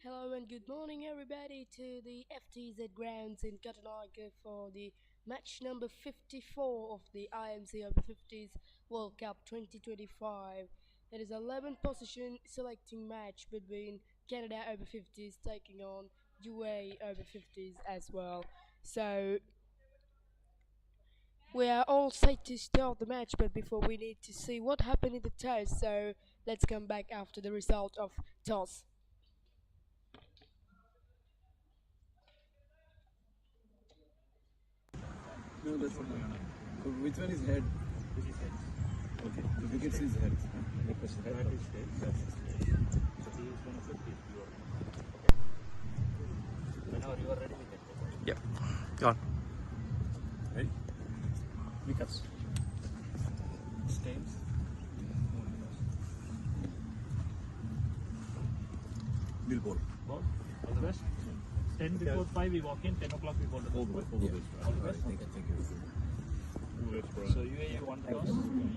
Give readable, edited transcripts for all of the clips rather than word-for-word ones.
Hello and good morning everybody to the FTZ Grounds in Katunayake for the match number 54 of the IMC Over-50s World Cup 2025. It is 11th position selecting match between Canada Over-50s taking on UAE Over-50s as well. So we are all set to start the match, but before we need to see what happened in the toss, so let's come back after the result of toss. No, that's not. So which one is head? This is heads. Okay, the wickets is head. That is head. That's head. So he is going to flip it. You are. Okay. Whenever you are ready, we can take it. Yep. Go on. Right? Wickets. Stains. Bill ball. Ball. All the best. 10 before 5 we walk in, 10 o'clock we ball the ball. All the best. Thank you. So UAE won the toss.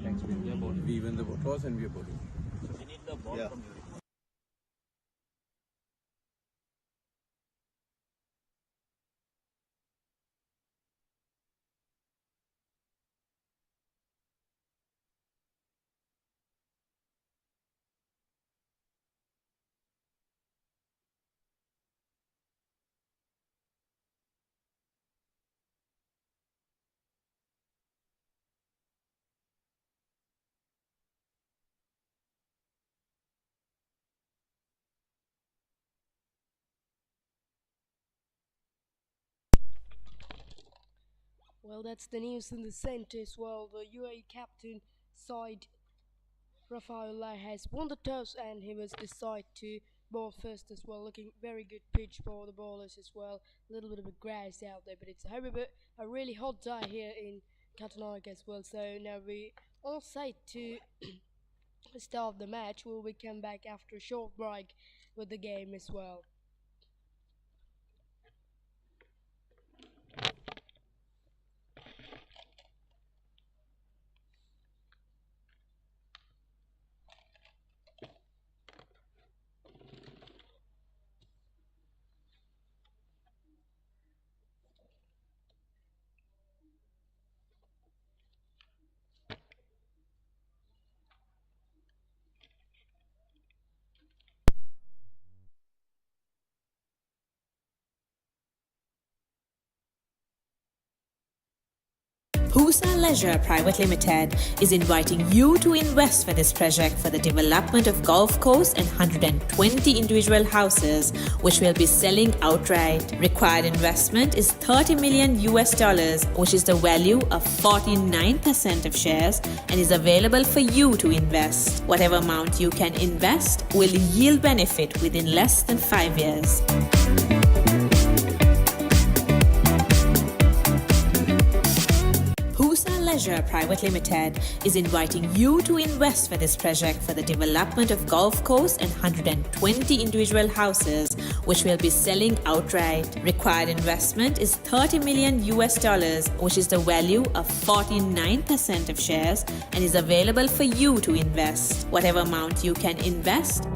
Thanks. We are bowling. We win the toss and we are bowling. So we need the ball from UAE. Well, that's the news in the centre as well. The UAE captain side Rafaullah has won the toss and he was decided to bowl first as well. Looking very good pitch for the bowlers as well. A little bit of a grass out there, but it's however a really hot day here in Katunayake as well. So now we all set to start the match. Will we come back after a short break with the game as well? Husa Leisure Private Limited is inviting you to invest for this project for the development of golf course and 120 individual houses, which will be selling outright. Required investment is $30 million, which is the value of 49% of shares and is available for you to invest. Whatever amount you can invest will yield benefit within less than 5 years. Leisure Private Limited is inviting you to invest for this project for the development of golf course and 120 individual houses, which will be selling outright. Required investment is $30 million, which is the value of 49% of shares and is available for you to invest. Whatever amount you can invest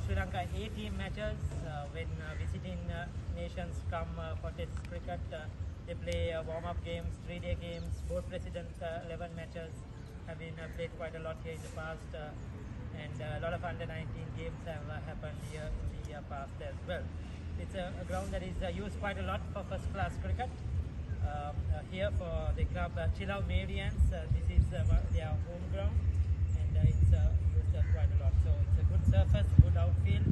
Sri Lanka A-team matches. When visiting nations come for Test cricket, they play warm-up games, 3-day games. Board President 11 matches have been played quite a lot here in the past, and a lot of under-19 games have happened here in the past as well. It's a ground that is used quite a lot for first-class cricket. Here for the club Chilau Marians, this is their home ground, and it's used quite a lot. So it's a good surface, good outfield,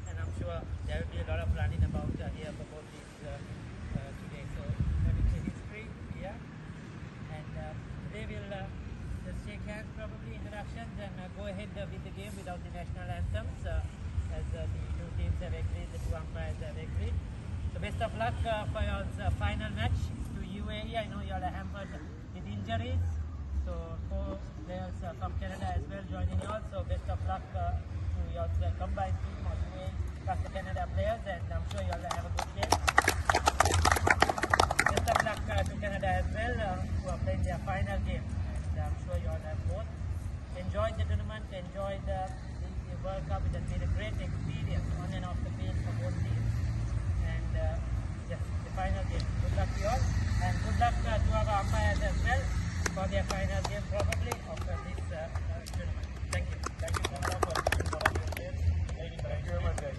and I'm sure there will be a lot of running about here for both these today. So having the history here, and today we'll just shake hands, probably introductions, and go ahead with the game without the national anthems, as the two teams have agreed, the two umpires have agreed. So best of luck for your final match to UAE. I know you are hampered with injuries, so 4 players from Canada as well joining you all. So best of luck to your combined team of UAE plus the Canada players, and I'm sure you all have a good game. Best of luck to Canada as well, who are playing their final game, and I'm sure you all have both enjoyed the tournament, enjoyed the World Cup. It has been a great experience on and off the field for both teams. And yes, the final game. Good luck to you all, and good luck to our umpires as well for their final game probably of this tournament. Thank you. Thank you so much for your Thank you very much, guys.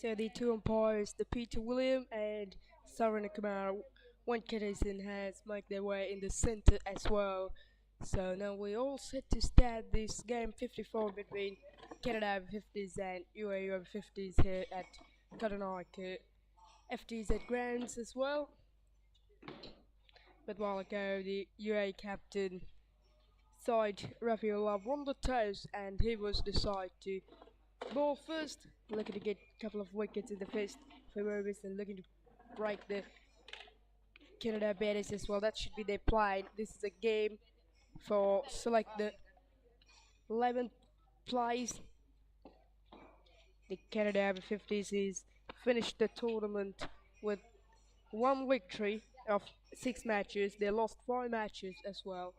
So the two umpires, the Peter William and Sarana Kumar, one Canadian has made their way in the center as well. So now we all set to start this game 54 between Canada Over-50s and UAE Over-50s here at Katunayake FTZ Grounds as well. But while ago, the UAE captain side Rafiullah won the toss and he was decided to ball first, looking to get a couple of wickets in the first few overs and looking to break the Canada batters as well. That should be their plan. This is a game for select the 11th place. The Canada Over-50s is finished the tournament with one victory of 6 matches. They lost 5 matches as well.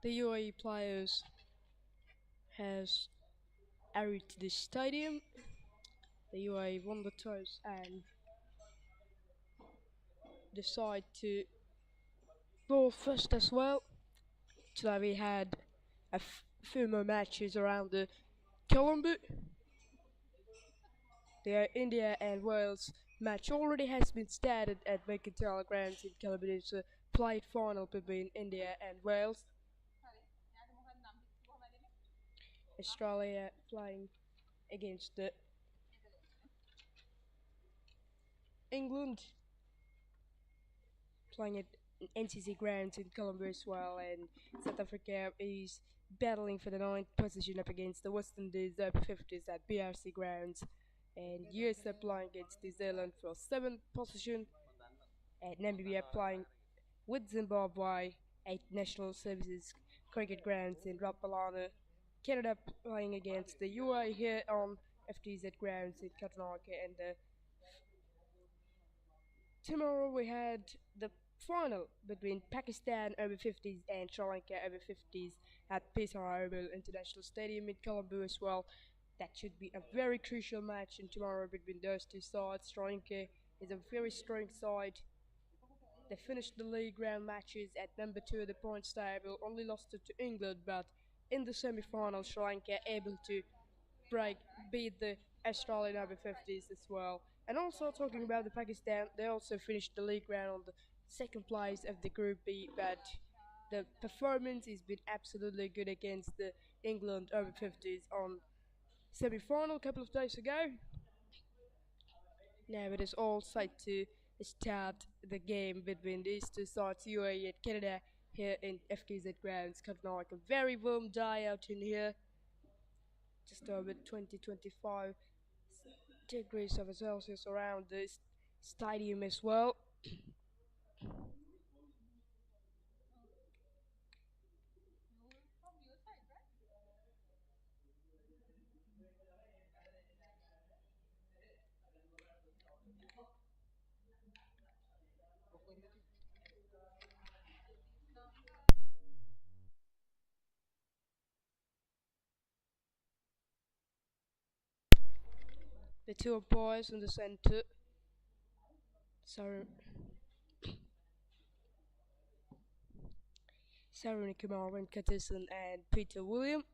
The UAE players has arrived to the stadium. The UAE won the toss and decide to bowl first as well. Today we had a few more matches around the Colombo. The India and Wales match already has been started at Wicket Grounds in Colombo. It's a played final between India and Wales. Australia playing against the England, playing at NCC Grounds in Colombo as well, and South Africa is battling for the 9th position up against the West Indies Over-50s at BRC Grounds, and US are playing against New Zealand for 7th position, and Namibia playing with Zimbabwe at National Services Cricket Grounds in Rapalana. Canada playing against the UAE here on FTZ Grounds in Katunayake, and tomorrow we had the final between Pakistan Over-50s and Sri Lanka Over-50s at Papare International Stadium in Colombo as well. That should be a very crucial match in tomorrow between those two sides. Sri Lanka is a very strong side. They finished the league round matches at number 2 of the points table, only lost it to England, but in the semi-final Sri Lanka able to beat the Australian Over-50s as well. And also talking about the Pakistan, they also finished the league round on the 2nd place of the Group B, but the performance has been absolutely good against the England Over-50s on semi-final a couple of days ago. Now it is all set to start the game between these two sides, UAE and Canada, here in FTZ Grounds, Katunayake. A very warm day out in here, just over 20-25 degrees of Celsius around this stadium as well. The two umpires in the center, Saruni Kumar Venkatesan and Peter William.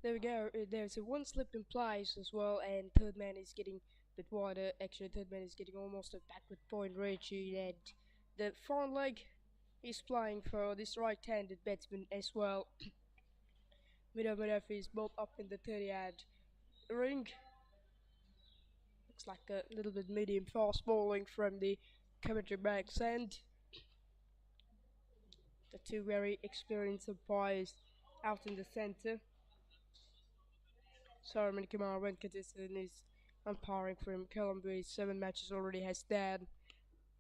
There we go. There's a one slip in place as well, and third man is getting a bit wider. Actually, third man is getting almost a backward point reaching, and the front leg is playing for this right-handed batsman as well. Muraphy is both up in the 30-yard ring. Looks like a little bit medium fast bowling from the commentary box end. The two very experienced umpires out in the center. Sarman Kumar Venkatesan is umpiring from Colombo. 7 matches already has done,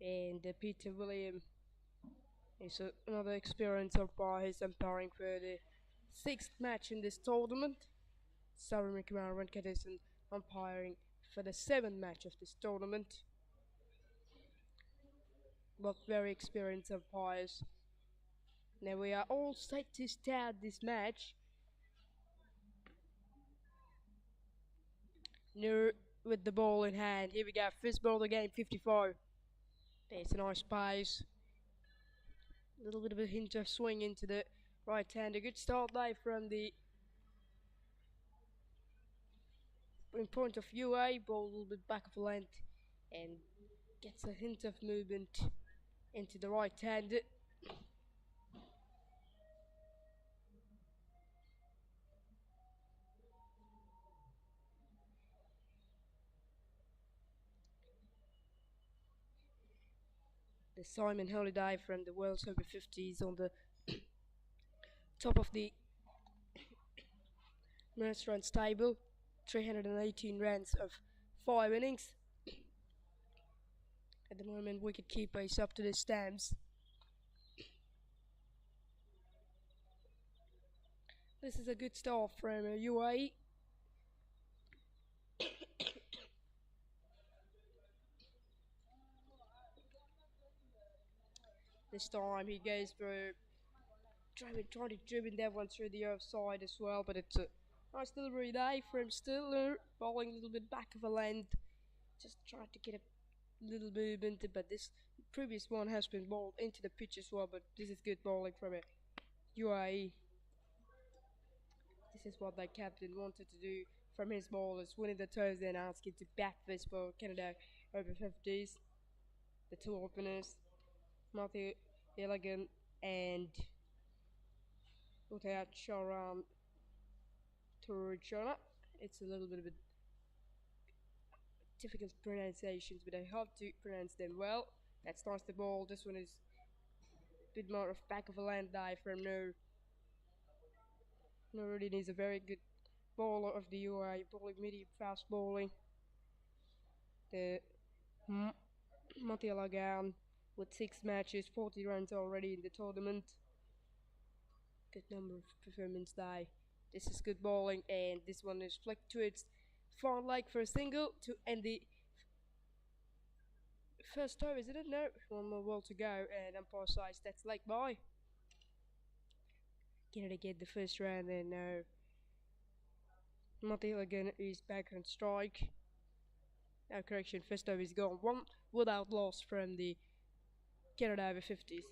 and Peter William is another experienced umpire. He's umpiring for the 6th match in this tournament. Sarman Kumar Venkatesan umpiring for the 7th match of this tournament. Both very experienced umpires. Now we are all set to start this match. Nur with the ball in hand. Here we go. First ball of the game, 55. There's a nice pace. A little bit of a hint of swing into the right hand. A good start there from the in point of UA. Ball a little bit back of length and gets a hint of movement into the right hand. The Simon Holiday from the World's Over-50s on the top of the most runs table. 318 runs of 5 innings. At the moment, wicket-keeper is up to the stamps. This is a good start from UAE. This time he goes for trying to dribbling that one through the offside as well, but it's a nice delivery there from Stiller, bowling a little bit back of a length, just trying to get a little movement, but this previous one has been bowled into the pitch as well, but this is good bowling from a UAE. This is what the captain wanted to do from his bowlers, winning the toss and asking to bat this for Canada Over-50s. The two openers, Matthew Elegant and Utayat Sharan Turchona. It's a little bit of a difficult pronunciations, but I hope to pronounce them well. That starts the ball. This one is a bit more of back of a land dive from Nur. Nuruddin is a very good bowler of the UAE, bowling medium fast bowling. The Mati Lagan with 6 matches, 40 runs already in the tournament. Good number of performance die. This is good bowling, and this one is flicked to its far leg for a single to end the first over, isn't it? No, one more ball to go, and umpire size that's leg bye. Gonna get the first round, and now Mati again is back on strike. Now correction, first over is gone. One without loss from the Canada Over-50s.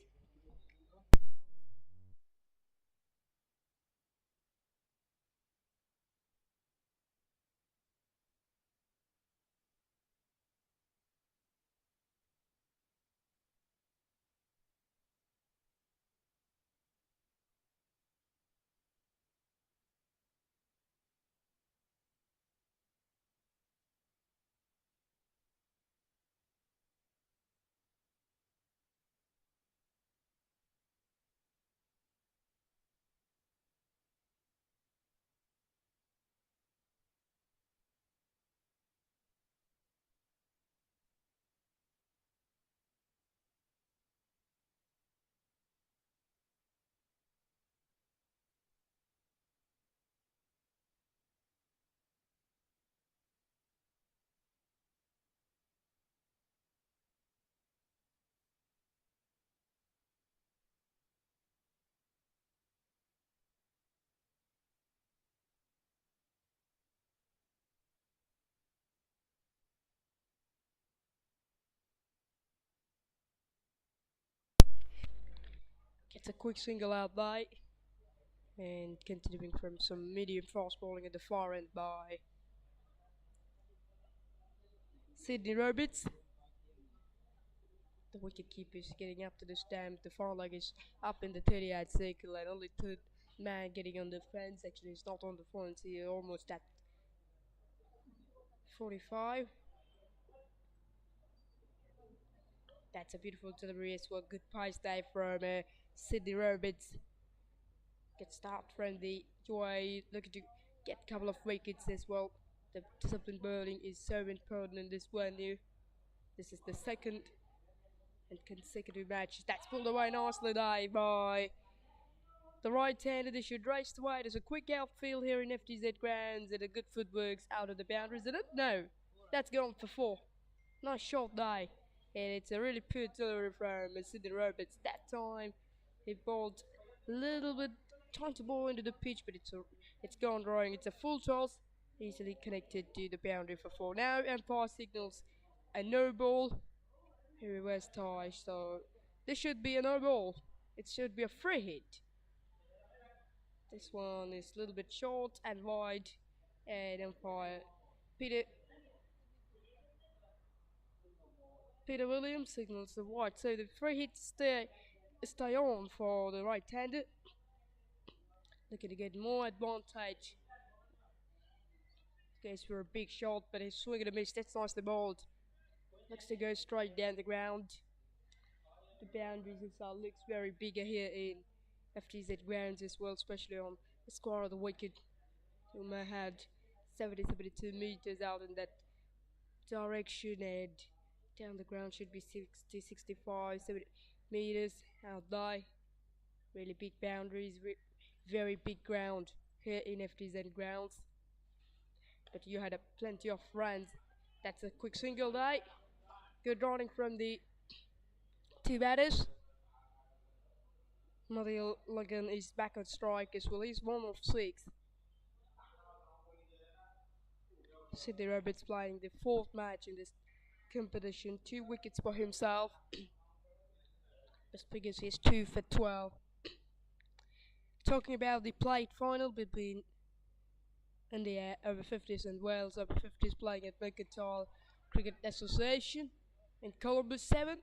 Gets a quick single out by, and continuing from some medium fast bowling at the far end by Sydney Roberts. The wicket keeper is getting up to the stamp. The far leg is up in the 38 circle, and only third man getting on the fence. Actually, it's not on the fence. He's almost at 45. That's a beautiful delivery as well. Good price dive from Sydney Roberts. Gets stopped from the UAE. Looking to get a couple of wickets as well. The disciplined bowling is so important in this venue. This is the second and consecutive match. That's pulled away nicely dive by the right-hander. They should race the way. There's a quick outfield here in FTZ Grounds, and a good footwork's out of the boundaries, isn't it? No, that's gone for 4. Nice short die, and it's a really poor delivery from Sydney Roberts. That time he bowled a little bit, trying to ball into the pitch, but it's gone wrong. It's a full toss, easily connected to the boundary for 4. Now umpire signals a no ball. Reverse tie, so this should be a no ball. It should be a free hit. This one is a little bit short and wide, and umpire Peter Williams signals the wide, so the free hit stay on for the right-hander. Looking to get more advantage. Goes for a big shot, but he's swinging a miss. That's nicely bowled. Looks to go straight down the ground. The boundaries inside looks very bigger here in FTZ Grounds as well, especially on the score of the wicket. You may had 72 meters out in that direction, and down the ground should be 60, 65, 70 meters out by. Really big boundaries, very big ground here in FTZ Grounds. But you had plenty of runs. That's a quick single die. Good running from the two batters. Madil Lagan is back on strike as well. He's 1 of 6. Sydney Rabbits playing the 4th match in this competition. 2 wickets for himself. Best figures is 2 for 12. Talking about the plate final between India Over-50s and Wales Over-50s playing at Mercantile Cricket Association in Colombo 7.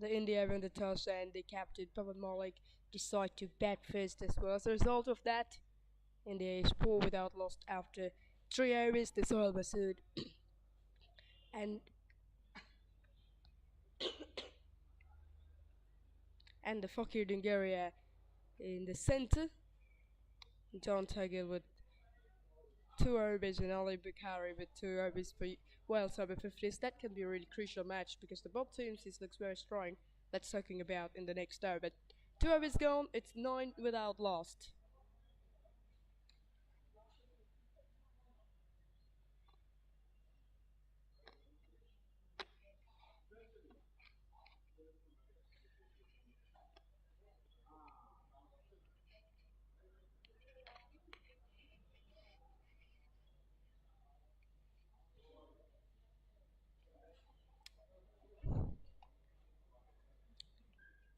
The India won the toss and the captain Pavan Malik decided to bat first as well. As a result of that, India is 4 without loss after 3 overs. The Sohail Masood and and the Fakir Dungaria in the center. John Tuggle with 2 overs and Ali Bukhari with 2 overs for Wales Over-50s. That can be a really crucial match because the both teams looks very strong. That's talking about in the next over. But 2 overs gone, it's 9 without lost.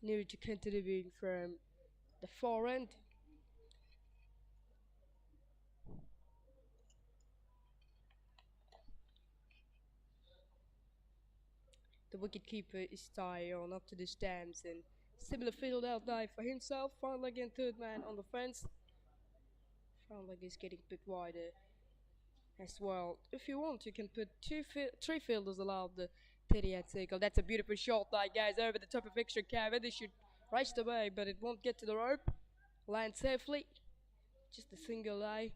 New to continuing from the far end. The wicketkeeper is tied on up to the stands and similar field out dive for himself. Front leg and third man on the fence. Front leg is getting a bit wider as well. If you want, you can put 3 fielders allowed the 38 circle. That's a beautiful shot, like guys, over the top of extra cover. They should race away, but it won't get to the rope. Land safely. Just a single eye.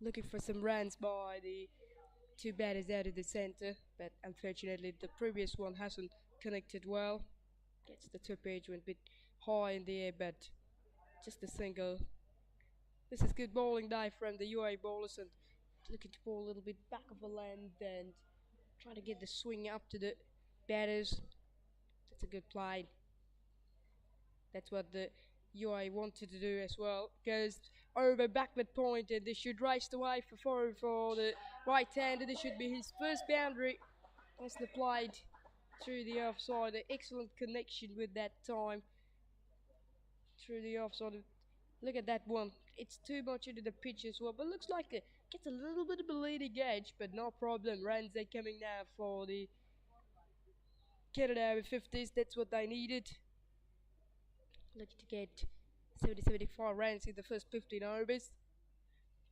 Looking for some runs by the 2 batters out of the center, but unfortunately the previous one hasn't connected well. Gets the top edge, went a bit high in the air, but just a single. This is good bowling dive from the UAE bowlers and looking to bowl a little bit back of the land and trying to get the swing up to the batters. That's a good play. That's what the UAE wanted to do as well. Goes over backward point and they should race away for the right hander. This should be his first boundary. Nicely played through the offside. An excellent connection with that time. Through the offside. Look at that one. It's too much into the pitch as well. But looks like it gets a little bit of a leading edge. But no problem. Runs are coming now for the Canada Over-50s. That's what they needed. Looking to get 70-75 runs in the first 15 overs.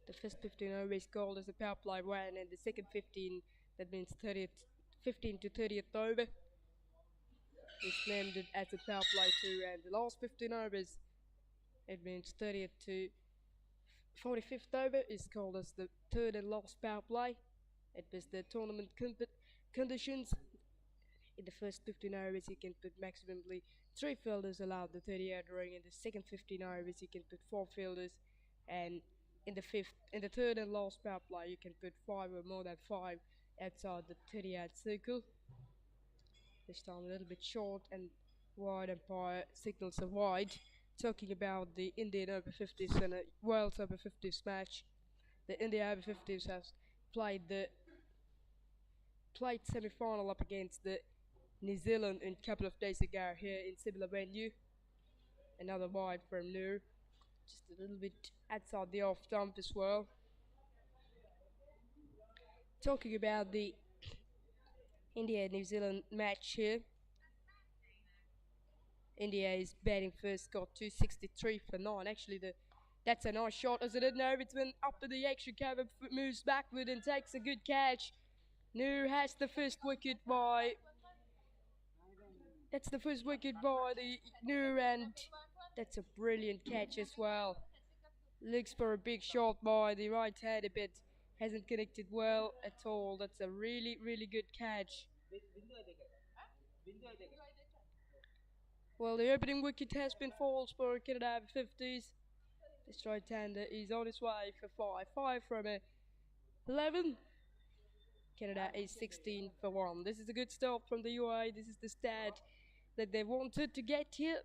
The first 15 overs called as a power play 1, and the second 15, that means 15 to 30th over, is named it as a power play 2, and the last 15 overs, it means 30th to 45th over, is called as the third and last power play. It was the tournament conditions. In the first 15 overs, you can put maximally 3 fielders allowed the 30-yard ring. In the second 15 overs, you can put 4 fielders, and in the third and last power play, you can put 5 or more than 5 outside the 30-yard circle. This time a little bit short and wide umpire signals are wide. Talking about the Indian Over-50s and a Wales Over-50s match, the India Over-50s has played semi-final up against the New Zealand in a couple of days ago here in similar venue. Another wide from Noor, just a little bit outside the off stump as well. Talking about the India-New Zealand match here. India is batting first, got 263 for 9. Actually, that's a nice shot, isn't it? No, it's been up to the extra cover, moves backward and takes a good catch. Noor has the first wicket by. That's the first wicket by the Noor, and that's a brilliant catch as well. Looks for a big shot by the right-hander, but hasn't connected well at all. That's a really, really good catch. Well, the opening wicket has been false for Canada Over-50s. This right-hander is on his way for 5. 5 from 11. Canada is 16 for 1. This is a good start from the UAE. This is the stat that they wanted to get here.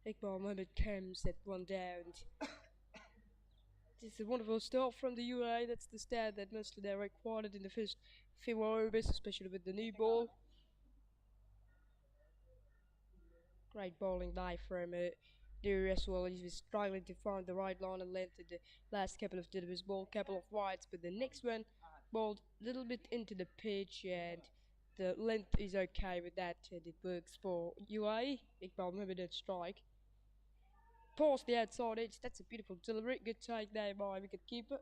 Iqbal Mohammed comes at one down. This is a wonderful start from the UAE. That's the stat that mostly they recorded in the first few overs, especially with the new ball. Great bowling dive from Deary as well. He was struggling to find the right line and length in the last couple of deliveries. Ball couple of wides, but the next one bowled a little bit into the pitch, and the length is okay with that, and it works for UAE. Iqbal Mohammed at strike. Pause the outside edge. That's a beautiful delivery. Good take there by wicketkeeper.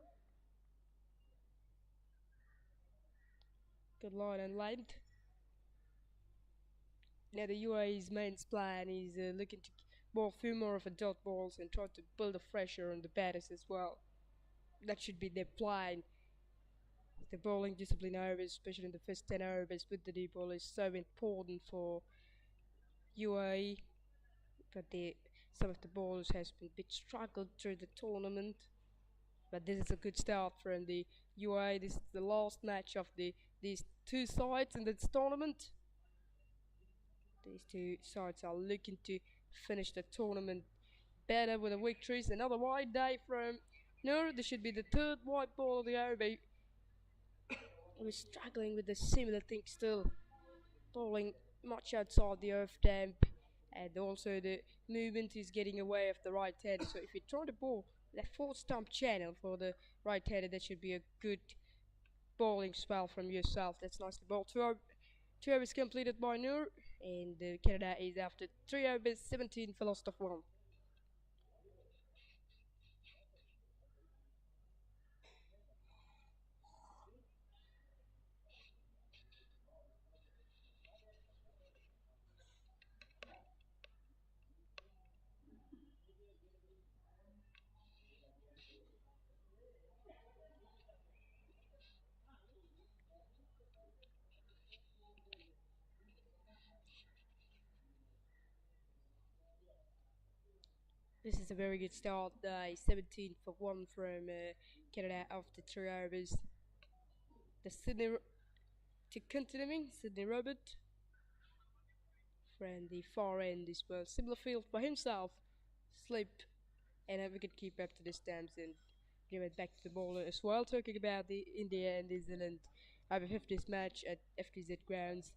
Good line and length. Now the UAE's main plan is looking to bowl a few more of a dot balls and try to build a pressure on the batters as well. That should be their plan. The bowling discipline overs, especially in the first 10 overs with the deep ball, is so important for UAE. But some of the bowlers has been a bit struggled through the tournament. But this is a good start from the UAE. This is the last match of these two sides in this tournament. These two sides are looking to finish the tournament better with the victories. Another wide day from Noor. This should be the third wide ball of the over. He was struggling with a similar thing still. Bowling much outside the earth damp, and also the movement is getting away of the right hander. So if you're trying to bowl that fourth stump channel for the right hander, that should be a good bowling spell from yourself. That's nicely bowled. Two overs completed by Noor, and Canada is after 3 overs, 17 for lost of 1. This is a very good start. 17 for 1 from Canada after 3 overs. The Sydney to continuing, Sydney Robert from the far end as well. Similar field by himself. Slip and a wicket keep up to the stamps and give it back to the bowler as well. Talking about the India and New Zealand Over-50s match at FTZ Grounds.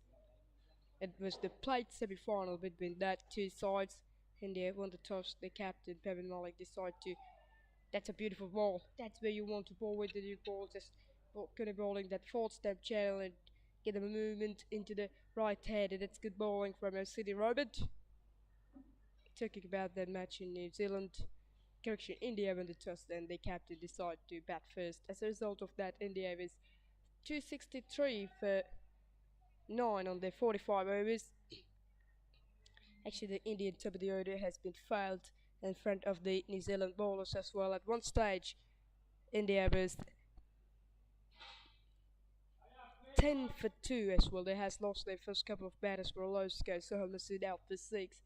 It was the plate semi-final between that two sides. India won the toss. The captain Pavan Malik decided to. That's a beautiful ball. That's where you want to bowl with the new ball. Just kind of bowling that fourth step channel and get a movement into the right hand. And that's good bowling from Sydney Robert. Talking about that match in New Zealand. Correction, India won the toss, then the captain decided to bat first. As a result of that, India was 263 for 9 on their 45 overs. Actually, the Indian top of the order has been failed in front of the New Zealand bowlers as well. At one stage, India was 10 for 2 as well. They has lost their first couple of batters for a low score. So Masood out for 6.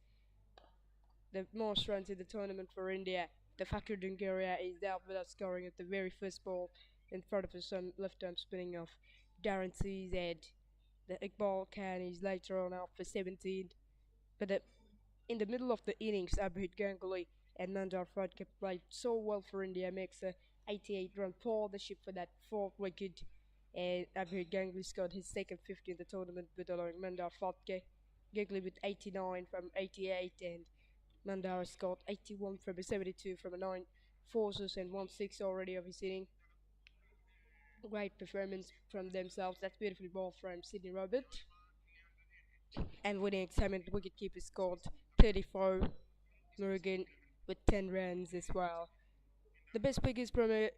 The most runs in the tournament for India. The Fakir Dungaria is out without scoring at the very first ball in front of his left arm spinning off Darren C's head. The Iqbal Khan is later on out for 17. But in the middle of the innings, Abhid Ganguly and Mandar Fadke played so well for India, makes a 88-run partnership for that fourth wicket. And Abhir Ganguly scored his second 50 in the tournament with allowing Mandar Fadke. Ganguly with 89 from 88, and Mandar scored 81 from a 72 from a 9 forces and 1-6 already of his inning. Great performance from themselves. That's beautifully ball from Sydney Robert. And winning examined wicketkeeper scored 34. Murugan with 10 runs as well. The best wickets from a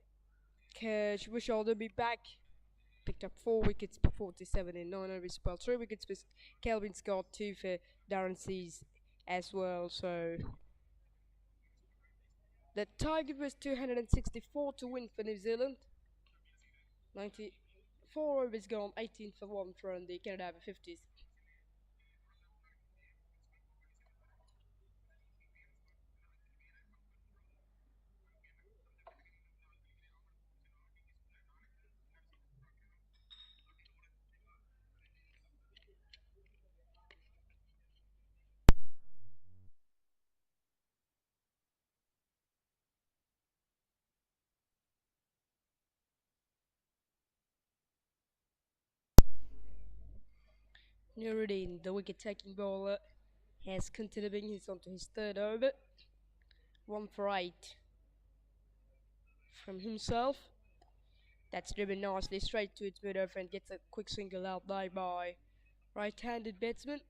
catch. Vishal will be back. Picked up 4 wickets for 47 and 9 overs. Well, 3 wickets for Kelvin Scott, 2 for Darren Seas as well. So the target was 264 to win for New Zealand. 94 overs gone, 18 for 1 from the Canada Over-50s. Nuruddin, the wicket-taking bowler, has continuing. He's onto his third over. 1 for 8 from himself. That's driven nicely straight to its mid-off and gets a quick single out there by right-handed batsman.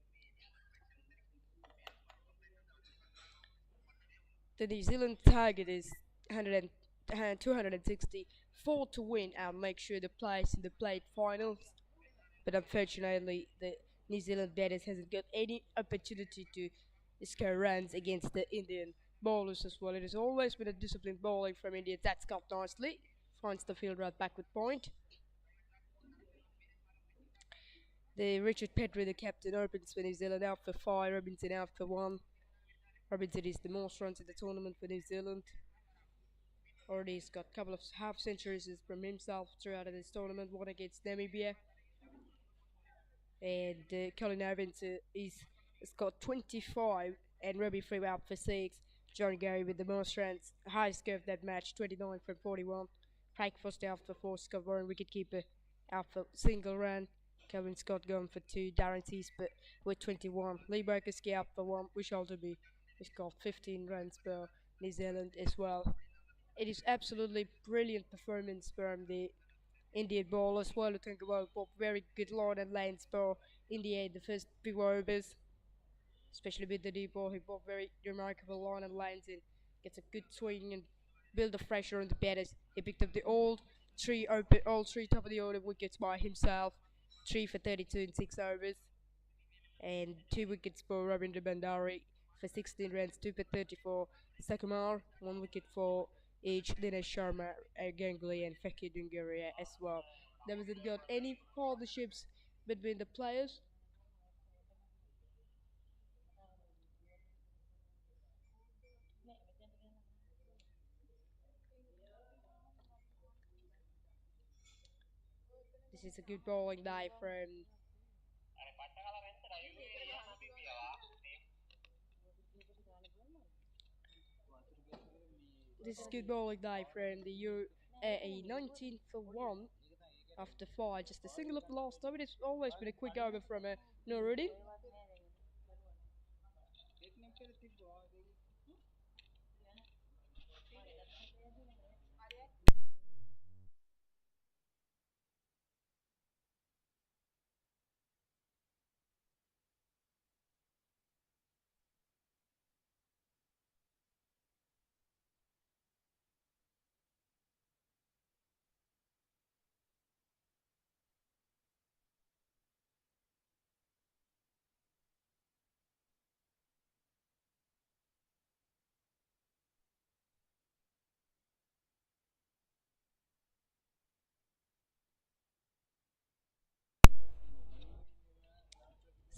The New Zealand target is 264 to win and make sure the place in the plate finals. But unfortunately, the New Zealand batters hasn't got any opportunity to score runs against the Indian bowlers as well. It has always been a disciplined bowling from India. That's cut nicely. Finds the field right back with point. The Richard Petrie, the captain, opens for New Zealand out for 5, Robinson out for 1. Robinson is the most runs in the tournament for New Zealand. Already he's got a couple of half centuries from himself throughout this tournament, one against Namibia. And Colin Evans has got 25, and Robbie Frew out for 6. John Gary with the most runs, highest score of that match, 29 from 41. Craig Foster out for 4, Scott Warren wicketkeeper out for single run. Kevin Scott going for 2, Darren Seas with 21. Lee Berkowski out for 1, Vishal Dubey has got 15 runs per New Zealand as well. It is absolutely brilliant performance from the Indian bowlers. Well, I think about both very good line and lanes for India in the first few overs, especially with the deep ball. He bought very remarkable line and lanes and gets a good swing and build the pressure on the batters. He picked up the all three top of the order wickets by himself, 3 for 32 in 6 overs, and 2 wickets for Ravindra Bandari for 16 runs, 2 for 34. Sakumar, 1 wicket for each. Dinesh Sharma, Ganguly, and Fakir Dungaria as well. There wasn't got any partnerships between the players. This is a good bowling day from the UAE 19 for 1 after 5. Just a single of the last over. It's always been a quick over from Nuruddin.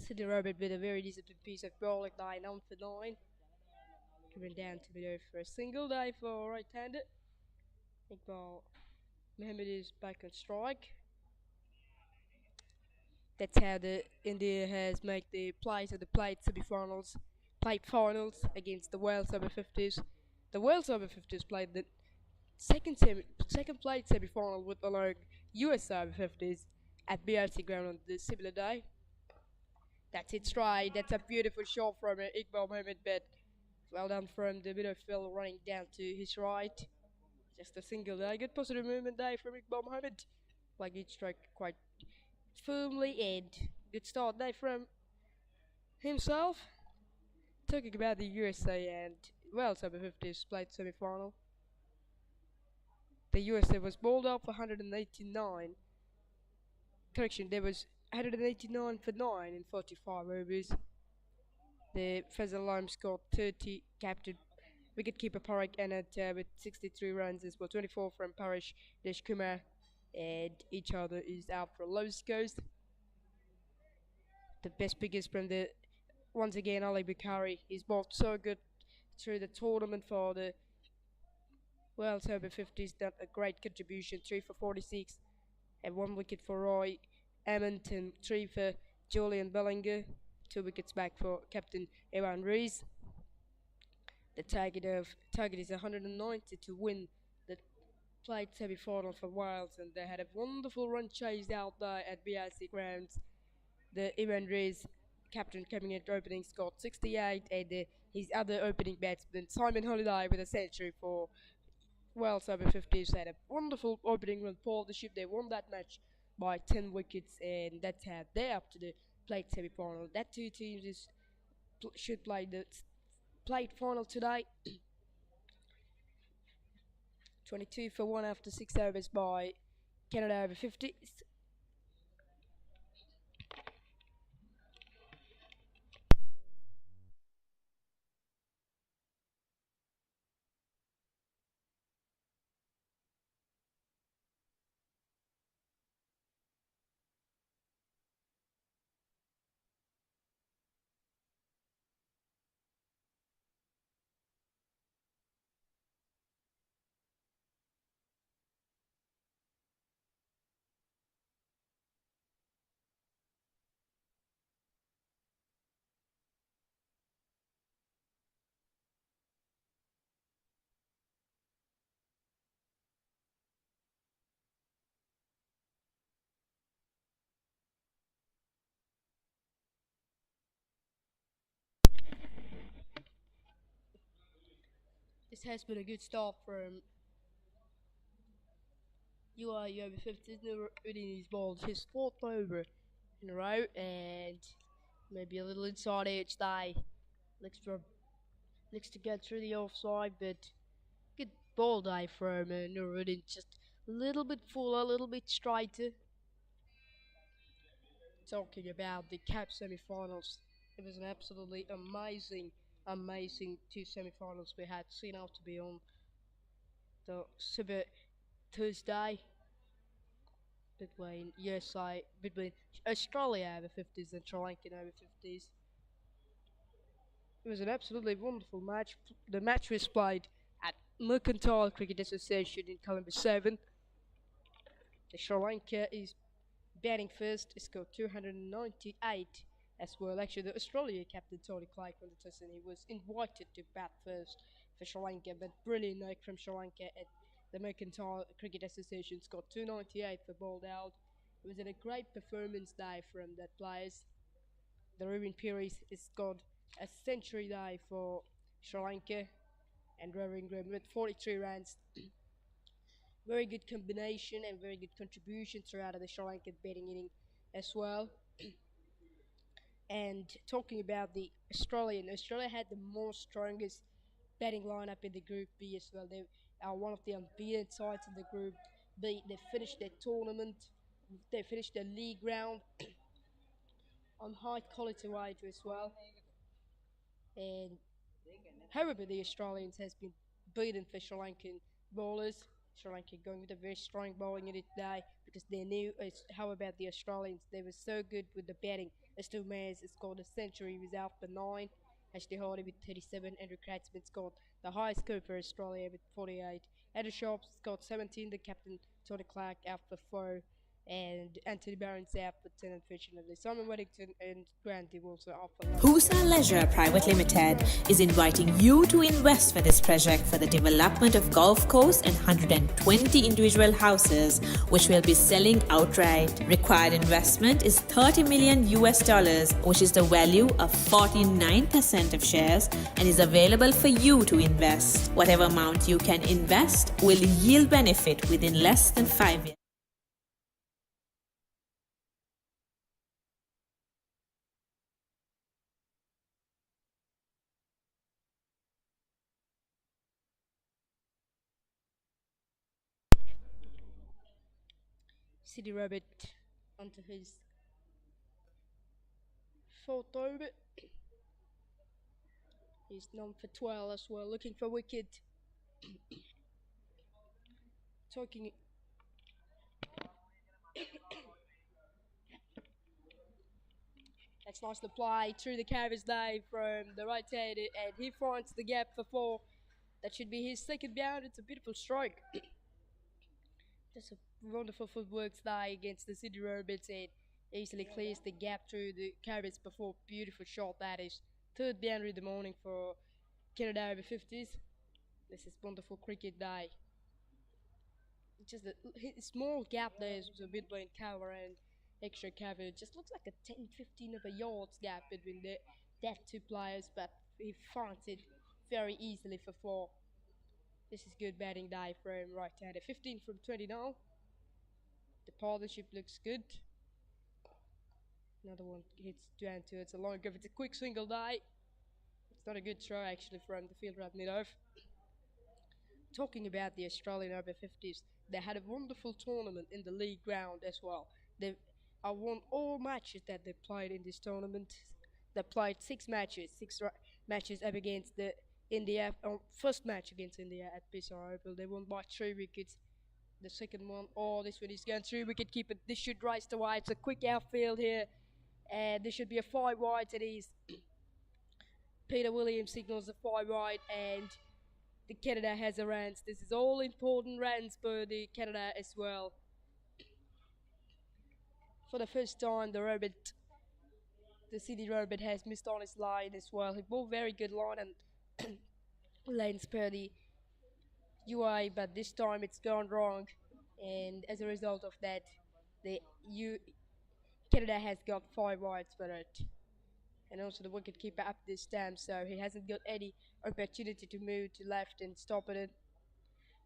Sydney Robert with a very disciplined piece of bowling, 9 on for 9. Coming down to middle for a single day for right-handed. Iqbal Mohammed is back on strike. That's how the India has made the plays of the plate semi-finals, plate finals against the Wales Over-50s. The Wales Over-50s played the second played semi-final with the US Over-50s at BRC Ground on the similar day. That's it straight. That's a beautiful shot from Iqbal Mohamed, but well done from the midfield running down to his right. Just a single day. Good positive movement day from Iqbal Mohamed. Like each strike quite firmly and good start day from himself. Talking about the USA and Wales Over-50s played semi-final. The USA was bowled up for 189. Correction, there was 189 for 9 in 45 overs. The Faisal Lime scored 30, captured wicketkeeper Parak Anand with 63 runs as well, 24 from Paresh Deshkumar, and each other is out for low scores. The best pickers from the once again Ali Bukhari. He's bowled so good through the tournament for the Wales Over-50s. Done a great contribution, 3 for 46 and 1 wicket for Roy Edmonton, 3 for Julian Bellinger, 2 wickets back for captain Evan Rees. The target is 190 to win the played semi-final for Wales, and they had a wonderful run chase out there at BIC Grounds. The Evan Rees captain coming in opening scored 68, and his other opening batsman Simon Holiday with a century for Wales Over-50s had a wonderful opening run for the ship. They won that match by 10 wickets, and that's how they're up to the played semi-final. That two teams should play the played final today. 22 for 1 after 6 overs by Canada Over-50s. This has been a good start from UAE Over-50s. He's bowled his 4th over in a row, and maybe a little inside edge day. Looks to get through the offside, but good ball day from Nuruddin. Just a little bit fuller, a little bit straighter. Talking about the CAP semi-finals, it was an absolutely amazing 2 semi-finals we had seen out to be on the Super Thursday between Australia Over-50s and Sri Lankan Over-50s. It was an absolutely wonderful match. The match was played at Mercantile Cricket Association in Colombo 7. The Sri Lanka is batting first. He scored 298 as well. Actually, the Australia captain Tony Clark on the test, and he was invited to bat first for Sri Lanka, but brilliant night from Sri Lanka at the Mercantile Cricket Association. Scored 298 for bowled out. It was a great performance day from that players. The Ruben Pires scored a century day for Sri Lanka, and Raving Graham with 43 runs. Very good combination and very good contribution throughout the Sri Lankan batting inning as well. And talking about the Australia had the most strongest batting lineup in the Group B as well. They are one of the unbeaten sides in the Group B. They finished their tournament, they finished their league round on high quality wager as well. And however, the Australians has been beaten for Sri Lankan bowlers. Sri Lanka going with a very strong bowling unit today because they knew how about the Australians. They were so good with the batting. Stu Mayers scored a century, he was out for 9. Ashley Hardy with 37. Andrew Kratzman scored the highest score for Australia with 48. Andrew Sharp scored 17. The captain Tony Clark out for 4. and Anthony Barron's out for 10 unfortunately. Simon Weddington and Grant also out for lunch. Husa Leisure Private Limited is inviting you to invest for this project for the development of golf course and 120 individual houses, which will be selling outright. Required investment is $30 million US, which is the value of 49% of shares, and is available for you to invest. Whatever amount you can invest will yield benefit within less than 5 years. City Rabbit onto his fourth over. He's known for 12 as well, looking for wicket. Talking. That's nice to play through the carriage dive from the right hand, and he finds the gap for 4. That should be his second bound. It's a beautiful strike. Just a wonderful footwork today against the City Rabbits, and easily clears the gap through the carriage before. Beautiful shot that is. Third boundary in the morning for Canada Over-50s. This is wonderful cricket day. Just a small gap there is between cover and extra cover. It just looks like a 10-15 of a yards gap between that two players, but he finds it very easily for 4. This is good batting day from right-hander. 15 from 20 now. The partnership looks good. Another one hits down to it's a long go. It's a quick single die. It's not a good throw actually from the fielder at mid-off. Talking about the Australian Over-50s, they had a wonderful tournament in the league ground as well. They won all matches that they played in this tournament. They played 6 matches, matches up against the India. First match against India at Papare Oval, they won by 3 wickets. The second one, this one is going through wicket keeper. This should rise to wide. It's a quick outfield here, and this should be a 5 wide. It is. Peter Williams signals the 5 wide, and the Canada has a runs. This is all important runs for the Canada as well. For the first time, the City Robot has missed on his line as well. He bowled very good line and lanes per the UAE, but this time it's gone wrong, and as a result of that, the Canada has got 5 wides for it. And also the wicket keeper up this time, so he hasn't got any opportunity to move to left and stop it.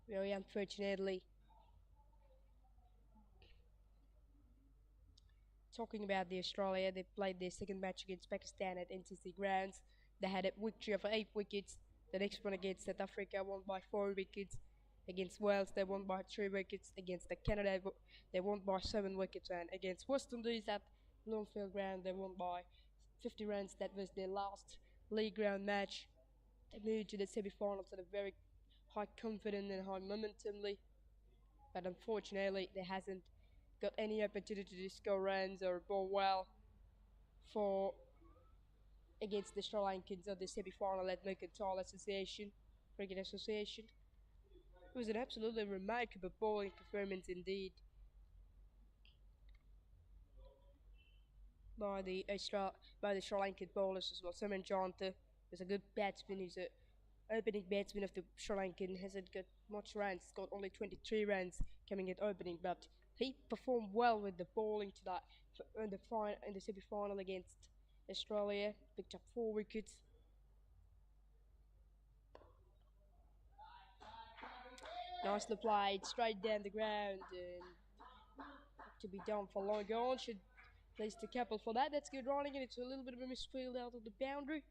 Very unfortunately. Talking about the Australia, they played their second match against Pakistan at FTZ Grounds. They had a victory of 8 wickets. The next one against South Africa won by 4 wickets. Against Wales, they won by 3 wickets. Against the Canada, they won by 7 wickets. And against West Indies at Longfield Ground, they won by 50 runs. That was their last league ground match. They moved to the semi-finals at a very high confidence and high momentumly. But unfortunately, there hasn't got any opportunity to score runs or bowl well for against the Sri Lankans on the semi-final at Mercantile Association, Cricket Association. It was an absolutely remarkable bowling performance indeed by the Sri Lankan bowlers as well. Simon Janta is a good batsman. He's a opening batsman of the Sri Lankan. Hasn't got much runs. Got only 23 runs coming at opening, but he performed well with the bowling tonight in the semi-final against Australia. Picked up 4 wickets. Nicely played, straight down the ground, and to be done for long on. Should place the couple for that. That's good running, and it's a little bit of a misfield out of the boundary.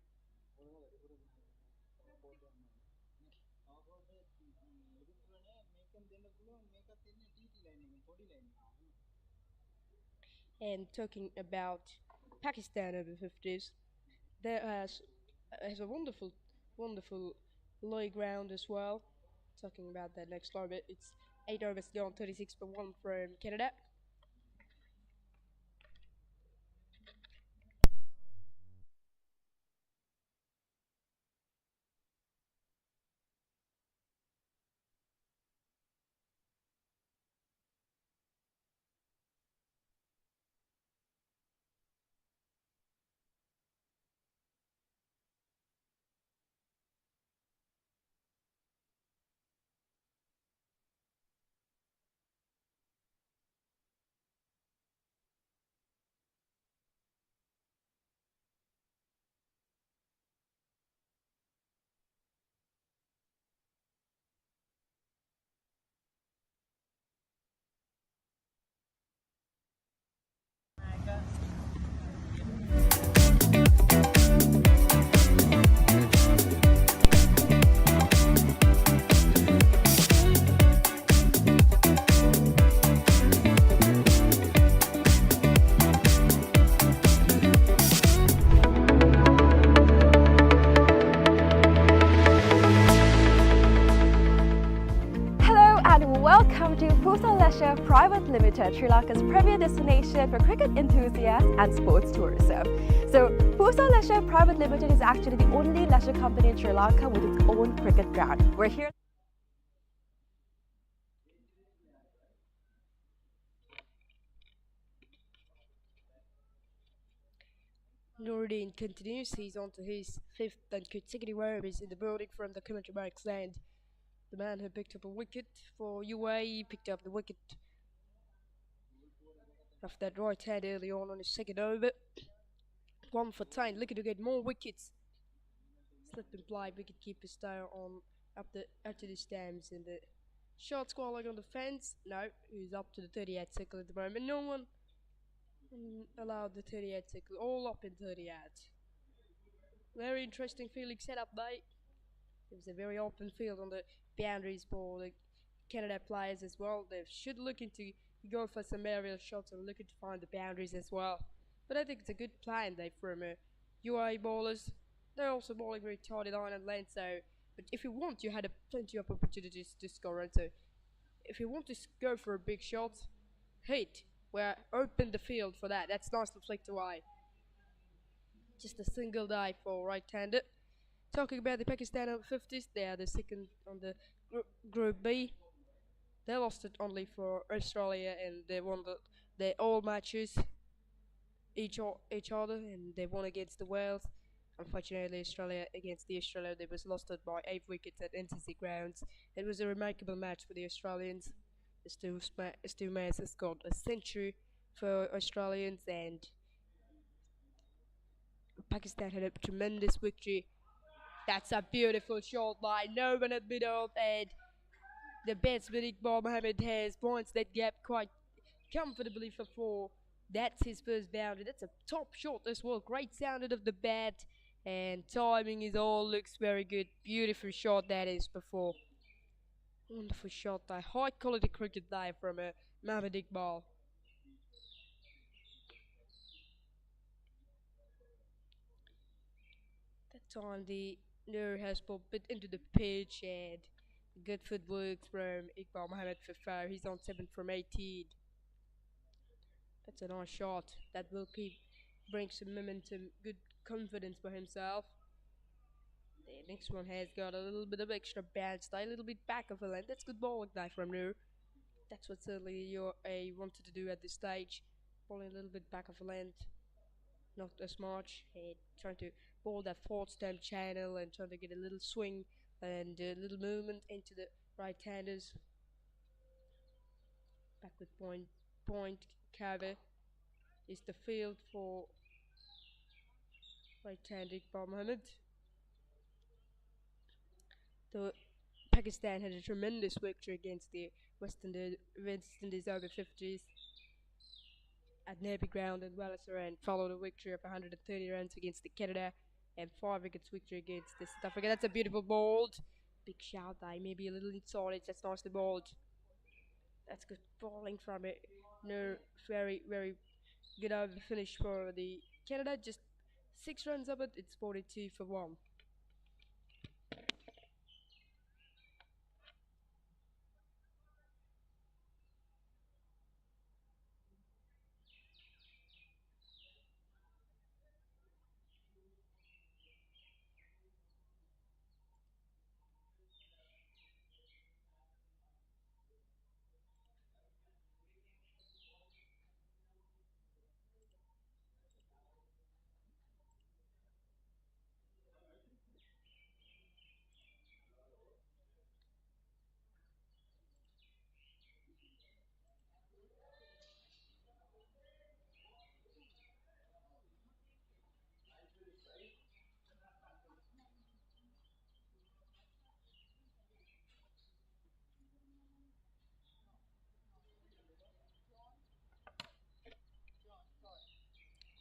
And talking about Pakistan Over-50s, there has a wonderful league round as well. Talking about that next over, it's 8 overs gone, 36 for 1 from Canada. Limited, Sri Lanka's premier destination for cricket enthusiasts and sports tourism. So, Four-Star Leisure Private Limited is actually the only leisure company in Sri Lanka with its own cricket ground. We're here. Nordin continues. He's on to his 5th and consecutive overs in the bowling from the commentary box, and the man who picked up a wicket for UAE picked up the wicket off that right hand early on his second over. 1 for 10, looking to get more wickets. Slip and fly wicket-keeper style on up to the stands, and the shot squalling on the fence. No, he's up to the 38 circle at the moment. No one allowed the 38 circle, all up in 38. Very interesting fielding setup, mate. It was a very open field on the boundaries for the Canada players as well. They should look into go for some aerial shots and looking to find the boundaries as well. But I think it's a good plan they from UAE bowlers. They're also bowling very tight line and length, so but if you want, you had plenty of opportunities to score. And so if you want to go for a big shot, hit, where open the field for that. That's nicely flicked away. Just a single dive for right-hander. Talking about the Pakistan Over-50s, they are the second on the Group B. They lost it only for Australia, and they won their all matches each other, and they won against the Wales. Unfortunately, Australia against the Australia, they was lost it by 8 wickets at FTZ Grounds. It was a remarkable match for the Australians. Stu Mayers has got a century for Australians, and Pakistan had a tremendous victory. That's a beautiful shot by no one at middle, and the batsman Iqbal Mohammed has points that gap quite comfortably for 4. That's his first boundary. That's a top shot as well. Great sound out of the bat, and timing is all looks very good. Beautiful shot that is before. Wonderful shot there. High quality cricket there from Mohammed Iqbal. That time the Nur has popped it into the pitch, and good footwork from Iqbal Mohammed Papare. He's on 7 from 18. That's a nice shot. That will bring some momentum, good confidence for himself. The next one has got a little bit of extra bounce, a little bit back of a length. That's good bowling there from Nur. That's what certainly you wanted to do at this stage. Bowling a little bit back of a length, not as much, and trying to bowl that 4th stamp channel and trying to get a little swing and a little movement into the right-handers. Back with point cover is the field for right-hander Iqbal Mohammed. The Pakistan had a tremendous victory against the West Indies Over-50s at nearby ground and Walliser, and followed a victory of 130 runs against the Canada and 5 wickets victory against the South Africa. That's a beautiful bowled. Big shout there, maybe a little inside it. That's nicely bowled. That's good bowling from it. No, very, very good over finish for the Canada. Just 6 runs of it. It's 42 for 1.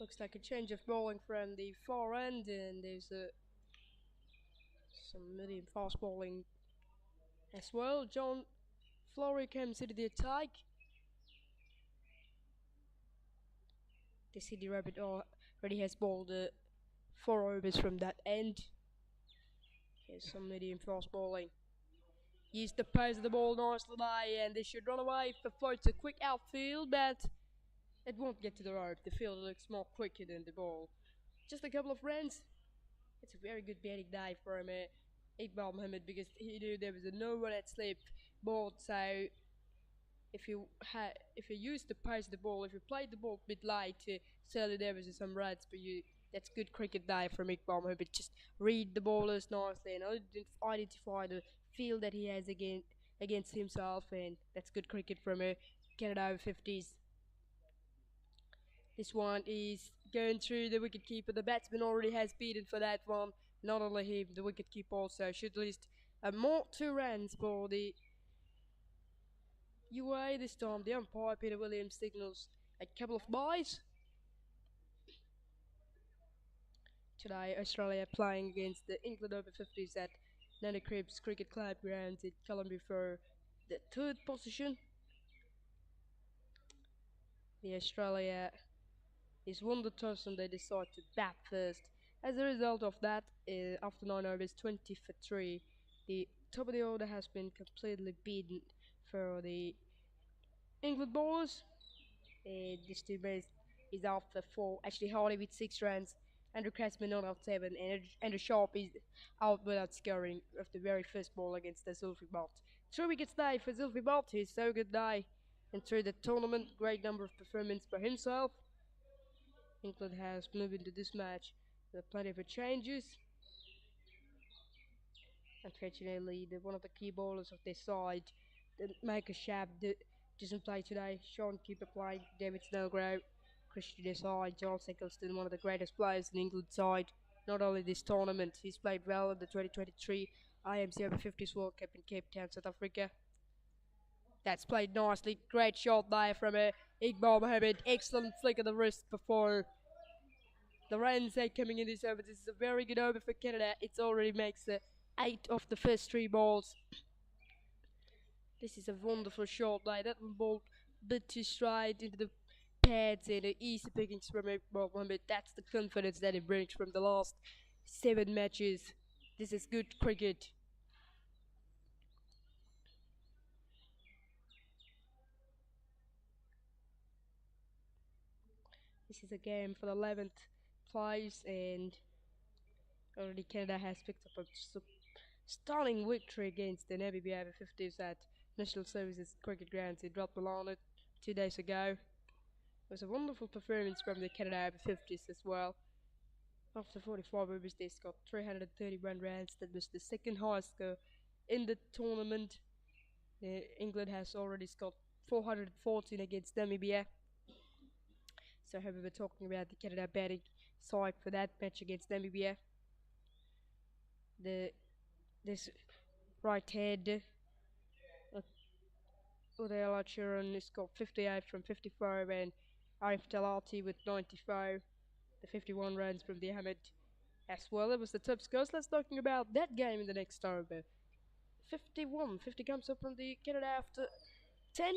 Looks like a change of bowling from the far end, and there's some medium fast bowling as well. John Flory comes into the attack. The City Rabbit already has bowled 4 overs from that end. Here's some medium fast bowling. Used the pace of the ball nicely there, and they should run away for floats a quick outfield, but it won't get to the rope. The field looks more quicker than the ball. Just a couple of runs. It's a very good batting day for him, Iqbal Mohammed, because he knew there was a no one at slip board. So if you use the pace of the ball, if you played the ball a bit light, certainly there was some runs, but that's good cricket day from Iqbal Mohammed. Just read the ballers nicely and identify the field that he has against himself, and that's good cricket from Canada Over-50s. This one is going through the wicketkeeper. The batsman already has beaten for that one. Not only him, the wicketkeeper also should list more 2 runs for the UAE this time. The umpire Peter Williams signals a couple of byes. Today, Australia playing against the England Over-50s at Nana Cribs Cricket Club grounds in Colombia for the 3rd position. The Australia is won the toss and they decide to bat first. As a result of that, after 9 overs, 20 for 3, the top of the order has been completely beaten for the England bowlers. This team is out for 4. Ashley Hardy with 6 runs. Andrew Cressman not out 7. And Andrew Sharp is out without scoring of the very first ball against the Zulfi Balt. 3 wickets day for Zulfi Balt. He's so good day. And through the tournament, great number of performance by himself. England has moved into this match with plenty of changes. Unfortunately, one of the key bowlers of their side, Michael Shab, doesn't play today. Sean Keeper playing, David Snellgrove, Christian Desai, John Eccleston, one of the greatest players in England's side. Not only this tournament, he's played well in the 2023 IMC Over-50s World Cup in Cape Town, South Africa. That's played nicely. Great shot there from Iqbal Mohammed. Excellent flick of the wrist before the runs are coming in this over. This is a very good over for Canada. It already makes 8 of the first 3 balls. This is a wonderful shot there. That one ball bit too straight into the pads and easy pickings from Iqbal Mohammed. That's the confidence that he brings from the last 7 matches. This is good cricket. This is a game for the 11th place, and already Canada has picked up a stunning victory against the UAE Over-50s at National Services Cricket Grounds in Milan 2 days ago. It was a wonderful performance from the Canada Over-50s as well. After 45 overs, they scored 331 runs. That was the 2nd highest score in the tournament. England has already scored 414 against Namibia. So here we were talking about the Canada batting side for that match against Namibia. This right hand, Uday Alachuran scored 58 from 55, and Arif Talati with 95, the 51 runs from the Ahmed as well. It was the top scores. Let's talking about that game in the next over. 50 comes up from the Canada after 10.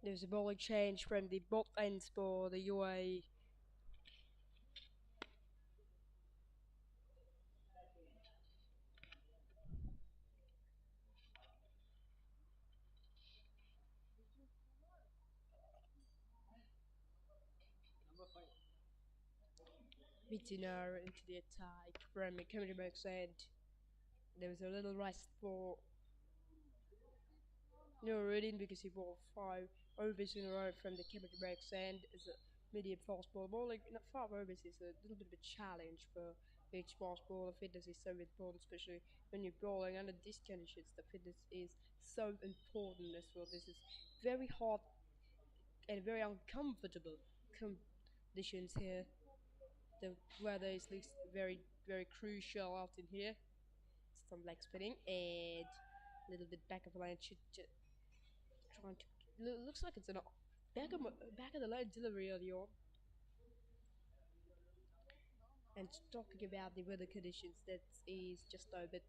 There's a bowling change from the both ends for the UAE. Bittinar into the attack from the Community Breaks end. There was a little rest for Nuruddin because he bowled 5 overs in a row from the Community Breaks end as a medium fast ball. Bowling 5 overs is a little bit of a challenge for each fast ball. Fitness is so important, especially when you're bowling under these conditions. The fitness is so important as well. This is very hot and very uncomfortable conditions here. The weather looks very, very crucial out in here. Some leg spinning and a little bit back of the line. Trying to looks like it's an back of the line delivery earlier on. And talking about the weather conditions, that is just over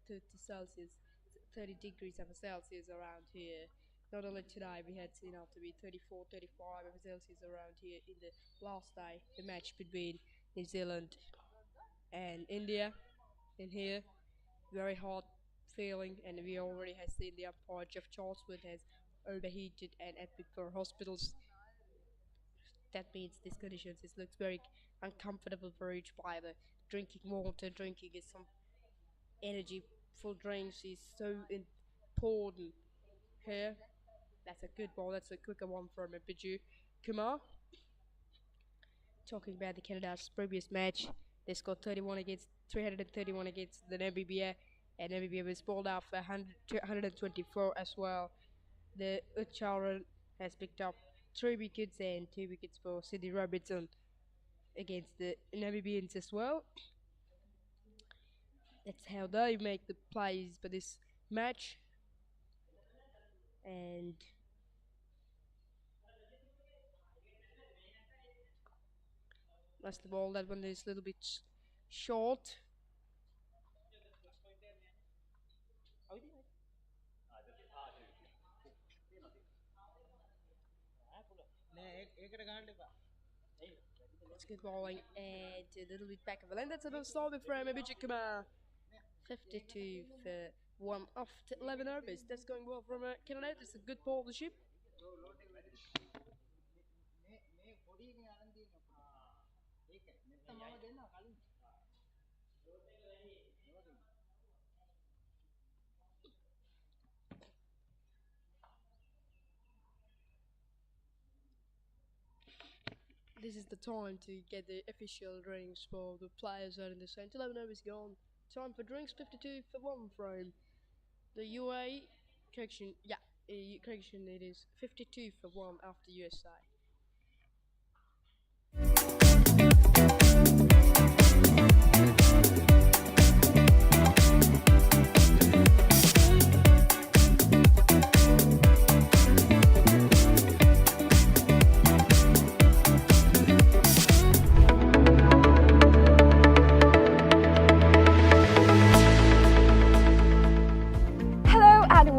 30 degrees of Celsius around here. Not only today, we had seen out to be 34, 35 of Celsius around here in the last day, the match between New Zealand and India. In here, very hot feeling, and we already have seen the umpire Jeff Charleswood has overheated and admitted for hospitals. That means these conditions it looks very uncomfortable for each player. Drinking water, drinking is some energy full drinks is so important here. That's a good ball. That's a quicker one from Biju Kumar. Talking about the Canada's previous match, they scored 331 against the Namibia, and Namibia was bowled out for 124 as well. The Ucharan has picked up 3 wickets and 2 wickets for Sydney Robertson against the Namibians as well. That's how they make the plays for this match. And that's the ball. That one is a little bit short. That's good bowling and a little bit back of the line. That's another solid from Abhijit Kumar. 52 for 1 off 11 overs. That's going well from Canada. It's a good partnership. This is the time to get the official drinks for the players out in the centre. 11 overs gone. Time for drinks. 52 for 1 from the UAE. Correction, it is 52 for 1 after USA.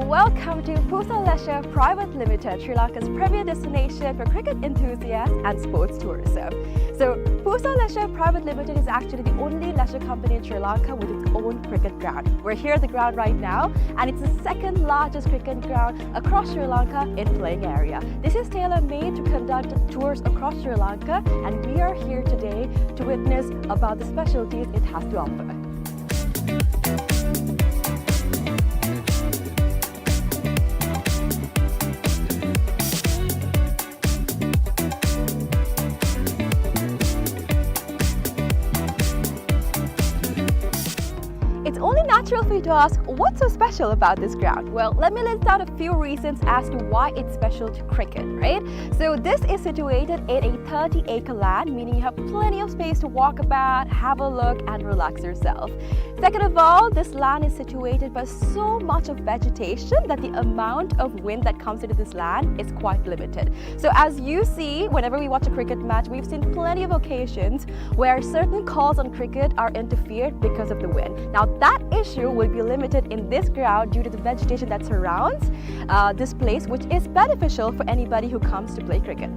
Welcome to Pusa Leisure Private Limited, Sri Lanka's premier destination for cricket enthusiasts and sports tourism. So, Pusa Leisure Private Limited is actually the only leisure company in Sri Lanka with its own cricket ground. We're here at the ground right now, and it's the second largest cricket ground across Sri Lanka in playing area. This is tailor-made to conduct tours across Sri Lanka, and we are here today to witness about the specialties it has to offer. It's only natural for you to ask, what's so special about this ground? Well, let me list out a few reasons as to why it's special to cricket, right? So this is situated in a 30-acre land, meaning you have plenty of space to walk about, have a look, and relax yourself. Second of all, this land is situated by so much of vegetation that the amount of wind that comes into this land is quite limited. So as you see, whenever we watch a cricket match, we've seen plenty of occasions where certain calls on cricket are interfered because of the wind. Now that issue will be limited in this ground due to the vegetation that surrounds this place, which is beneficial for anybody who comes to play cricket.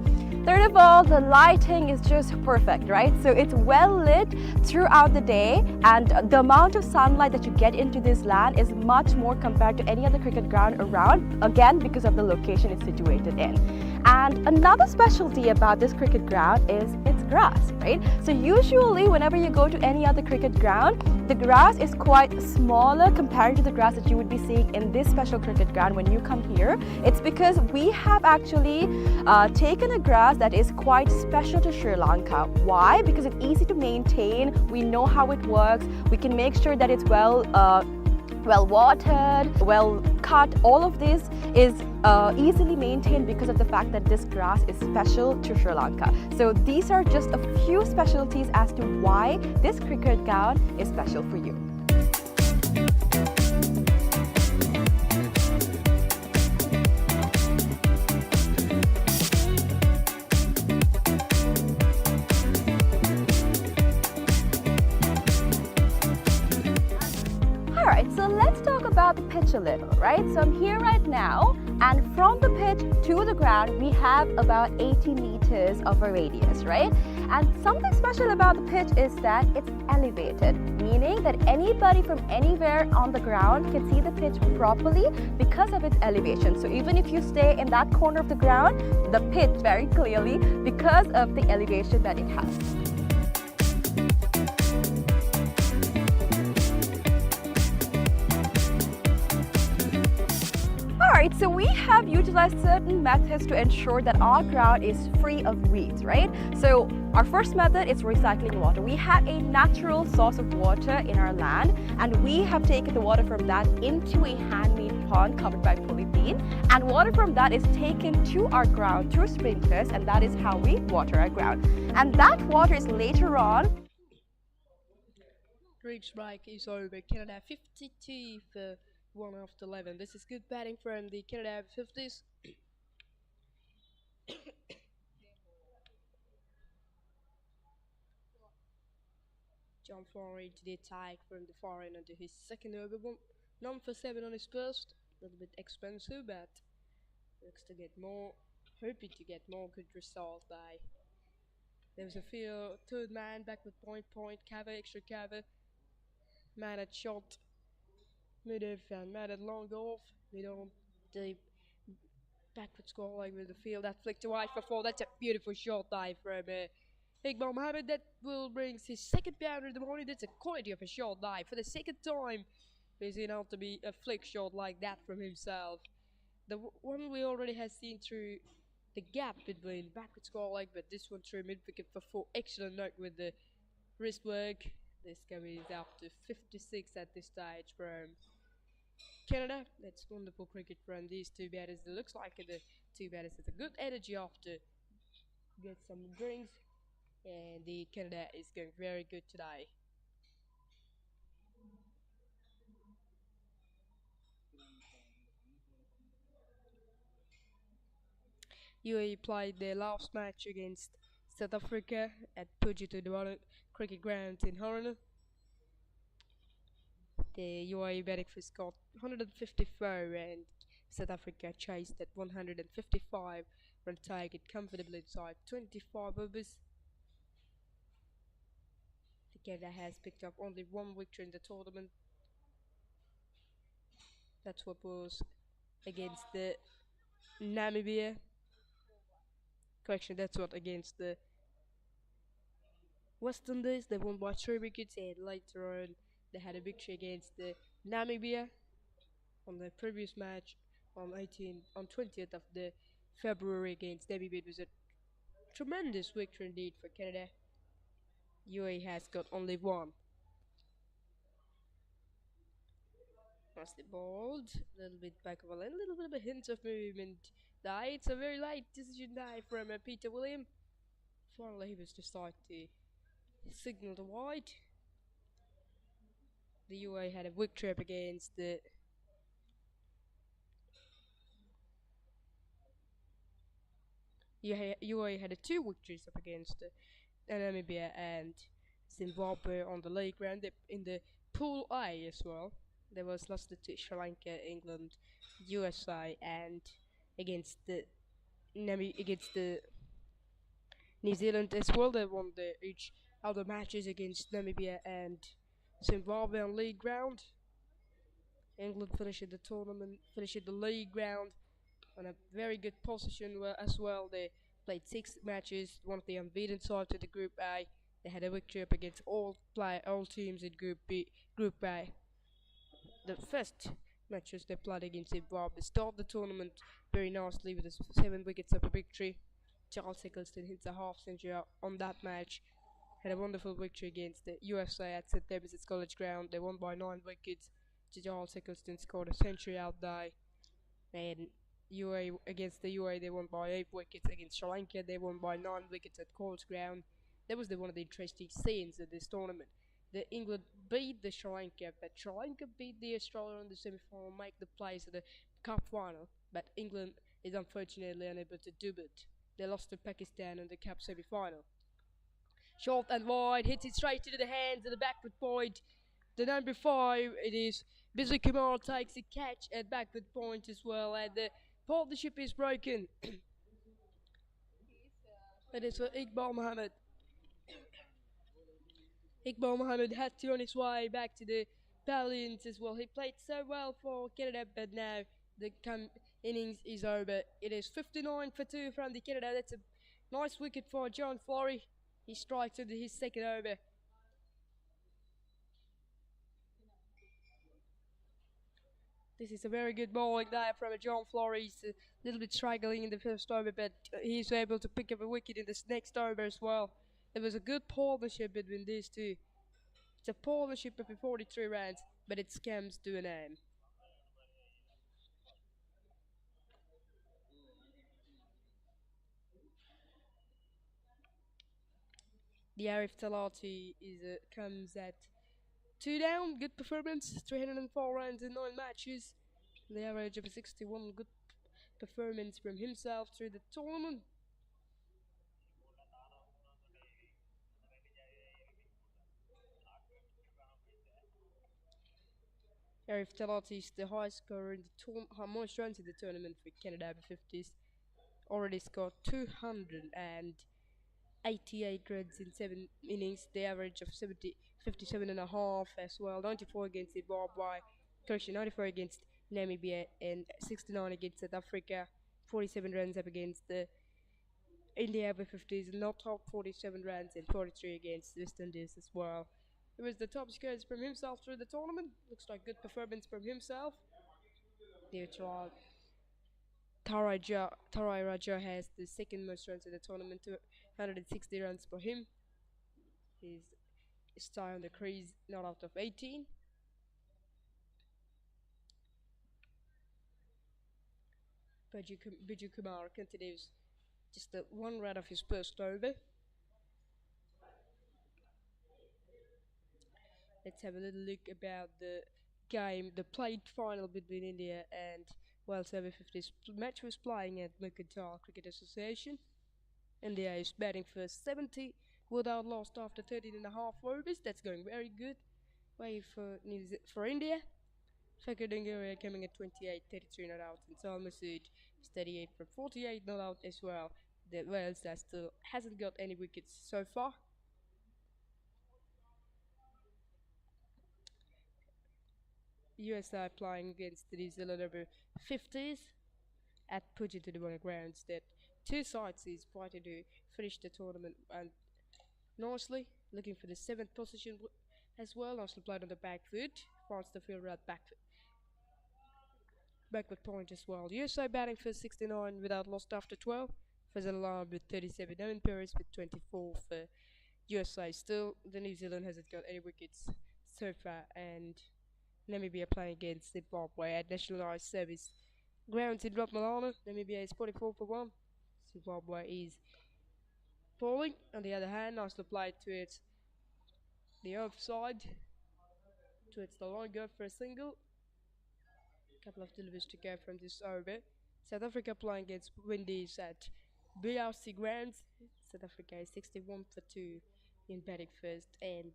Third of all, the lighting is just perfect, right? So it's well lit throughout the day, and the amount of sunlight that you get into this land is much more compared to any other cricket ground around, again because of the location it's situated in. And another specialty about this cricket ground is its grass, right? So usually whenever you go to any other cricket ground, the grass is quite smaller compared to the grass that you would be seeing in this special cricket ground when you come here. It's because we have actually taken a grass that is quite special to Sri Lanka. Why? Because it's easy to maintain, we know how it works, we can make sure that it's well well watered, well cut. All of this is easily maintained because of the fact that this grass is special to Sri Lanka. So these are just a few specialties as to why this cricket ground is special for you. Alright, so let's talk about the pitch a little, right? So I'm here right now, and from the pitch to the ground, we have about 80 meters of a radius, right? And something special about the pitch is that it's elevated, meaning that anybody from anywhere on the ground can see the pitch properly because of its elevation. So even if you stay in that corner of the ground, the pitch very clearly because of the elevation that it has. Alright, so we have utilized certain methods to ensure that our ground is free of weeds, right? So our first method is recycling water. We have a natural source of water in our land, and we have taken the water from that into a handmade pond covered by polythene, and water from that is taken to our ground through sprinklers, and that is how we water our ground. And that water is later on. Cricket's break is over. Canada 52 for 1 after 11. This is good batting from the Canada Over-50s. John Farr into the attack from the far end into his second over. 1 for 7 on his first. A little bit expensive, but looks to get more. Hoping to get more good results. There was a field, third man back with point, cover, extra cover. Man at shot, mid-off and man at long off. Mid on the backward score like with the field that flicked wide for 4. That's a beautiful shot dive from Iqbal Mohammed. That will bring his second boundary in the morning. That's a quality of a shot dive for the second time. He's enough to be a flick shot like that from himself. The one we already have seen through the gap between backward score like, but this one through mid wicket for 4. Excellent note with the wrist work. This game is up to 56 at this stage from Canada. That's wonderful cricket from these two batters. It looks like the two batters have a good energy after get some drinks, and the Canada is going very good today. UAE played their last match against South Africa at Papare Dominant Cricket Grounds in Harana. The UAE Breaks got 154 and South Africa chased at 155 run target comfortably inside 25 overs. The Canada has picked up only 1 victory in the tournament. That's what was against the Namibia. Correction, that's what against the West Indies. They won by 3 wickets, and later on they had a victory against the Namibia on the previous match on 20th of the February against Namibia. It was a tremendous victory indeed for Canada. UAE has got only 1. That's the ball, a little bit back of a lane, a little bit of a hint of movement. It's a very light decision die from Peter William. Finally, he was decided to signal the wide. The UAE had a victory up against the UAE had 2 victories up against Namibia and Zimbabwe on the league round. In the Pool I as well, there was lost to Sri Lanka, England, USA, and against the New Zealand as well. They won each other matches against Namibia and Zimbabwe on league round. England finished the tournament, finished the league round on a very good position as well. They played 6 matches, one of the unbeaten side to the Group A. They had a victory up against all teams in Group B, Group A. The first matches they played against Zimbabwe started the tournament very nicely with 7 wickets of a victory. Charles Eccleston hits a half century on that match. Had a wonderful victory against the USA at St. David's College Ground. They won by 9 wickets. Charles Eccleston scored a century out there. And UAE against the UAE, they won by 8 wickets. Against Sri Lanka, they won by 9 wickets at Coles Ground. That was one of the interesting scenes of this tournament. The England beat the Sri Lanka, but Sri Lanka beat the Australia in the semi-final, make the place of the cup final. But England is unfortunately unable to do it. They lost to Pakistan in the cup semi-final. Short and wide, hits it straight into the hands of the backward point. The number 5, it is Busy Kumar takes a catch at backward point as well, and the partnership is broken. It is for Iqbal Mohammed. Iqbal Mohammed had to on his way back to the pavilions as well. He played so well for Canada, but now the innings is over. It is 59 for 2 from the Canada. That's a nice wicket for John Flory. He strikes into his second over. This is a very good bowling there from John Flory. He's a little bit struggling in the first over, but he's able to pick up a wicket in this next over as well. It was a good partnership between these two. It's a partnership of 43 runs, but it comes to an end. The Arif Talati comes at 2 down. Good performance, 304 runs in 9 matches. The average of 61. Good performance from himself through the tournament. Arif Talati is the highest scorer in the most runs in the tournament for Canada Over-50s. Already scored 288 runs in 7 innings. The average of 57.5 as well. 94 against Zimbabwe. 94 against Namibia and 69 against South Africa. 47 runs up against the India Over-50s. Not top 47 runs and 43 against West Indies as well. It was the top scores from himself through the tournament. Looks like good performance from himself. There Tarai Raja has the second most runs in the tournament, 260 runs for him. He's star on the crease, not out of 18. Biju Kumar continues just the 1 run of his first over. Let's have a little look about the game, the played final between India and Wales Over-50s. Match was playing at Mercantile Cricket Association. India is batting for 70 without lost after 13.5 overs. That's going very good way for India. Fakir Dungaria coming at 28, 33 not out, and Sal Masood is 38 from 48 not out as well. The Wales that still hasn't got any wickets so far. USA playing against the New Zealand Over-50s at Wicket Grounds. That 2 sides is fighting to finish the tournament and nicely, looking for the 7th position as well. Nicely played on the back foot, finds the fielder at backward point as well. USA batting for 69 without lost after 12. Fazal Alam with 37, Owen Perez with 24 for USA. Still, the New Zealand hasn't got any wickets so far, and Namibia playing against Zimbabwe at Nationalised Service Grounds in Rotmalana. Namibia is 44 for 1. Zimbabwe is bowling. On the other hand, nicely played towards the offside, towards the line, go for a single. Couple of deliveries to go from this over. South Africa playing against Windies at BRC Grounds. South Africa is 61 for 2 in batting first, and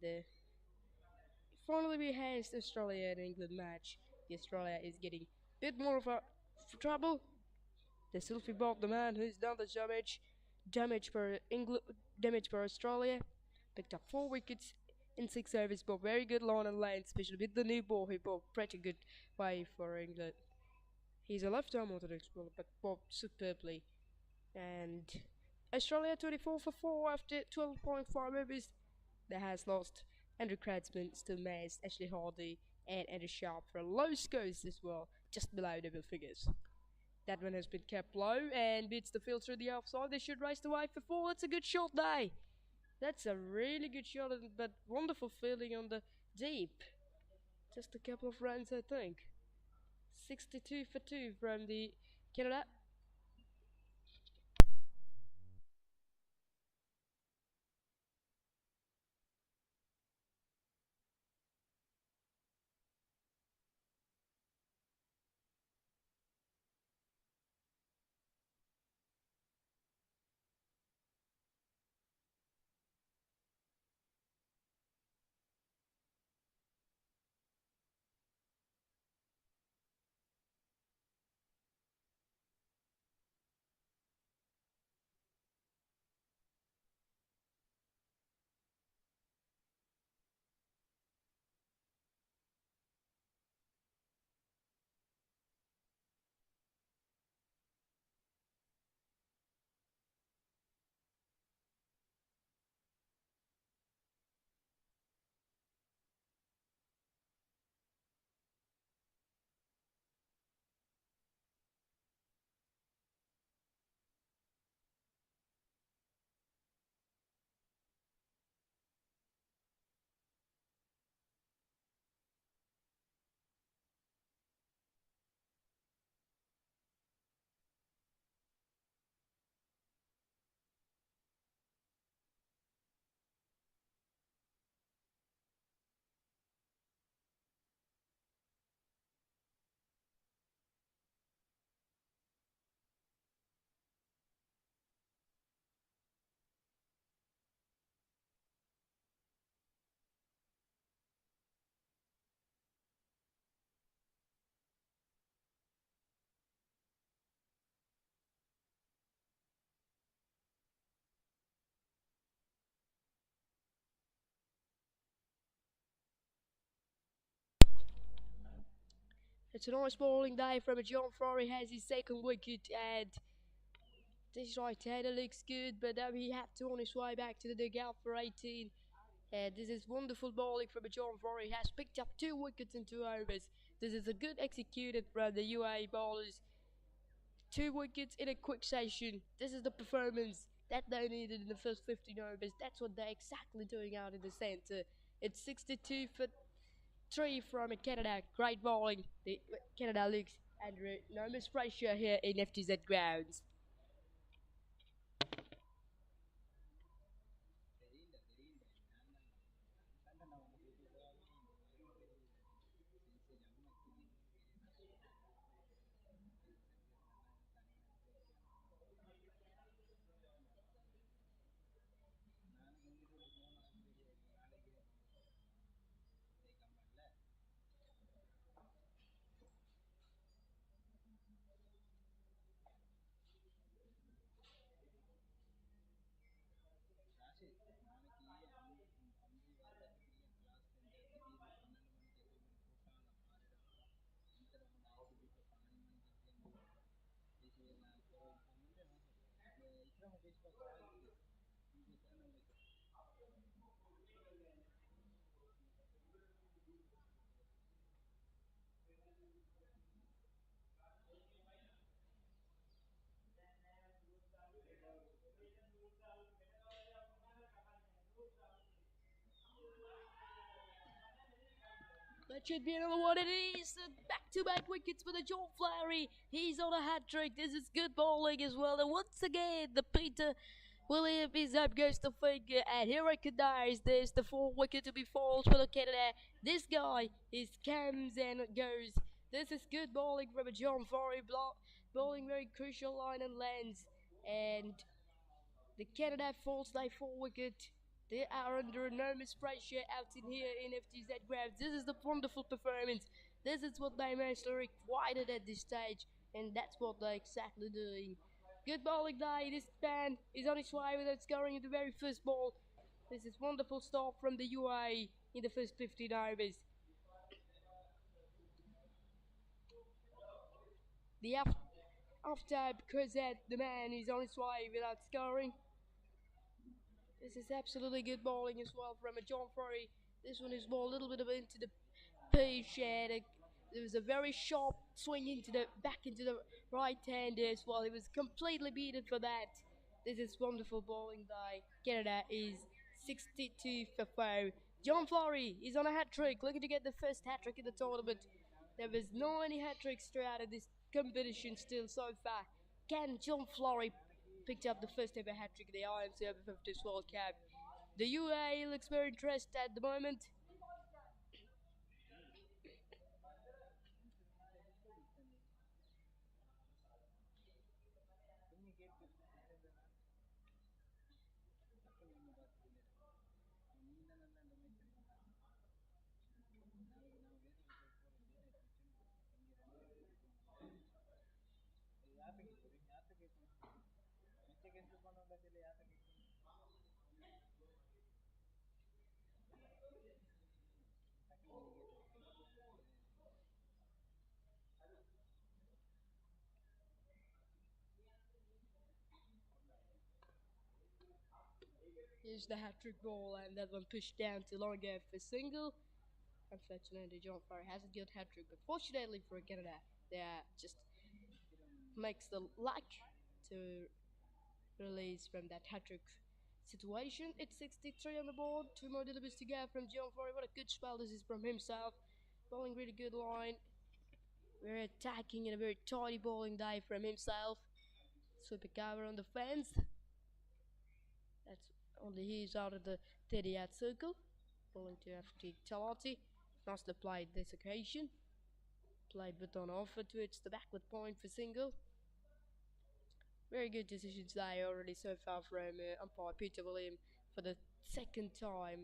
finally we have the Australia and England match. The Australia is getting a bit more of a trouble. The Sylvie Bob, the man who's done the damage for Australia, picked up 4 wickets in 6 overs, but very good line and lane, especially with the new ball. He bowled pretty good way for England. He's a left-arm orthodox bowler, but bowled superbly. And Australia 24 for 4 after 12.5 overs. That has lost Andrew Kratzman, Stu Mays, Ashley Hardy, and Andrew Sharp for low scores as well, just below double figures. That one has been kept low and beats the field through the offside. They should race the way for 4. That's a good shot day. That's a really good shot, but wonderful fielding on the deep Just a couple of runs, I think. 62 for 2 from the Canada. It's a nice bowling day from John Flory has his second wicket, and this right-hander looks good, but now he had to on his way back to the dugout for 18. And this is wonderful bowling from John Flory. He has picked up 2 wickets in 2 overs. This is a good executed from the UAE bowlers. 2 wickets in a quick session. This is the performance that they needed in the first 15 overs. That's what they're exactly doing out in the centre. It's 62 for 3 from Canada. Great bowling. The Canada looks under enormous pressure here in FTZ Grounds. That should be another one. It is back-to-back wickets for the John Flory. He's on a hat trick. This is good bowling as well. And once again, the Peter William is up goes the finger, and he recognizes this the 4 wicket to be falls for the Canada. This guy is comes and goes. This is good bowling from a John Flory, bowling very crucial line and length, and the Canada falls by 4 wicket. They are under enormous pressure out in here in FTZ Grounds. This is the wonderful performance. This is what they mostly required at this stage, and that's what they're exactly doing. Good bowling day. This man is on his way without scoring in the very first ball. This is wonderful start from the UAE in the first 15 overs. The after because that the man is on his way without scoring. This is absolutely good bowling as well from a John Flory. This one is more a little bit of into the pitch, and there was a very sharp swing into the back into the right hand as well. He was completely beaten for that. This is wonderful bowling by Canada is 62 for 4. John Flory is on a hat trick, looking to get the first hat trick in the tournament. There was 9 hat tricks throughout this competition still so far. Can John Flory picked up the first ever hat trick in the IMC Over-50s World Cup? The UAE looks very interested at the moment. Here's the hat trick ball, and that one pushed down to Longa for single. Unfortunately, John Flory hasn't got hat trick, but fortunately for Canada, they just makes the luck to release from that hat trick situation. It's 63 on the board, 2 more deliveries to go from John Flory. What a good spell this is from himself. Bowling really good line. We're attacking in a very tidy bowling dive from himself. Super cover on the fence. That's only he's out of the 30-yard circle. Bowling to FTZ. Nicely played this occasion. Played but on offer to it's the backward point for single. Very good decisions there already so far from umpire Peter William for the second time.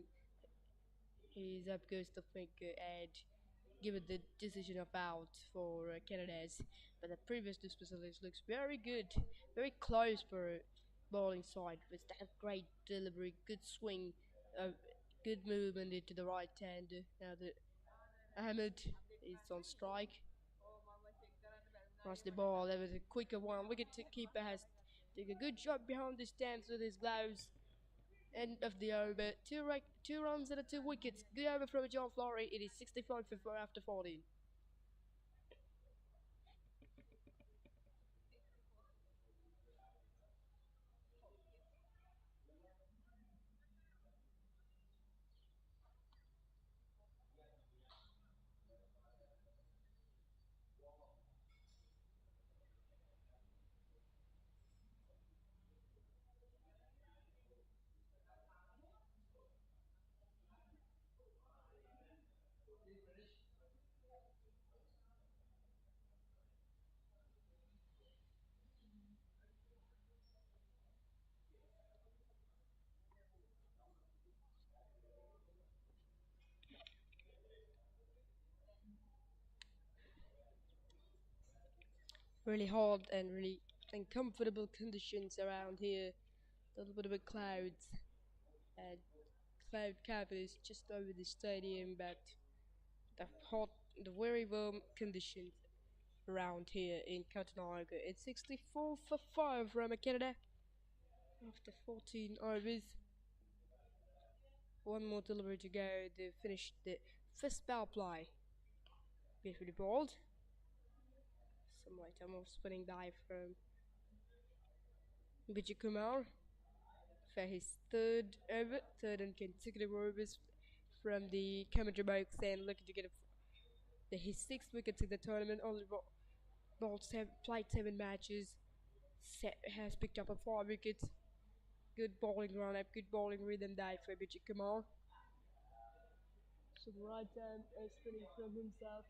He's up goes the finger and given the decision of out for Canada's, but the previous disposals looks very good, very close for bowling side with that great delivery, good swing, good movement into the right hand. Now the Ahmed is on strike. Rush the ball. There was a quicker one. Wicket keeper has done a good job behind the stands with his gloves. End of the over. Two runs and 2 wickets. Good over from John Flory. It is 65 for 4 after 14. Really hot and really uncomfortable conditions around here. A little bit of clouds and cloud cover is just over the stadium, but the very warm conditions around here in Katunayake. It's 64 for 5 from Canada after 14 overs. 1 more delivery to go to finish the first power play. Beautifully bowled. Some light more spinning dive from Vijay Kumar for his third and consecutive overs from the commentary box, and looking to get his 6th wickets in the tournament. Only played 7 matches, has picked up 4 wickets. Good bowling run up, good bowling rhythm dive for Vijay Kumar. Some right arm spinning from himself.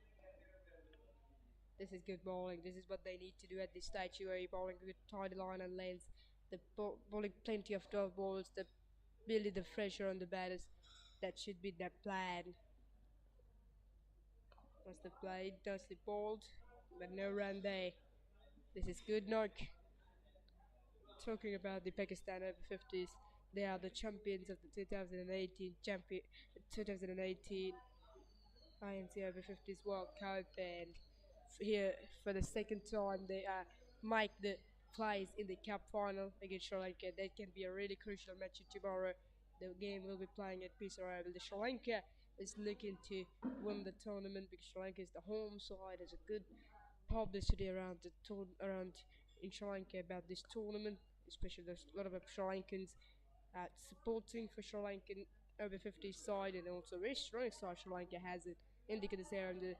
This is good bowling. This is what they need to do at this stage. UAE bowling good tidy line and lanes. The bowling plenty of 12 balls. The building the pressure on the batters. That should be their plan. Once they played, Dusty bowled, but no run there. This is good knock. Talking about the Pakistan Over-50s, they are the champions of the 2018 IMC Over-50s World Cup, and here for the second time they make the plays in the cup final against Sri Lanka. That can be a really crucial match tomorrow. The game will be playing at Papare. The Sri Lanka is looking to win the tournament because Sri Lanka is the home side. There's a good publicity around in Sri Lanka about this tournament, especially there's a lot of Sri Lankans supporting for Sri Lankan Over-50s side, and also very strong side Sri Lanka has it. Indicate is there on the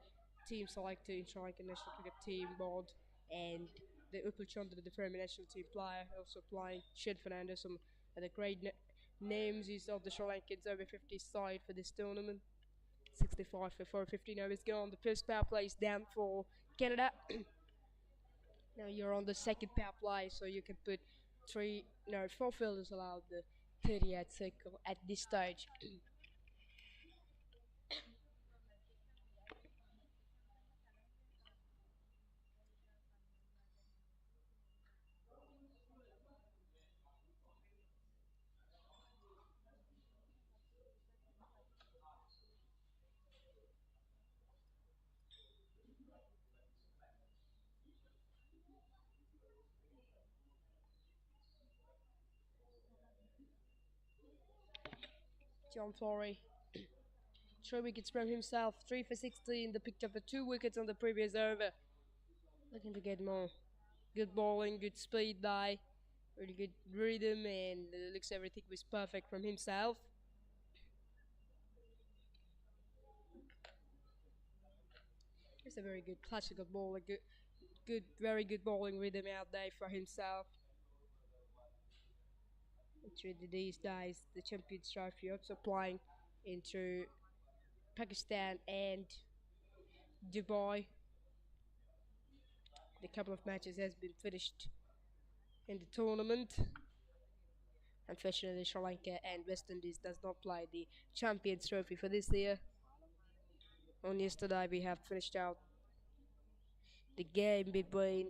team selector in Sri Lanka national cricket team board, and the Upal Chandra, the Premier national team player, also playing Shed Fernandez, some of the great names is of the Sri Lankans Over-50s side for this tournament. 65 for 415 overs gone. The first power play is down for Canada. Now you're on the second power play, so you can put four fielders allowed the 38th circle at this stage. John Flory, 3 wickets from himself, 3 for 16. They picked up the 2 wickets on the previous over. Looking to get more. Good bowling, good speed by, really good rhythm, and looks everything was perfect from himself. It's a very good classical ball, very good bowling rhythm out there for himself. Into these days, the Champions Trophy also playing into Pakistan and Dubai. The couple of matches has been finished in the tournament. Unfortunately, Sri Lanka and West Indies does not play the Champions Trophy for this year. On yesterday, we have finished out the game between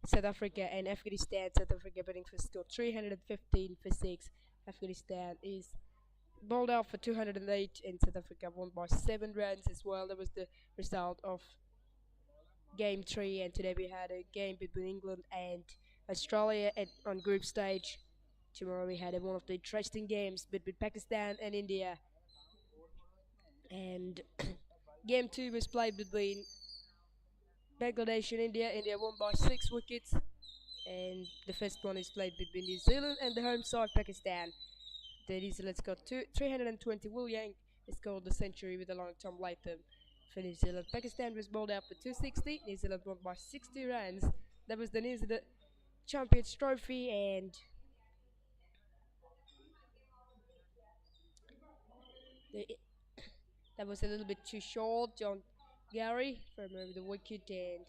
South Africa and Afghanistan. South Africa batting for score 315 for 6. Afghanistan is bowled out for 208, and South Africa won by 7 runs as well. That was the result of game 3, and today we had a game between England and Australia on group stage. Tomorrow we had one of the interesting games between Pakistan and India. And game 2 was played between Bangladesh and India. India won by 6 wickets. And the first one is played between New Zealand and the home side Pakistan. The New Zealand's got 320. Will Yang scored the century with a long Tom Latham for New Zealand. Pakistan was bowled out for 260. New Zealand won by 60 runs. That was the New Zealand Champions Trophy, and that was a little bit too short. John Gary from the wicket, and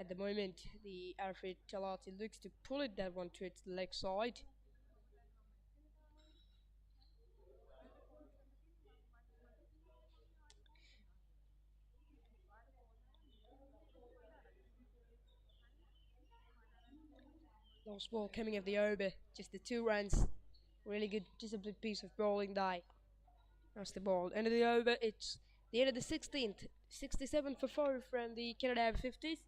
at the moment the Alfred Talati looks to pull it that one to its leg side. Last ball coming of the over, just the 2 runs. Really good disciplined piece of bowling die. That's the ball. End of the over, it's the end of the 16th. 67 for 4 from the Canada Over-50s.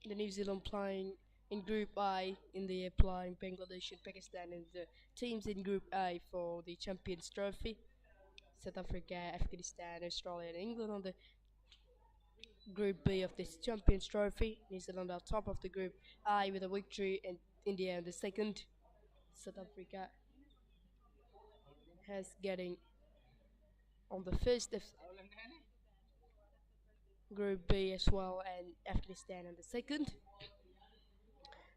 The New Zealand playing in Group I, India playing Bangladesh and Pakistan, and the teams in Group A for the Champions Trophy. South Africa, Afghanistan, Australia and England on the Group B of this Champions Trophy. New Zealand on top of the Group I with a victory, and India in the second. South Africa has getting on the first of Group B as well, and Afghanistan on the second.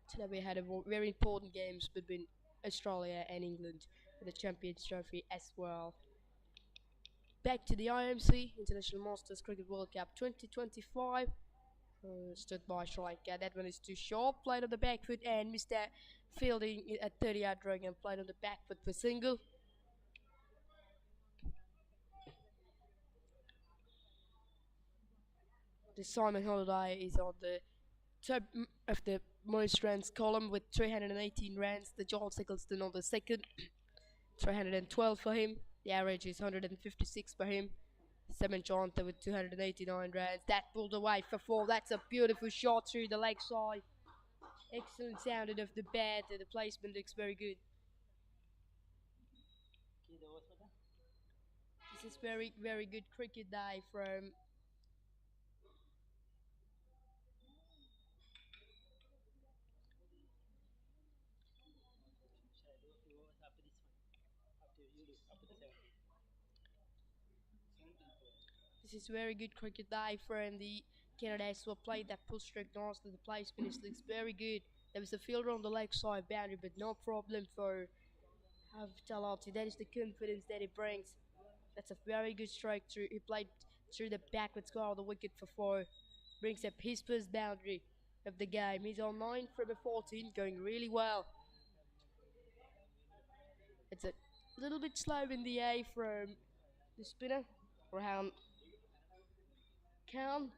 Today we had a very important games between Australia and England for the Champions Trophy as well. Back to the IMC International Masters Cricket World Cup 2025. Stood by Sri Lanka. That one is too short. Played on the back foot and missed that fielding at 30-yard run and played on the back foot for single. The Simon Holiday is on the top of the most runs column with 318 runs. The John Sickleston on the second, 312 for him. The average is 156 for him. Seven Jonathan with 289 runs. That pulled away for 4. That's a beautiful shot through the leg side. Excellent sounded of the bat. The placement looks very good. This is very, very good cricket day from This is very good cricket day from the Canada as well. Played that pull stroke nicely. The placement looks very good. There was a fielder on the leg side boundary, but no problem for Talati. That is the confidence that he brings. That's a very good strike through. He played through the backward square of the wicket for 4. Brings up his first boundary of the game. He's on 9 from a 14, going really well. It's a little bit slow in the A from the spinner, Rahan Khan.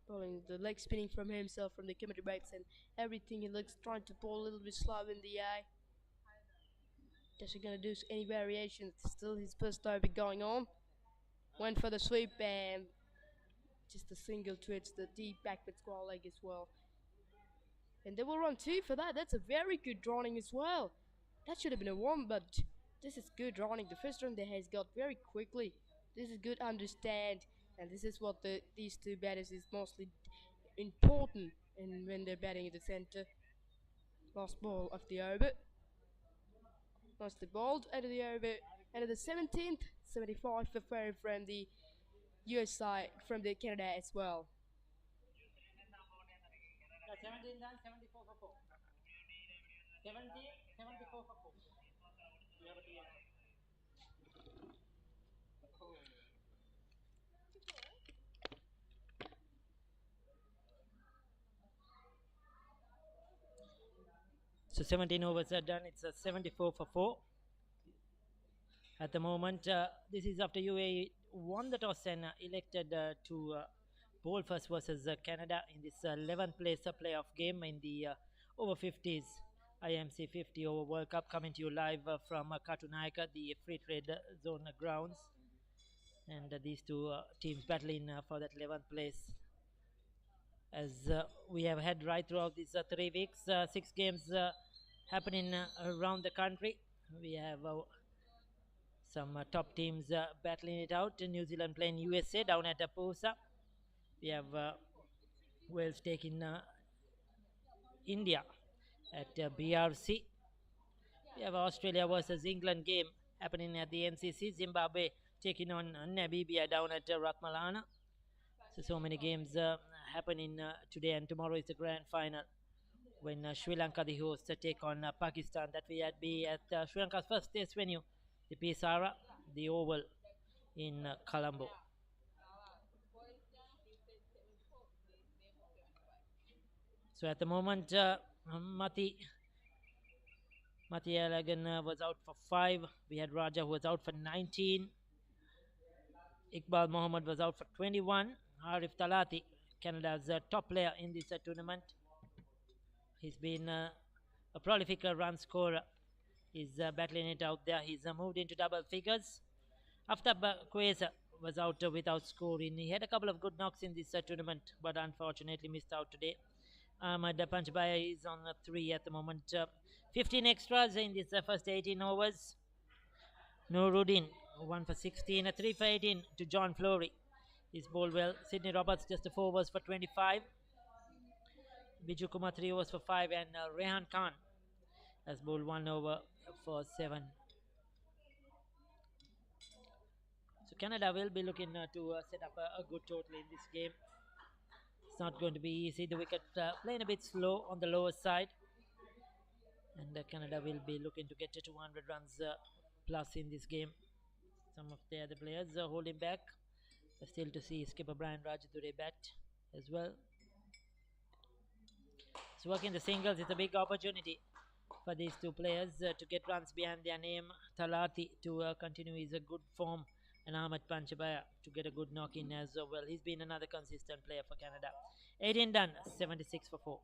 Bowling the leg spinning from himself from the comedy breaks and everything. He looks trying to bowl a little bit slow in the A. Doesn't gonna do any variations. Still his first over going on. Went for the sweep and just a single to it's the deep backward square leg as well. And they will run 2 for that. That's a very good drawing as well. That should have been a 1, but this is good drawing. The first run they has got very quickly. This is good understand, and this is what these two batters is mostly important in when they're batting in the center. Last ball of the over. Nicely bowled out of the over. And at the 17th, 75 for Papare from the US side, from the Canada as well. 17 done, 74 for 4. 70, 74 for 4. You have a clear. So 17 overs are done. It's a 74 for 4. At the moment, this is after UAE won the toss and elected to bowl first versus Canada in this 11th place playoff game in the Over-50s IMC 50 over World Cup, coming to you live from Katunayake, the free trade zone grounds. And these two teams battling for that 11th place. As we have had right throughout these 3 weeks, 6 games happening around the country. We have some top teams battling it out. New Zealand playing USA down at Posa. We have Wales taking India at BRC. We have Australia versus England game happening at the NCC. Zimbabwe taking on Namibia down at Ratmalana. So many games happening today, and tomorrow is the grand final when Sri Lanka, the host, take on Pakistan. That will be at Sri Lanka's first test venue, the Pisara, the Oval in Colombo. So at the moment, Mati Alagan was out for 5. We had Raja who was out for 19. Iqbal Mohammed was out for 21. Arif Talati, Canada's top player in this tournament. He's been a prolific run scorer. He's battling it out there. He's moved into double figures. After Queza was out without scoring, he had a couple of good knocks in this tournament, but unfortunately missed out today. Ahmad Panchbaya is on 3 at the moment. 15 extras in this first 18 overs. Nuruddin 1 for 16, 3 for 18 to John Flory. He's bowled well. Sydney Roberts just 4 overs for 25. Biju Kumar 3 overs for 5, and Rehan Khan has bowled 1 over for 7. So Canada will be looking to set up a good total in this game. It's not going to be easy. The wicket playing a bit slow on the lower side, and Canada will be looking to get to 200 runs plus in this game. Some of the other players holding back. Still to see skipper Brian Rajadure bat as well. So working the singles is a big opportunity for these two players to get runs behind their name. Talati to continue his good form and Ahmed Panchabaya to get a good knock in as well. He's been another consistent player for Canada. 18 done, 76 for 4.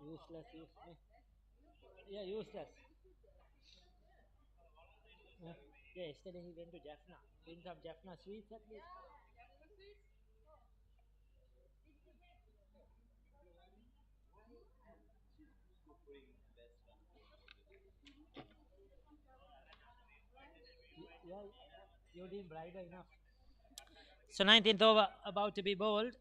Useless. Yeah, useless. Yeah, yesterday he went to Jaffna. Bring some Jaffna sweets at least. Yeah, you didn't bribe enough. So 19th over about to be bowled.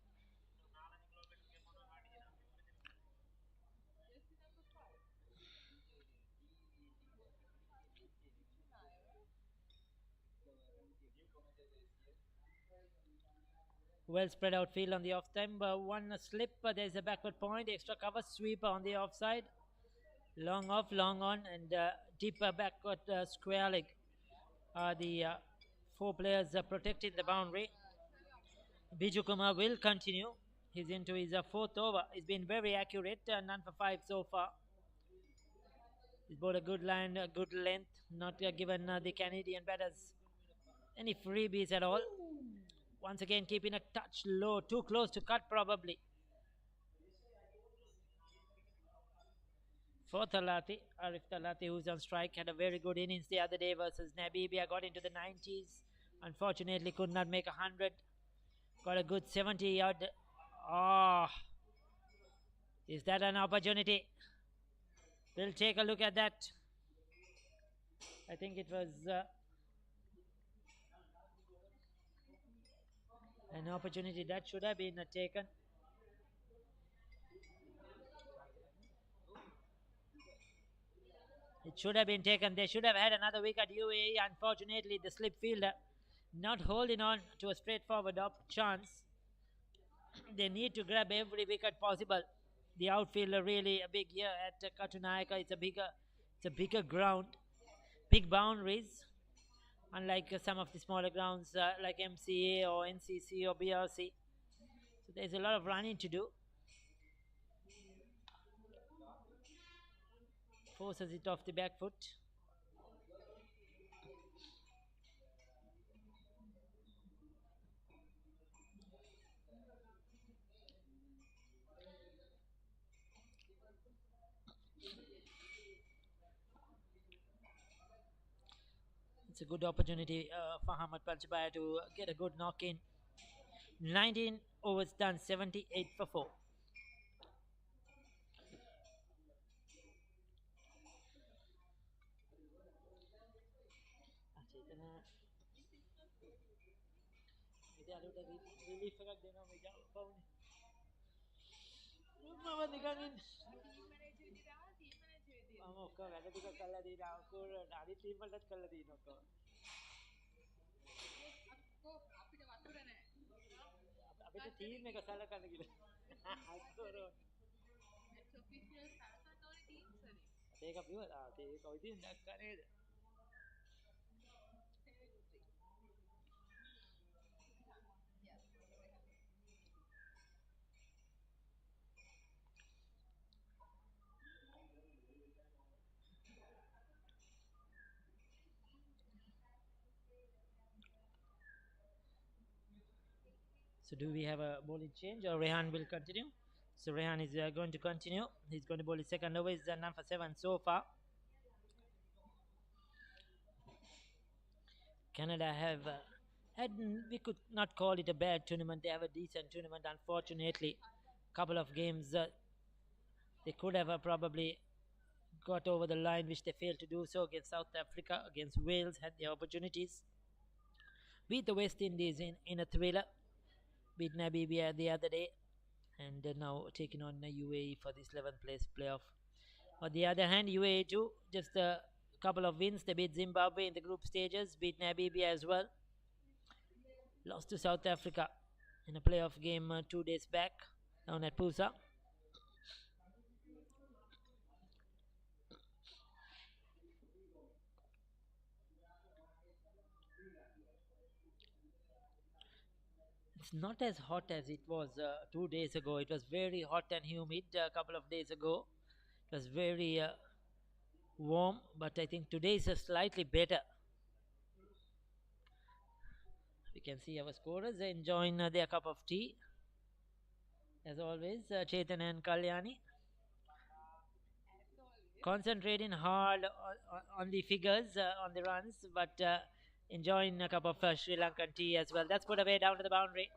Well spread out field on the off time. One slip, there's a backward point. Extra cover sweep on the offside. Long off, long on, and deeper backward square leg. The 4 players protecting the boundary. Biju Kumar will continue. He's into his 4th over. He's been very accurate, none for 5 so far. He's bowled a good line, a good length, not given the Canadian batters any freebies at all. Once again, keeping a touch low, too close to cut probably. For Talati, Arif Talati, who's on strike, had a very good innings the other day versus Namibia, got into the 90s. Unfortunately, could not make 100. Got a good 70-yard. Ah, is that an opportunity? We'll take a look at that. I think it was an opportunity that should have been taken. It should have been taken. They should have had another wicket. UAE, unfortunately, the slip fielder not holding on to a straightforward chance. They need to grab every wicket possible. The outfielder really a big year at Katunayake. It's a bigger ground, big boundaries. Unlike some of the smaller grounds like MCA or NCC or BRC. So there's a lot of running to do. Forces it off the back foot. It's a good opportunity for Hamad Panchabaya to get a good knock in. 19 overs done, 78 for 4. team එක සලකන්න කියලා. ඒක අපි ඒක ඔය ඉතින් දැක්කා නේද? So do we have a bowling change or Rehan will continue? So Rehan is going to continue. He's going to bowl his second over. He's done 9 for 7 so far. Canada have had, we could not call it a bad tournament. They have a decent tournament. Unfortunately, couple of games they could have probably got over the line, which they failed to do so against South Africa, against Wales, had the opportunities. Beat the West Indies in a thriller. Beat Namibia the other day, and now taking on the UAE for this 11th place playoff. On the other hand, UAE too, just a couple of wins. They beat Zimbabwe in the group stages, beat Namibia as well. Lost to South Africa in a playoff game 2 days back down at Pusa. It's not as hot as it was 2 days ago. It was very hot and humid a couple of days ago. It was very warm, but I think today is slightly better. We can see our scorers enjoying their cup of tea. As always, Chetan and Kalyani concentrating hard on the figures, on the runs, but enjoying a cup of Sri Lankan tea as well. That's put away down to the boundary.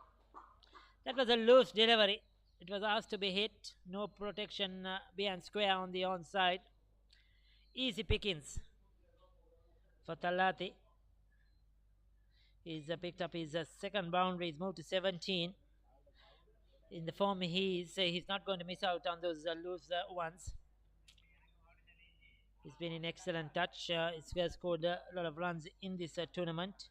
That was a loose delivery. It was asked to be hit. No protection behind square on the onside. Easy pickings for Talati. He's picked up his second boundary. He's moved to 17. In the form he's not going to miss out on those loose ones. He's been in excellent touch. He has scored a lot of runs in this tournament.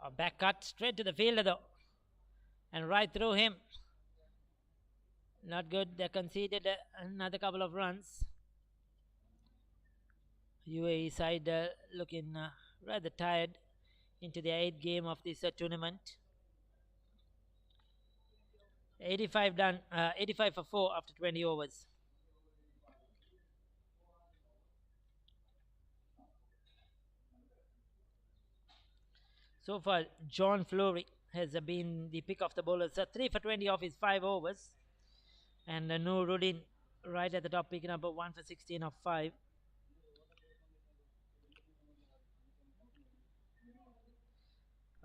A back cut straight to the fielder though, and right through him. Not good. They conceded another couple of runs. UAE side looking rather tired into the 8th game of this tournament. 85 done, 85 for 4 after 20 overs. So far, John Flory has been the pick of the bowlers. 3 for 20 off his 5 overs. And Nuruddin right at the top, picking up a 1 for 16 of 5.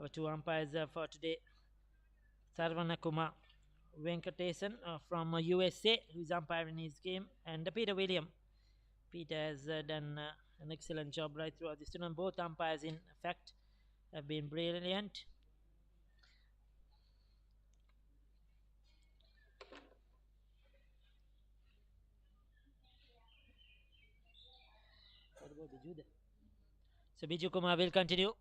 Our two umpires for today: Sarvana Kumar Venkatesan from USA, who's umpiring his game, and Peter William. Peter has done an excellent job right throughout this tournament. Both umpires, in fact, have been brilliant. What about Biju there? So Biju Kumar will continue.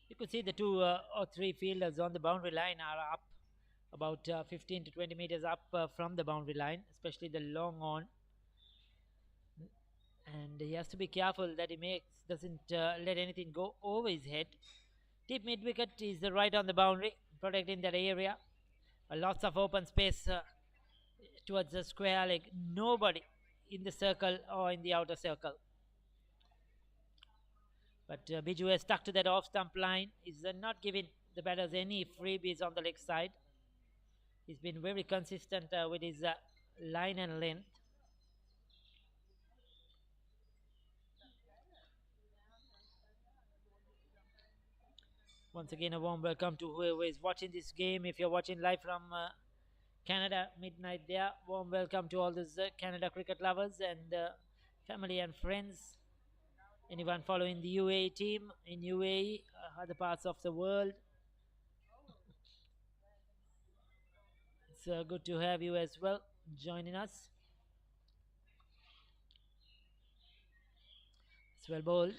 You could see the 2 or 3 fielders on the boundary line are up about 15 to 20 meters up from the boundary line, especially the long on. And he has to be careful that he doesn't let anything go over his head. Deep mid wicket is right on the boundary, protecting that area. Lots of open space towards the square leg. Nobody in the circle or in the outer circle. But Biju has stuck to that off stump line. He's not giving the batters any freebies on the leg side. He's been very consistent with his line and length. Once again, a warm welcome to whoever is watching this game. If you're watching live from Canada, midnight there, warm welcome to all those Canada cricket lovers and family and friends. Anyone following the UAE team in UAE, other parts of the world. It's good to have you as well joining us. It's well bowled.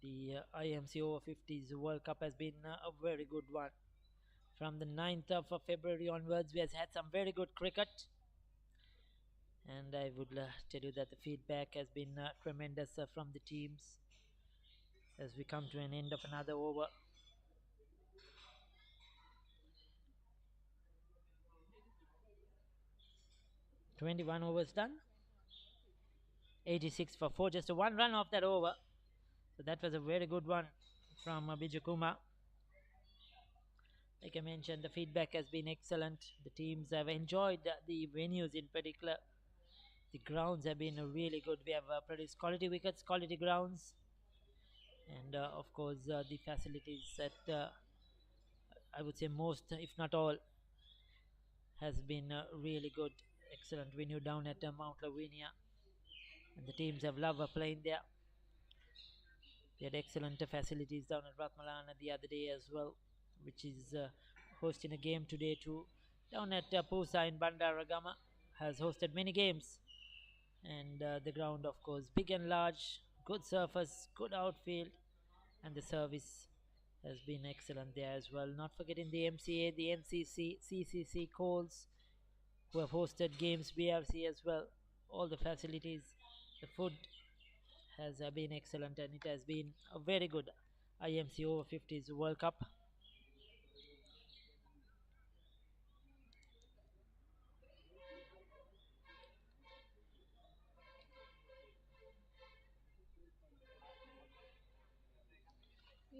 The IMC Over-50s World Cup has been a very good one. From the 9th of February onwards, we have had some very good cricket. And I would tell you that the feedback has been tremendous from the teams as we come to an end of another over. "21 overs done. 86 for 4, just a 1 run off that over. So that was a very good one from Biju Kumar. Like I mentioned, the feedback has been excellent. The teams have enjoyed the venues in particular. The grounds have been really good. We have produced quality wickets, quality grounds, and of course the facilities that I would say most, if not all, has been really good. excellent venue down at Mount Lavinia, and the teams have loved playing there. They had excellent facilities down at Ratmalana the other day as well, which is hosting a game today too. Down at Pusa in Bandaragama has hosted many games, and the ground, of course, big and large, good surface, good outfield, and the service has been excellent there as well. Not forgetting the MCA, the NCC, CCC, Coles, who have hosted games, BRC as well. All the facilities, the food has been excellent, and it has been a very good IMC Over-50s World Cup.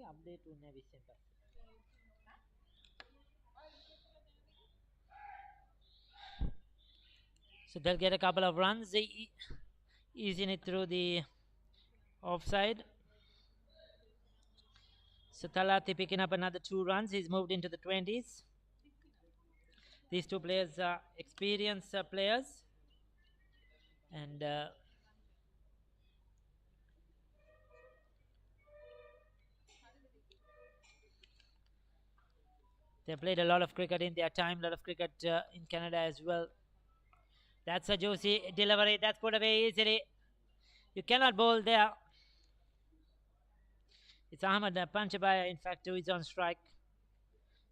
Update to Navy Center. So they'll get a couple of runs, easing it through the offside. So Talati picking up another 2 runs. He's moved into the 20s. These 2 players are experienced players, and they played a lot of cricket in their time, a lot of cricket in Canada as well. That's a juicy delivery. That's put away easily. You cannot bowl there. It's Ahmad Panchabaya, in fact, who is on strike.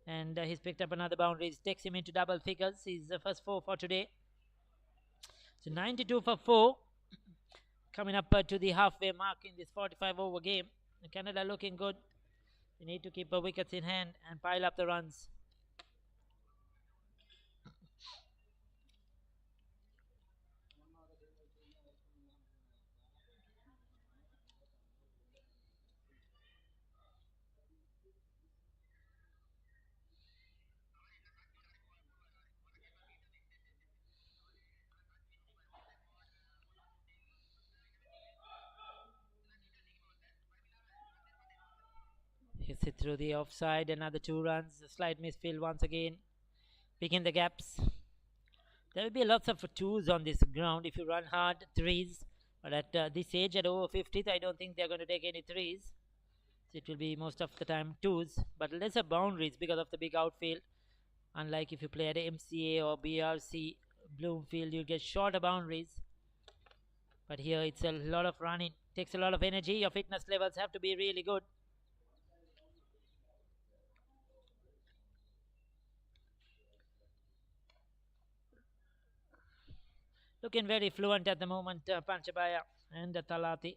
And he's picked up another boundary. It takes him into double figures. He's the first 4 for today. So 92 for 4. Coming up to the halfway mark in this 45-over game. Canada looking good. They need to keep wickets in hand and pile up the runs. Hits it through the offside. Another 2 runs. A slight misfield once again. Picking the gaps. There will be lots of 2s on this ground if you run hard, 3s. But at this age, at over 50s, I don't think they're going to take any 3s. So it will be most of the time 2s. But lesser boundaries because of the big outfield. Unlike if you play at MCA or BRC, Bloomfield, you get shorter boundaries. But here it's a lot of running. Takes a lot of energy. Your fitness levels have to be really good. Looking very fluent at the moment, Panchabaya and Talati.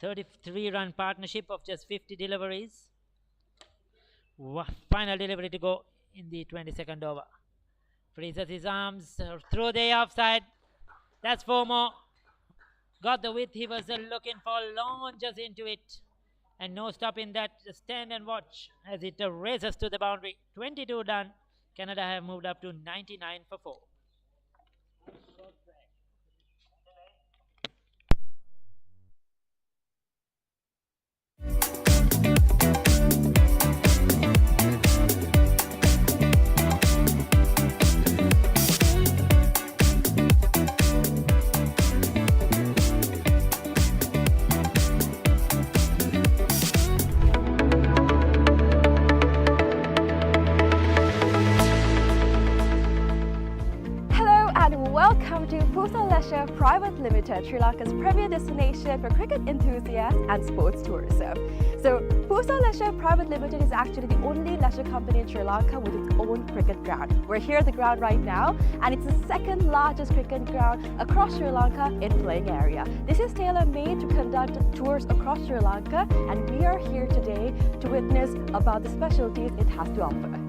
"33-run partnership of just 50 deliveries. Final delivery to go in the 22nd over. Freezes his arms through the offside. That's 4 more. Got the width he was looking for. Launches into it. And no stopping that. Just stand and watch as it races to the boundary. 22 done. Canada have moved up to 99 for 4. Welcome to Pusa Leisure Private Limited, Sri Lanka's premier destination for cricket enthusiasts and sports tourism. So, Pusa Leisure Private Limited is actually the only leisure company in Sri Lanka with its own cricket ground. We're here at the ground right now, and it's the second largest cricket ground across Sri Lanka in playing area. This is tailor-made to conduct tours across Sri Lanka, and we are here today to witness about the specialties it has to offer.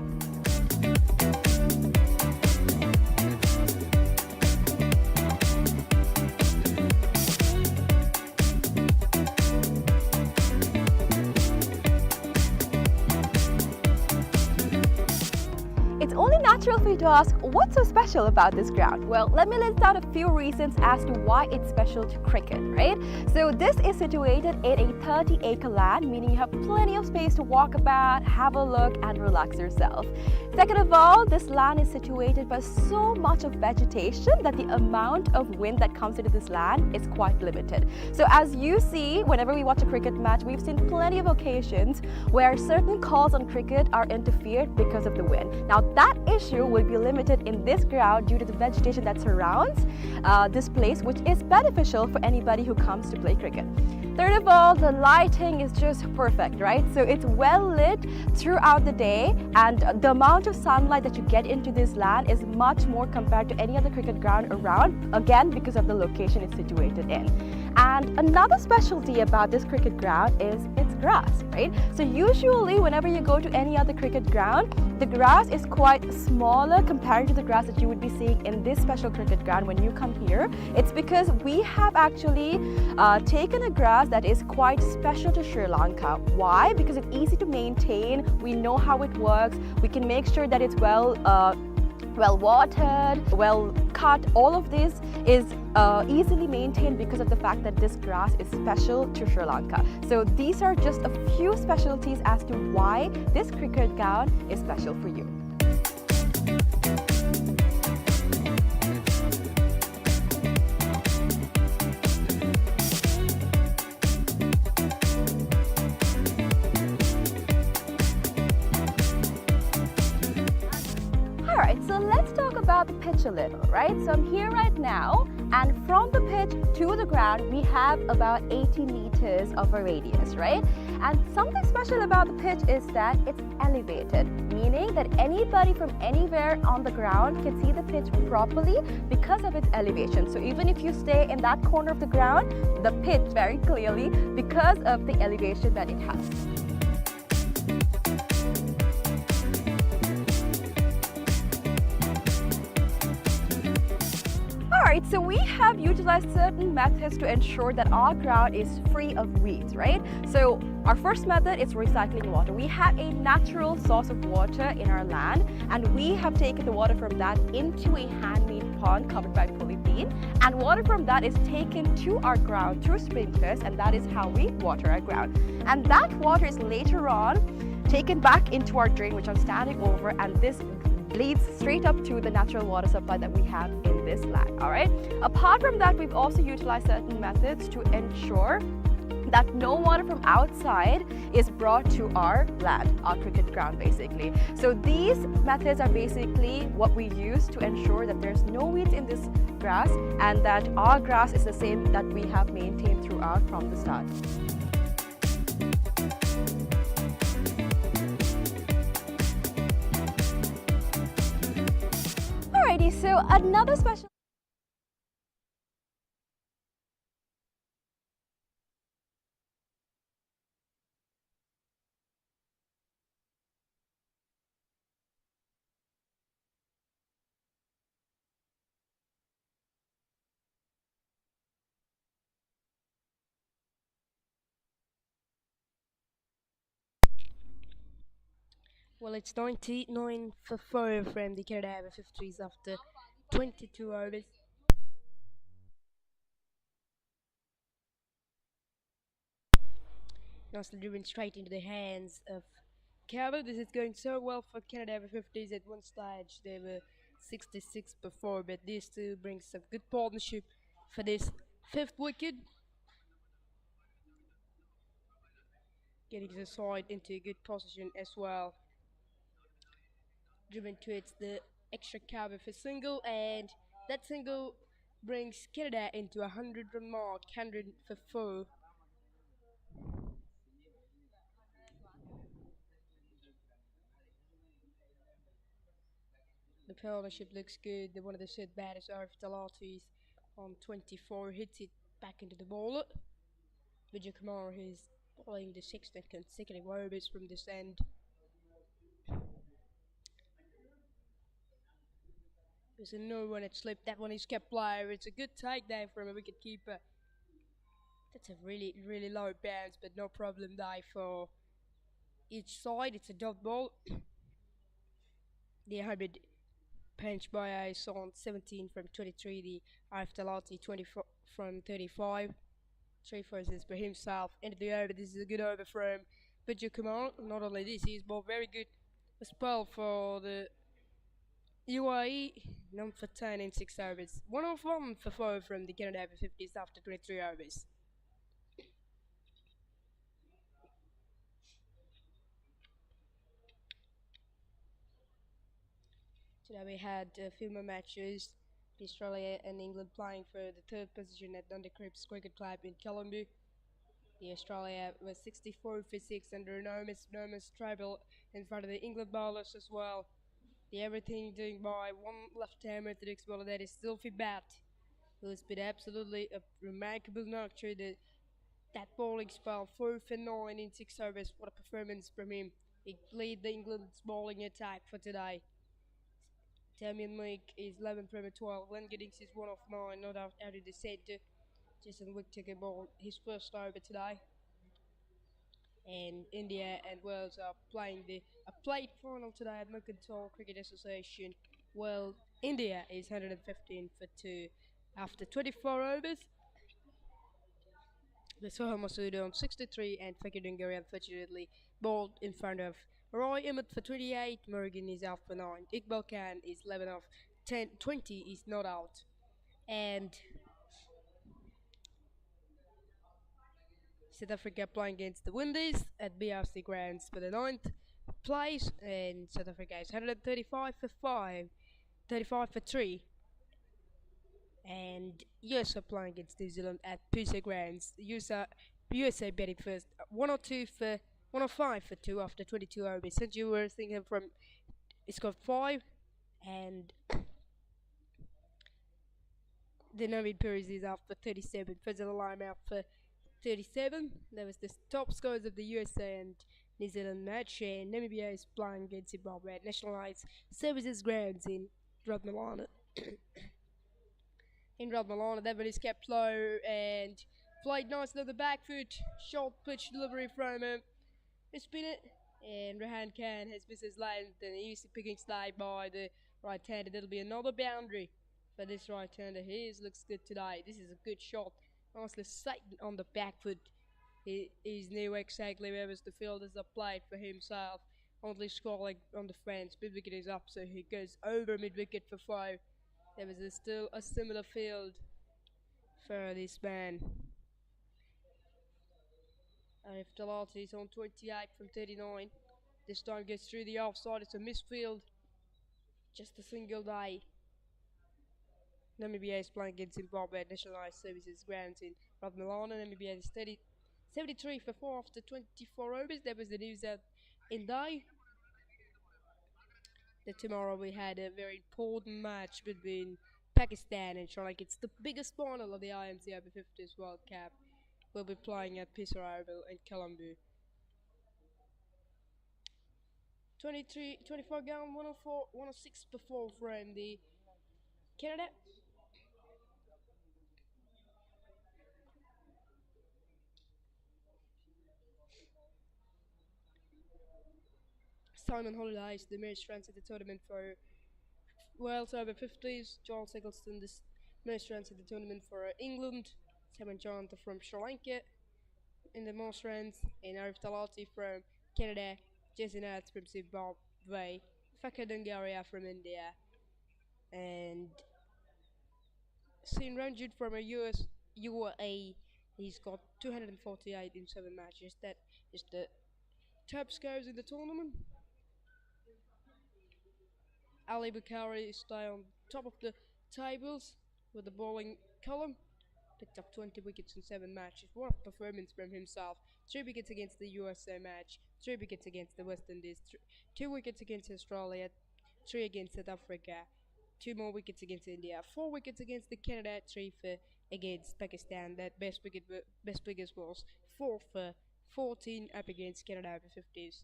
natural for you to ask, what's so special about this ground? Well, let me list out a few reasons as to why it's special to cricket, right? So this is situated in a 30-acre land, meaning you have plenty of space to walk about, have a look and relax yourself. Second of all, this land is situated by so much of vegetation that the amount of wind that comes into this land is quite limited. So as you see, whenever we watch a cricket match, we've seen plenty of occasions where certain calls on cricket are interfered because of the wind. Now that issue will be limited in this ground due to the vegetation that surrounds this place, which is beneficial for anybody who comes to play cricket. Third of all, the lighting is just perfect, right? So it's well lit throughout the day, and the amount of sunlight that you get into this land is much more compared to any other cricket ground around, again because of the location it's situated in. And another specialty about this cricket ground is its grass, right? So usually whenever you go to any other cricket ground, the grass is quite smaller compared to the grass that you would be seeing in this special cricket ground when you come here. It's because we have actually taken a grass that is quite special to Sri Lanka. Why? Because it's easy to maintain, we know how it works, we can make sure that it's well watered, well cut. All of this is easily maintained because of the fact that this grass is special to Sri Lanka. So these are just a few specialties as to why this cricket ground is special for you. Alright, so let's talk about the pitch a little, right? So I'm here right now, and from the pitch to the ground we have about 80 meters of a radius, right? And something special about the pitch is that it's elevated, meaning that anybody from anywhere on the ground can see the pitch properly because of its elevation. So even if you stay in that corner of the ground, the pitch very clearly because of the elevation that it has. Alright, so we have utilized certain methods to ensure that our ground is free of weeds, right? So our first method is recycling water. We have a natural source of water in our land, and we have taken the water from that into a handmade pond covered by polythene, and water from that is taken to our ground through sprinklers, and that is how we water our ground. And that water is later on taken back into our drain, which I'm standing over, and this leads straight up to the natural water supply that we have in this land. All right. Apart from that, we've also utilized certain methods to ensure that no water from outside is brought to our land, our cricket ground basically. So these methods are basically what we use to ensure that there's no weeds in this grass and that our grass is the same that we have maintained throughout from the start. Alrighty, so another special Well, it's 99 for 4 from the Canada Over-50s after 22 overs. Nicely driven straight into the hands of Cabo. This is going so well for Canada Over-50s. At one stage they were 66 before, but this too brings some good partnership for this fifth wicket. Getting the side into a good position as well. Driven towards the extra cover for single, and that single brings Canada into a 100-run mark, 100 for 4. The partnership looks good. The one of the set batters are Talatis on 24, hits it back into the bowler. Vijay Kumar is playing the 6th and consecutive overs from this end. There's a no one that slipped. That one is kept live. It's a good takedown from a wicket keeper. That's a really low bounce, but no problem there for each side. It's a dot ball. The hybrid Pinch by Ice on 17 from 23, the Ariftalati 24 from 35. 3 forces for himself into the over. This is a good over from Bidju Kumar. Not only this, he's ball very good spell for the UAE, number for 10 in 6 overs. 1 of 1 for 4 from the Canada Over-50s after 23 overs. Today we had a few more matches. Australia and England playing for the 3rd position at Dundee Crips Cricket Club in Colombo. The Australia was 64 for 6 under enormous trouble in front of the England bowlers as well. The everything doing by one left-hand orthodox bowler, that is Sylvie Bat, who's been absolutely a remarkable knock through that bowling spell. 4 for 9 in 6 overs. What a performance from him. He led the England's bowling attack for today. Damian Leake is 11 from 12. Glenn Giddings is 1 of 9, not out of the centre. Jason Wicket ball his first over today. And India and Wales are playing a plate final today at Mercantile Cricket Association. Well, India is 115 for 2 after 24 overs. The Sohail Masood on 63 and Fakir Dungari unfortunately bowled in front of Roy Emmett for 28. Morgan is out for 9. Iqbal Khan is 11 off 10. 20 is not out. And South Africa playing against the Windies at FTZ Grounds for the 9th place, and South Africa is 135 for 5, 35 for 3. And USA playing against New Zealand at FTZ Grounds. USA betting first, 102 for 105 for 2 after 22 overs. Since you were thinking from, it's got 5, and the Navid Perez is out for 37. Fazal Lime out for 37. That was the top scores of the USA and New Zealand match, and Namibia is playing against Zimbabwe at Nationalised Services Grounds in Radmalana. That one is kept low and played nicely on the back foot. Short pitch delivery from him. Spin it, and Rehan Khan has missed his length, and easy picking slide by the right-hander. That'll be another boundary for this right-hander. His looks good today. This is a good shot. Nicely set on the back foot. He knew exactly where was the fielders are played for himself. Only scoring on the fence. Mid-wicket is up, so he goes over mid-wicket for 5. There was still a similar field for this man. If Talati is on 28 from 39, this time gets through the offside. It's a misfield. Just a single day. Namibia is playing against Zimbabwe at Nationalised Services Grounds in Radmalana. Namibia is 73 for 4 after 24 overs. That was the news out in day. Tomorrow we had a very important match between Pakistan and Sri Lanka. It's the biggest final of the IMC Over-50s World Cup. We'll be playing at Papare in Colombo. 24 gone, 104, 106 before from the Canada. Simon Holiday is the most runs at the tournament for Wales Over-50s. John Singleton the most runs at the tournament for England. Simon Jonathan from Sri Lanka in the most runs. And Arif Talati from Canada. Jason Arts from Zimbabwe. Fakir Dungaria from India. And Sin Ranjit from a UAE. He's got 248 in 7 matches. That is the top scores in the tournament. Ali Bukhari is still on top of the tables with the bowling column. Picked up 20 wickets in 7 matches. What a performance from himself. 3 wickets against the USA match, 3 wickets against the West Indies, 2 wickets against Australia, 3 against South Africa, 2 more wickets against India, 4 wickets against the Canada, 3 for against Pakistan. That best wickets was 4 for 14 up against Canada Over-50s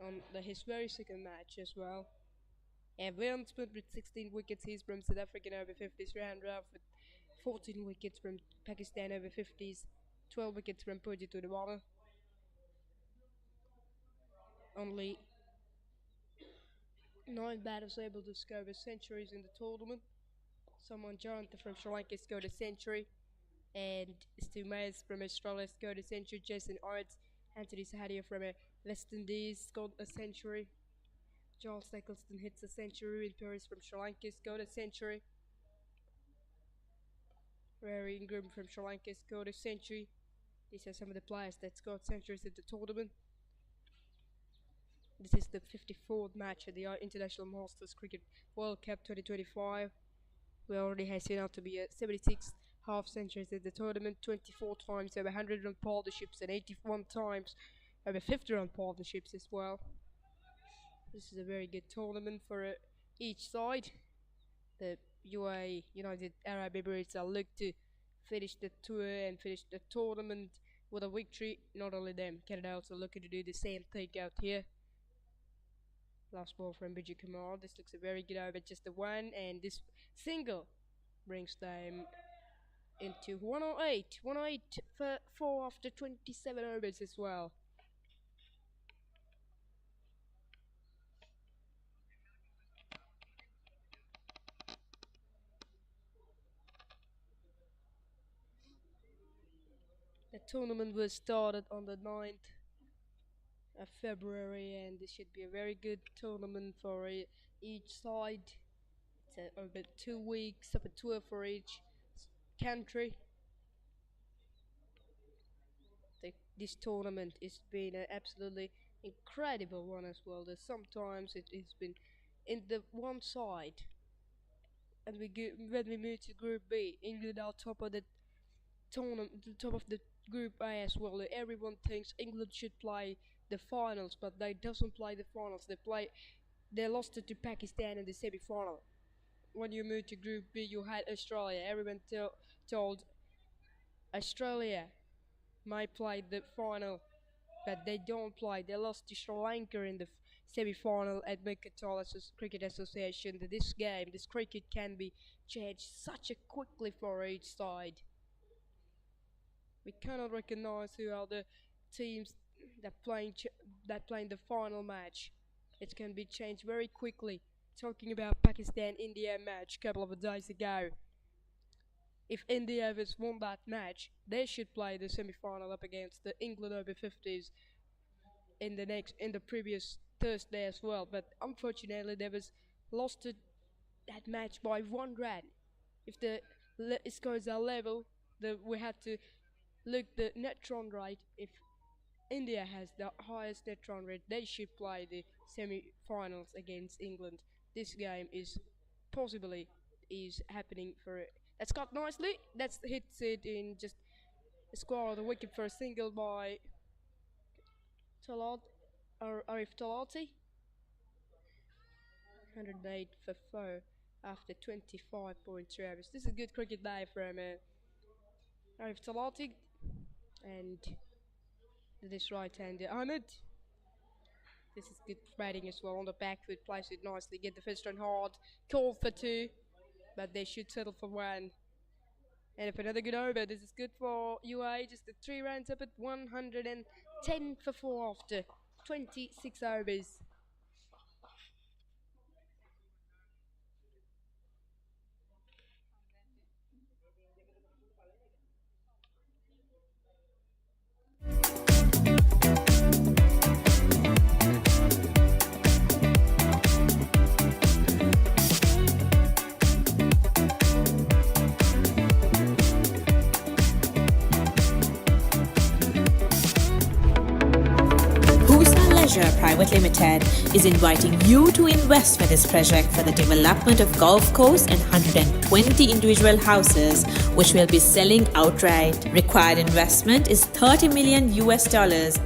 on his very second match as well. And William Smith with 16 wickets. He's from South African Over-50s. Rehan Rauf with 14 wickets from Pakistan Over-50s. 12 wickets from Purji to the water. Only 9 batters able to score centuries in the tournament. Someone Jonathan from Sri Lanka scored a century, and Stu Mayers from Australia scored a century. Jason Arts, Anthony Sahadia from West Indies scored a century. Charles Eccleston hits a century. Ruben Perez from Sri Lanka scored a century. Rory Ingram from Sri Lanka scored a century. These are some of the players that scored centuries at the tournament. This is the 54th match at the International Masters Cricket World Cup 2025. We already have seen out to be 76 half centuries at the tournament, 24 times over 100 run partnerships, and 81 times over 50 run partnerships as well. This is a very good tournament for each side. The UAE, United Arab Emirates, are looked to finish the tour and finish the tournament with a victory. Not only them, Canada also looking to do the same thing out here. Last ball from Bijay Kumar. This looks a very good over, just a one, and this single brings them into 108. 108 for 4 after 27 overs as well. The tournament was started on the 9th of February, and this should be a very good tournament for each side. It's over 2 weeks of a tour for each country. This tournament has been an absolutely incredible one as well. That sometimes it has been in the one side, and when we move to Group B, England are top of the tournament, top of the Group A as well. Everyone thinks England should play the finals, but they doesn't play the finals. They lost it to Pakistan in the semi-final. When you move to Group B, you had Australia. Everyone told Australia might play the final, but they don't play. They lost to Sri Lanka in the semi-final at Wicket Cricket Association. This cricket can be changed such a quickly for each side. We cannot recognize who are the teams that playing the final match. It can be changed very quickly. Talking about Pakistan-India match a couple of days ago. If India has won that match, they should play the semi-final up against the England Over-50s in the previous Thursday as well. But unfortunately, they was lost that match by 1 run. If the scores are level, we have to look the net run rate. If India has the highest net run rate, they should play the semi-finals against England. This game is possibly happening for it. That's cut nicely. That's hits it in just a score of the wicket for a single by Arif Talati. 108 for 4 after 25.3 overs. This is a good cricket day from Arif Talati, and this right-hander Ahmed. This is good batting as well. On the back foot, plays it nicely. Get the first run hard. Call for 2, but they should settle for 1. And if another good over, this is good for UAE. Just the 3 runs up at 110 for 4 after 26 overs. Private Limited is inviting you to invest for this project for the development of golf course and 120 individual houses, which will be selling outright. Required investment is $30 million,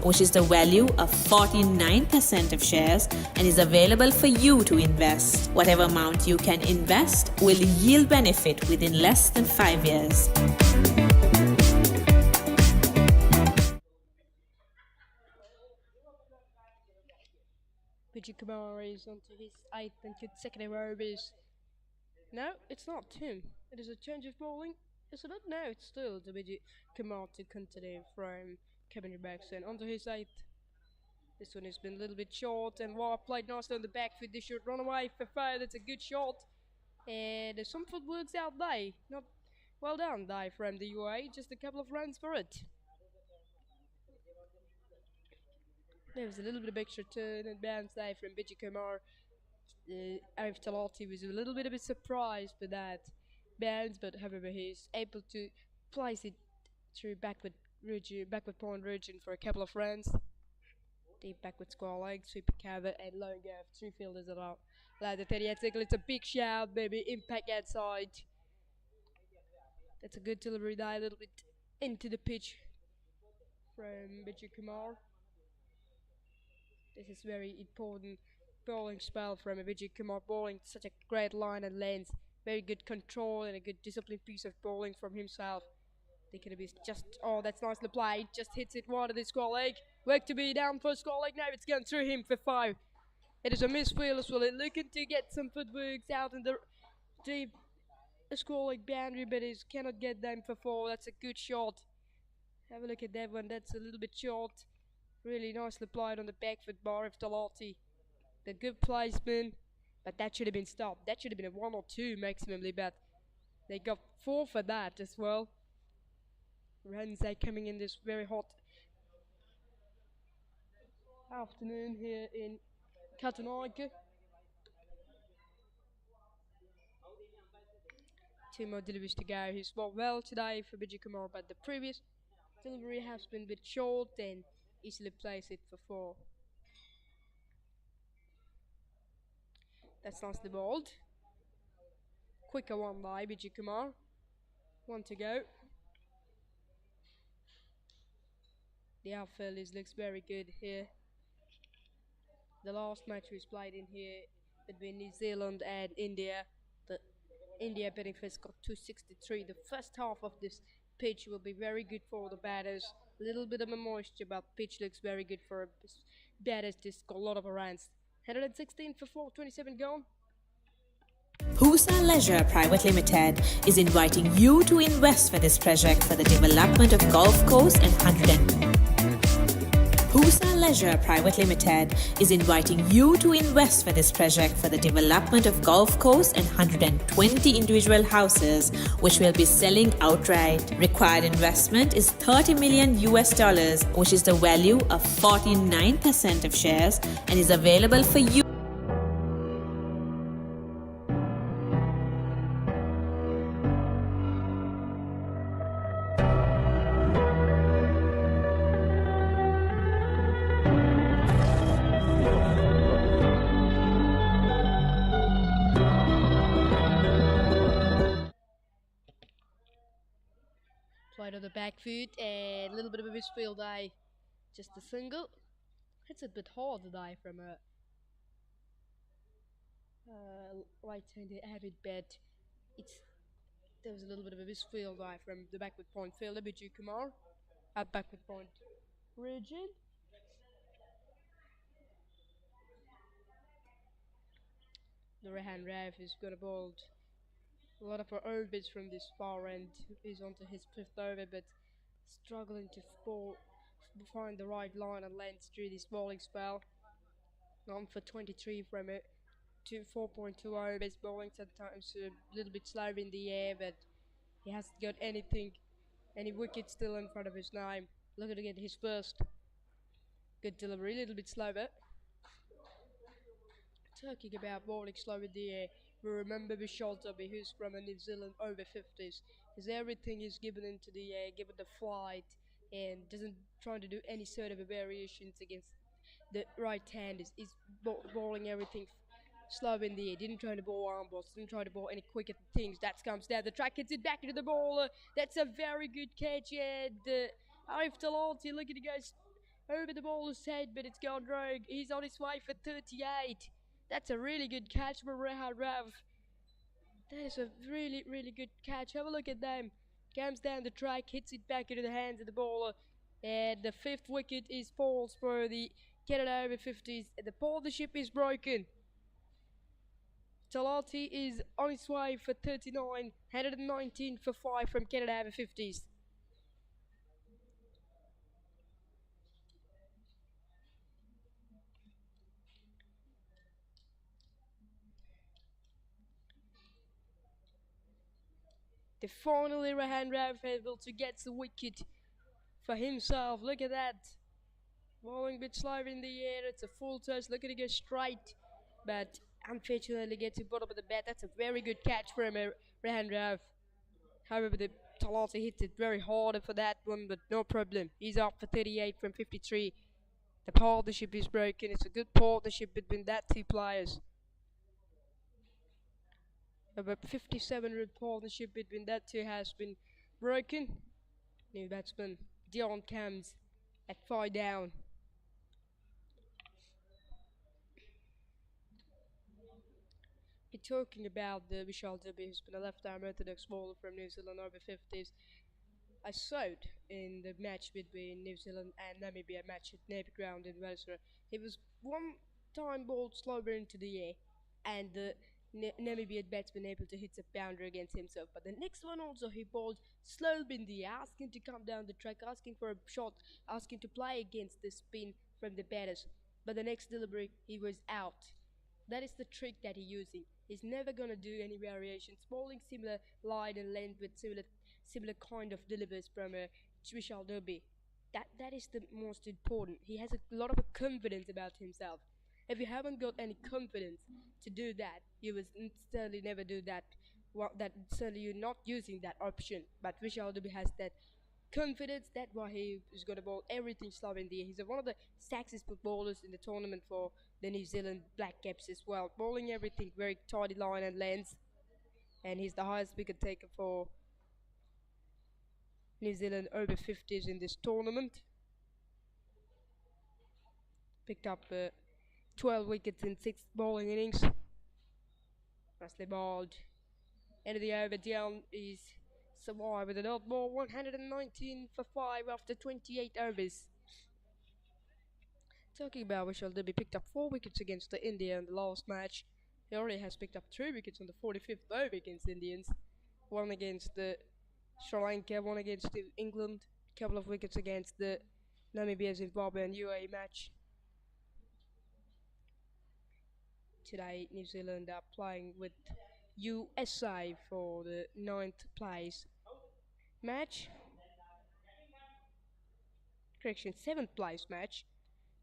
which is the value of 49% of shares, and is available for you to invest. Whatever amount you can invest will yield benefit within less than 5 years. Bijay Kumar is onto his 8th and consecutive overs. No, it's not him. It is a change of bowling. Isn't it? No, it's still the Bijay Kumar to continue from Kevin Jackson onto his 8th. This one has been a little bit short, and War played nicely on the back foot. This should run away for 5. That's a good shot. And some footwork's out there. Not well done, there from the UAE. Just a couple of runs for it. There was a little bit of extra turn and bounce there from Bijay Kumar. Arif Talati was a little bit of a surprise for that bounce, but however he's able to place it through backward point region for a couple of runs. Deep backward square leg, sweep cover, and low go of 3 fielders at all. Like the 38 cycle, it's a big shout, baby. Impact outside. That's a good delivery there, a little bit into the pitch from Bijay Kumar. This is very important bowling spell from Bijay Kumar, bowling such a great line and length. Very good control and a good disciplined piece of bowling from himself. They could be just, oh, that's nicely played. Just hits it wide of the square leg. Work to be down for square leg. Now it's gone through him for 5. It is a misfield as well. It's looking to get some footworks out in the deep square leg boundary, but he cannot get them for 4. That's a good shot. Have a look at that one. That's a little bit short. Really nicely played on the back foot bar of Talati. The good placement, but that should have been stopped. That should have been a 1 or 2 maximally, but they got 4 for that as well. Runs are coming in this very hot afternoon here in Katunayake. 2 more deliveries to go. He's bowled well today for Bijay Kumar, but the previous delivery has been a bit short and easily placed it for 4. That's nicely bowled. Quicker one by Bijay Kumar. 1 to go. The outfield looks very good here. The last match was played in here between New Zealand and India. The India batting first got 263. The first half of this pitch will be very good for the batters. A little bit of a moisture, but pitch looks very good for batters to score a lot of runs. 116 for 427 gone. Husa Leisure Private Limited is inviting you to invest for this project for the development of Gulf Coast and Husa Leisure Private Limited is inviting you to invest for this project for the development of Gulf Coast and 120 individual houses, which will be selling outright. Required investment is $30 million US, which is the value of 49% of shares, and is available for you. Played on the back foot and a little bit of a misfield die. Just a single. It's a bit hard to die from a right-handed avid bet. There was a little bit of a misfield die from the backward point fielder Bijay Kumar at backward point region. The Rehan Rav is gonna bowl a lot of overs from this far end. He's onto his 5th over, but struggling to find the right line and length through this bowling spell. On for 23 from it to 4.2 overs, bowling sometimes a little bit slow in the air, but he hasn't got any wickets still in front of his name. Looking to get his first. Good delivery, a little bit slower. Talking about bowling slow in the air, we remember Vishal Dubey, who's from a New Zealand Over-50s. His everything is given into the air, given the flight, and doesn't try to do any sort of variations against the right hand. Is bowling everything slow in the air. Didn't try to bowl arm balls, didn't try to bowl any quicker things. That comes down the track, hits it back into the bowler. That's a very good catch, and Arif Talati looking to go over the bowler's head, but it's gone rogue. He's on his way for 38. That's a really good catch for Rehan Rav. That is a really, really good catch. Have a look at them. Comes down the track, hits it back into the hands of the bowler. And the 5th wicket is falls for the Canada Over-50s. The partnership is broken. Talati is on his way for 39. 119 for 5 from Canada Over-50s. If finally Rehan Rauf able to get the wicket for himself. Look at that. Bowling a bit slow in the air. It's a full toss. Look at it go straight. But unfortunately gets to bottom of the bat. That's a very good catch from Rehan Rauf. However, the Talati hit it very hard for that one, but no problem. He's up for 38 from 53. The partnership is broken. It's a good partnership between that two players. About 57-run partnership between that two has been broken. New batsman Dion comes at 5 down. We're talking about the Vishal Dubey, who's been a left-arm orthodox bowler from New Zealand over-50s. I saw it in the match between New Zealand and Namibia match at Navy Ground in Wellsborough. He was one time bowled slower into the air, and the Namibian batsman able to hit a boundary against himself. But the next one also he bowled slow in the air, asking to come down the track, asking for a shot, asking to play against the spin from the batters. But the next delivery he was out. That is the trick that he's using. He's never gonna do any variations, bowling similar line and length with similar kind of deliveries from Vishal Dubey. That is the most important. He has a lot of confidence about himself. If you haven't got any confidence to do that, you will certainly never do that. Well, that certainly you're not using that option. But Vishal Dubey has that confidence. That's why he is going to bowl everything slow in the air. He's one of the successful bowlers in the tournament for the New Zealand Black Caps as well, bowling everything very tidy line and length. And he's the highest wicket taker for New Zealand over-50s in this tournament. Picked up 12 wickets in 6 bowling innings. Nicely bowled. End of the over, Dion is survived with an odd ball, 119 for 5 after 28 overs. Talking about Vishal Dubey, picked up 4 wickets against the India in the last match. He already has picked up 3 wickets on the 45th over against Indians. 1 against the Sri Lanka, 1 against England, couple of wickets against the Namibia, Zimbabwe and UAE match. Today New Zealand are playing with USA for the 9th place match. Correction, 7th place match.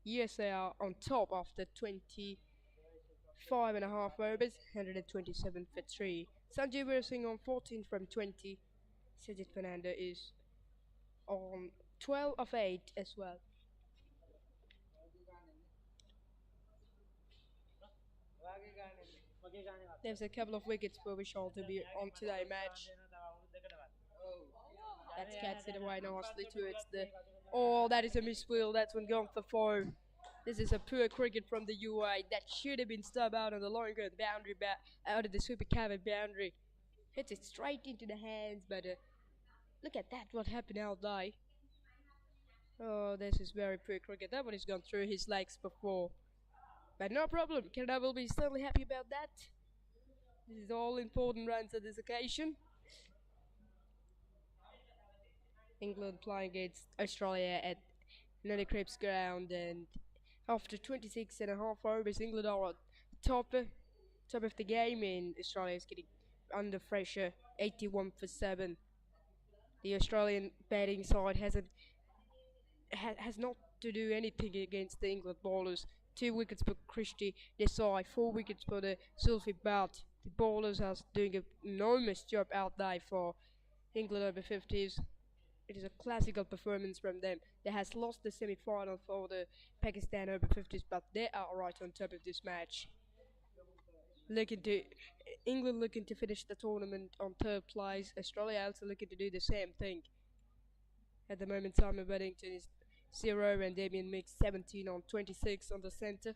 USA are on top after 25.5 overs, 127 for 3. Sanjay Weersing on 14 from 20. Sajid Fernando is on 12 of 8 as well. There's a couple of wickets for Vishal Dubey on today's match. That's catches it away nicely towards the... Oh, that is a miswheel. That's one gone for 4. This is a poor cricket from the UAE. That should have been stubbed out on the long run boundary, out of the super covered boundary. Hits it straight into the hands, but look at that, what happened out there. Oh, this is very poor cricket. That one has gone through his legs before. But no problem, Canada will be certainly happy about that. This is all important runs at this occasion. England playing against Australia at IMC Ground, and after 26.5 overs, England are on top of the game, and Australia is getting under pressure, 81 for 7. The Australian batting side has not to do anything against the England bowlers. 2 wickets for Christie Desai, 4 wickets for the Zulfi Belt. The bowlers are doing an enormous job out there for England over-50s. It is a classical performance from them. They has lost the semi-final for the Pakistan over-50s, but they are right on top of this match. England looking to finish the tournament on 3rd place. Australia also looking to do the same thing. At the moment, Simon Beddington is 0 and Damien Mix 17 on 26 on the centre.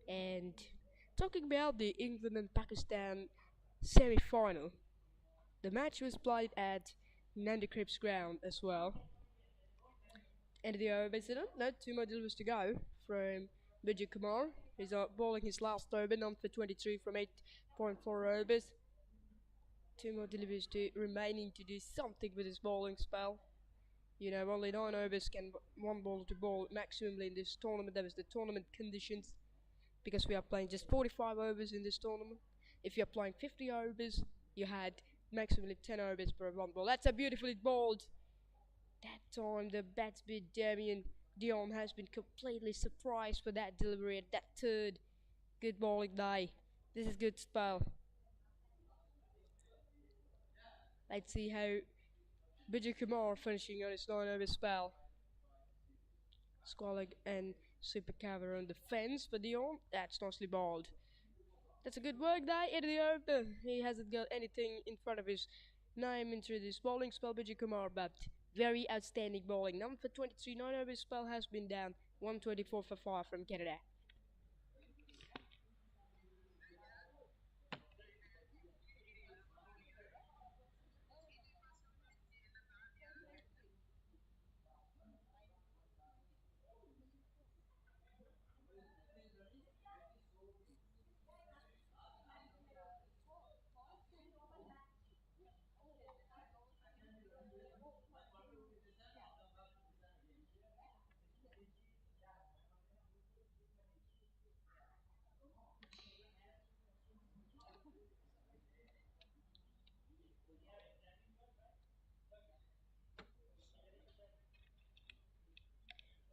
And talking about the England and Pakistan semi-final, the match was played at IMC Ground as well. And the over, no, 2 more deliveries to go from Vijay Kumar. He's bowling his last over, none for 23 from 8.4 overs. 2 more deliveries remaining to do something with his bowling spell. You know, only 9 overs can one bowler to bowl maximally in this tournament. That was the tournament conditions, because we are playing just 45 overs in this tournament. If you are playing 50 overs, you had maximum 10 overs per one ball. That's a beautifully bowled. That time the batsman Damien Dion has been completely surprised for that delivery at that third. Good bowling day. This is good spell. Let's see how Bijay Kumar finishing on his 9 over spell. Squalling and super cover on defense for Dion. That's nicely bowled. That's a good work day in the open. He hasn't got anything in front of his name into this bowling spell, Bijay Kumar, but very outstanding bowling. Number for 23, 9 over spell has been down 124 for 5 from Canada.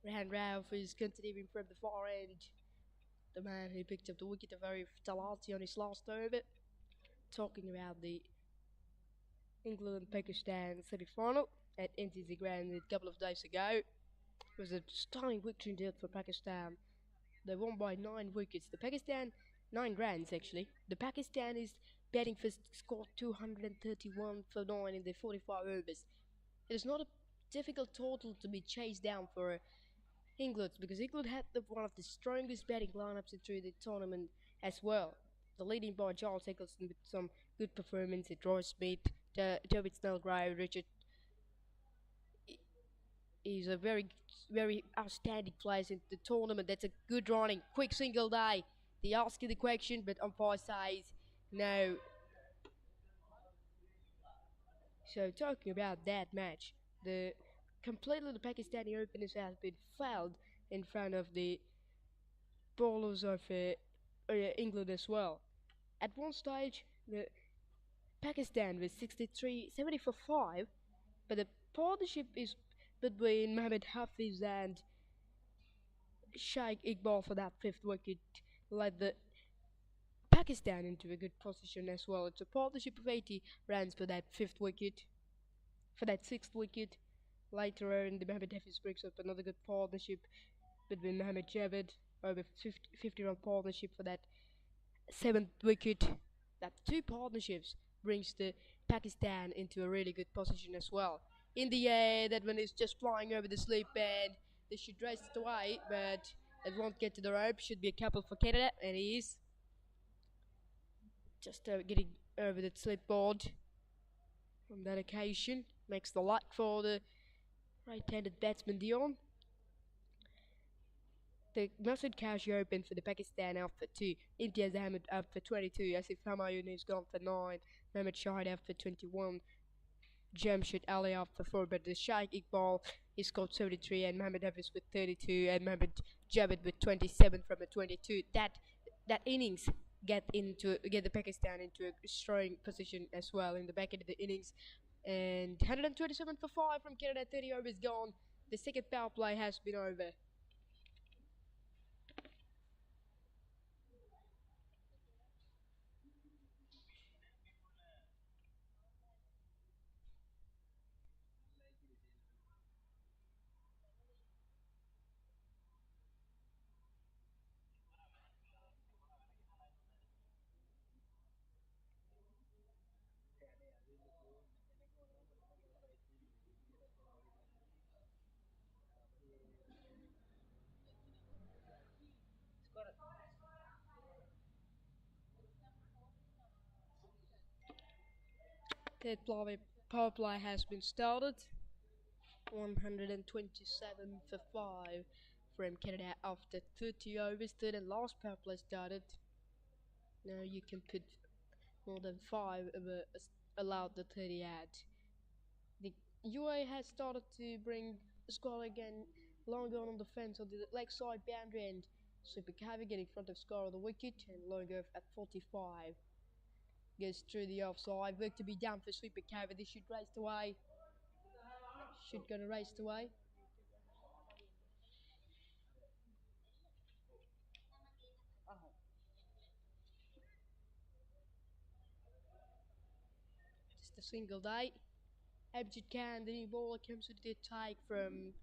Rehan Ralph is continuing from the far end. The man who picked up the wicket, a very fatality on his last over. Talking about the England and Pakistan semi-final at FTZ Grounds a couple of days ago. It was a stunning victory indeed for Pakistan. They won by 9 wickets. The Pakistan 9 runs actually. The Pakistanis batting first scored 231 for 9 in the 45 overs. It is not a difficult total to be chased down for England because England had one of the strongest batting lineups into the tournament as well. The leading by Charles Eccleston with some good performance at Roy Smith, David Snellgrave, Richard is a very outstanding player in the tournament. That's a good running, quick single day. They ask you the question, but umpire says no. So talking about that match, the Pakistani openers have been fouled in front of the bowlers of England as well. At one stage, the Pakistan was 70 for 5, but the partnership is between Mohammad Hafiz and Shaikh Iqbal for that 5th wicket led the Pakistan into a good position as well. It's a partnership of 80 runs for that 5th wicket. For that 6th wicket, later on, the Mohammad Hafiz breaks up another good partnership between Mohammad Javed, over 50-run partnership for that 7th wicket. That 2 partnerships brings the Pakistan into a really good position as well. In the air, that one is just flying over the slip and they should race it away, but it won't get to the rope. Should be a couple for Canada, and he is just getting over the slip board on that occasion. Makes the luck for the right-handed batsman Dion. The Masud Kashi opened for the Pakistan out for 2, Imtiaz Ahmed out for 22, Asif Humayun has gone for 9, Mohammad Shahid out for 21, Jamshid Ali out for 4, but the Shaikh Iqbal he scored 73 and Mohammad Hafiz with 32 and Mohammad Javed with 27 from a 22. That innings get the Pakistan into a strong position as well in the back end of the innings. And 127 for 5 from Canada, 30 overs gone. The second power play has been over. Third power play has been started. 127 for 5 from Canada after 30 overs. Third and last power play started. Now you can put more than 5 allowed the 30 out. The UAE has started to bring Score again longer on the fence on the leg side boundary and Super Cavi getting in front of Score on the wicket and longer at 45. Goes through the offside. Work to be done for sweeper K, but this should race away. Should gonna race away. Just a single day. Abjid Khan, the new bowler, comes with the attack from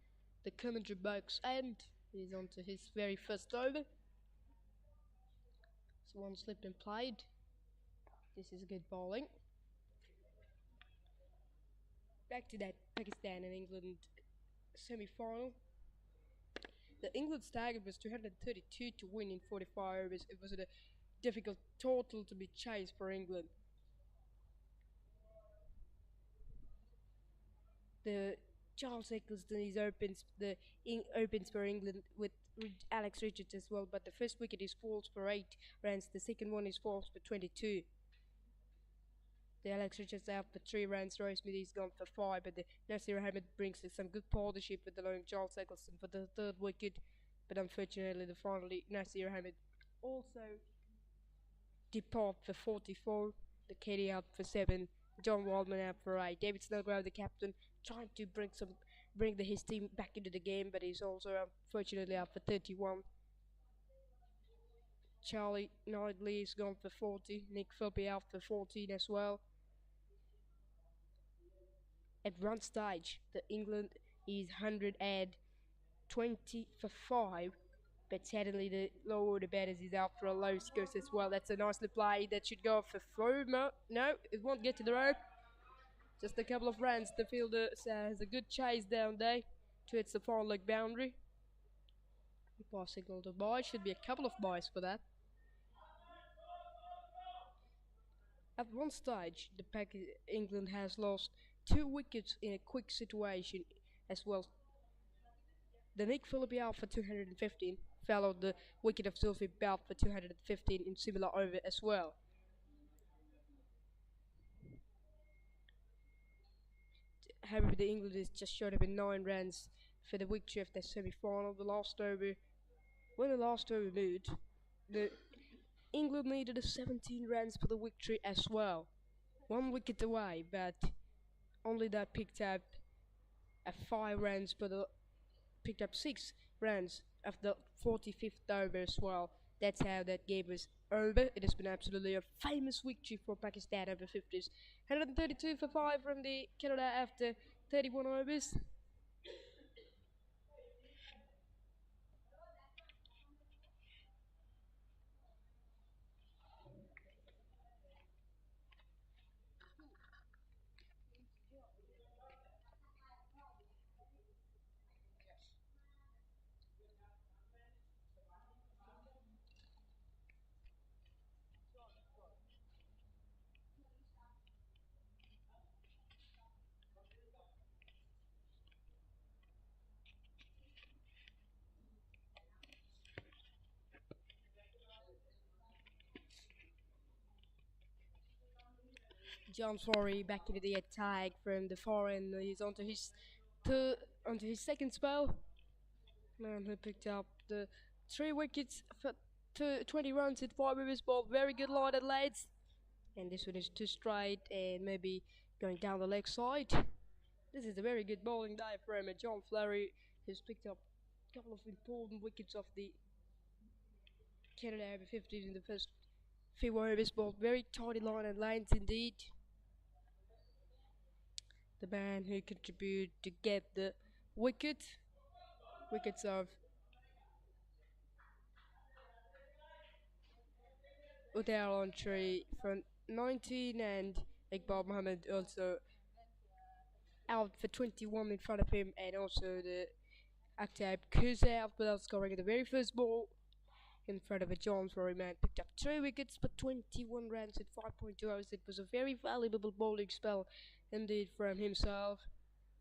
the commentary box and he's on to his very first over. So one slipped and played. This is good bowling. Back to that Pakistan and England semi-final. The England's target was 232 to win in 45 overs. It was a difficult total to be chased for England. The Charles Eccleston is opens opens for England with Alex Richards as well, but the first wicket is falls for 8 runs. The second one is falls for 22. The Alex Richards out for 3 runs. Roy Smith is gone for 5, but the Nasir Ahmed brings some good partnership with the lone Charles Eccleston for the third wicket. But unfortunately, finally Nasir Ahmed also depart for 44. The Katie out for 7. John Waldman out for 8. David Snellgrove, the captain, trying to bring his team back into the game, but he's also unfortunately out for 31. Charlie Knightley is gone for 40. Nick Philby out for 14 as well. At one stage, the England is 120 for 5, but suddenly the lower the batters is out for a low score as well. That's a nicely played. That should go for 4. No, it won't get to the rope. Just a couple of runs. The fielder has a good chase down there towards the far leg boundary. Pass signal to boy. Should be a couple of boys for that. At one stage, England has lost 2 wickets in a quick situation as well. The Nick Phillippe out for 215 followed the wicket of Zulfi Belt for 215 in similar over as well. However, the England is just short of 9 runs for the victory of the semi-final. The last over, when the last over moved, the England needed 17 runs for the victory as well. 1 wicket away, but only that picked up 5 runs for the picked up 6 runs of the 45th over as well. That's how that game was over. It has been absolutely a famous victory for Pakistan over-50s. 132 for 5 from the Canada after 31 overs. John Flory back into the attack from the far end. He's onto his second spell. Man, he picked up the 3 wickets for 20 runs at 5 overs ball. Very good line at legs. And this one is 2 straight and maybe going down the leg side. This is a very good bowling day from John Flory, who's picked up a couple of important wickets of the Canada Over-50s in the first few overs ball. Very tidy line and lanes indeed. The man who contributed to get the wickets of Udair entry from 19 and Iqbal Mohammed also out for 21 in front of him, and also the Akhtab Kuza out without scoring the very first ball in front of a John Flory man. Picked up 3 wickets but 21 runs at 5.2 hours. It was a very valuable bowling spell indeed from himself.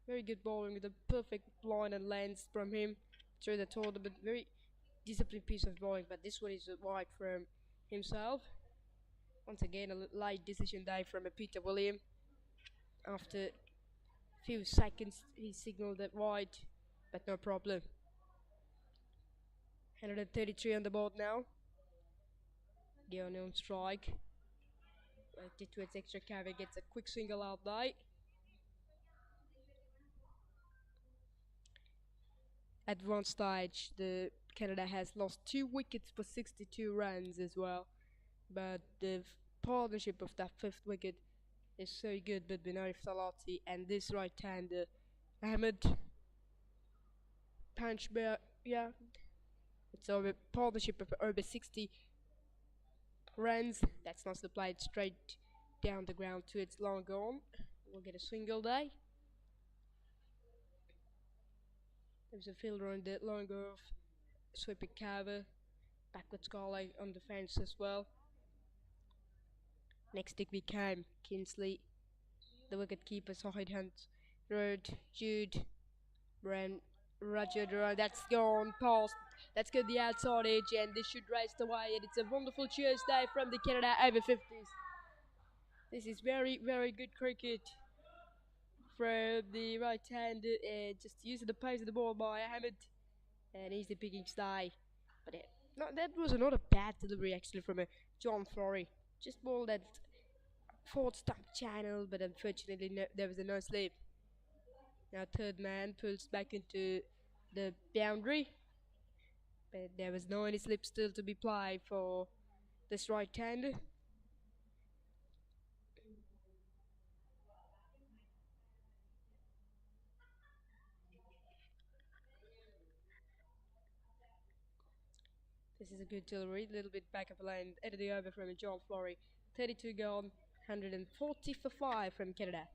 Very good bowling with a perfect line and length from him through the tournament. Very disciplined piece of bowling, but this one is wide from himself. Once again, a late decision day from Peter William. After a few seconds, he signaled that wide, but no problem. 133 on the board now. Guion on strike. directed towards extra cover, gets a quick single out by. At one stage, the Canada has lost 2 wickets for 62 runs as well, but the partnership of that 5th wicket is so good between Arif Salati and this right-hander Ahmed Panchber. Yeah, it's a partnership of over 60 runs. That's not supplied straight down the ground to its long on. We'll get a single day. There's a fielder on the long off, sweeping cover, backwards Scarlett on the fence as well. Next stick became Kinsley, the wicket keeper, Sahid Hunt, Road, Jude, Brand, Roger Duran. That's gone past. That's good, the outside edge, and this should race the way. And it's a wonderful Tuesday from the Canada Over-50s. This is very, very good cricket from the right hand, just using the pace of the ball by Ahmed, and easy picking stay. But that was not a bad delivery actually from a John Flory. Just ball that fourth stump channel, but unfortunately there was a no slip. Now third man pulls back into the boundary, but there was no any slip still to be applied for this right hander. This is a good delivery, a little bit back of the line, end of the over from John Flory. 32 gone, 140 for 5 from Canada.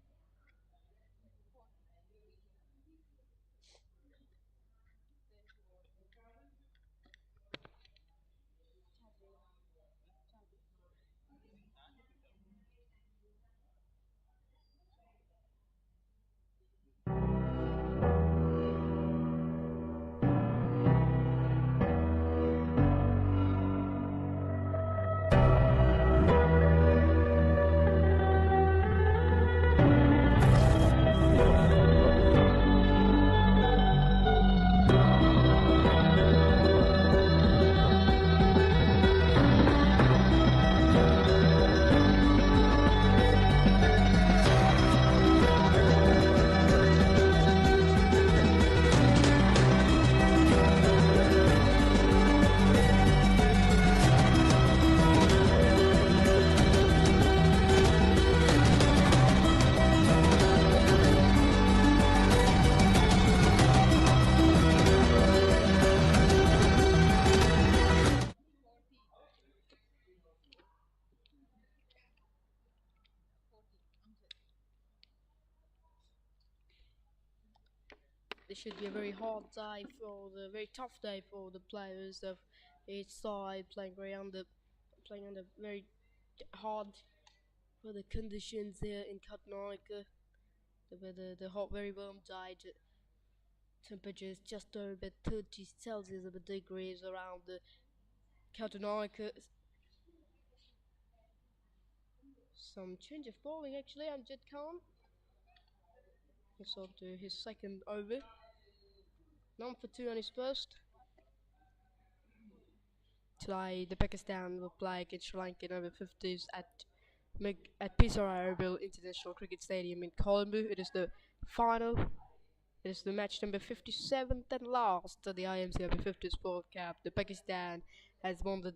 This should be a very hard day for the very tough day for the players of each side, playing under very hard for the conditions here in Katunayake. The weather, the hot, very warm day, temperatures just over 30 Celsius of degrees around the Katunayake. Some change of bowling actually. Amjad Khan. He's on to his second over. None for 2 on his first. Today, the Pakistan will play against Sri Lanka Over-50s at Papare International Cricket Stadium in Colombo. It is the final. It is the match number 57th and last of the IMC Over-50s World Cup. The Pakistan has won the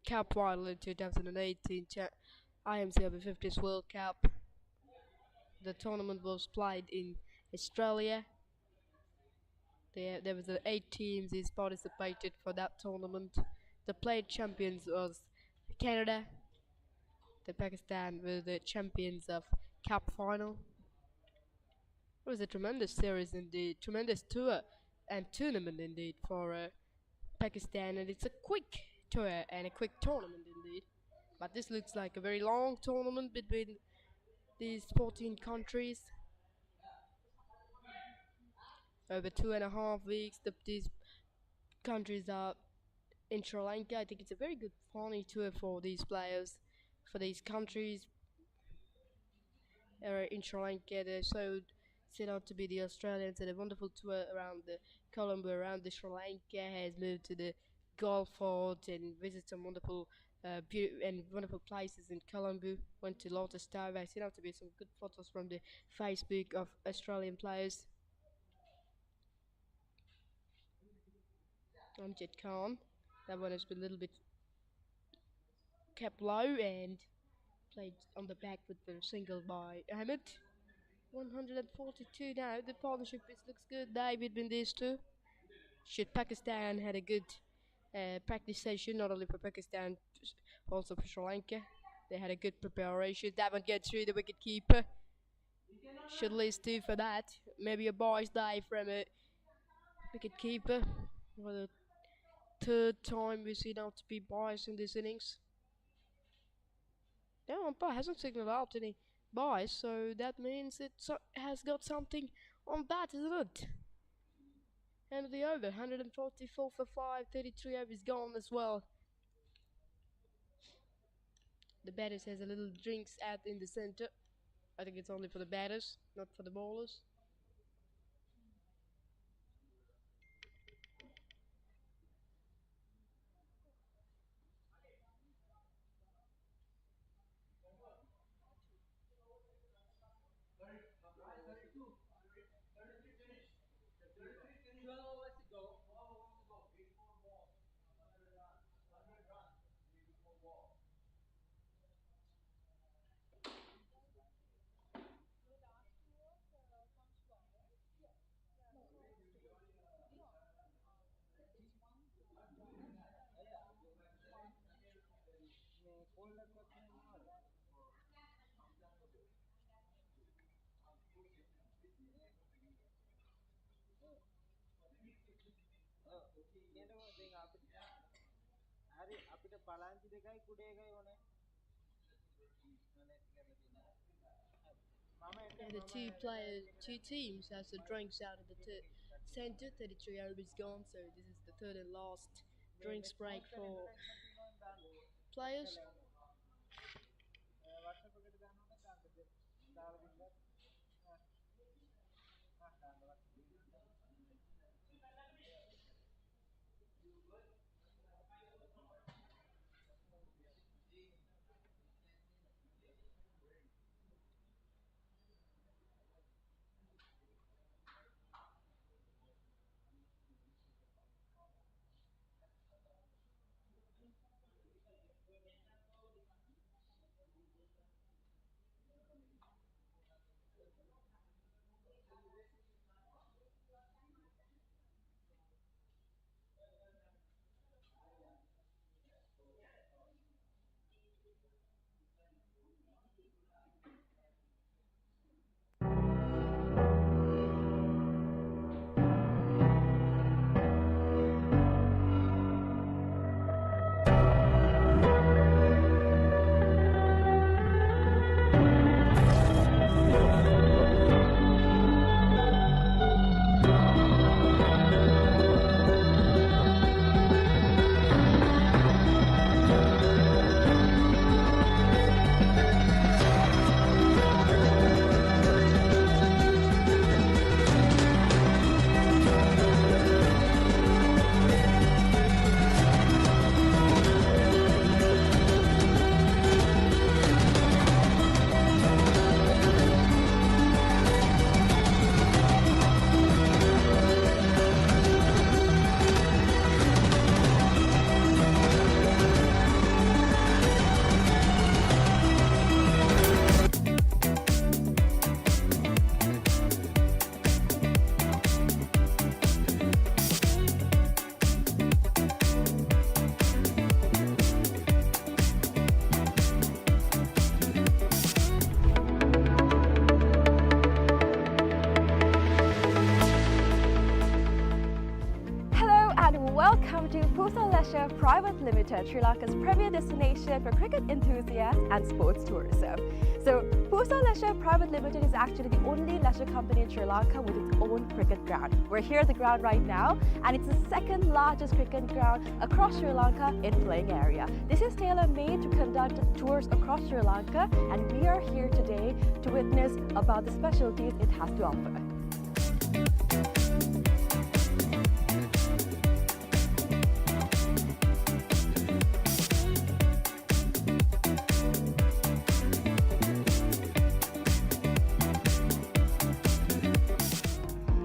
Cup final in 2018 IMC Over-50s World Cup. The tournament was played in Australia. There was 8 teams who participated for that tournament. The played champions was Canada. The Pakistan were the champions of Cup final. It was a tremendous series indeed, tremendous tour and tournament indeed for Pakistan, and it's a quick tour and a quick tournament indeed. But this looks like a very long tournament between these 14 countries. Over 2.5 weeks, these countries are in Sri Lanka. I think it's a very good, funny tour for these players, for these countries. In Sri Lanka, they set out to be the Australians, and a wonderful tour around the Colombo, around the Sri Lanka, has moved to the Gulf Fort and visited some wonderful and wonderful places in Colombo. Went to Lotus Tower. I seen out to be some good photos from the Facebook of Australian players. Amjad Khan. That one has been a little bit kept low and played on the back with the single by Ahmed. 142 now. The partnership looks good. David been these two. Should Pakistan had a good practice session, not only for Pakistan, also for Sri Lanka. They had a good preparation. That one gets through the wicket keeper. Should list two for that. Maybe a boys' day from a wicket keeper. For the third time we see now to be biased in this innings. No, umpire hasn't signaled out any bias, so that means it has got something on bat, isn't it? End of the over, 144 for 5, 33 overs gone as well. The batters has a little drinks at in the center. I think it's only for the batters, not for the bowlers. And the two teams has the drinks out of the center. 33 overs gone, so this is the third and last drinks break for players. Welcome to Pusa Leisure Private Limited, Sri Lanka's premier destination for cricket enthusiasts and sports tourism. So, Pusa Leisure Private Limited is actually the only leisure company in Sri Lanka with its own cricket ground. We're here at the ground right now, and it's the second largest cricket ground across Sri Lanka in playing area. This is tailor-made to conduct tours across Sri Lanka, and we are here today to witness about the specialties it has to offer.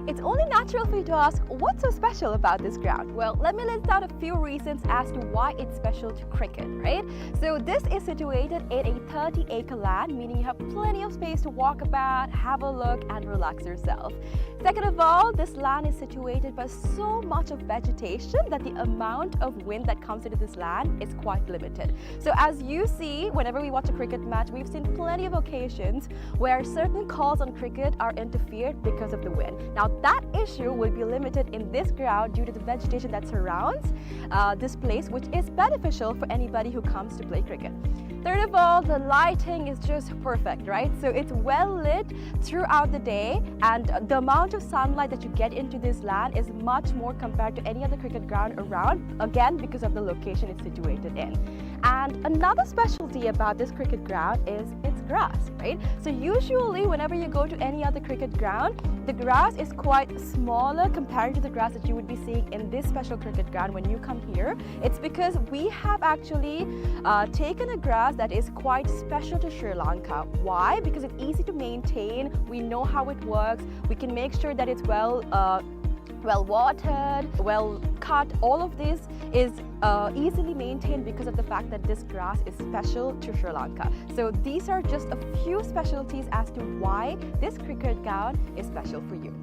It's only natural for you to ask, what's so special about this ground? Well, let me list out a few reasons as to why it's special to cricket, right? So this is situated in a 30-acre land, meaning you have plenty of space to walk about, have a look, and relax yourself. Second of all, this land is situated by so much of vegetation that the amount of wind that comes into this land is quite limited. So as you see, whenever we watch a cricket match, we've seen plenty of occasions where certain calls on cricket are interfered because of the wind. Now that issue will be limited in this ground due to the vegetation that surrounds this place, which is beneficial for anybody who comes to play cricket. Third of all, the lighting is just perfect, right? So it's well lit throughout the day, and the amount of sunlight that you get into this land is much more compared to any other cricket ground around, again because of the location it's situated in. And another specialty about this cricket ground is its grass, right? So usually whenever you go to any other cricket ground, the grass is quite smaller compared to the grass that you would be seeing in this special cricket ground when you come here. It's because we have actually taken a grass that is quite special to Sri Lanka. Why? Because it's easy to maintain, we know how it works, we can make sure that it's well watered, well cut. All of this is easily maintained because of the fact that this grass is special to Sri Lanka. So these are just a few specialties as to why this cricket ground is special for you.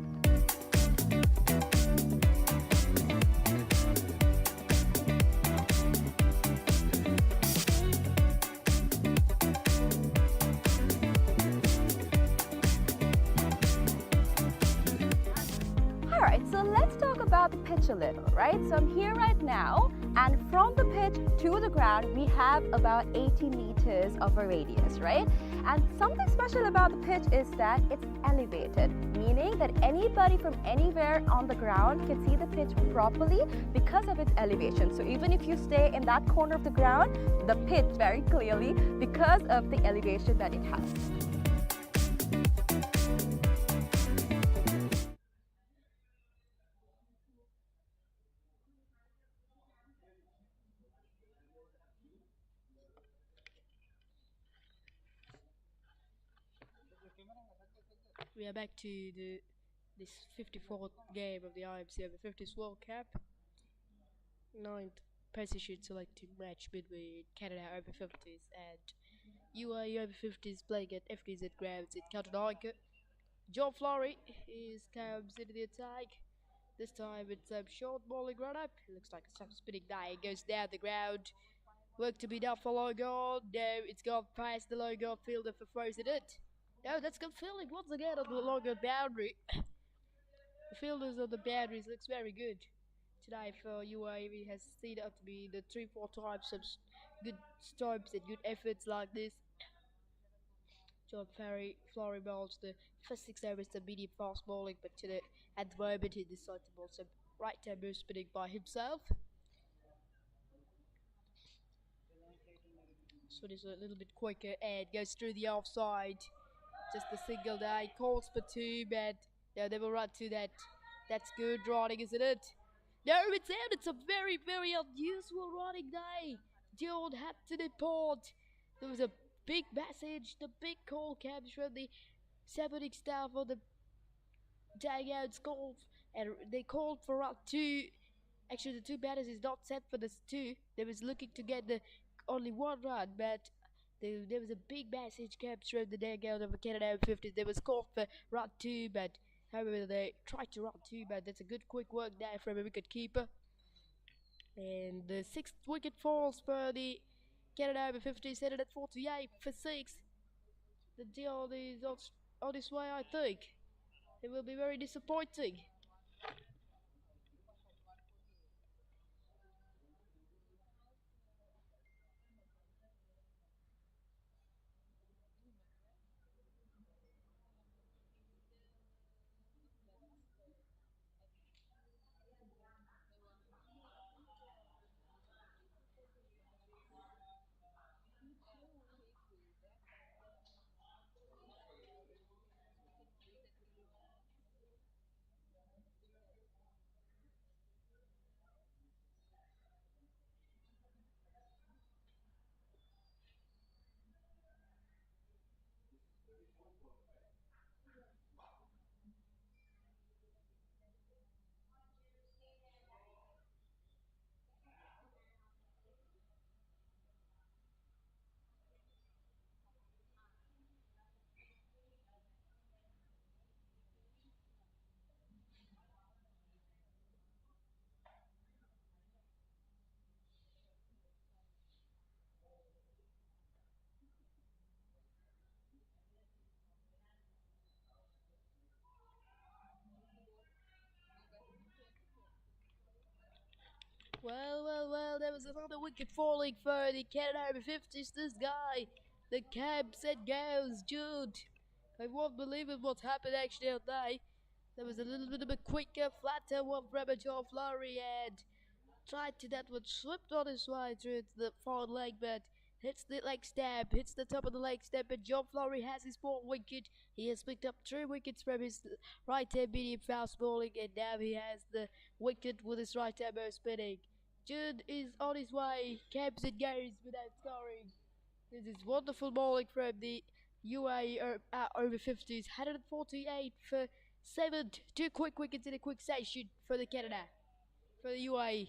Alright, so let's talk about the pitch a little, right? So I'm here right now, and from the pitch to the ground, we have about 80 meters of a radius, right? And something special about the pitch is that it's elevated, meaning that anybody from anywhere on the ground can see the pitch properly because of its elevation. So even if you stay in that corner of the ground, the pitch very clearly because of the elevation that it has. We are back to this 54th game of the IMC Over-50s World Cup. Ninth position selected match between Canada Over-50s and UAE Over-50s playing at FTZ Grounds in Katunayake. John Flory comes into the attack. This time it's a short bowling run-up. Looks like a spinning die. Goes down the ground. Work to be done for long on. No, it's gone past the long on fielder for frozen it. No, that's good fielding once again on the longer boundary. The fielders on the boundaries looks very good. Today for UAE has seen out to be the 3-4 times of good stops and good efforts like this. John Flory bowls the first 6 overs to medium fast bowling, but at the moment he decided to bowl some right hand move spinning by himself. So it is a little bit quicker and goes through the offside. Just a single day, calls for 2, but no, they will run to that. That's good running, isn't it? No, it's out. It's a very, very unusual running day. Don't have to deport. There was a big message. The big call comes from the 70 staff of the dugouts called, and they called for run 2. Actually, the 2 batters is not set for this 2. They was looking to get the only 1 run, but there was a big message capture of the dugout of the Canada Over-50s. There was called for run 2, but however they tried to run 2, but that's a good quick work there from a wicket keeper. And the 6th wicket falls for the Canada Over-50s, headed at 48 for 6. The deal is on this way, I think. It will be very disappointing. Well, there was another wicket falling for the Canada Over-50s. This guy, the cab set goes, Jude. I won't believe it what happened actually out there. There was a little bit of a quicker, flatter one from John Flurry and tried to that one slipped on his way through the forward leg, but hits the leg stab, hits the top of the leg stab, but John Flurry has his fourth wicket. He has picked up 3 wickets from his right hand medium fast bowling, and now he has the wicket with his right hand spinning. Jude is on his way, caps and goes without scoring. This is wonderful bowling from the UAE Over-50s. 148 for 7. 2 quick wickets in a quick session for the Canada, for the UAE.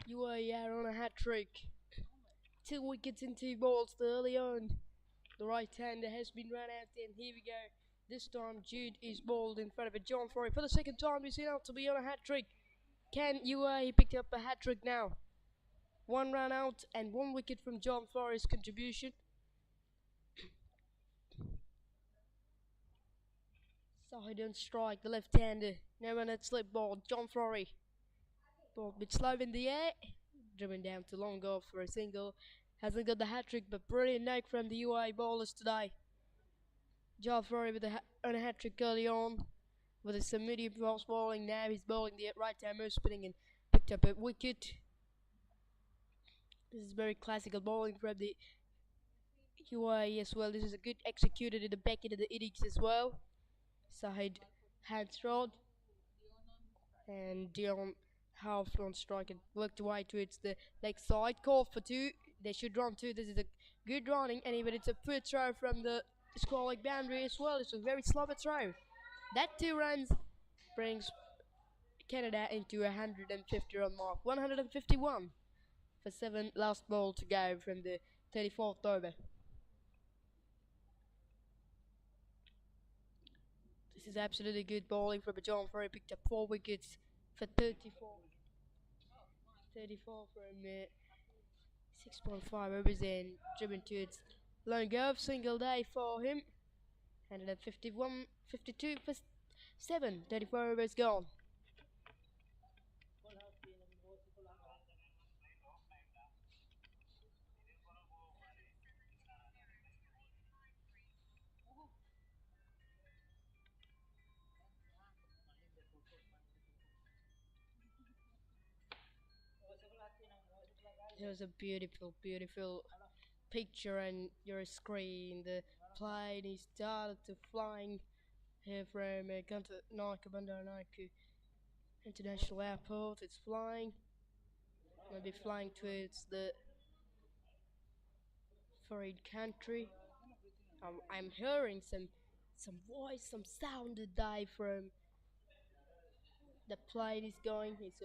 UAE are on a hat trick. 2 wickets in 2 balls early on. The right-hander has been run out, and here we go. This time Jude is bowled in front of a John Flurry. For the second time we see out to be on a hat trick. Can UAE pick up a hat trick now? 1 run out and 1 wicket from John Flurry's contribution. Sahid on strike, the left-hander. No one at slip ball. John Flurry. Ball a bit slow in the air. Driven down to long off for a single. Hasn't got the hat-trick, but brilliant knock from the UAE bowlers today. John Flurry with a hat-trick early on. With some medium fast bowling. Now he's bowling the right-hand spinning and picked up a wicket. This is very classical bowling from the UAE as well. This is a good executed in the back end of the innings as well. Sahid hands rod. And Dion half on strike and worked away towards the leg side. Call for 2. They should run 2. This is a good running, and even it's a good throw from the square leg boundary as well. It's a very slow throw. That 2 runs brings Canada into a 150 run mark. 151 for 7 last ball to go from the 34th over. This is absolutely good bowling from John Flurry. Picked up 4 wickets for 34 from 6.5 overs and driven to its lone go. Single day for him. 151, 52 for 7. 34 overs gone. It was a beautiful picture on your screen. The plane is started to flying here from Katunayake International Airport. It's flying. Maybe flying towards the foreign country. I'm hearing some voice, some sound that die from the plane is going. It's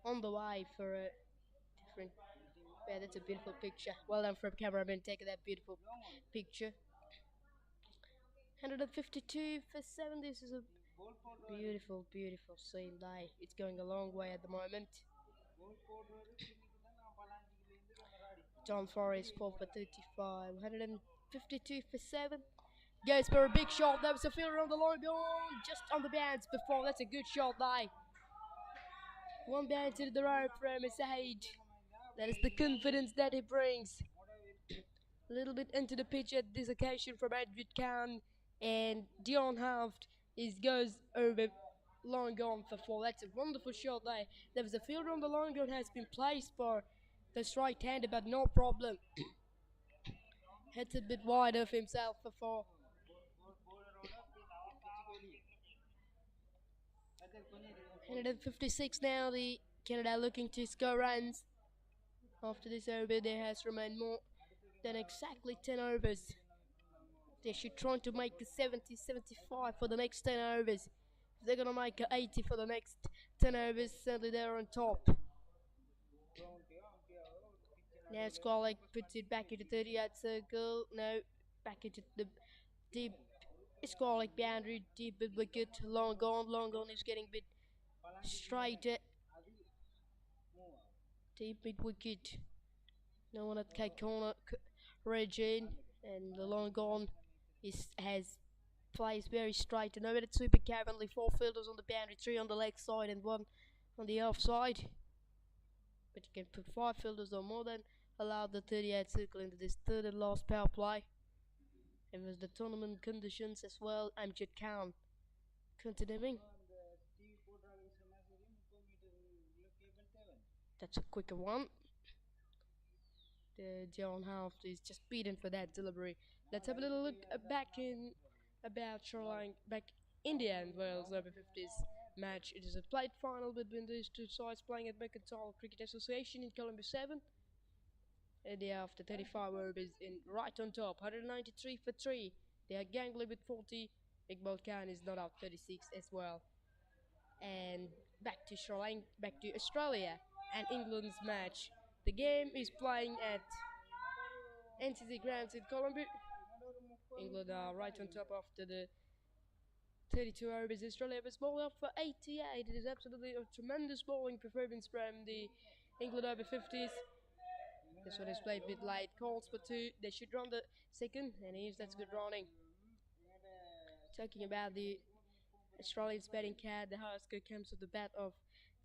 on the way for a different. Yeah, that's a beautiful picture. Well done from cameraman taking that beautiful picture. 152 for 7. This is a beautiful scene day. It's going a long way at the moment. John Forrest 4 for 35. 152 for 7. Goes for a big shot. That was a fielder on the long ball, just on the bounce before. That's a good shot day. 1 bounce into the rope from Said. That is the confidence that he brings. A little bit into the pitch at this occasion from Edward Khan, and Dion Haft goes over long on for 4. That's a wonderful shot there. There was a fielder on the long on has been placed for this right-hander, but no problem. Hits a bit wide of himself for 4. And 56 now, the Canada looking to score runs. After this over, there has remained more than exactly 10 overs. They should try to make a 70, 75 for the next 10 overs. If they're gonna make a 80 for the next 10 overs, certainly they're on top. Now Squalek puts it back into 30-yard circle. No, back into the deep Squalek boundary, deep mid wicket. Long gone is getting a bit straighter. Deep mid wicket. No one at Katunayake region, and the long gone has plays very straight and over at super currently 4 fielders on the boundary, 3 on the leg side and 1 on the off side. But you can put 5 fielders or more than allowed the 38 circle into this third and last power play. It was the tournament conditions as well. Amjad Khan continuing. That's a quicker one. The John Haft is just beaten for that delivery. Let's have a little look back in about Shoreline, back India and Wales Over-50s match. It is a played final between these two sides playing at Mercantile Cricket Association in Colombo 7. India after 35 overs in right on top, 193 for 3. They are Ganguly with 40. Iqbal Khan is not out, 36 as well. And back to Shoreline, back to Australia and England's match. The game is playing at FTZ Grounds in Colombo. England are right on top after the 32 overs. Australia was bowled up for 88. It is absolutely a tremendous bowling performance from the England Over-50s. This one is played a bit late. Calls for 2. They should run the second, and that's good running. Talking about the Australians batting cat, the highest score comes with the bat of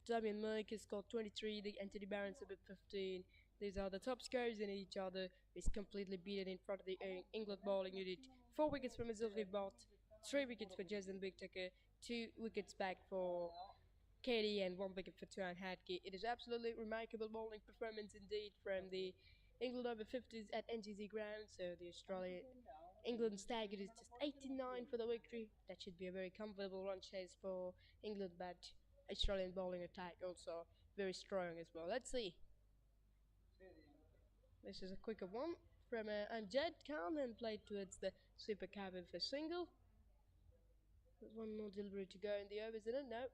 Damien Merck, has scored 23. The Anthony Barron's with 15. These are the top scorers in each other. Is completely beaten in front of the England bowling unit. 4 wickets from Azulfi Bott, 3 wickets for Jason Bigtucker, 2 wickets back for Katie, and 1 wicket for Tuan Hadke. It is absolutely remarkable bowling performance indeed from the England Over-50s at NGZ Grounds. So the England's target is just 89 for the victory. That should be a very comfortable run chase for England, but Australian bowling attack also very strong as well. Let's see. This is a quicker one from Amjad Khan and played towards the super cabin for single. There's one more delivery to go in the overs, isn't it? No.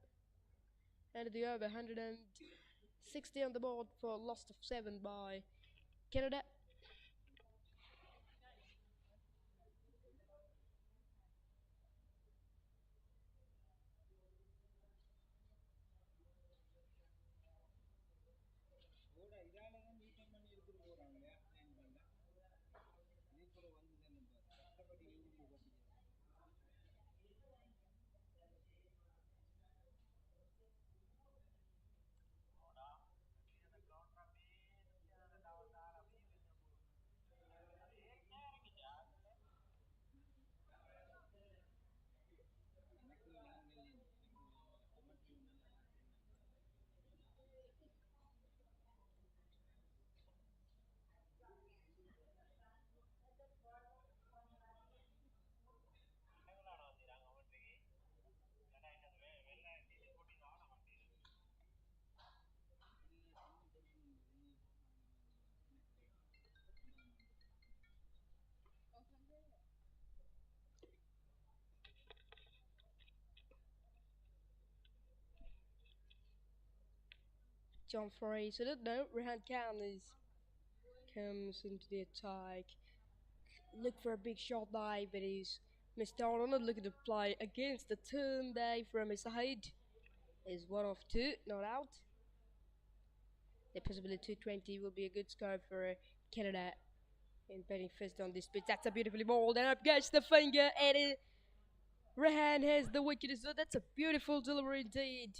And the over, 160 on the board for loss of 7 by Canada. John Frey, so that no, Rehan Khan comes into the attack. Look for a big shot dive, but he's missed out on it. Looking to play against the turn day from his side. Is 1 of 2, not out. The possibility 220 will be a good score for Canada in batting first on this pitch. That's a beautifully bowled, and up goes the finger, and Rehan has the wicket. So that's a beautiful delivery indeed.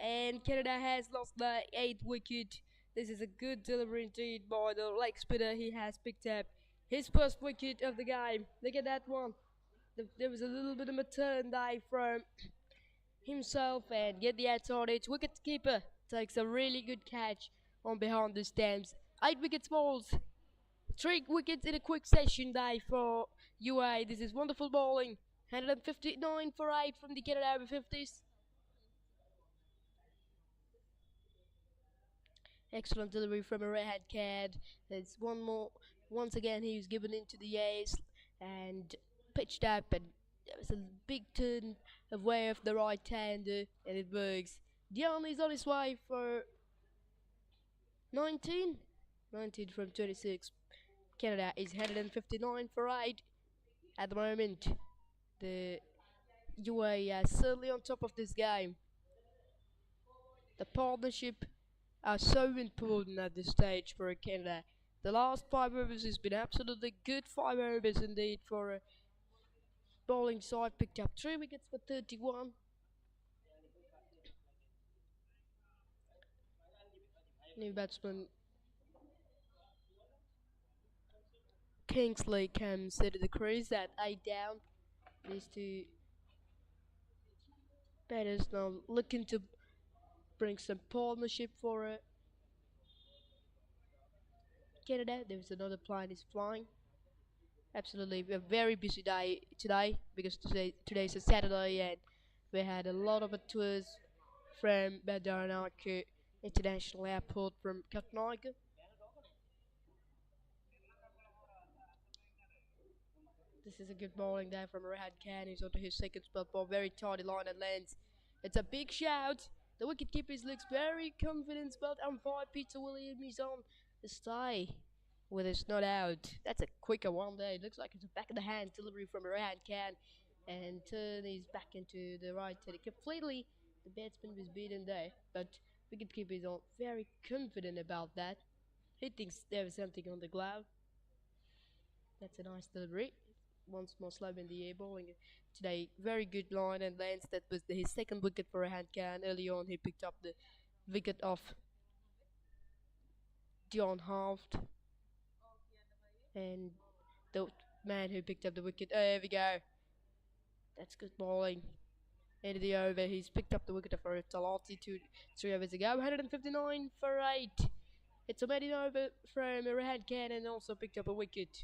And Canada has lost the 8th wicket This is a good delivery indeed by the leg spinner. He has picked up his first wicket of the game. Look at that one. There was a little bit of a turn dive from himself and get the advantage. Wicket keeper takes a really good catch on behind the stamps. 8 wickets falls. 3 wickets in a quick session dive for UAE. This is wonderful bowling. 159 for 8 from the Canada Over-50s. Excellent delivery from a right-hand cad. There's one more. Once again, he was given into the ace and pitched up, and there was a big turn away of the right-hander, and it works. Dion is on his way for 19. 19 from 26. Canada is 159 for 8 at the moment. The UAE are certainly on top of this game. The partnership are so important at this stage for Canada. The last 5 overs has been absolutely good 5 overs indeed for a bowling side. Picked up 3 wickets for 31. New batsman Kingsley comes into the crease at 8 down. These two batters now looking to bring some partnership for Canada. There's another plane is flying. Absolutely, a very busy day today because today's a Saturday and we had a lot of tours from Katunayake International Airport from Katunayake. This is a good bowling there from Rahad Khan. He's onto his second spell ball, very tidy line and lands. It's a big shout. The wicketkeeper looks very confident, but umpire Peter Williams is on the stay with his not out. That's a quicker one there. It looks like it's a back of the hand delivery from Rahad Khan, and turn is back into the right. Completely, the batsman was beaten there, but wicketkeeper is all very confident about that. He thinks there was something on the glove. That's a nice delivery. Once more slow in the air bowling today. Very good line and lands. That was his second wicket for a hand can. Early on, he picked up the wicket of John Haft. And the man who picked up the wicket. There we go. That's good bowling. End of the over. He's picked up the wicket for Talati 3 overs ago. 159 for 8. It's a batting over from a hand can and also picked up a wicket.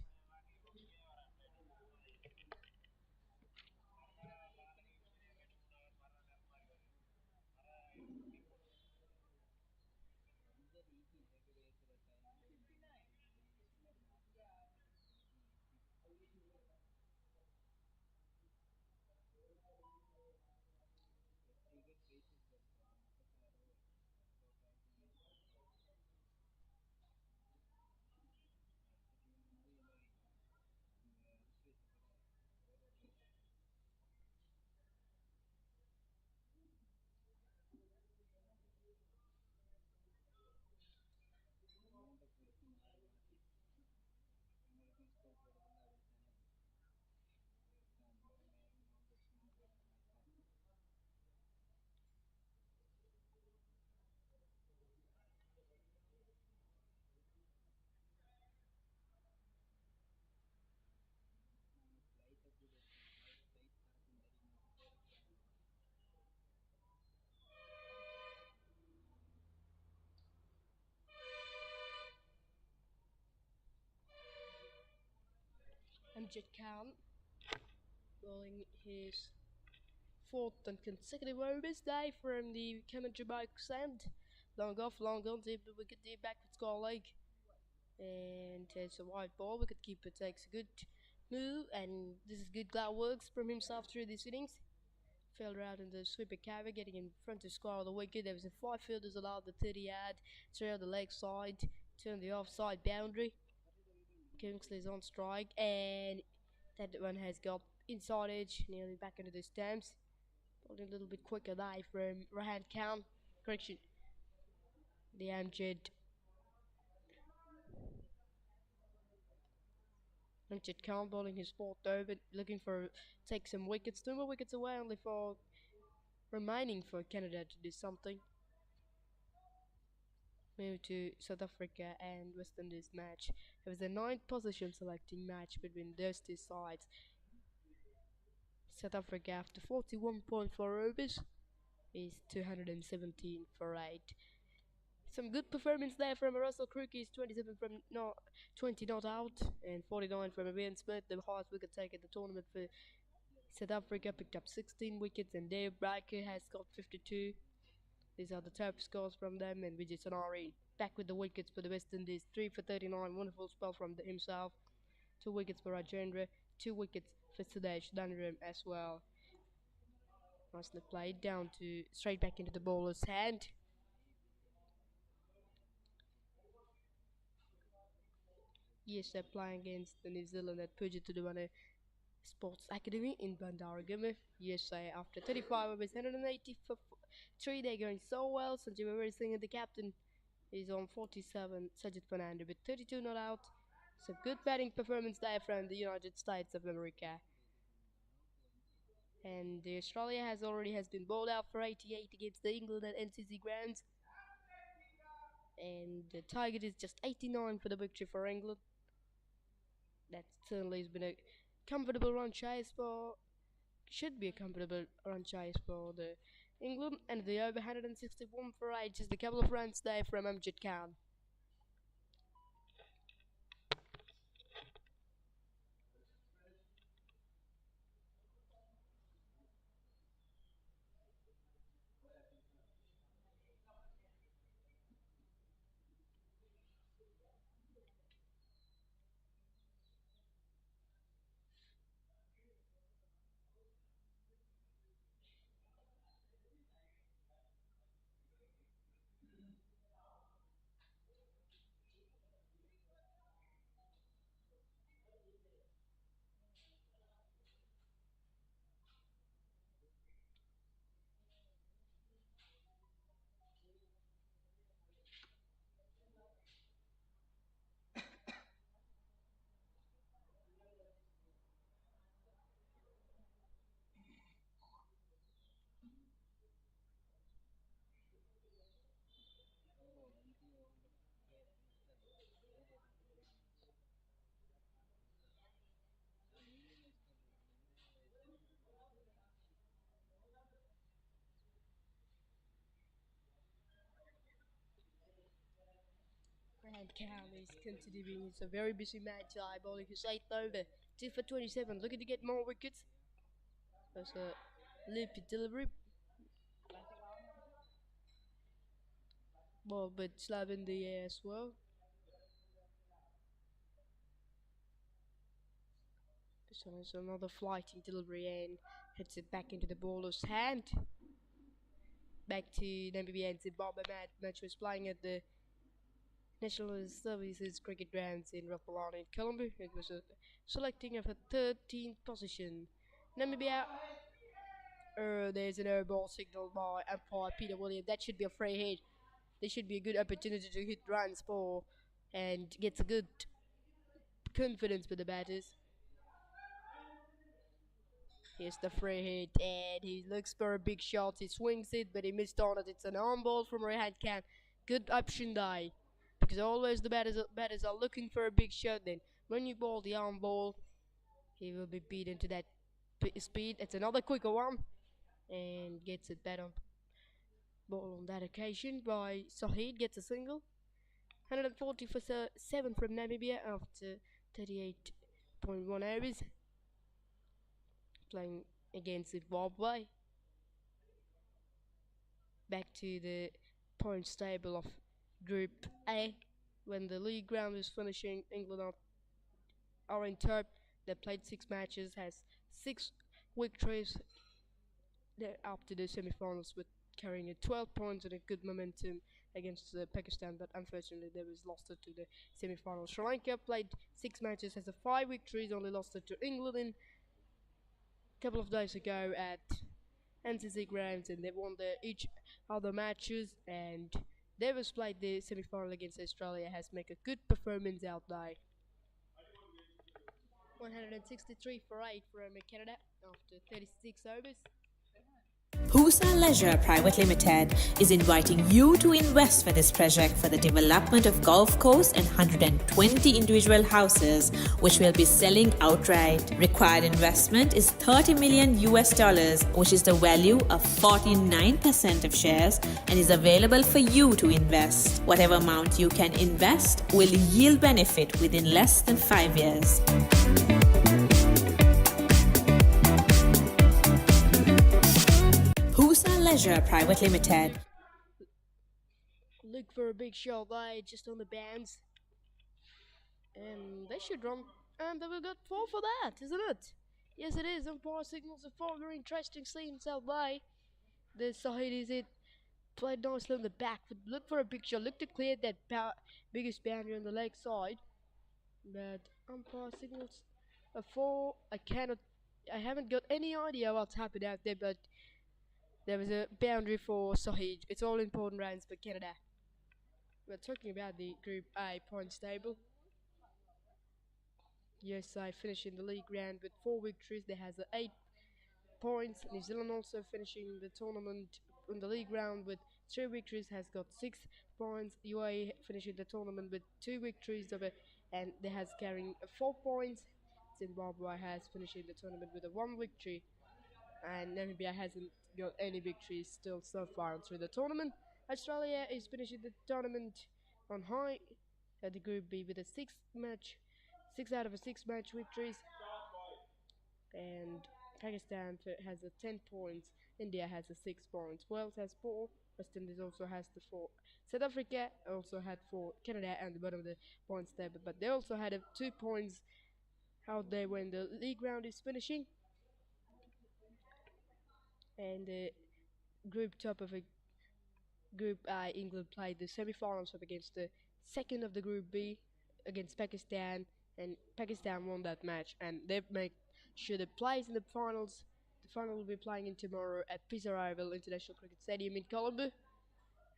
Amjad Khan bowling his fourth and consecutive overs day from the Canada end. Long off, long on, deep the wicket, deep back with score leg. And it's a wide ball. Wicketkeeper takes a good move, and this is good glove works from himself through these innings. Fell out in the sweeper cover, getting in front to score the wicket. There was a 5 fielders allowed the 30-yard, throw the leg side, turn the offside boundary. Kingsley's on strike, and that one has got inside edge, nearly back into the stamps. Bowling a little bit quicker there from Rahan Khan. Correction. The Amjad Khan bowling his fourth over, looking for take some wickets. 2 more wickets away, only for remaining for Canada to do something. Moved to South Africa and West Indies match. It was a 9th position selecting match between those two sides. South Africa, after 41.4 overs, is 217 for 8. Some good performance there from Russell Crookes, 27 from 20 not out, and 49 from Ian Smith, the highest wicket taker at the tournament for South Africa, picked up 16 wickets, and Dave Barker has got 52. These are the top scores from them, and Vijay Sonari back with the wickets for the West Indies, 3 for 39, wonderful spell from himself, 2 wickets for Rajendra, 2 wickets for Sudesh Dhanram as well. Nicely played down to straight back into the bowler's hand. Yes, they're playing against the New Zealand at Puja Tuduvane Sports Academy in Bandaragama, USA. After 35 overs, 180 for 3, they're going so well. Sanjeev Singh, the captain, is on 47. Sajid Fernando with 32 not out. So good batting performance there from the United States of America. And the Australia has been bowled out for 88 against the England at FTZ Grounds. And the target is just 89 for the victory for England. That certainly has been a comfortable run chase for, should be a comfortable run chase for the England, and the over 161 for 8, just a couple of runs there from Amjad Khan. And Khan is continuing. It's a very busy match. Bowling his 8th over, 2 for 27, looking to get more wickets. That's a loopy delivery. Ball but slab in the air as well. So it's another flighting delivery and hits it back into the bowler's hand. Back to Namibia and Zimbabwe match was playing at the National Services Cricket Grounds in Rapalani in Colombia. It was a selecting of a 13th position. Namibia, there's an air ball signal by umpire Peter Williams. That should be a free hit. There should be a good opportunity to hit runs for and gets a good confidence for the batters. Here's the free hit, and he looks for a big shot. He swings it, but he missed on it. It's an arm ball from Rehan Khan. Good option die, because always the batters are looking for a big shot. Then when you ball the arm ball, he will be beaten to that speed. It's another quicker one, and gets it better ball on that occasion by Sahid. Gets a single. 140 for 7 from Namibia after 38.1 overs. Playing against Zimbabwe. Back to the points table of Group A. When the league round is finishing, England are in top. They played 6 matches, has 6 victories. They're up to the semi-finals with carrying 12 points and a good momentum against Pakistan, but unfortunately they was lost it to the semi-finals. Sri Lanka played 6 matches, has 5 victories, only lost it to England in couple of days ago at NCC Grounds, and they won each other matches, and they was played the semi-final against Australia, has made a good performance out there. 163 for 8 from Canada after 36 overs. Who Husa Leisure Private Limited is inviting you to invest for this project for the development of golf course and 120 individual houses, which will be selling outright. Required investment is 30 million US dollars, which is the value of 49% of shares, and is available for you to invest. Whatever amount you can invest will yield benefit within less than 5 years. Husa Leisure Private Limited. Look for a big shot there just on the bounce. And they should run. And they will get 4 for that, isn't it? Yes, it is. Umpire signals a 4. Very interesting scenes out there. The side is it. Played nicely on the back. But look for a big shot. Look to clear that biggest boundary on the leg side. But umpire signals a 4. I haven't got any idea what's happened out there, but there was a boundary for Sahid. It's all important rounds for Canada. We're talking about the Group A points table. USA finishing the league round with 4 victories. They has 8 points. New Zealand also finishing the tournament in the league round with 3 victories, has got 6 points. UAE finishing the tournament with 2 victories and they has carrying 4 points. Zimbabwe has finishing the tournament with a 1 victory, and Namibia hasn't got any victories still so far through the tournament. Australia is finishing the tournament on high at the Group B with a 6 out of a 6 match victories, and Pakistan has a 10 points. India has a 6 points. Wales has 4. West Indies also has the 4. South Africa also had 4. Canada at the bottom of the points table, but they also had 2 points out there when the league round is finishing. And group top of a Group I, England played the semi-finals up against the second of the Group B against Pakistan, and Pakistan won that match, and they make sure they plays in the finals. The final will be playing in tomorrow at Papare International Cricket Stadium in Colombo.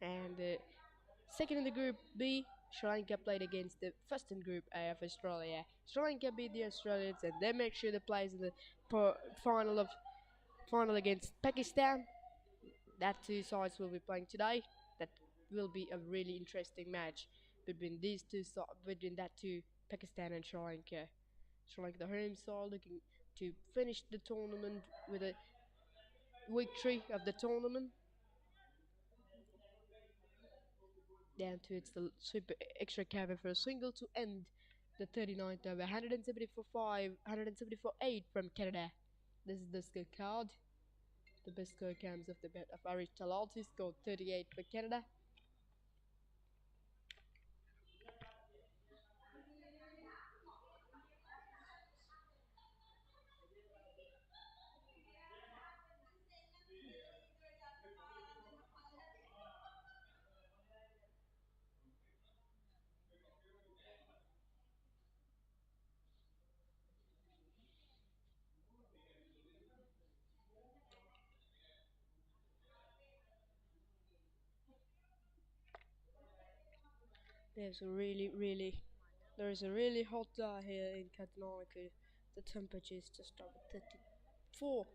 And second in the Group B, Sri Lanka played against the first in Group A of Australia. Sri Lanka beat the Australians, and they make sure they plays in the final against Pakistan. That 2 sides will be playing today. That will be a really interesting match between between that 2, Pakistan and Sri Lanka. Sri Lanka, the home side, looking to finish the tournament with a victory of the tournament. Down to its the super extra cover for a single to end the 39th over. 174-8 from Canada. This is the score card. The best score comes of the bet of Arish Talalti, scored 38 for Canada. There is a really hot day here in Katunayake. The temperature is just over 34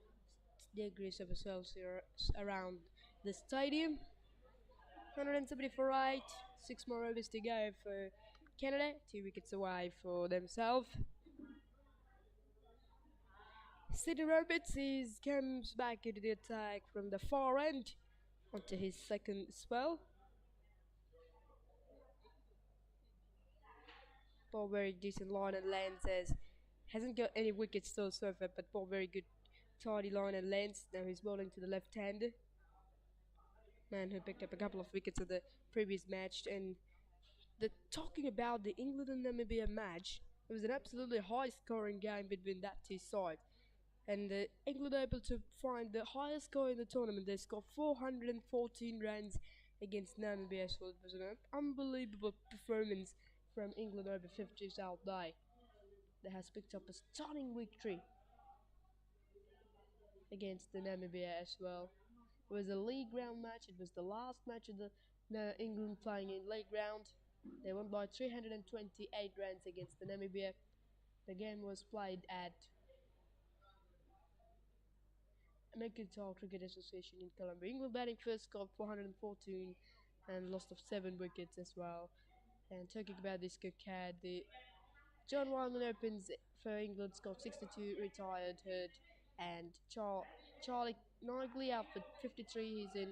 degrees of Celsius around the stadium. 174 6 more overs to go for Canada, 2 wickets away for themselves. Sidney Roberts comes back into the attack from the far end onto his second spell. Ball very decent line and length, hasn't got any wickets still so far, but ball very good tidy line and length. Now he's bowling to the left-hander, man who picked up a couple of wickets in the previous match. And talking about the England and Namibia match, it was an absolutely high-scoring game between that 2 sides. And England able to find the highest score in the tournament. They scored 414 runs against Namibia, so it was an unbelievable performance from England Over-50s out there. They has picked up a stunning victory against the Namibia as well. It was a league round match. It was the last match of the England playing in league round. They won by 328 runs against the Namibia. The game was played at Mercantile Cricket Association in Colombo. England batting first, scored 414 and lost of 7 wickets as well. And talking about this cricket, the John Wildman opens for England, scored 62, retired, hurt, and Charlie Knightley out for 53. He's in,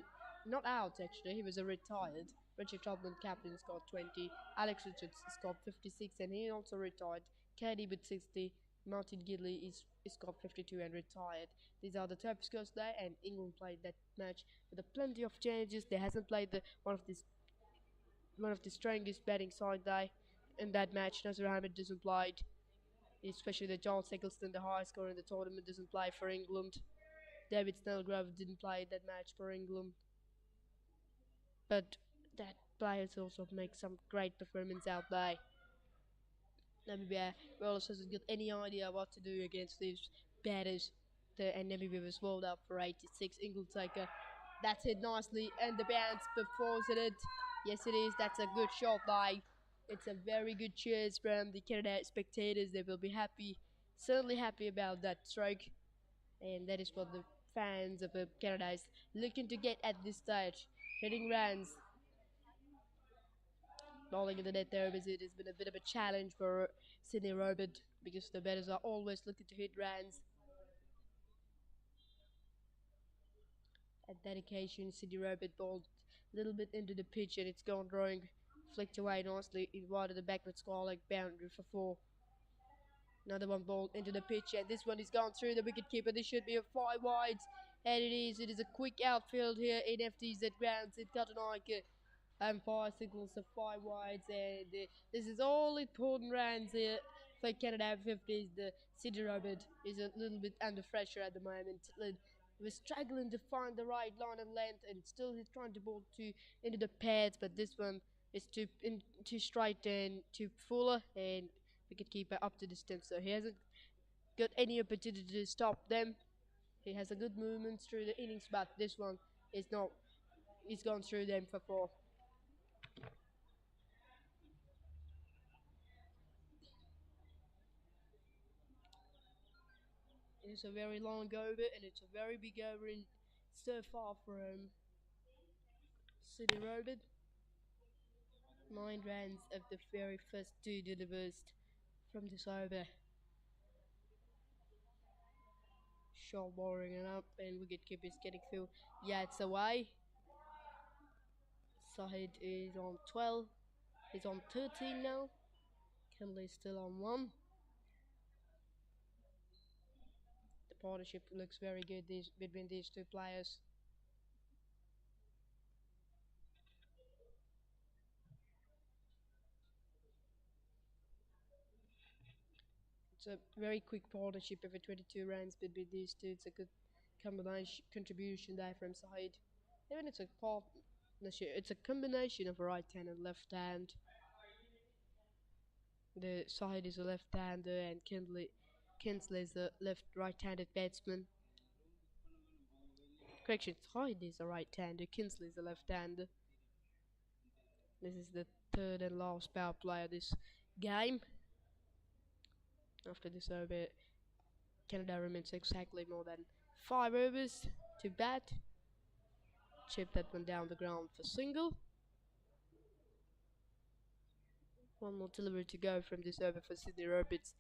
not out actually, he was a retired. Richard Tubman, captain, scored 20. Alex Richards scored 56 and he also retired. Caddy with 60. Martin Gidley is scored 52 and retired. These are the top scores there, and England played that match with a plenty of changes. They hasn't played one of the strongest batting side there in that match. Nazir Ahmed doesn't play, especially the John Eggleston, the highest scorer in the tournament, doesn't play for England. David Snellgrove didn't play that match for England, but that players also make some great performance out there. Namibia Rollers hasn't got any idea what to do against these batters. And Namibia was rolled up for 86. England taker. That's hit nicely, and the bounce before it. Yes, it is. That's a good shot by. It's a very good cheers from the Canada spectators. They will be happy, certainly happy about that strike, and that is what the fans of Canada is looking to get at this stage. Hitting runs. Bowling in the net there, as it has been a bit of a challenge for Sydney Robert because the batters are always looking to hit runs. At that occasion, Sydney Robert bowled a little bit into the pitch and it's gone drawing, flicked away nicely in wide of the backward score like boundary for 4. Another one bowled into the pitch and this one is gone through the wicket keeper. This should be a 5 wides, and it is. It is a quick outfield here in FTZ Grounds in Katunayake. Umpire signals of 5 wides, and this is all important runs here for Canada Over-50s. The Sydney Robert is a little bit under pressure at the moment. He was struggling to find the right line and length, and still he's trying to bowl into the pads, but this one is too straight and too fuller, and wicketkeeper up to distance, so he hasn't got any opportunity to stop them. He has a good movement through the innings, but this one is not. He's gone through them for 4. It's a very long over and it's a very big over in so far from City Robert. 9 runs of the very first 2 delivered from this over. Shaw boring it up and wicketkeeper is getting through. Yeah, it's away. Sahid is on 12. He's on 13 now. Kenley is still on 1. The partnership looks very good between these 2 players. It's a very quick partnership over 22 runs between these 2. It's a good combination contribution there from Sahid. Even it's a partnership. It's a combination of a right hand and left hand. The Sahid is a left-hander and Kinsley is a right-handed batsman. Correction, Sahid is a right-hander, Kinsley is a left-hander. This is the 3rd and last power play of this game. After this over, Canada remains exactly more than 5 overs to bat. Chip that one down the ground for single. One more delivery to go from this over for Sydney Roberts.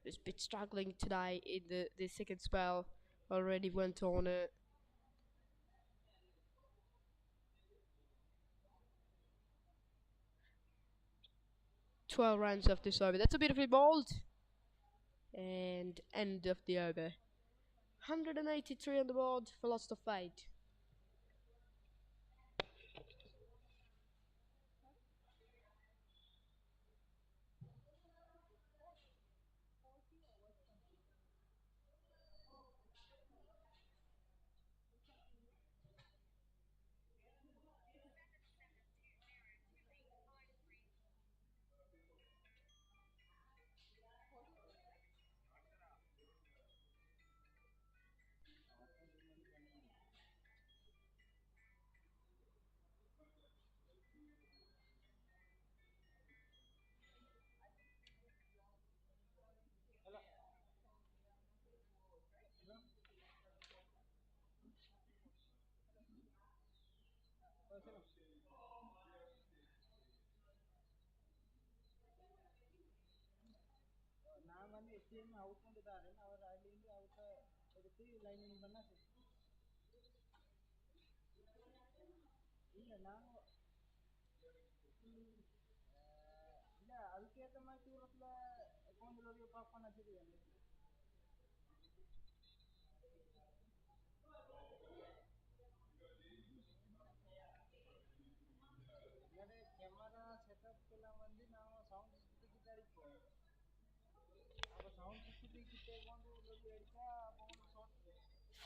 He's been struggling today in the second spell. Already went on a 12 runs of this over. That's a beautifully bowled. And end of the over. 183 on the board for loss of 8.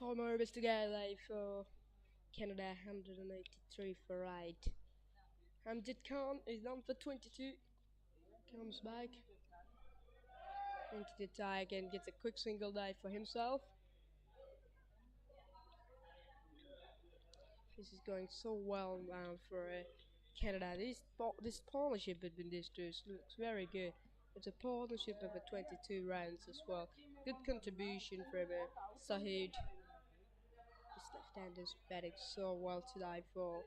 4 more overs to go for Canada, 183 for right. Amjad Khan is down for 22. Comes back into the attack and gets a quick single dive for himself. This is going so well now for Canada. This partnership between these two looks very good. It's a partnership of 22 rounds as well. Good contribution from Sahid. This left-hander is batting so well today for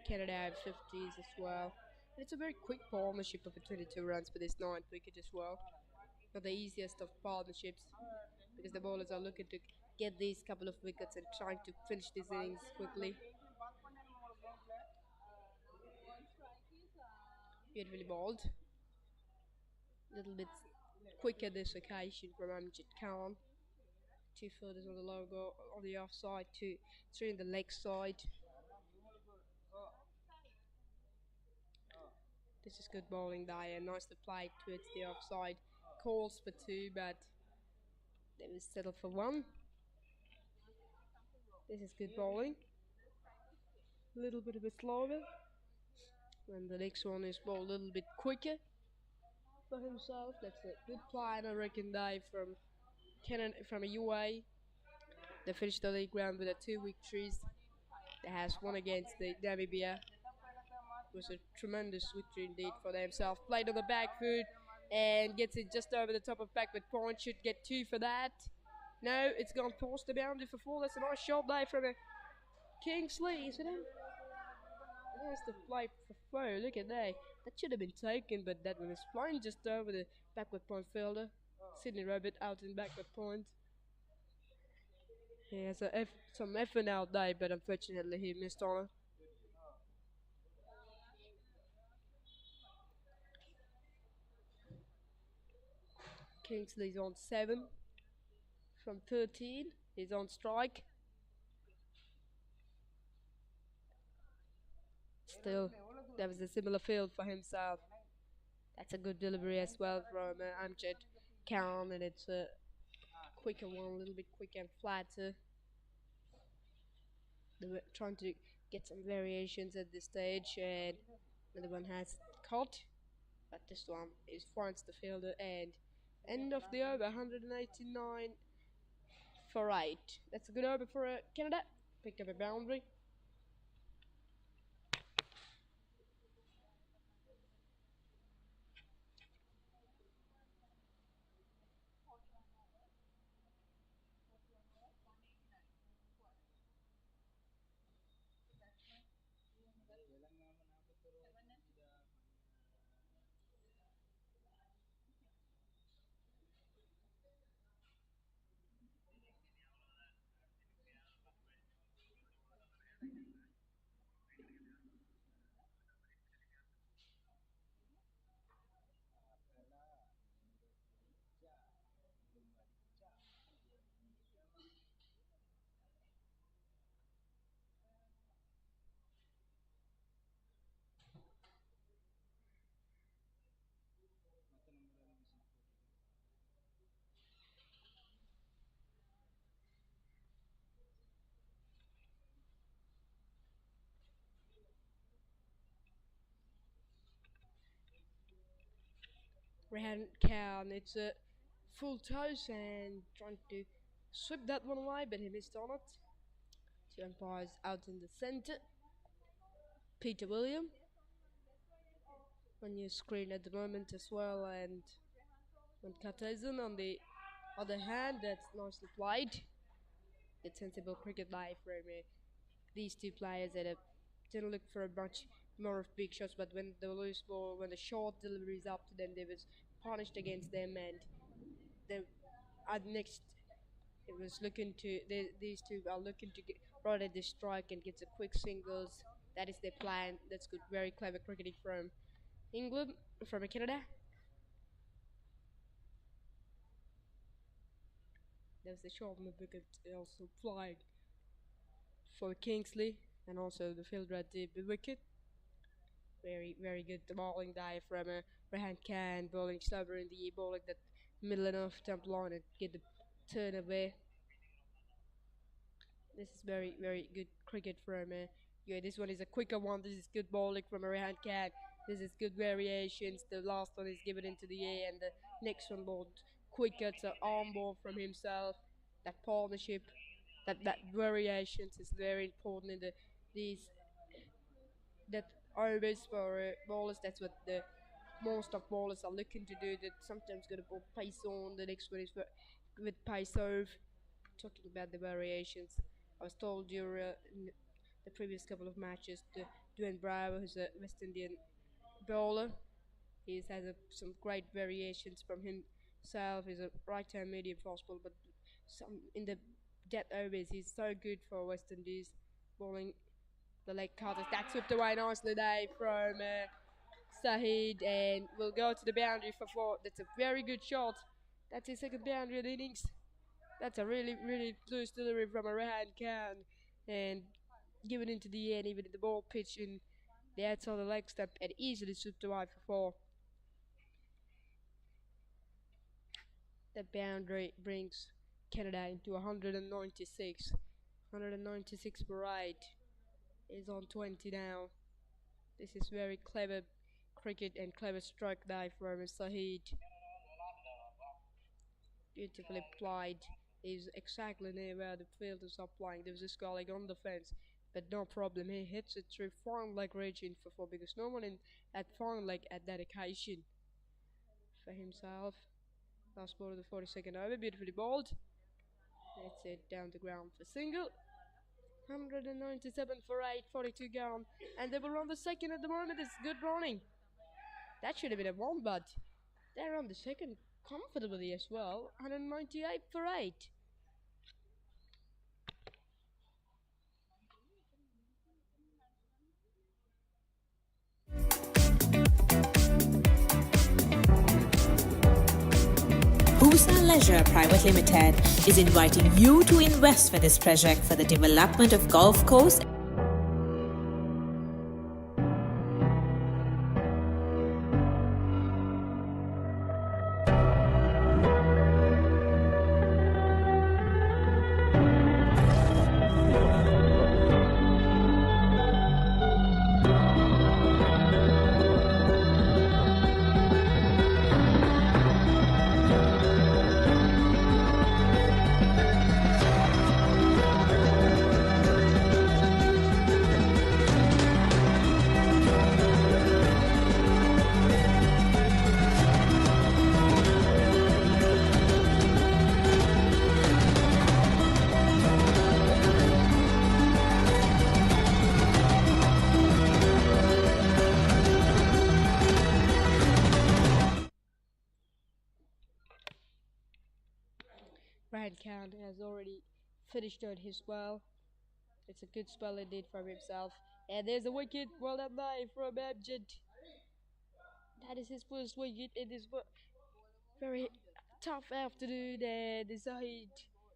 Canada Over-50s as well. And it's a very quick partnership of 22 runs for this 9th wicket as well. Not the easiest of partnerships because the bowlers are looking to get these couple of wickets and trying to finish these innings quickly. Beautifully bowled. Little bit quicker this occasion from Amjad Khan. 2 fielders on the logo on the offside, 3 on the leg side. This is good bowling there and nicely played towards the offside. Calls for 2, but they will settle for 1. This is good bowling. A little bit of a slower. And the next one is bowled a little bit quicker for himself. That's a good play, and I reckon they from Canada, from a UAE. They finished the league round with 2 victories. They has won against the Namibia. It was a tremendous victory indeed for themselves. Played on the back foot and gets it just over the top of backward point. Should get 2 for that. No, it's gone past the boundary for 4. That's a nice shot there from a Kingsley, isn't it? There's the fly for 4. Look at that. That should have been taken, but that one is flying just over the backward point fielder. Sydney Rabbit out in backward point. He has some effort out there, but unfortunately he missed on it. Kingsley's on 7 from 13. He's on strike. Still, that was a similar field for himself. That's a good delivery as well from Amjad Khan, and it's a quicker one, a little bit quicker and flatter. They were trying to get some variations at this stage, and another one has caught, but this one is finds the fielder, and end of the over, 189 for 8. That's a good over for Canada. Picked up a boundary. Rehan Khan, it's a full toss and trying to sweep that one away, but he missed on it. 2 umpires out in the center. Peter William on your screen at the moment as well, and Kataisen on the other hand. That's nicely played. It's sensible cricket life from these 2 players that didn't look for a bunch more of big shots, but when the loose ball, when the short delivery is up to them, they was punished against them, and the next it was looking to these two are looking to get right at the strike and get a quick singles. That is their plan. That's good, very clever cricketing from England, from Canada. There's the short move wicket also flying for Kingsley, and also the fielder at the wicket. Very good. The bowling dive from Rehan Khan, bowling slower in the bowling that middle enough temp line and get the turn away. This is very good cricket from yeah. This one is a quicker one. This is good bowling from Rehan Khan. This is good variations. The last one is given into the air, and the next one bowled quicker. It's an arm ball from himself. That partnership, that variations is very important in these that overs for bowlers. That's what the most of bowlers are looking to do. That sometimes going to bowl pace on. The next one is with pace off. Talking about the variations, I was told during in the previous couple of matches, the Dwayne Bravo, who's a West Indian bowler, he has some great variations from himself. He's a right-hand medium fast bowler, but some in the dead overs, he's so good for West Indies bowling the leg cutters. That swept away nicely there from Sahid, and will go to the boundary for 4. That's a very good shot. That's his second boundary of the innings. That's a really loose delivery from a Rehan Khan, and given into the air, and even in the ball pitch in the outside of the leg step, and easily swept away for 4. The boundary brings Canada into 196. 196 for 8 is on 20 now. This is very clever cricket and clever strike dive from Sahid. Beautifully applied. He's exactly near where the fielders are playing. There was a sculling on the fence, but no problem. He hits it through fine leg region for 4, because no one in at fine leg at that occasion for himself. Last ball of the 42nd over, beautifully bowled. That's it, down the ground for single. 197 for 8, 42 gone, and they were on the second at the moment. It's good running. That should have been a 1, but they're on the second comfortably as well. 198 for 8. Husna Leisure Private Limited is inviting you to invest for this project for the development of Gulf Coast. Rehan Khan has already finished on his spell. It's a good spell he did from himself. And there's a wicket. Well done there from Amjad. That is his first wicket in this very tough afternoon. And Zahid,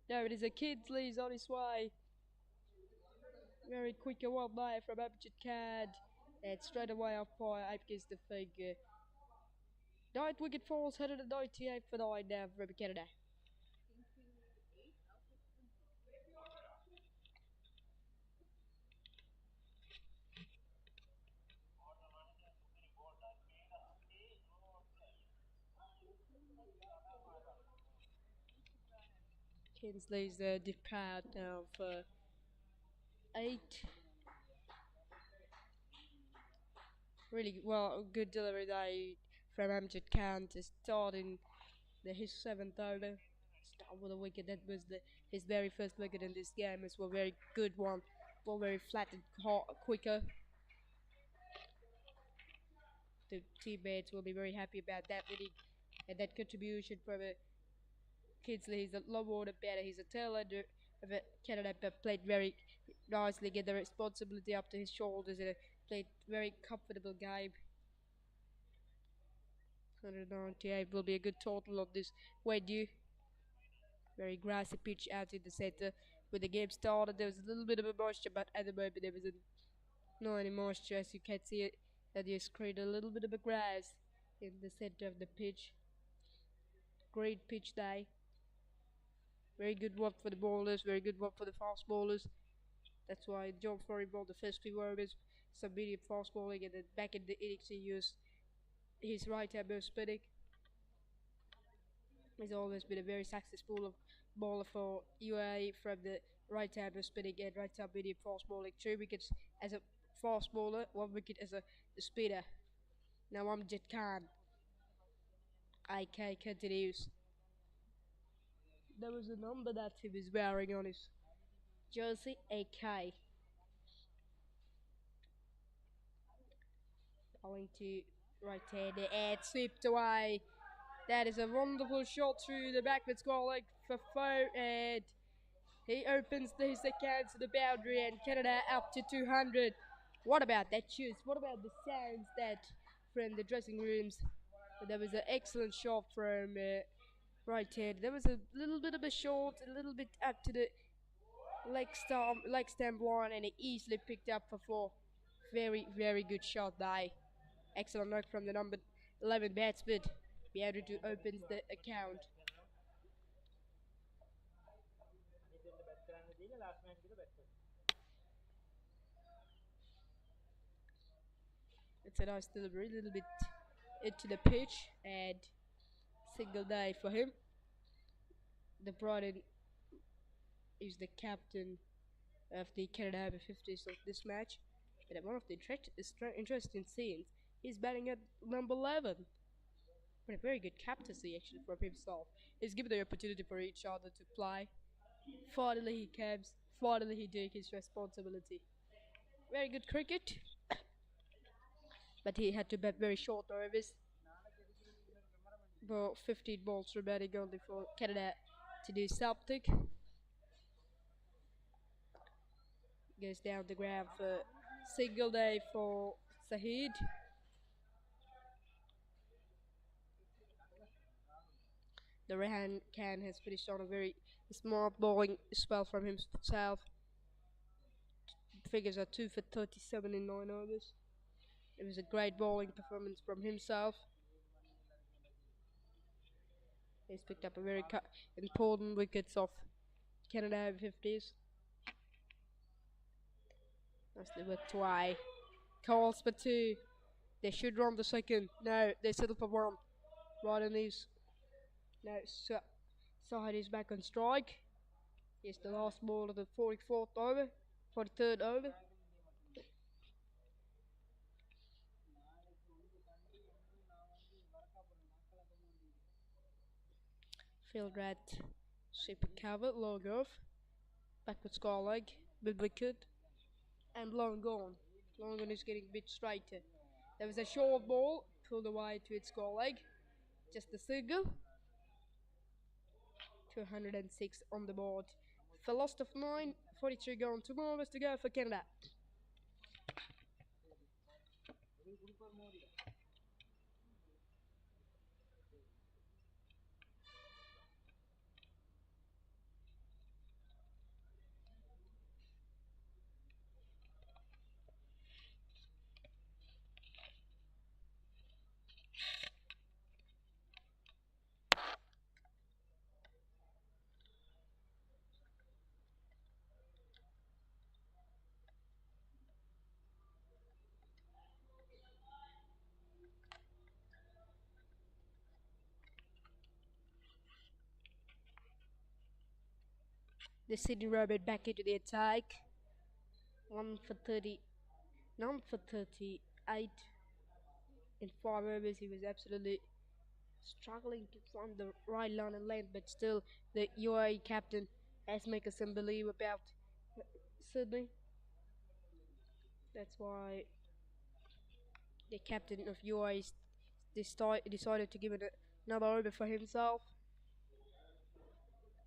no, it is a Kingsley's on his way. Very quick one there from Amjad Khan. And straight away off by Ape against the figure. 9th wicket falls, 198 for 9 now from Canada. Kingsley's depart now for 8. Really well, good delivery there from Amjad Khan to start in his 7th over. Start with a wicket. That was his very first wicket in this game. It's a very good one. Ball very flat and quicker. The teammates will be very happy about that winning and that contribution from Kingsley. He's a low order batter. He's a tail ender of Canada, but played very nicely, get the responsibility up to his shoulders, and played very comfortable game. 198 will be a good total on this venue. Very grassy pitch out in the center. When the game started, there was a little bit of a moisture, but at the moment there wasn't no any moisture, as you can see it at your screen. A little bit of a grass in the center of the pitch. Great pitch day. Very good one for the bowlers. Very good one for the fast bowlers. That's why John Fleury bowled the first few overs, some medium fast bowling, and then back in the innings he used his right hand spinning. He's always been a very successful bowler for UAE from the right hand spinning and right hand medium fast bowling. 2 wickets as a fast bowler, 1 wicket as a spinner. Now Amjad Khan. IK continues. There was a number that he was wearing on his jersey, AK. Going to right hand and swept away. That is a wonderful shot through the backward square leg for Foe, and he opens his account to the boundary, and Canada up to 200. What about that shoot? What about the sounds that from the dressing rooms? There was an excellent shot from right hand. There was a little bit of a short, a little bit up to the leg stamp line, and he easily picked up for 4. Very, very good shot by. Excellent knock from the number 11 batsman. Beatrice to opens the account. It's a nice delivery, a little bit into the pitch, and single day for him. The Brighton is the captain of the Canada Over-50s of this match. And one of the interesting scenes, he's batting at number 11. But a very good captaincy actually from himself. He's given the opportunity for each other to play. Finally he comes, finally he takes his responsibility. Very good cricket. But he had to bat very short overs. About 15 balls remaining only for Canada to do something. Goes down the ground for single day for Sahid. The Rehan Khan has finished on a very smart bowling spell from himself. Figures are 2 for 37 in 9 overs. It was a great bowling performance from himself. He's picked up a very important wickets of Canada Over-50s. Nicely with Twy. Calls for 2. They should run the second. No, they settle for 1. Right on these. No, Sahid is back on strike. Here's the last ball of the 44th over. 43rd over. Field rat, super cover, long off, backward score leg, mid wicket, and long gone. Long gone is getting a bit straighter. There was a short ball, pulled away to its score leg, just a single. 206 on the board. For lost of 9, 43 gone, 2 more overs to go for Canada. The Sydney Rabbit back into the attack. 1 for 30, 9 for 38 in 5 overs. He was absolutely struggling to find the right line and length, but still the UAE captain has made us believe about Sydney. That's why the captain of UAE decided to give it Another over for himself.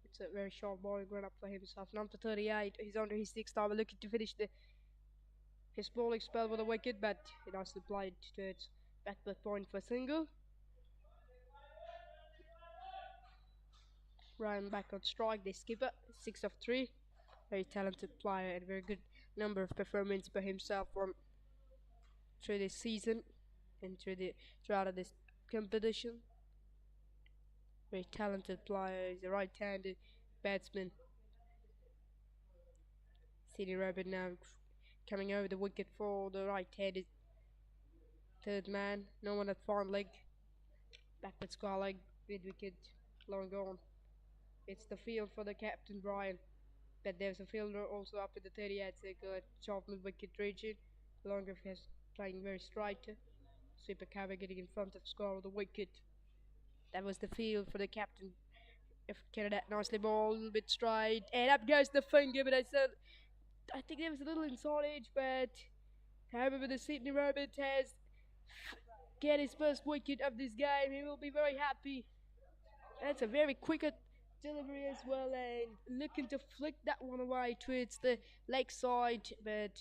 It's a very short bowling run up for himself. Number 38, he's under his 6th over, looking to finish his bowling spell with a wicket, but he nicely played towards backward point for a single. Ryan back on strike, the skipper, 6 of 3. Very talented player and very good number of performance by himself through this season and throughout this competition. Very talented player. He's a right-handed batsman. Sydney Rabbit now coming over the wicket for the right-handed third man. No one at farm leg. Backward square leg, mid-wicket, long gone. It's the field for the captain Brian. But there's a fielder also up in the 38th circle at short mid-wicket region. Longer has playing very striker. Super cover getting in front of score of the wicket. That was the field for the captain of Canada. Nicely ball, a little bit straight, and up goes the finger. But I think there was a little inside edge. But however, the Sydney Rabbit has get his first wicket of this game. He will be very happy. That's a very quick delivery as well, and looking to flick that one away towards the leg side. But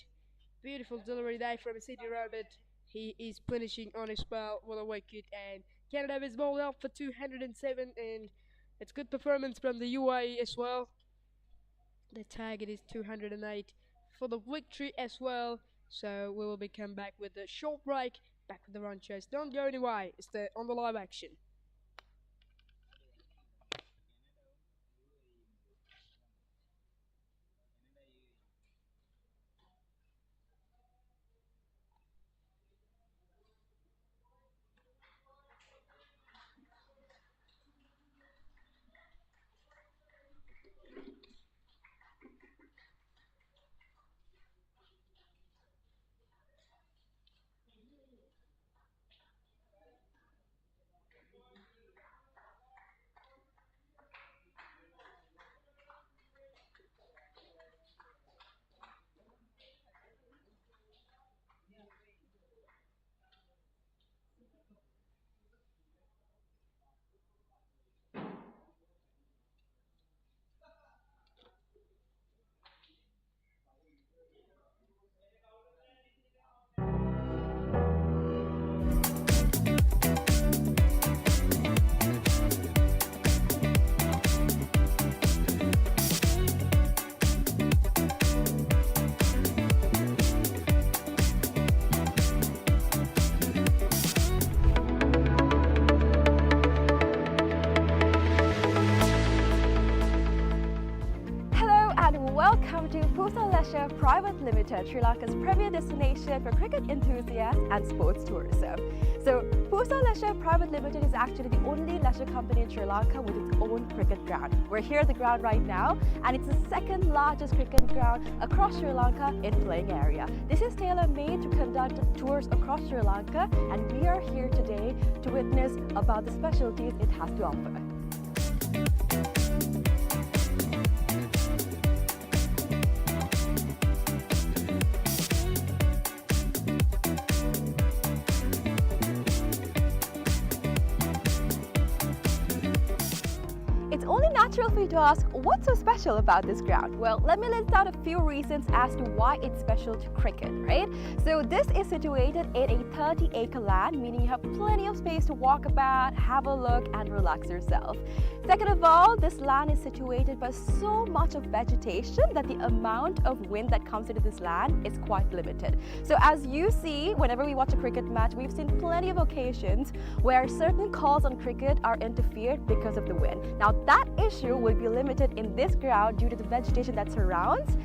beautiful delivery there from Sydney Rabbit. He is finishing on his spell with a wicket, and Canada is bowled out for 207, and it's good performance from the UAE as well. The target is 208 for the victory as well. So we will be come back with a short break, back with the run chase. Don't go anywhere, it's on the live action. Welcome to Pusa Leisure Private Limited, Sri Lanka's premier destination for cricket enthusiasts and sports tourism. So, Pusa Leisure Private Limited is actually the only leisure company in Sri Lanka with its own cricket ground. We're here at the ground right now, and it's the second largest cricket ground across Sri Lanka in playing area. This is tailor-made to conduct tours across Sri Lanka, and we are here today to witness about the specialties it has to offer. It's only natural for you to ask, what's so special about this ground? Well, let me list out a few reasons as to why it's special to cricket, right? So this is situated in a 30-acre land, meaning you have plenty of space to walk about, have a look, and relax yourself. Second of all, this land is situated by so much of vegetation that the amount of wind that comes into this land is quite limited. So as you see, whenever we watch a cricket match, we've seen plenty of occasions where certain calls on cricket are interfered because of the wind. Now that issue will be limited in this ground due to the vegetation that surrounds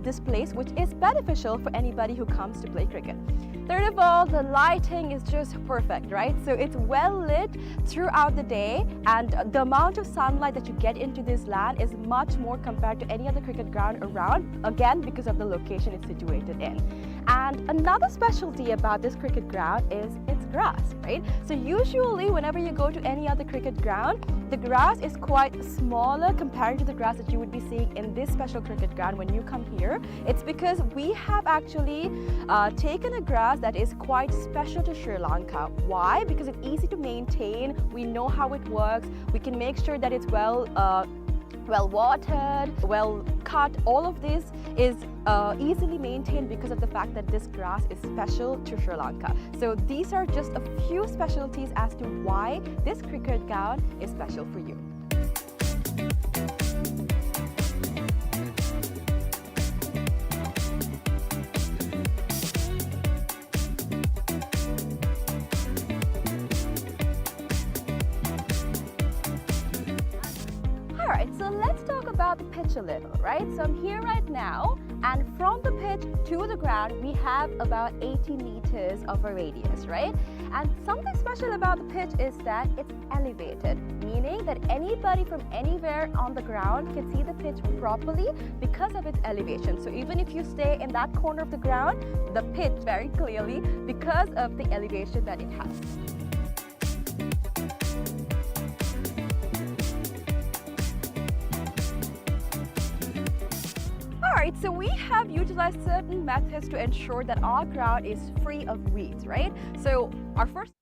this place, which is beneficial for anybody who comes to play cricket. Third of all, the lighting is just perfect, right? So it's well lit throughout the day, and the amount of sunlight that you get into this land is much more compared to any other cricket ground around, again because of the location it's situated in. And another specialty about this cricket ground is its grass, right? So usually whenever you go to any other cricket ground, the grass is quite smaller compared to the grass that you would be seeing in this special cricket ground when you come here. It's because we have actually taken a grass that is quite special to Sri Lanka. Why? Because it's easy to maintain, we know how it works, we can make sure that it's well watered, well cut. All of this is easily maintained because of the fact that this grass is special to Sri Lanka. So these are just a few specialties as to why this cricket ground is special for you. Alright, so let's talk about the pitch a little, right? So I'm here right now, and from the pitch to the ground, we have about 80 meters of a radius, right? And something special about the pitch is that it's elevated, meaning that anybody from anywhere on the ground can see the pitch properly because of its elevation. So even if you stay in that corner of the ground, the pitch very clearly because of the elevation that it has. Alright, so we have utilized certain methods to ensure that our ground is free of weeds, right? So our first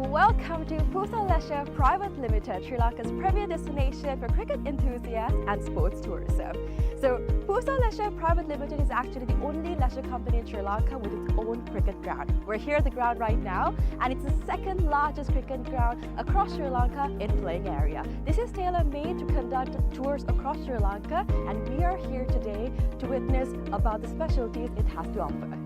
welcome to Pusa Leisure Private Limited, Sri Lanka's premier destination for cricket enthusiasts and sports tourism. So Pusa Leisure Private Limited is actually the only leisure company in Sri Lanka with its own cricket ground. We're here at the ground right now, and it's the second largest cricket ground across Sri Lanka in playing area. This is tailor-made to conduct tours across Sri Lanka, and we are here today to witness about the specialties it has to offer.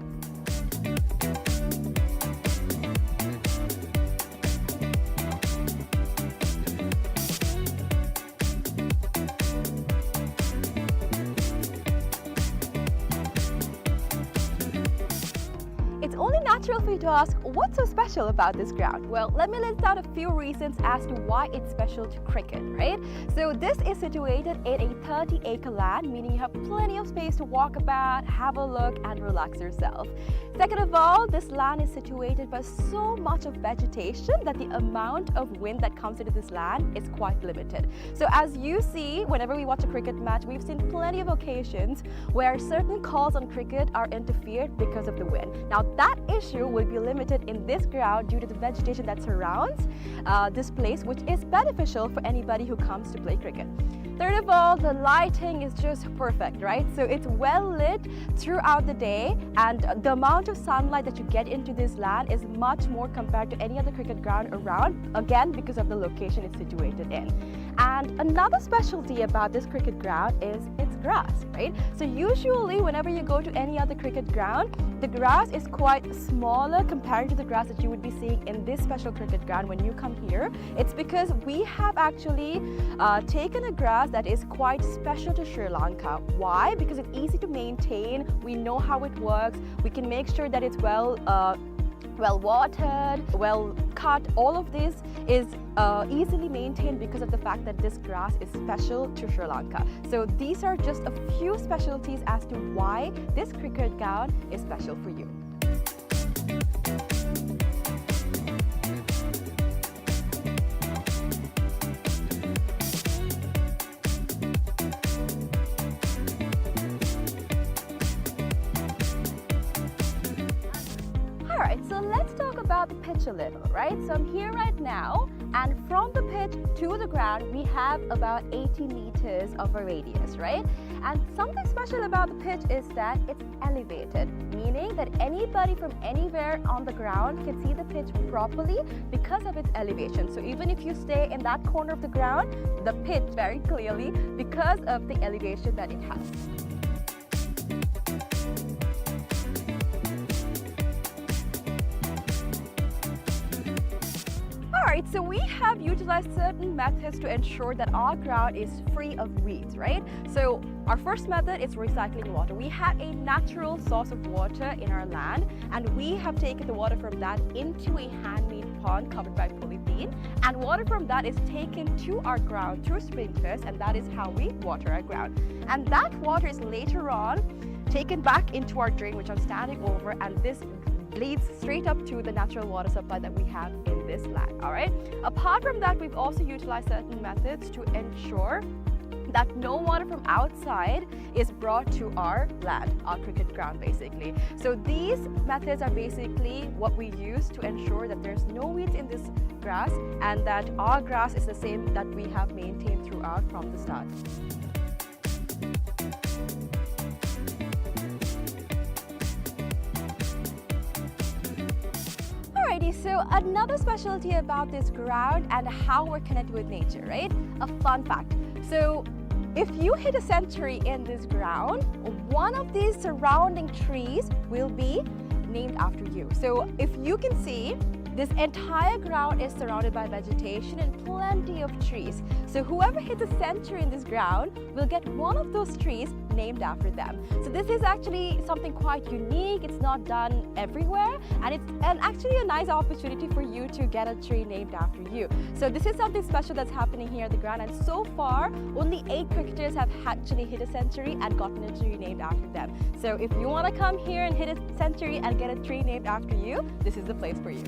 It's only natural for you to ask, what's so special about this ground? Well, let me list out a few reasons as to why it's special to cricket, right? So this is situated in a 30-acre land, meaning you have plenty of space to walk about, have a look, and relax yourself. Second of all, this land is situated by so much of vegetation that the amount of wind that comes into this land is quite limited. So as you see, whenever we watch a cricket match, we've seen plenty of occasions where certain calls on cricket are interfered because of the wind. Now that issue will be limited in this ground due to the vegetation that surrounds this place, which is beneficial for anybody who comes to play cricket. Third of all, the lighting is just perfect, right? So it's well lit throughout the day, and the amount of sunlight that you get into this land is much more compared to any other cricket ground around, again because of the location it's situated in. And another specialty about this cricket ground is its grass, right? So usually whenever you go to any other cricket ground, the grass is quite smaller compared to the grass that you would be seeing in this special cricket ground when you come here. It's because we have actually taken a grass that is quite special to Sri Lanka. Why? Because it's easy to maintain, we know how it works, we can make sure that it's well watered, well cut. All of this is easily maintained because of the fact that this grass is special to Sri Lanka. So these are just a few specialties as to why this cricket ground is special for you. pitch a little, right? So I'm here right now, and from the pitch to the ground, we have about 80 meters of a radius, right? And something special about the pitch is that it's elevated, meaning that anybody from anywhere on the ground can see the pitch properly because of its elevation. So even if you stay in that corner of the ground, the pitch very clearly because of the elevation that it has. Alright, so we have utilized certain methods to ensure that our ground is free of weeds, right? So our first method is recycling water. We have a natural source of water in our land, and we have taken the water from that into a handmade pond covered by polythene, and water from that is taken to our ground through sprinklers, and that is how we water our ground. And that water is later on taken back into our drain, which I'm standing over, and this leads straight up to the natural water supply that we have in this land. All right. Apart from that, we've also utilized certain methods to ensure that no water from outside is brought to our land, our cricket ground basically. So these methods are basically what we use to ensure that there's no weeds in this grass and that our grass is the same that we have maintained throughout from the start. Alrighty, so another specialty about this ground and how we're connected with nature, right? A fun fact. So if you hit a century in this ground, one of these surrounding trees will be named after you. So if you can see, this entire ground is surrounded by vegetation and plenty of trees. So whoever hits a century in this ground will get one of those trees named after them. So this is actually something quite unique. It's not done everywhere, and it's actually a nice opportunity for you to get a tree named after you. So this is something special that's happening here at the ground, and so far only 8 cricketers have actually hit a century and gotten a tree named after them. So if you want to come here and hit a century and get a tree named after you, this is the place for you.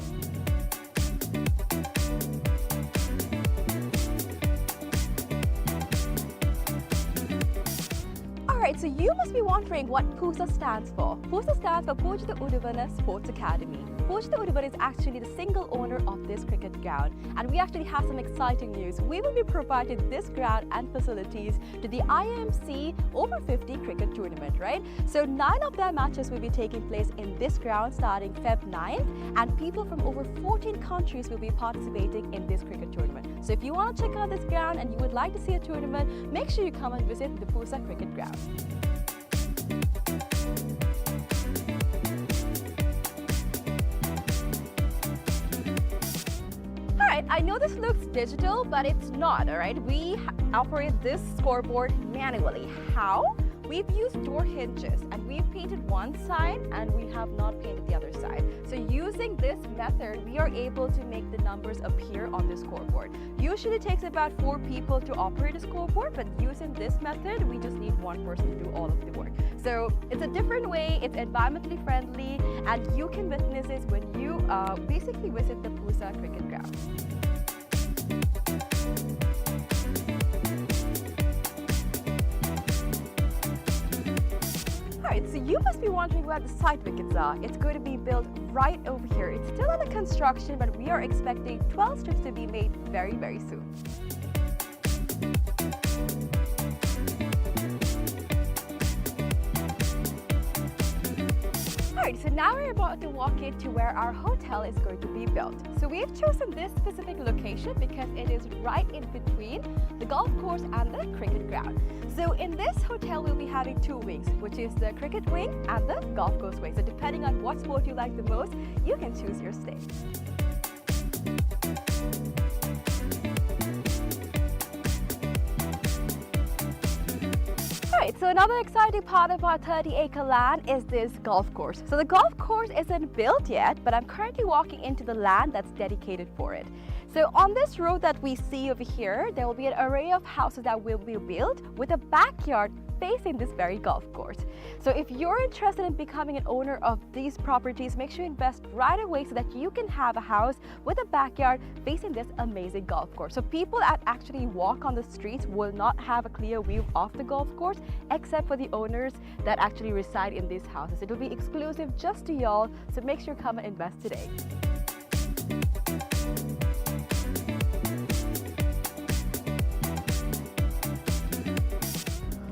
Alright, so you must be wondering what PUSA stands for. PUSA stands for Pujitha Uduvana Sports Academy. Pujitha Uduvana is actually the single owner of this cricket ground, and we actually have some exciting news. We will be providing this ground and facilities to the IMC Over-50 cricket tournament, right? So 9 of their matches will be taking place in this ground starting Feb 9th, and people from over 14 countries will be participating in this cricket tournament. So if you want to check out this ground and you would like to see a tournament, make sure you come and visit the PUSA cricket ground. Alright, I know this looks digital, but it's not, alright? We operate this scoreboard manually. How? We've used door hinges, and we've painted one side and we have not painted the other side. So using this method, we are able to make the numbers appear on the scoreboard. Usually it takes about 4 people to operate a scoreboard, but using this method, we just need 1 person to do all of the work. So it's a different way, it's environmentally friendly, and you can witness this when you basically visit the PUSA cricket ground. Alright, so you must be wondering where the side wickets are. It's going to be built right over here. It's still under construction, but we are expecting 12 strips to be made very, very soon. Alright, so now we're about to walk into where our hotel is going to be built. So we've chosen this specific location because it is right in between the golf course and the cricket ground. So in this hotel, we'll be having 2 wings, which is the cricket wing and the golf course wing. So depending on what sport you like the most, you can choose your stay. Alright, so another exciting part of our 30-acre land is this golf course. So the golf course isn't built yet, but I'm currently walking into the land that's dedicated for it. So on this road that we see over here, there will be an array of houses that will be built with a backyard facing this very golf course. So if you're interested in becoming an owner of these properties, make sure you invest right away so that you can have a house with a backyard facing this amazing golf course. So people that actually walk on the streets will not have a clear view of the golf course, except for the owners that actually reside in these houses. It will be exclusive just to y'all, so make sure you come and invest today.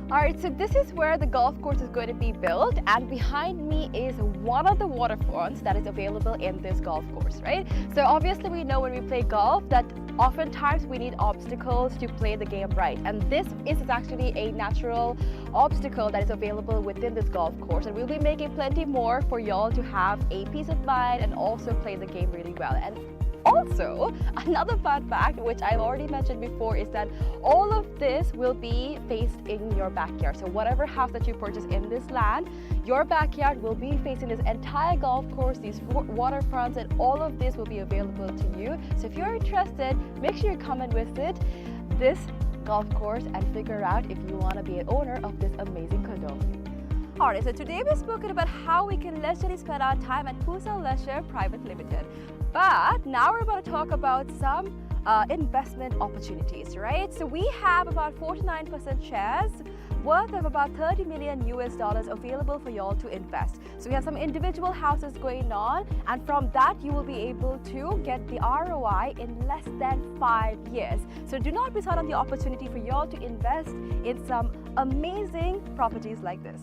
Alright, so this is where the golf course is going to be built, and behind me is one of the waterfronts that is available in this golf course, right? So obviously we know when we play golf that oftentimes we need obstacles to play the game right, and this is actually a natural obstacle that is available within this golf course, and we'll be making plenty more for y'all to have a peace of mind and also play the game really well. And also, another fun fact, which I've already mentioned before, is that all of this will be faced in your backyard. So whatever house that you purchase in this land, your backyard will be facing this entire golf course, these waterfronts, and all of this will be available to you. So if you're interested, make sure you come and visit this golf course and figure out if you want to be an owner of this amazing condo. Alright, so today we've spoken about how we can leisurely spend our time at Pusa Leisure Private Limited. But now we're going to talk about some investment opportunities, right? So we have about 49% shares worth of about $30 million available for y'all to invest. So we have some individual houses going on, and from that you will be able to get the ROI in less than 5 years. So do not miss out on the opportunity for y'all to invest in some amazing properties like this.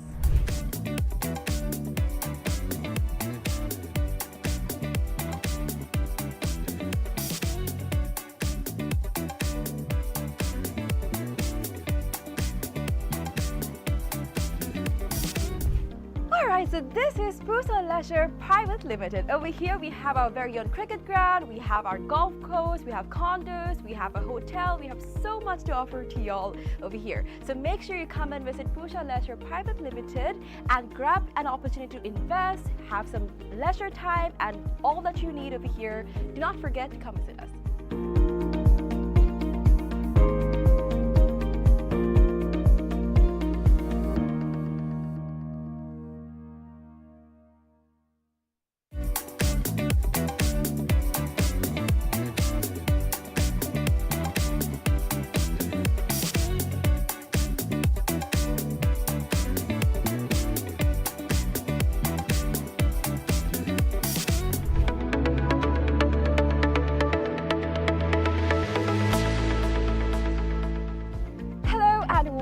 Alright, so this is Pusa Leisure Private Limited. Over here we have our very own cricket ground, we have our golf course, we have condos, we have a hotel, we have so much to offer to y'all over here. So make sure you come and visit Pusa Leisure Private Limited and grab an opportunity to invest, have some leisure time, and all that you need over here. Do not forget to come visit us.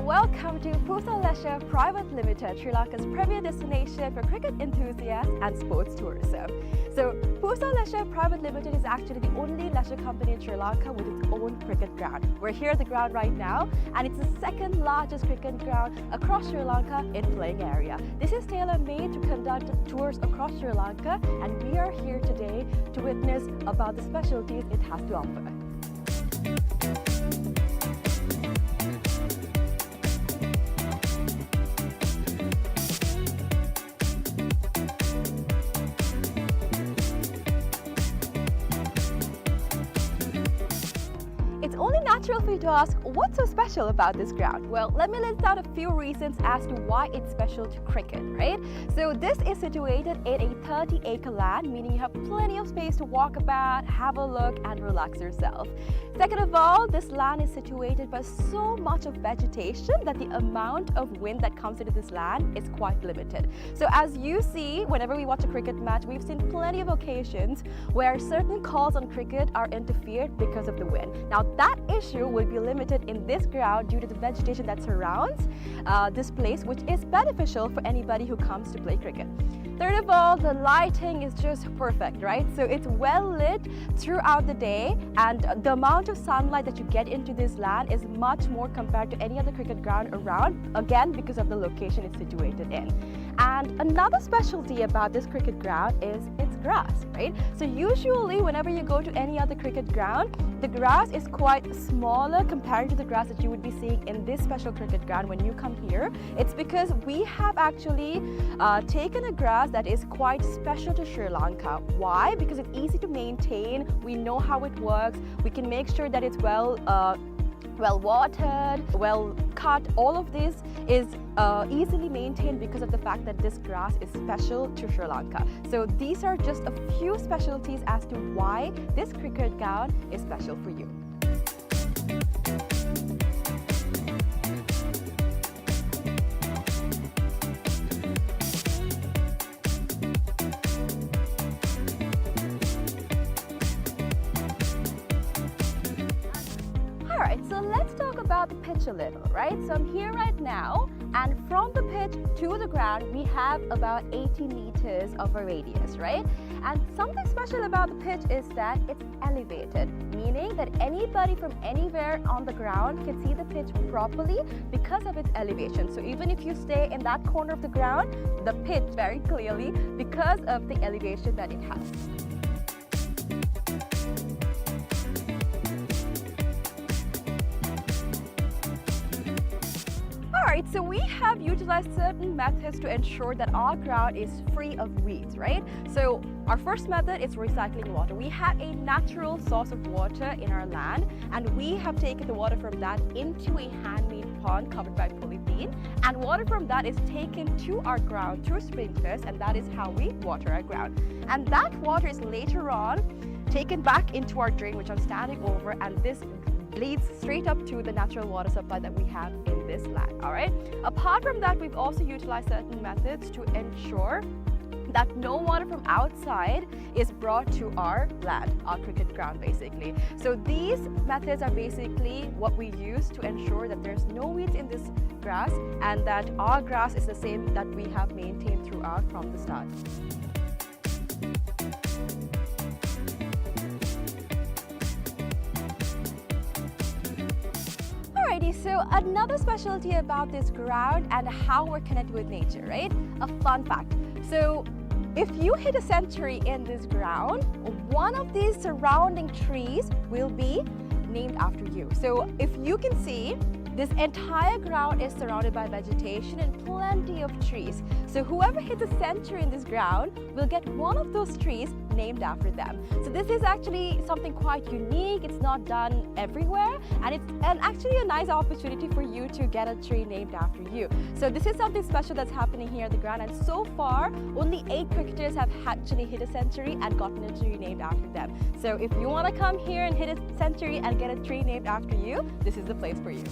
Welcome to Pusa Leisure Private Limited, Sri Lanka's premier destination for cricket enthusiasts and sports tourism. So Pusa Leisure Private Limited is actually the only leisure company in Sri Lanka with its own cricket ground. We're here at the ground right now, and it's the second largest cricket ground across Sri Lanka in playing area. This is tailor-made to conduct tours across Sri Lanka, and we are here today to witness about the specialties it has to offer. It's only natural for you to ask, what's so special about this ground? Well, let me list out a few reasons as to why it's special to cricket, right? So this is situated in a 30-acre land, meaning you have plenty of space to walk about, have a look, and relax yourself. Second of all, this land is situated by so much of vegetation that the amount of wind that comes into this land is quite limited. So as you see, whenever we watch a cricket match, we've seen plenty of occasions where certain calls on cricket are interfered because of the wind. Now that issue will be limited in this ground due to the vegetation that surrounds this place, which is beneficial for anybody who comes to play cricket. Third of all, the lighting is just perfect, right? So it's well lit throughout the day, and the amount of sunlight that you get into this land is much more compared to any other cricket ground around, again because of the location it's situated in. And another specialty about this cricket ground is its grass, right? So usually whenever you go to any other cricket ground, the grass is quite smaller compared to the grass that you would be seeing in this special cricket ground when you come here. It's because we have actually taken a grass that is quite special to Sri Lanka. Why? Because it's easy to maintain, we know how it works, we can make sure that it's well watered, well cut. All of this is easily maintained because of the fact that this grass is special to Sri Lanka. So these are just a few specialties as to why this cricket ground is special for you. Alright, so let's talk about the pitch a little, right? So I'm here right now, and from the pitch to the ground, we have about 80 meters of a radius, right? And something special about the pitch is that it's elevated, meaning that anybody from anywhere on the ground can see the pitch properly because of its elevation. So even if you stay in that corner of the ground, the pitch very clearly because of the elevation that it has. Alright, so we have utilized certain methods to ensure that our ground is free of weeds, right? So our first method is recycling water. We have a natural source of water in our land, and we have taken the water from that into a handmade pond covered by polythene, and water from that is taken to our ground through sprinklers, and that is how we water our ground. And that water is later on taken back into our drain, which I'm standing over, and this leads straight up to the natural water supply that we have in this land. All right. Apart from that, we've also utilized certain methods to ensure that no water from outside is brought to our land, our cricket ground basically. So these methods are basically what we use to ensure that there's no weeds in this grass and that our grass is the same that we have maintained throughout from the start. Alrighty, so another specialty about this ground and how we're connected with nature, right? A fun fact. So if you hit a century in this ground, one of these surrounding trees will be named after you. So if you can see, this entire ground is surrounded by vegetation and plenty of trees. So whoever hits a century in this ground will get one of those trees named after them. So this is actually something quite unique. It's not done everywhere, and it's actually a nice opportunity for you to get a tree named after you. So this is something special that's happening here at the ground, and so far only 8 cricketers have actually hit a century and gotten a tree named after them. So if you want to come here and hit a century and get a tree named after you, this is the place for you.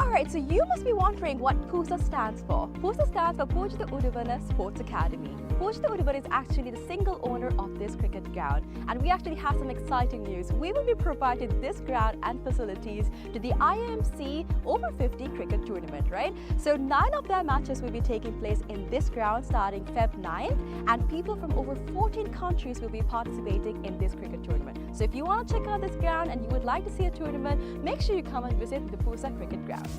Alright, so you must be wondering what PUSA stands for. PUSA stands for Pujita Udavana Sports Academy. Pujita Udavana is actually the single owner of this cricket ground, and we actually have some exciting news. We will be providing this ground and facilities to the IMC Over-50 cricket tournament, right? So 9 of their matches will be taking place in this ground starting Feb 9th, and people from over 14 countries will be participating in this cricket tournament. So if you want to check out this ground and you would like to see a tournament, make sure you come and visit the PUSA cricket ground.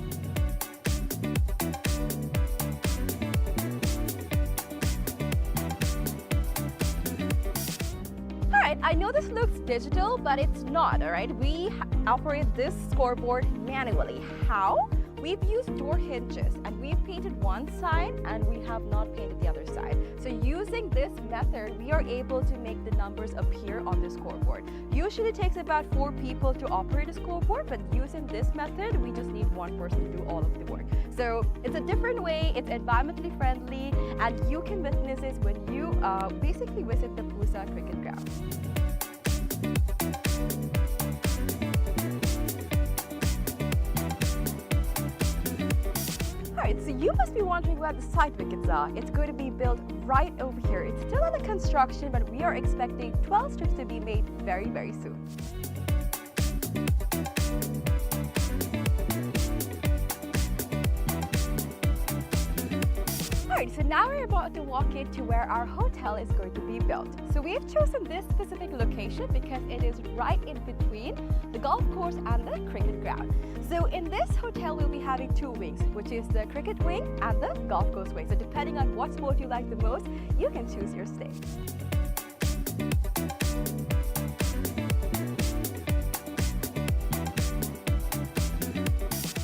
Alright, I know this looks digital, but it's not, alright? We operate this scoreboard manually. How? We've used door hinges, and we've painted one side and we have not painted the other side. So using this method, we are able to make the numbers appear on the scoreboard. Usually it takes about 4 people to operate a scoreboard, but using this method, we just need 1 person to do all of the work. So it's a different way, it's environmentally friendly, and you can witness this when you basically visit the PUSA cricket ground. Alright, so you must be wondering where the site wickets are. It's going to be built right over here. It's still under construction, but we are expecting 12 strips to be made very, very soon. Alright, so now we're about to walk into where our hotel is going to be built. So we've chosen this specific location because it is right in between the golf course and the cricket ground. So in this hotel, we'll be having 2 wings, which is the cricket wing and the golf course wing. So depending on what sport you like the most, you can choose your stay.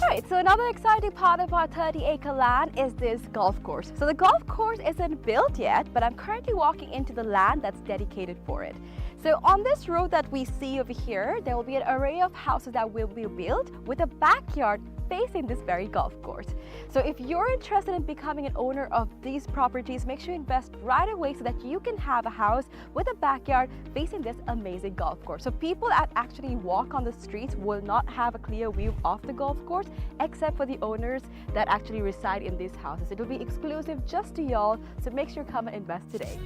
Alright, so another exciting part of our 30-acre land is this golf course. So the golf course isn't built yet, but I'm currently walking into the land that's dedicated for it. So on this road that we see over here, there will be an array of houses that will be built with a backyard facing this very golf course. So if you're interested in becoming an owner of these properties, make sure you invest right away so that you can have a house with a backyard facing this amazing golf course. So people that actually walk on the streets will not have a clear view of the golf course except for the owners that actually reside in these houses. It will be exclusive just to y'all, so make sure you come and invest today.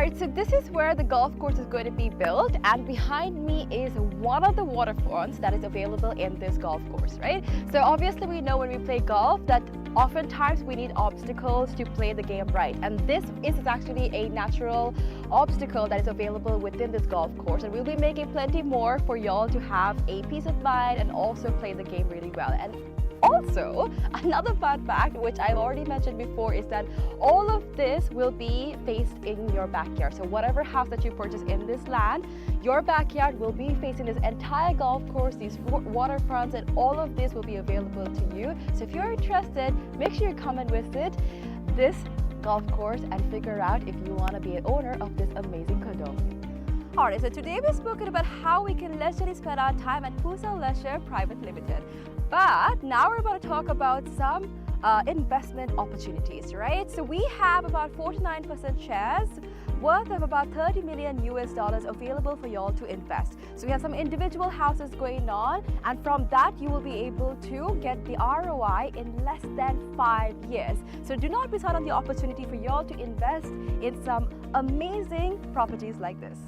Alright, so this is where the golf course is going to be built, and behind me is one of the waterfronts that is available in this golf course, right? So obviously we know when we play golf that oftentimes we need obstacles to play the game right, and this is actually a natural obstacle that is available within this golf course, and we'll be making plenty more for y'all to have a peace of mind and also play the game really well. And also, another fun fact, which I've already mentioned before, is that all of this will be faced in your backyard. So whatever house that you purchase in this land, your backyard will be facing this entire golf course, these waterfronts, and all of this will be available to you. So if you're interested, make sure you come and visit this golf course and figure out if you want to be an owner of this amazing condo. Alright, so today we've spoken about how we can leisurely spend our time at Pusa Leisure Private Limited. But now we're about to talk about some investment opportunities, right? So we have about 49% shares worth of about $30 million available for y'all to invest. So we have some individual houses going on, and from that you will be able to get the ROI in less than 5 years. So do not miss out on the opportunity for y'all to invest in some amazing properties like this.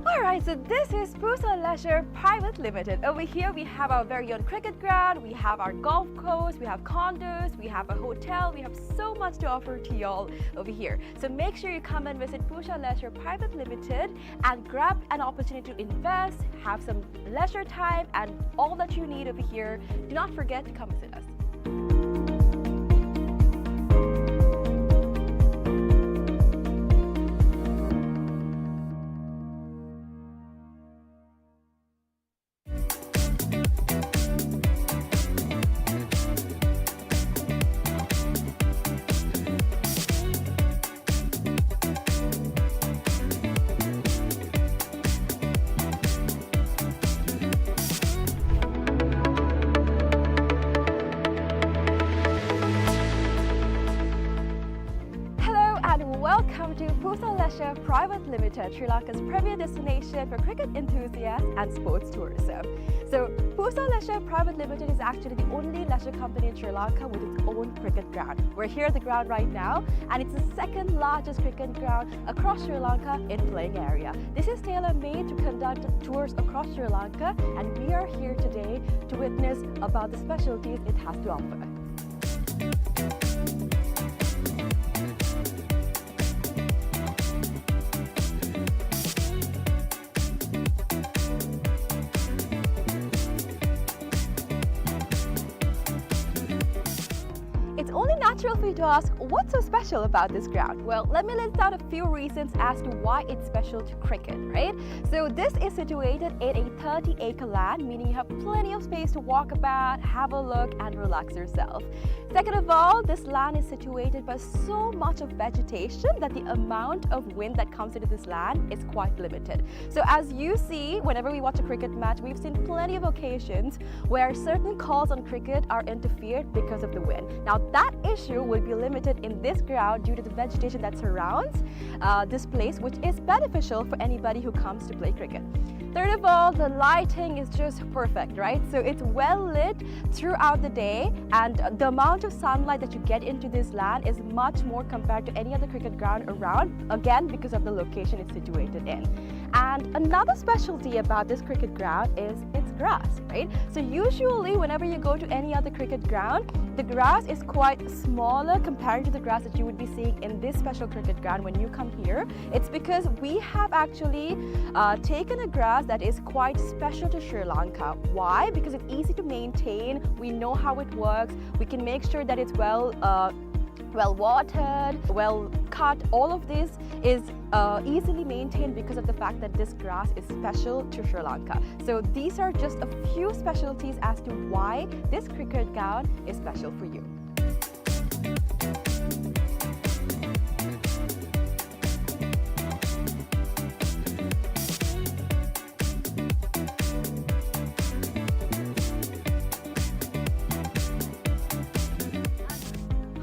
Alright, so this is Pusa Leisure Private Limited. Over here we have our very own cricket ground, we have our golf course, we have condos, we have a hotel, we have so much to offer to y'all over here. So make sure you come and visit Pusa Leisure Private Limited and grab an opportunity to invest, have some leisure time, and all that you need over here. Do not forget to come visit us. Welcome to Pusa Leisure Private Limited, Sri Lanka's premier destination for cricket enthusiasts and sports tourism. So Pusa Leisure Private Limited is actually the only leisure company in Sri Lanka with its own cricket ground. We're here at the ground right now, and it's the second largest cricket ground across Sri Lanka in playing area. This is tailor-made to conduct tours across Sri Lanka, and we are here today to witness about the specialties it has to offer. It's only natural for you to ask, what's so special about this ground? Well, let me list out a few reasons as to why it's special to cricket, right? So this is situated in a 30-acre land, meaning you have plenty of space to walk about, have a look, and relax yourself. Second of all, this land is situated by so much of vegetation that the amount of wind that comes into this land is quite limited. So as you see, whenever we watch a cricket match, we've seen plenty of occasions where certain calls on cricket are interfered because of the wind. Now that issue will be limited in this ground due to the vegetation that surrounds this place, which is beneficial for anybody who comes to play cricket. Third of all, the lighting is just perfect, right? So it's well lit throughout the day, and the amount of sunlight that you get into this land is much more compared to any other cricket ground around, again because of the location it's situated in. And another specialty about this cricket ground is its grass, right? So usually whenever you go to any other cricket ground, the grass is quite smaller compared to the grass that you would be seeing in this special cricket ground when you come here. It's because we have actually taken a grass that is quite special to Sri Lanka. Why? Because it's easy to maintain, we know how it works, we can make sure that it's well watered, well cut. All of this is easily maintained because of the fact that this grass is special to Sri Lanka. So these are just a few specialties as to why this cricket ground is special for you.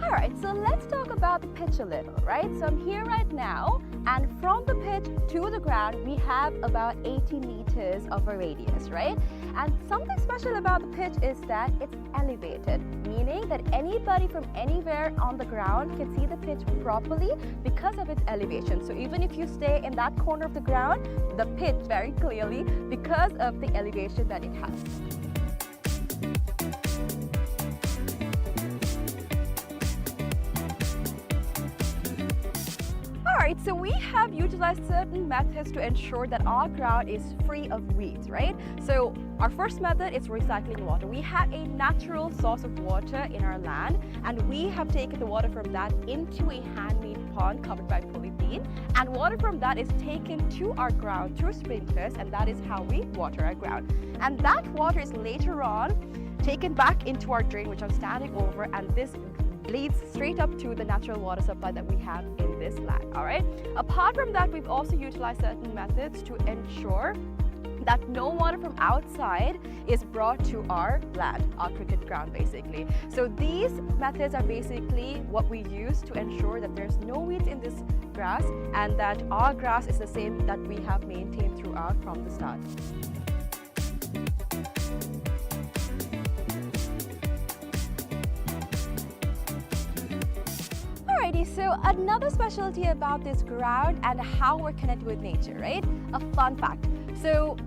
Alright, so let's talk about the pitch a little, right? So I'm here right now and from the pitch to the ground we have about 80 meters of a radius, right? And something special about the pitch is that it's elevated, meaning that anybody from anywhere on the ground can see the pitch properly because of its elevation. So even if you stay in that corner of the ground, the pitch very clearly because of the elevation that it has. Alright, so we have utilized certain methods to ensure that our ground is free of weeds, right? So our first method is recycling water. We have a natural source of water in our land, and we have taken the water from that into a handmade pond covered by polythene, and water from that is taken to our ground through sprinklers, and that is how we water our ground. And that water is later on taken back into our drain, which I'm standing over, and this leads straight up to the natural water supply that we have in this land. All right. Apart from that, we've also utilized certain methods to ensure that no water from outside is brought to our land, our cricket ground basically. So these methods are basically what we use to ensure that there's no weeds in this grass and that our grass is the same that we have maintained throughout from the start. Alrighty, so another specialty about this ground and how we're connected with nature, right? A fun fact. So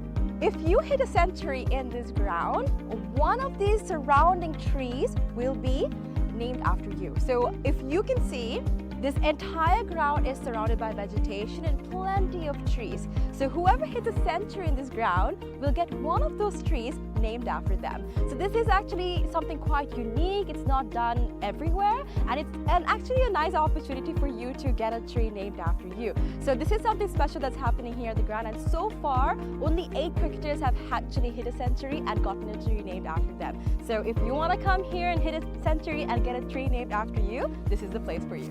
if you hit a century in this ground, one of these surrounding trees will be named after you. So if you can see, this entire ground is surrounded by vegetation and plenty of trees. So whoever hits a century in this ground will get one of those trees named after them. So this is actually something quite unique. It's not done everywhere, and it's actually a nice opportunity for you to get a tree named after you. So this is something special that's happening here at the ground, and so far only 8 cricketers have actually hit a century and gotten a tree named after them. So if you want to come here and hit a century and get a tree named after you, this is the place for you.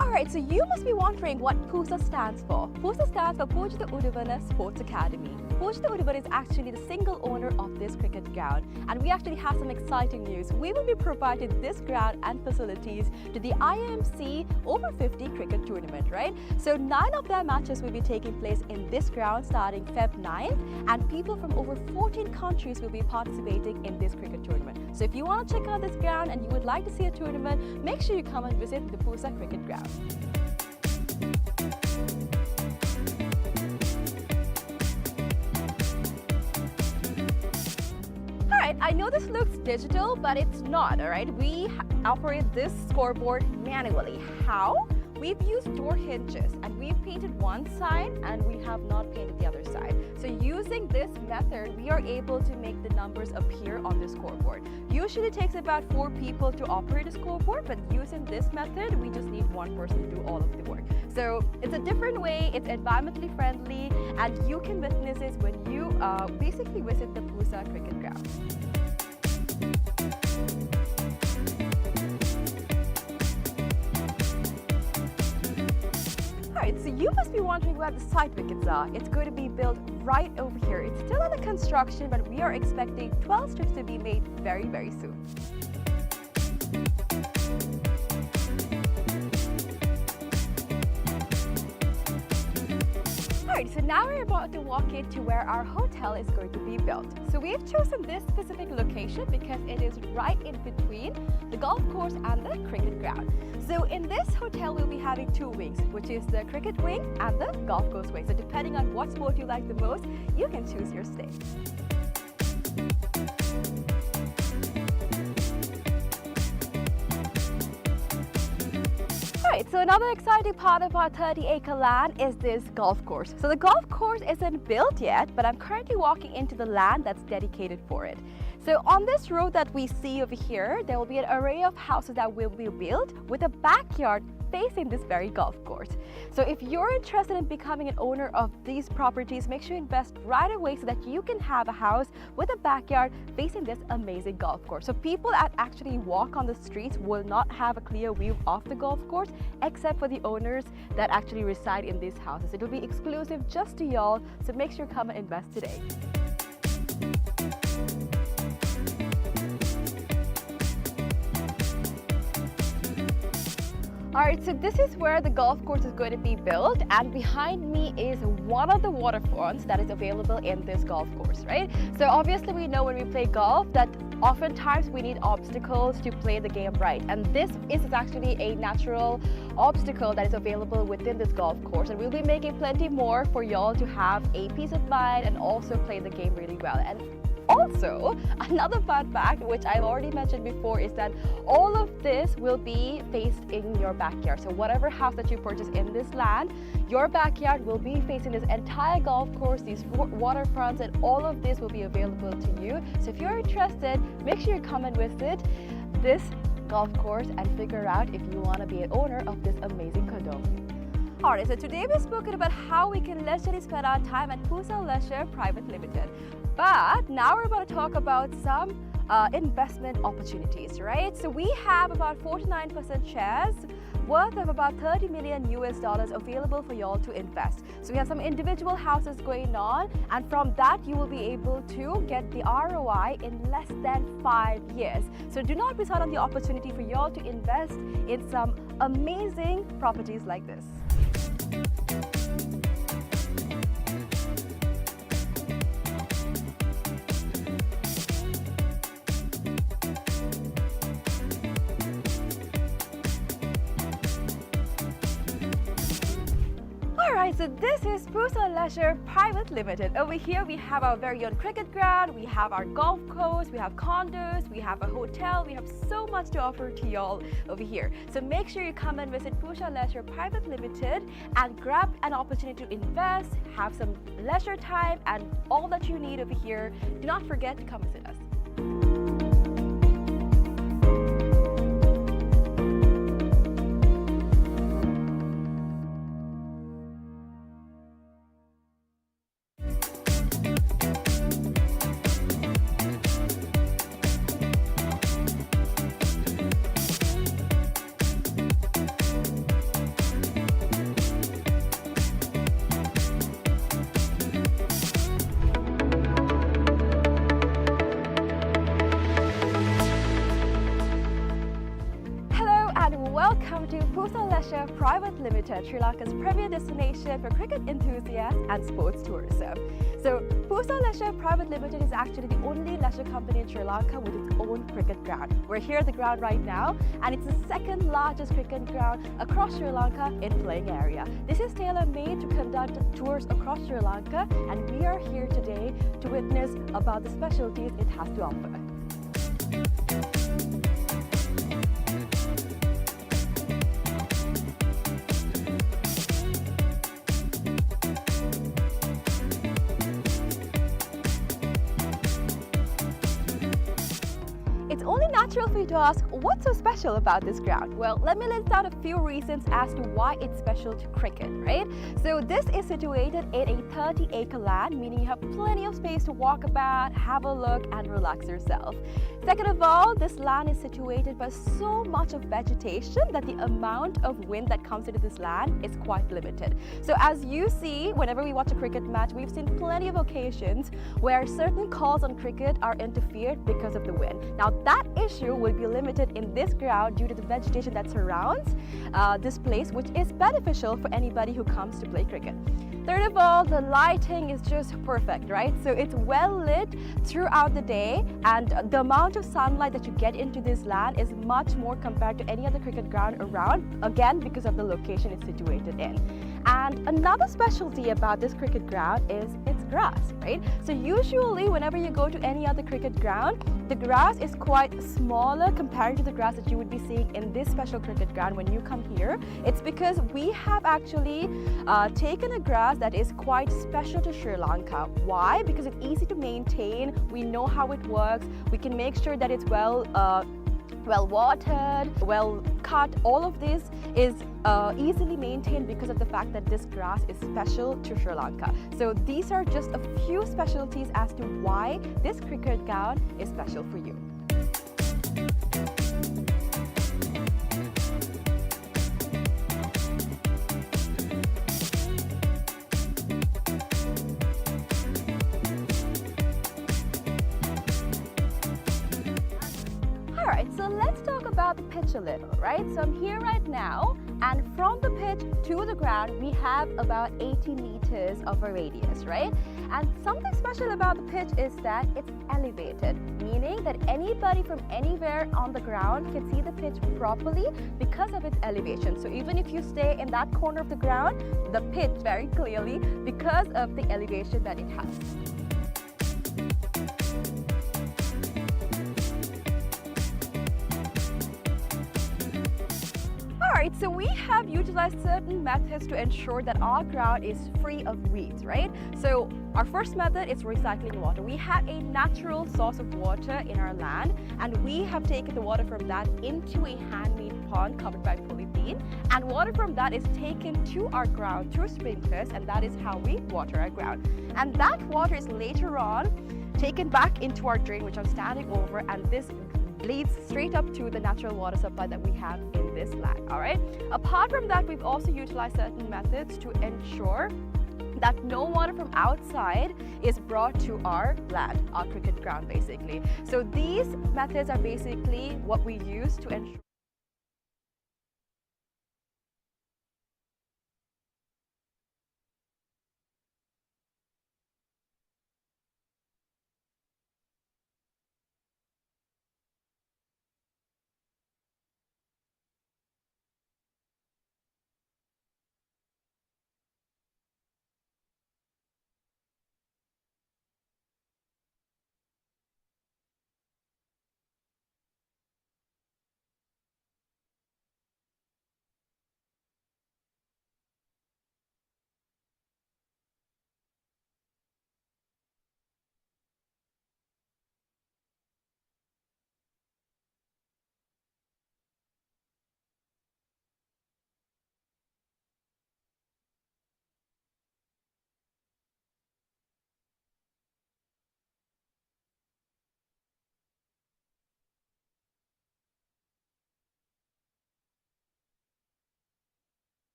Alright, so you must be wondering what PUSA stands for. PUSA stands for Pujita Udavana Sports Academy. Pujita Udavana is actually the single owner of this cricket ground, and we actually have some exciting news. We will be providing this ground and facilities to the IMC Over-50 cricket tournament, right? So 9 of their matches will be taking place in this ground starting Feb 9th, and people from over 14 countries will be participating in this cricket tournament. So if you want to check out this ground and you would like to see a tournament, make sure you come and visit the PUSA cricket ground. Alright, I know this looks digital, but it's not, alright? We operate this scoreboard manually. How? We've used door hinges and we've painted one side and we have not painted the other side. So using this method, we are able to make the numbers appear on the scoreboard. Usually it takes about 4 people to operate a scoreboard, but using this method, we just need 1 person to do all of the work. So it's a different way, it's environmentally friendly, and you can witness this when you basically visit the PUSA cricket ground. Alright, so you must be wondering where the side wickets are. It's going to be built right over here. It's still under construction, but we are expecting 12 strips to be made very, very soon. Alright, so now we're about to walk into where our hotel is going to be built. So we've chosen this specific location because it is right in between the golf course and the cricket ground. So in this hotel, we'll be having 2 wings, which is the cricket wing and the golf course wing. So depending on what sport you like the most, you can choose your stay. Alright, so another exciting part of our 30-acre land is this golf course. So the golf course isn't built yet, but I'm currently walking into the land that's dedicated for it. So on this road that we see over here, there will be an array of houses that will be built with a backyard facing this very golf course. So if you're interested in becoming an owner of these properties, make sure you invest right away so that you can have a house with a backyard facing this amazing golf course. So people that actually walk on the streets will not have a clear view of the golf course, except for the owners that actually reside in these houses. It will be exclusive just to y'all, so make sure you come and invest today. Alright, so this is where the golf course is going to be built, and behind me is one of the waterfronts that is available in this golf course, right? So obviously we know when we play golf that oftentimes we need obstacles to play the game right, and this is actually a natural obstacle that is available within this golf course, and we'll be making plenty more for y'all to have a peace of mind and also play the game really well. And also, another fun fact, which I've already mentioned before, is that all of this will be faced in your backyard. So whatever house that you purchase in this land, your backyard will be facing this entire golf course, these waterfronts, and all of this will be available to you. So if you're interested, make sure you come and visit this golf course and figure out if you want to be an owner of this amazing condo. Alright, so today we've spoken about how we can leisurely spend our time at Pusa Leisure Private Limited. But now we're about to talk about some investment opportunities, right? So we have about 49% shares worth of about 30 million US dollars available for y'all to invest. So we have some individual houses going on, and from that you will be able to get the ROI in less than 5 years. So do not miss out on the opportunity for y'all to invest in some amazing properties like this. Alright, so this is Pusa Leisure Private Limited. Over here we have our very own cricket ground, we have our golf course, we have condos, we have a hotel, we have so much to offer to y'all over here. So make sure you come and visit Pusa Leisure Private Limited and grab an opportunity to invest, have some leisure time, and all that you need over here. Do not forget to come visit us. Welcome to Pusa Leisure Private Limited, Sri Lanka's premier destination for cricket enthusiasts and sports tourism. So Pusa Leisure Private Limited is actually the only leisure company in Sri Lanka with its own cricket ground. We're here at the ground right now, and it's the second largest cricket ground across Sri Lanka in playing area. This is tailor-made to conduct tours across Sri Lanka, and we are here today to witness about the specialties it has to offer. It's only natural for you to ask, what's so special about this ground? Well, let me list out a few reasons as to why it's special to cricket, right? So this is situated in a 30-acre land, meaning you have plenty of space to walk about, have a look, and relax yourself. Second of all, this land is situated by so much of vegetation that the amount of wind that comes into this land is quite limited. So as you see, whenever we watch a cricket match, we've seen plenty of occasions where certain calls on cricket are interfered because of the wind. Now that issue will be limited in this ground due to the vegetation that surrounds this place, which is beneficial for anybody who comes to play cricket. Third of all, the lighting is just perfect, right? So it's well lit throughout the day, and the amount of sunlight that you get into this land is much more compared to any other cricket ground around, again because of the location it's situated in. And another specialty about this cricket ground is its grass, right? So usually whenever you go to any other cricket ground, the grass is quite smaller compared to the grass that you would be seeing in this special cricket ground when you come here. It's because we have actually taken a grass that is quite special to Sri Lanka. Why? Because it's easy to maintain, we know how it works, we can make sure that it's well watered, well cut. All of this is easily maintained because of the fact that this grass is special to Sri Lanka. So these are just a few specialties as to why this cricket ground is special for you. Alright, so let's talk about about the pitch a little, right? So I'm here right now, and from the pitch to the ground, we have about 80 meters of a radius, right? And something special about the pitch is that it's elevated, meaning that anybody from anywhere on the ground can see the pitch properly because of its elevation. So even if you stay in that corner of the ground, the pitch very clearly because of the elevation that it has. Alright, so we have utilized certain methods to ensure that our ground is free of weeds, right? So our first method is recycling water. We have a natural source of water in our land, and we have taken the water from that into a handmade pond covered by polythene, and water from that is taken to our ground through sprinklers, and that is how we water our ground. And that water is later on taken back into our drain, which I'm standing over, and this leads straight up to the natural water supply that we have in this land. All right. Apart from that, we've also utilized certain methods to ensure that no water from outside is brought to our land, our cricket ground basically. So these methods are basically what we use to ensure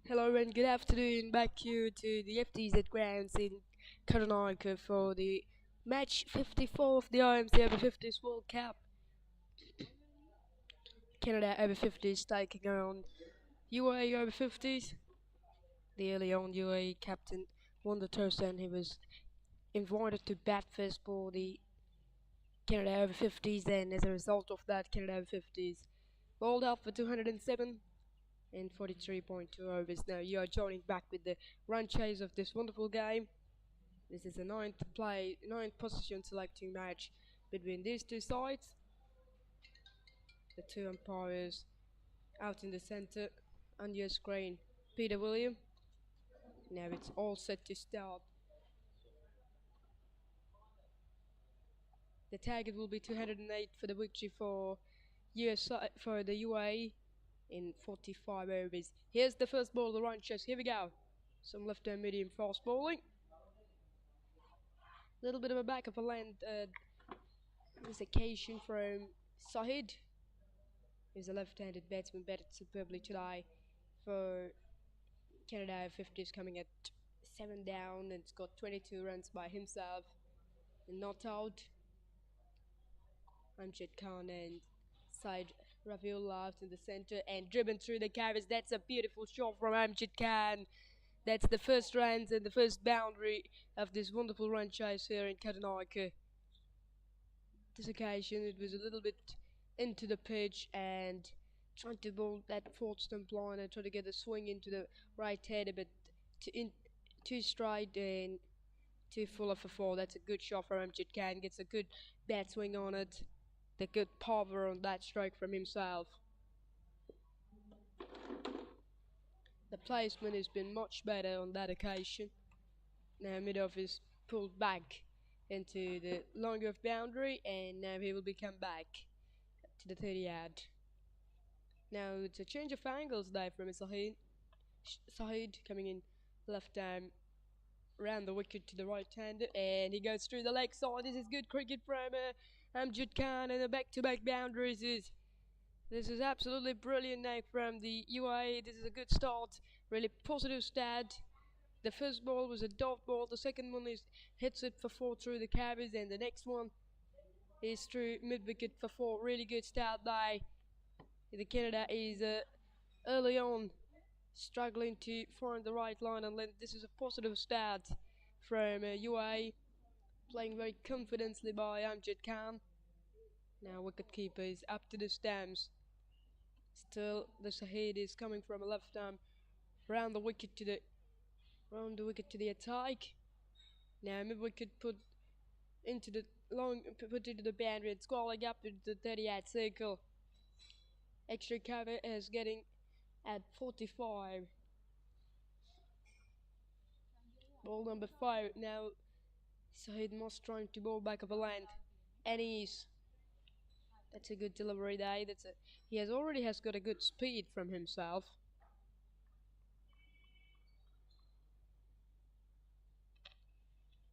Hello and good afternoon. Back here to the FTZ Grounds in Katunayake for the match 54 of the IMC Over-50s World Cup. Canada Over-50s taking on UAE Over-50s. The early on UAE captain won the toss and he was invited to bat first for the Canada Over-50s, and as a result of that, Canada Over-50s bowled out for 207 and 43.2 overs. Now you are joining back with the run chase of this wonderful game. This is a ninth position selecting match between these two sides. The two umpires out in the center on your screen, Peter William. Now it's all set to start. The target will be 208 for the victory for the UAE in 45 overs. Here's the first ball, the run chase. Here we go. Some left-hand medium fast bowling. Little bit of a back of a land this occasion from Sahid. He's a left-handed batsman, batted superbly today for Canada 50s, coming at 7 down, and it's got 22 runs by himself and not out. Amjad Khan and Said Rafiullah out in the center and driven through the carries. That's a beautiful shot from Amjad Khan. That's the first runs and the first boundary of this wonderful run chase here in Katunayake. This occasion it was a little bit into the pitch and trying to bowl that fourth stump line and try to get a swing into the right head, but too straight and too full of a four. That's a good shot from Amjad Khan. Gets a good bat swing on it. The good power on that strike from himself. The placement has been much better on that occasion. Now mid-off is pulled back into the longer of boundary, and now he will be come back to the 30 yard. Now it's a change of angles there from Sahid coming in left arm around the wicket to the right hand, and he goes through the leg side. This is good cricket from Amjad Khan, and the back-to-back boundaries this is absolutely brilliant now from the UAE. This is a good start, really positive stat. The first ball was a dot ball, the second one hits it for 4 through the carries, and the next one is through mid-wicket for 4. Really good start by the Canada is early on struggling to find the right line, and this is a positive start from UAE, playing very confidently by Amjad Khan. Now wicket-keeper is up to the stamps. Still the Sahid is coming from a left arm round the wicket to the attack. Now mid-wicket put into the boundary and squalling up into the 30-yard circle. Extra cover is getting at 45. Ball number 5. Now Sahid must trying to bowl back of a length, and that's a good delivery there. He already has got a good speed from himself.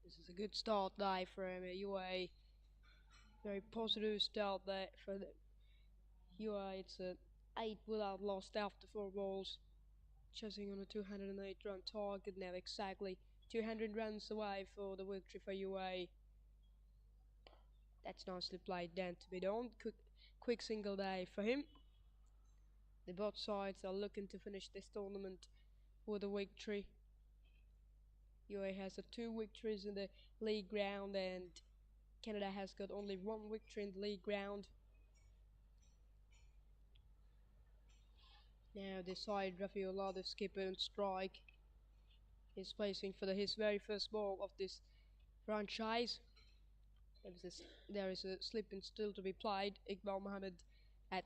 This is a good start there from UAE. Very positive start there for the UAE. It's a 8 without lost after 4 balls, chasing on a 208 run target. Now exactly 200 runs away for the victory for UAE. That's nicely played down to mid-on. Quick single day for him. The both sides are looking to finish this tournament with a victory. UAE has 2 victories in the league round, and Canada has got only 1 victory in the league round. Now the side Rafiullah, the skipper on strike, is facing for his very first ball of this franchise. There is a slip and still to be played. Iqbal Mohammed at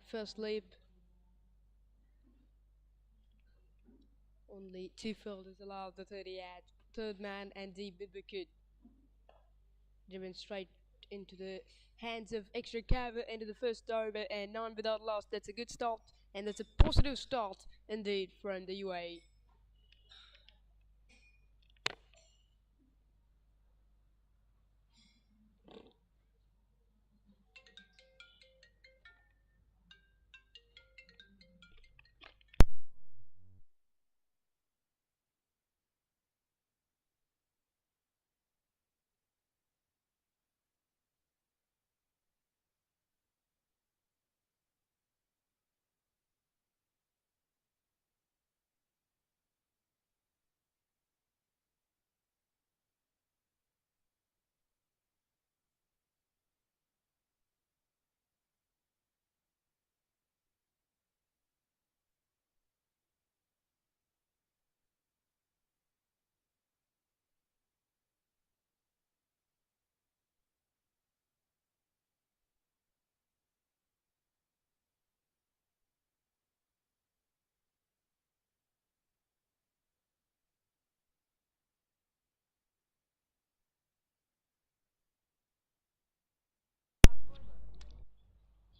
first slip. Only 2 fielders allowed the 30-yard. Third man and deep mid-wicket. Driven straight into the hands of extra cover into the first over, and 9 without loss. That's a good start, and that's a positive start indeed from the UAE.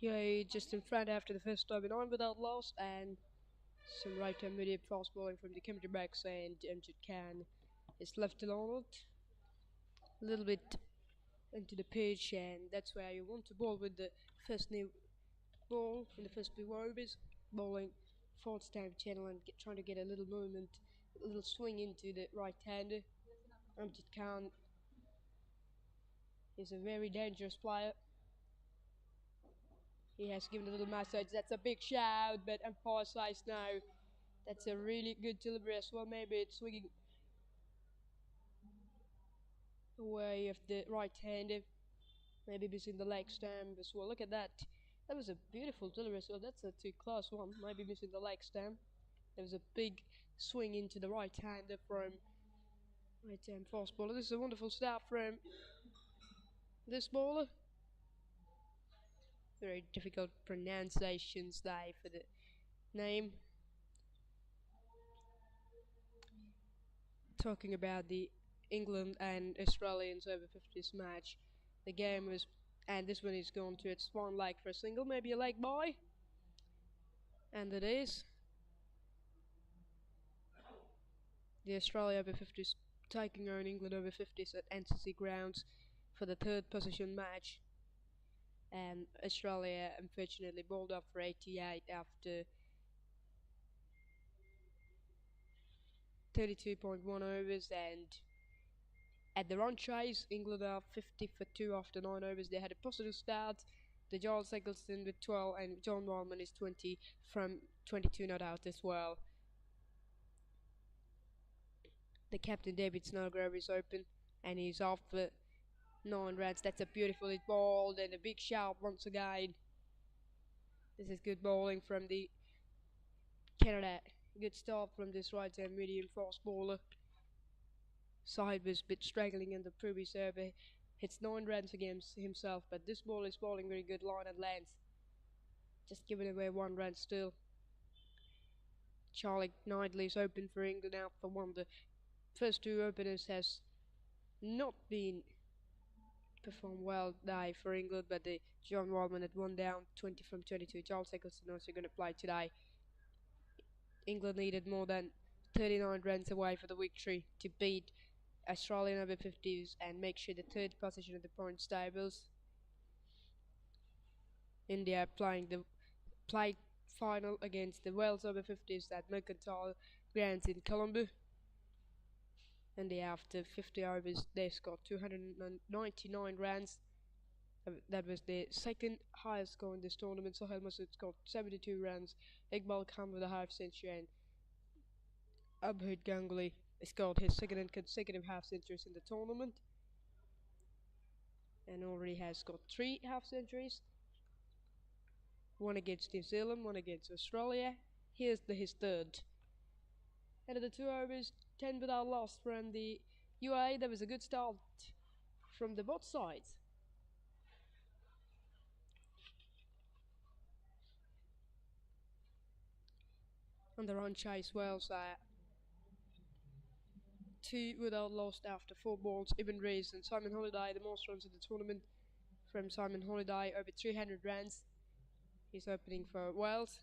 UAE just in front after the first over 9 without loss, and some right-hand medium fast bowling from the committee backs, and Amjad Khan is left alone a little bit into the pitch, and that's where you want to bowl with the first new ball in the first few overs, bowling fourth time channel and trying to get a little movement, a little swing into the right-hander. Amjad Khan is a very dangerous player. He has given a little message. That's a big shout, but umpire says no. That's a really good delivery as well. Maybe it's swinging away of the right-hander. Maybe missing the leg stamp as well. Look at that. That was a beautiful delivery. So that's a two-class one. Maybe missing the leg stamp. There was a big swing into the right-hander from right-hand fast bowler. This is a wonderful start from this bowler. Very difficult pronunciations there for the name. Talking about the England and Australians over-50s match. The game was, and this one is going to its one leg for a single, maybe a leg by, and it is. The Australia over-50s taking on England over-50s at FTZ Grounds for the third position match, and Australia unfortunately bowled off for 88 after 32.1 overs, and at the run chase, England are 50 for 2 after 9 overs. They had a positive start. The Giles Eggleston with 12 and John Wallman is 20 from 22 not out as well. The captain David Snowgrove is open and he's off for 9 runs. That's a beautifully bowled and a big shout once again. This is good bowling from the Canada. Good start from this right-hand medium fast bowler. Side was a bit struggling in the previous over. Hits 9 runs against himself, but this ball is bowling very good line and length. Just giving away 1 run still. Charlie Knightley is open for England out for 1. The first 2 openers has not been performed well today for England, but the John Wallman at 1 down, 20 from 22. Giles Eggleston also going to play today. England needed more than 39 runs away for the victory to beat Australian over-50s and make sure the third position of the points tables. India playing the final against the Wales over-50s at Mercantile Grounds in Colombo. And after 50 overs, they scored 299 runs. That was the second highest score in this tournament. Sohail Masood scored 72 runs. Iqbal Khan with a half century, and Abhid Ganguly scored his second and consecutive half centuries in the tournament, and already has got 3 half centuries. 1 against New Zealand, 1 against Australia. Here's his third. And at the 2 overs, 10 without loss from the UAE. That was a good start from the both sides. On the run chase, Wales are 2 without loss after 4 balls. Ibn Rees and Simon Holiday, the most runs in the tournament from Simon Holiday, over 300 runs. He's opening for Wales.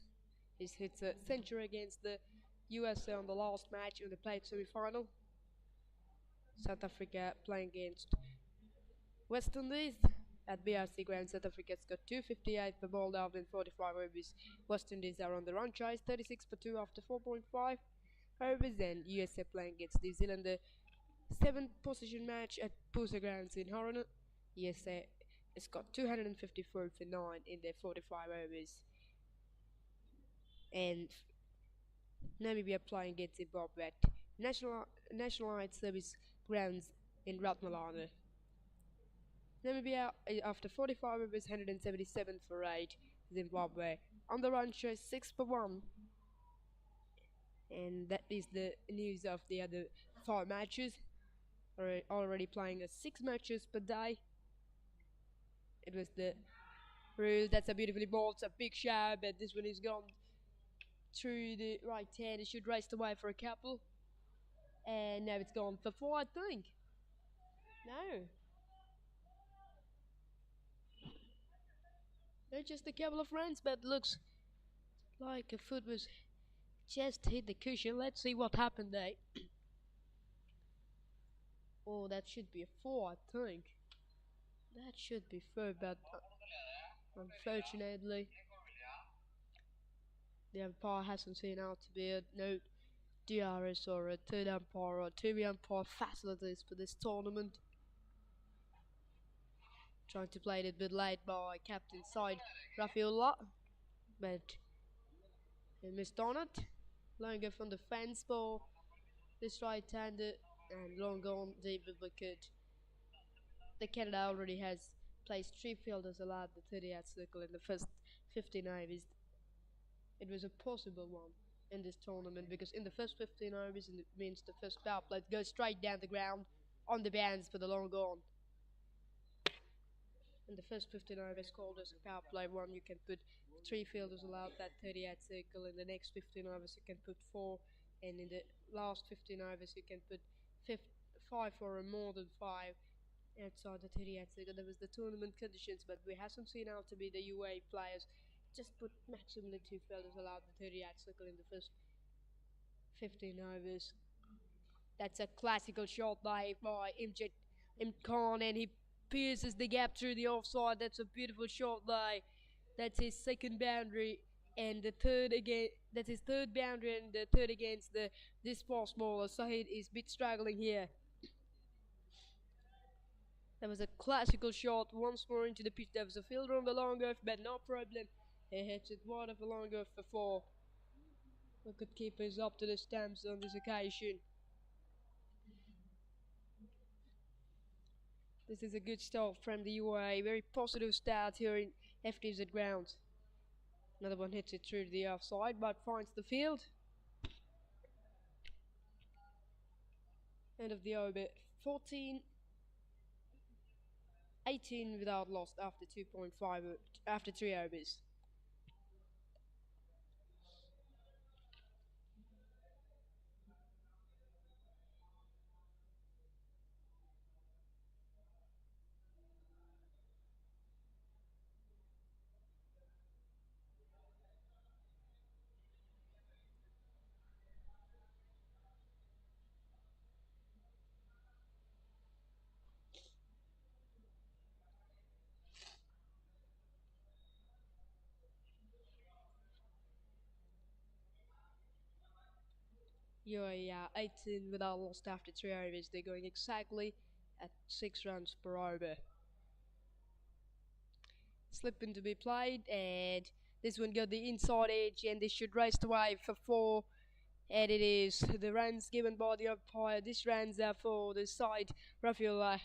He's hit a century against the USA on the last match in the plate semi-final. South Africa playing against West Indies at BRC Grounds. South Africa's got 258 for ball out in 45 overs. West Indies are on the run chase, 36 for 2 after 4.5 overs. And USA playing against New Zealand, the 7th position match at Pusa Grounds in Harana. USA has got 254 for 9 in their 45 overs. And Namibia playing against Zimbabwe at Nationalized Service Grounds in Ratmalana. Namibia, after 45 overs, 177 for 8. Zimbabwe on the run chase, 6 for 1. And that is the news of the other 5 matches. Already playing 6 matches per day. It was the rule. That's a beautifully bowled, it's a big shot, but this one is gone through the right hand. It should race away for a couple. And now it's gone for 4, I think. No. They're just a couple of runs, but looks like a foot was just hit the cushion. Let's see what happened there. Oh, that should be a 4, I think. That should be 4, but unfortunately, the umpire hasn't seen out to be a no DRS or a third umpire or TV umpire facilities for this tournament. Trying to play it a bit late by captain side Rafaela, but he missed on it. Longer from the fence ball. This right-hander and long on David Wicket. The Canada already has placed 3 fielders allowed the 30th circle in the first 15 overs. It was a possible one in this tournament because in the first 15 overs it means the first power play goes straight down the ground on the bands for the long on. In the first 15 overs called as a power play 1, you can put 3 fielders allowed that 38 circle. In the next 15 overs you can put 4, and in the last 15 overs you can put 5 or more than 5 outside the 38 circle. That was the tournament conditions, but we hasn't seen out to be the UAE players just put maximally 2 fielders allowed the 38 circle in the first 15 overs. That's a classical shot by Imkan, and he pierces the gap through the offside. That's a beautiful shot by. That's his second boundary, and the third again. That's his third boundary, and the third against this fast bowler. Sahid is a bit struggling here. That was a classical shot once more into the pitch. There was a fielder on the long off, but no problem. He hits it wide of the long off for 4. Wicketkeeper is up to the stumps on this occasion. This is a good start from the UAE. Very positive start here in FTZ Grounds. Another one hits it through the offside, but finds the field. End of the over. 18 without loss after 2.5 after 3 overs. UAE 18 without loss after 3 overs. They're going exactly at 6 runs per over. Slipping to be played, and this one got the inside edge, and they should race away for 4. And it is the runs given by the umpire. This runs are for the side Rafaela.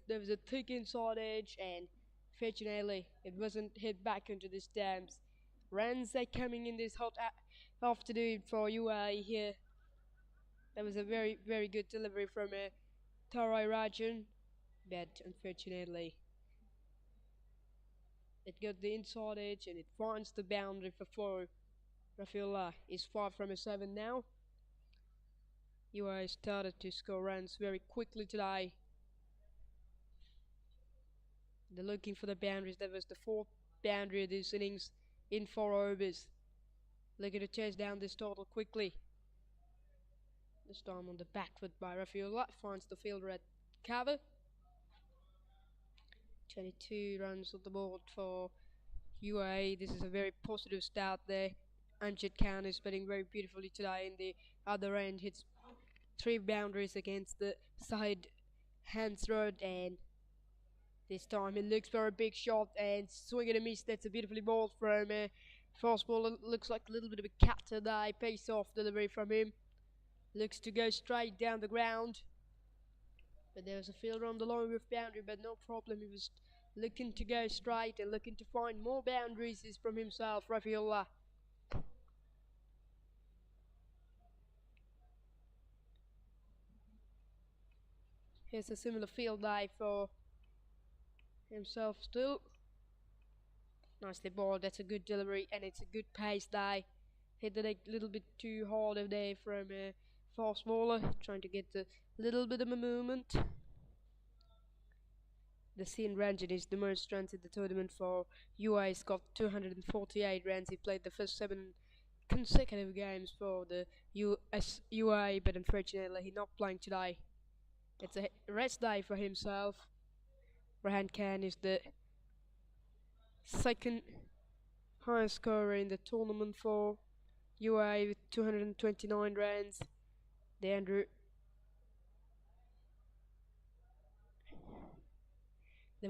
There was a thick inside edge, and fortunately it wasn't hit back into the stumps. Runs are coming in this hot afternoon for UAE here. That was a very, very good delivery from Tarai Rajan, but unfortunately it got the inside edge and it finds the boundary for 4. Rafaela is 5 from a 7 now. UAE started to score runs very quickly today. They're looking for the boundaries. That was the 4th boundary of this innings in 4 overs. Looking to chase down this total quickly. This time on the back foot by Rafaela. Finds the fielder at cover. 22 runs on the board for UAE. This is a very positive start there. Amjad Khan is batting very beautifully today. In the other end, hits 3 boundaries against the side Hans Road, and this time he looks for a big shot and swing and a miss. That's a beautifully ball from fast ball. Looks like a little bit of a cat today. Pace off delivery from him. Looks to go straight down the ground. But there was a fielder on the long roof boundary, but no problem. He was looking to go straight and looking to find more boundaries from himself, Rafaela. Here's a similar field day for himself still. Nicely balled. That's a good delivery, and it's a good pace day. Hit it a little bit too hard over there from a fast bowler, trying to get a little bit of a movement. The scene Ranjan is the most runs in the tournament for UAE. He's got 248 runs. He played the first 7 consecutive games for the UAE, but unfortunately he's not playing today. It's a rest day for himself. Rahan Khan is the second highest scorer in the tournament for UAE with 229 runs. The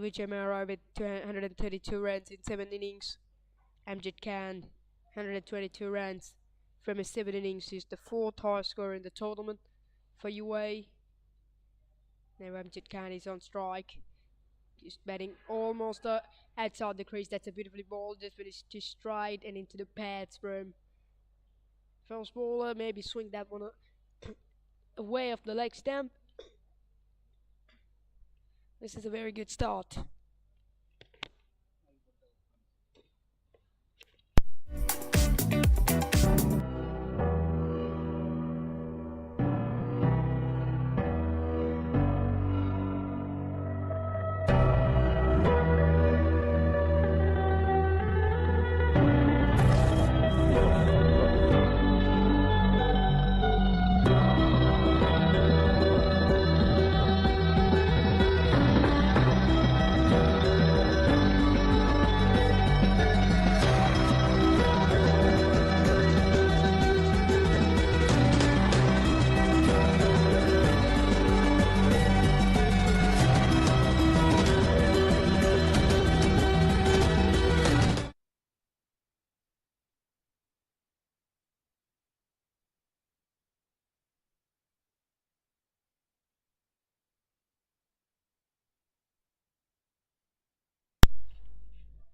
Vijay Mehra with 232 runs in 7 innings. Amjad Khan, 122 runs from his 7 innings. He's the 4th highest scorer in the tournament for UAE. Now Amjad Khan is on strike. He's batting almost outside the crease. That's a beautifully ball. Just finished to stride and into the pads from first bowler. Maybe swing that one away off the leg stump. This is a very good start.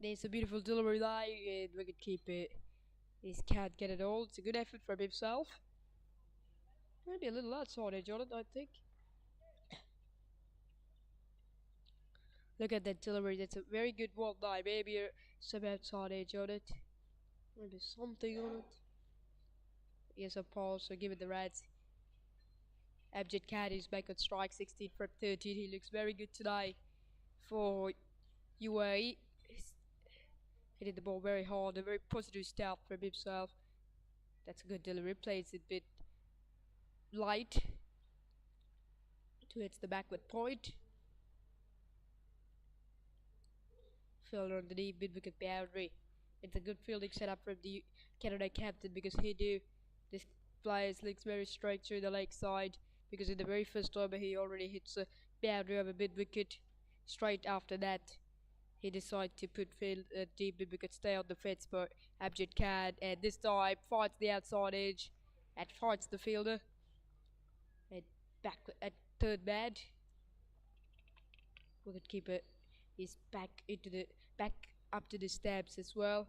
There's a beautiful delivery there. Wicket keeper can't get it all. It's a good effort from himself. Maybe a little outside edge on it, I think. Look at that delivery. That's a very good ball die. Maybe some outside edge on it. Maybe something on it. Yes, a pause. So give it the Reds. Abjad Khan is back on strike. 16 from 13. He looks very good today for UAE. He hit the ball very hard. A very positive start from himself. That's a good delivery. Plays it a bit light towards the backward point. Fielder on the deep mid-wicket boundary. It's a good fielding setup from the Canada captain because he knew this player looks very straight through the leg side, because in the very first over he already hits a boundary of a mid-wicket. Straight after that he decided to put deep mid-wicket, stay on the fence for Abjad Khan, and this time fights the outside edge and fights the fielder. And back at third man, wicketkeeper is back up to the stabs as well.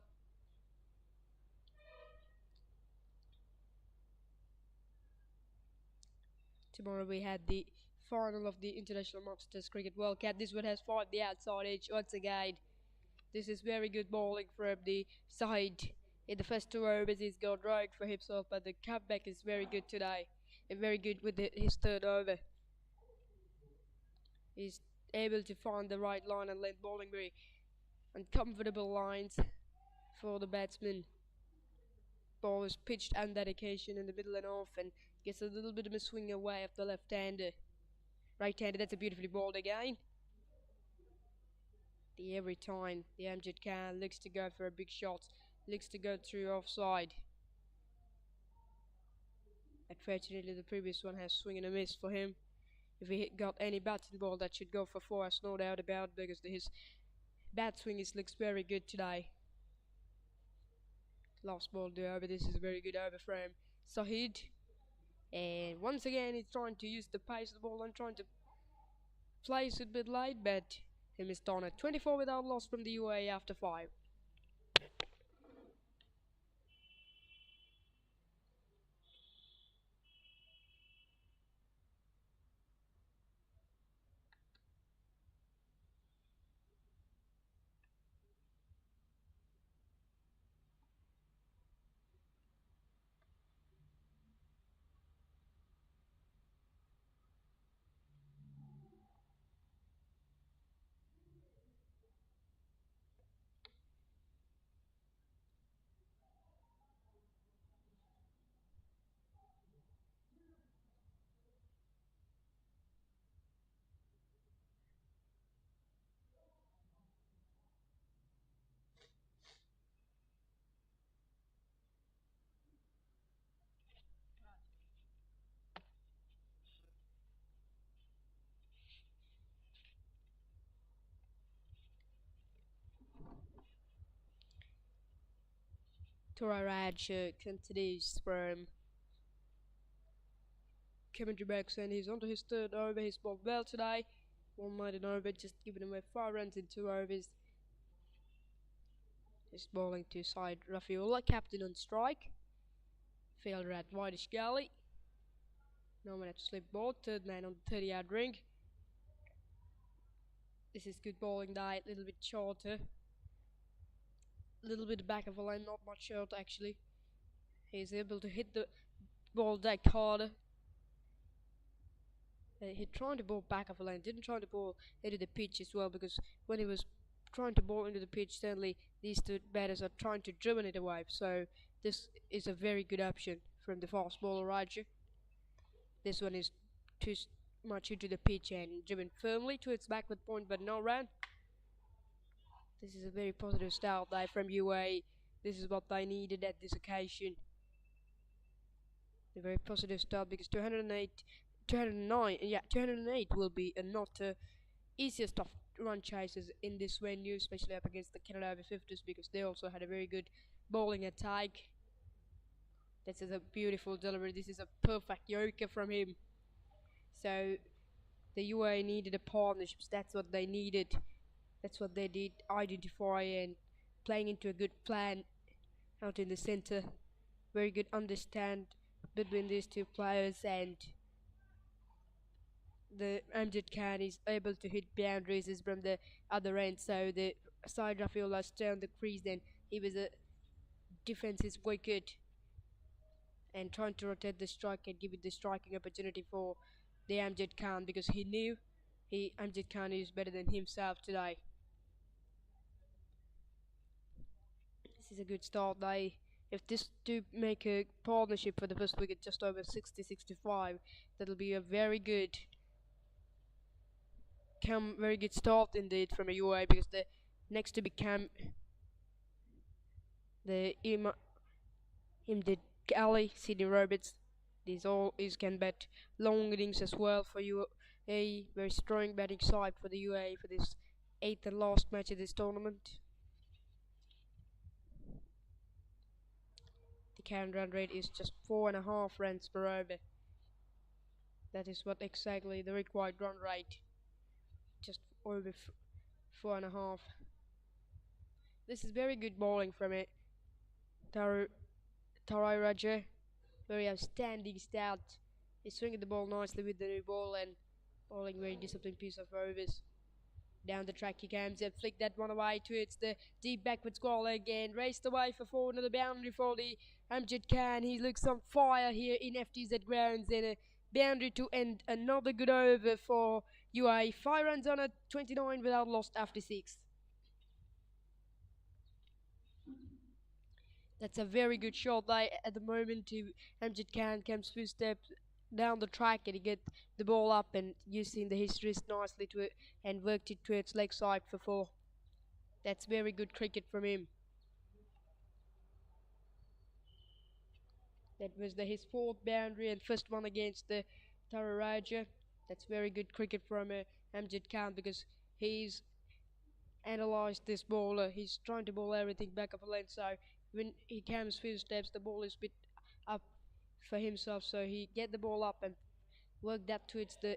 Tomorrow we had the final of the International Masters Cricket World Cup. This one has fought the outside edge once again. This is very good bowling from the side. In the first 2 overs he's gone right for himself, but the comeback is very good today. And very good with his third over. He's able to find the right line and let bowling very uncomfortable lines for the batsman. Ball is pitched and dedication in the middle and off, and gets a little bit of a swing away of the left-hander. Right-hander, that's a beautifully bowled again. Every time the Amjad Khan looks to go for a big shot, looks to go through offside. Unfortunately the previous one has swing and a miss for him. If he got any batting ball, that should go for 4, there's no doubt about it, because his bat swing looks very good today. Last ball to over. This is a very good over from Sahid, and once again he's trying to use the pace of the ball and trying to place it a bit light, but he missed on it. 24 without loss from the UAE after 5. Raj continues from commentary box, and he's onto his third over. He's bowled well today. 190 over, just giving away 5 runs in 2 overs. He's bowling to side Rafiullah, captain on strike. Fielder at wideish gully. No man at slip ball, third man on the 30-yard ring. This is good bowling day, a little bit shorter. A little bit back of the line, not much short actually. He's able to hit the ball deck harder. He trying to bowl back of the line, didn't try to bowl into the pitch as well, because when he was trying to bowl into the pitch, certainly these two batters are trying to driven it away. So this is a very good option from the fast bowler Raja. This one is too much into the pitch and driven firmly to its backward point, but no run. This is a very positive start there from UAE. This is what they needed at this occasion. A very positive start, because 208 will be not easiest of run chases in this venue, especially up against the Canada Over-50s, because they also had a very good bowling attack. This is a beautiful delivery. This is a perfect yorker from him. So the UAE needed a partnership. That's what they needed. That's what they did, identify and playing into a good plan out in the center. Very good understand between these two players, and the Amjad Khan is able to hit boundaries from the other end. So the side Rafiullah stay on the crease, then he was a defense's wicket and trying to rotate the strike and give it the striking opportunity for the Amjad Khan, because he knew Amjad Khan is better than himself today. This is a good start. If this do make a partnership for the first wicket just over 60-65, that'll be a very good start indeed from a UAE, because the next to become the Imdid Ali, Sydney Roberts. These all can bet long innings as well for UAE. Very strong batting side for the UAE for this 8th and last match of this tournament. The current run rate is just 4.5 runs per over. That is what exactly the required run rate. Just over 4.5. This is very good bowling from it. Tarai Raja, very outstanding start. He's swinging the ball nicely with the new ball and bowling very disciplined piece of overs. Down the track he comes and flick that one away to it's the deep backward squall again. Raced away for 4 another boundary for the Amjad Khan. He looks on fire here in FTZ Grounds, and a boundary to end another good over for UAE. 5 runs on it, 29 without lost after 6. That's a very good shot there at the moment. Amjad Khan comes few steps down the track and he get the ball up and using the his wrist nicely to it and worked it to its leg side for 4. That's very good cricket from him. That was his 4th boundary and first one against the Tarai Raja. That's very good cricket from Amjad Khan, because he's analysed this bowler. He's trying to bowl everything back up a lane, so when he comes few steps the ball is a bit up for himself, so he get the ball up and work that towards the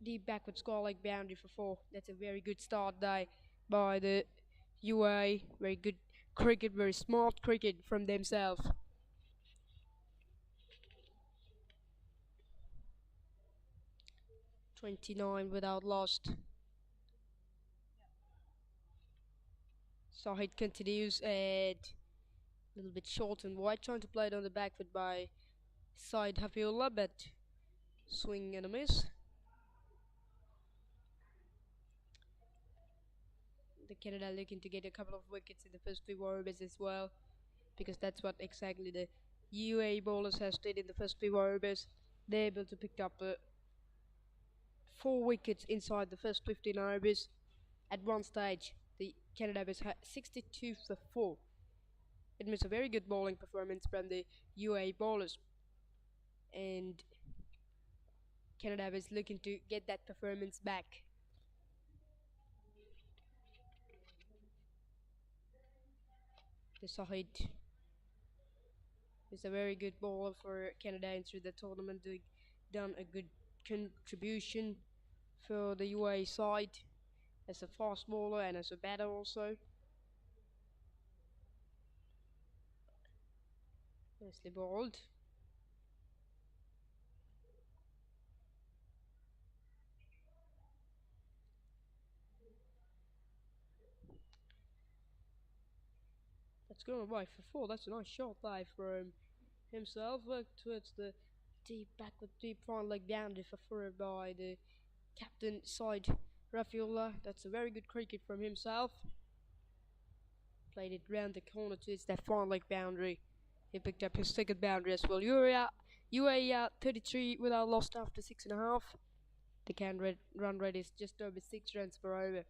deep backward score leg boundary for 4. That's a very good start there by the UAE. Very good cricket, very smart cricket from themselves. .29 without lost. So it continues and a little bit short and wide, trying to play it on the back foot by side Hafizullah, but swing and a miss. The Canada looking to get a couple of wickets in the first few overs as well, because that's what exactly the UAE bowlers have did in the first few overs. They're able to pick up 4 wickets inside the first 15 overs. At one stage, the Canada was 62 for 4. It was a very good bowling performance from the UAE bowlers, and Canada was looking to get that performance back. The Sahid He's a very good bowler for Canada into the tournament, done a good contribution for the UAE side as a fast bowler and as a batter also. Nicely bowled. That's going away for 4. That's a nice shot there from himself. Worked towards the deep front leg boundary for 4 by the captain side Rafiullah. That's a very good cricket from himself. Played it round the corner towards that front leg boundary. He picked up his second boundary as well. UAE 33 without lost after 6.5. The run rate is just over 6 runs per over.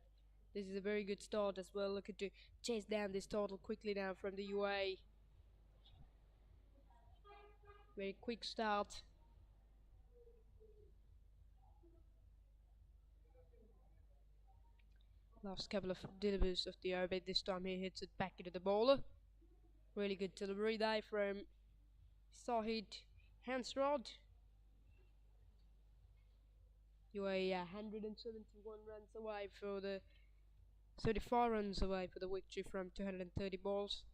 This is a very good start as well. Looking to chase down this total quickly now from the UAE. Very quick start. Last couple of deliveries of the over. This time he hits it back into the bowler. Really good delivery there from Sahid Hansrod. UAE 171 runs away for the 35 runs away for the victory from 230 balls.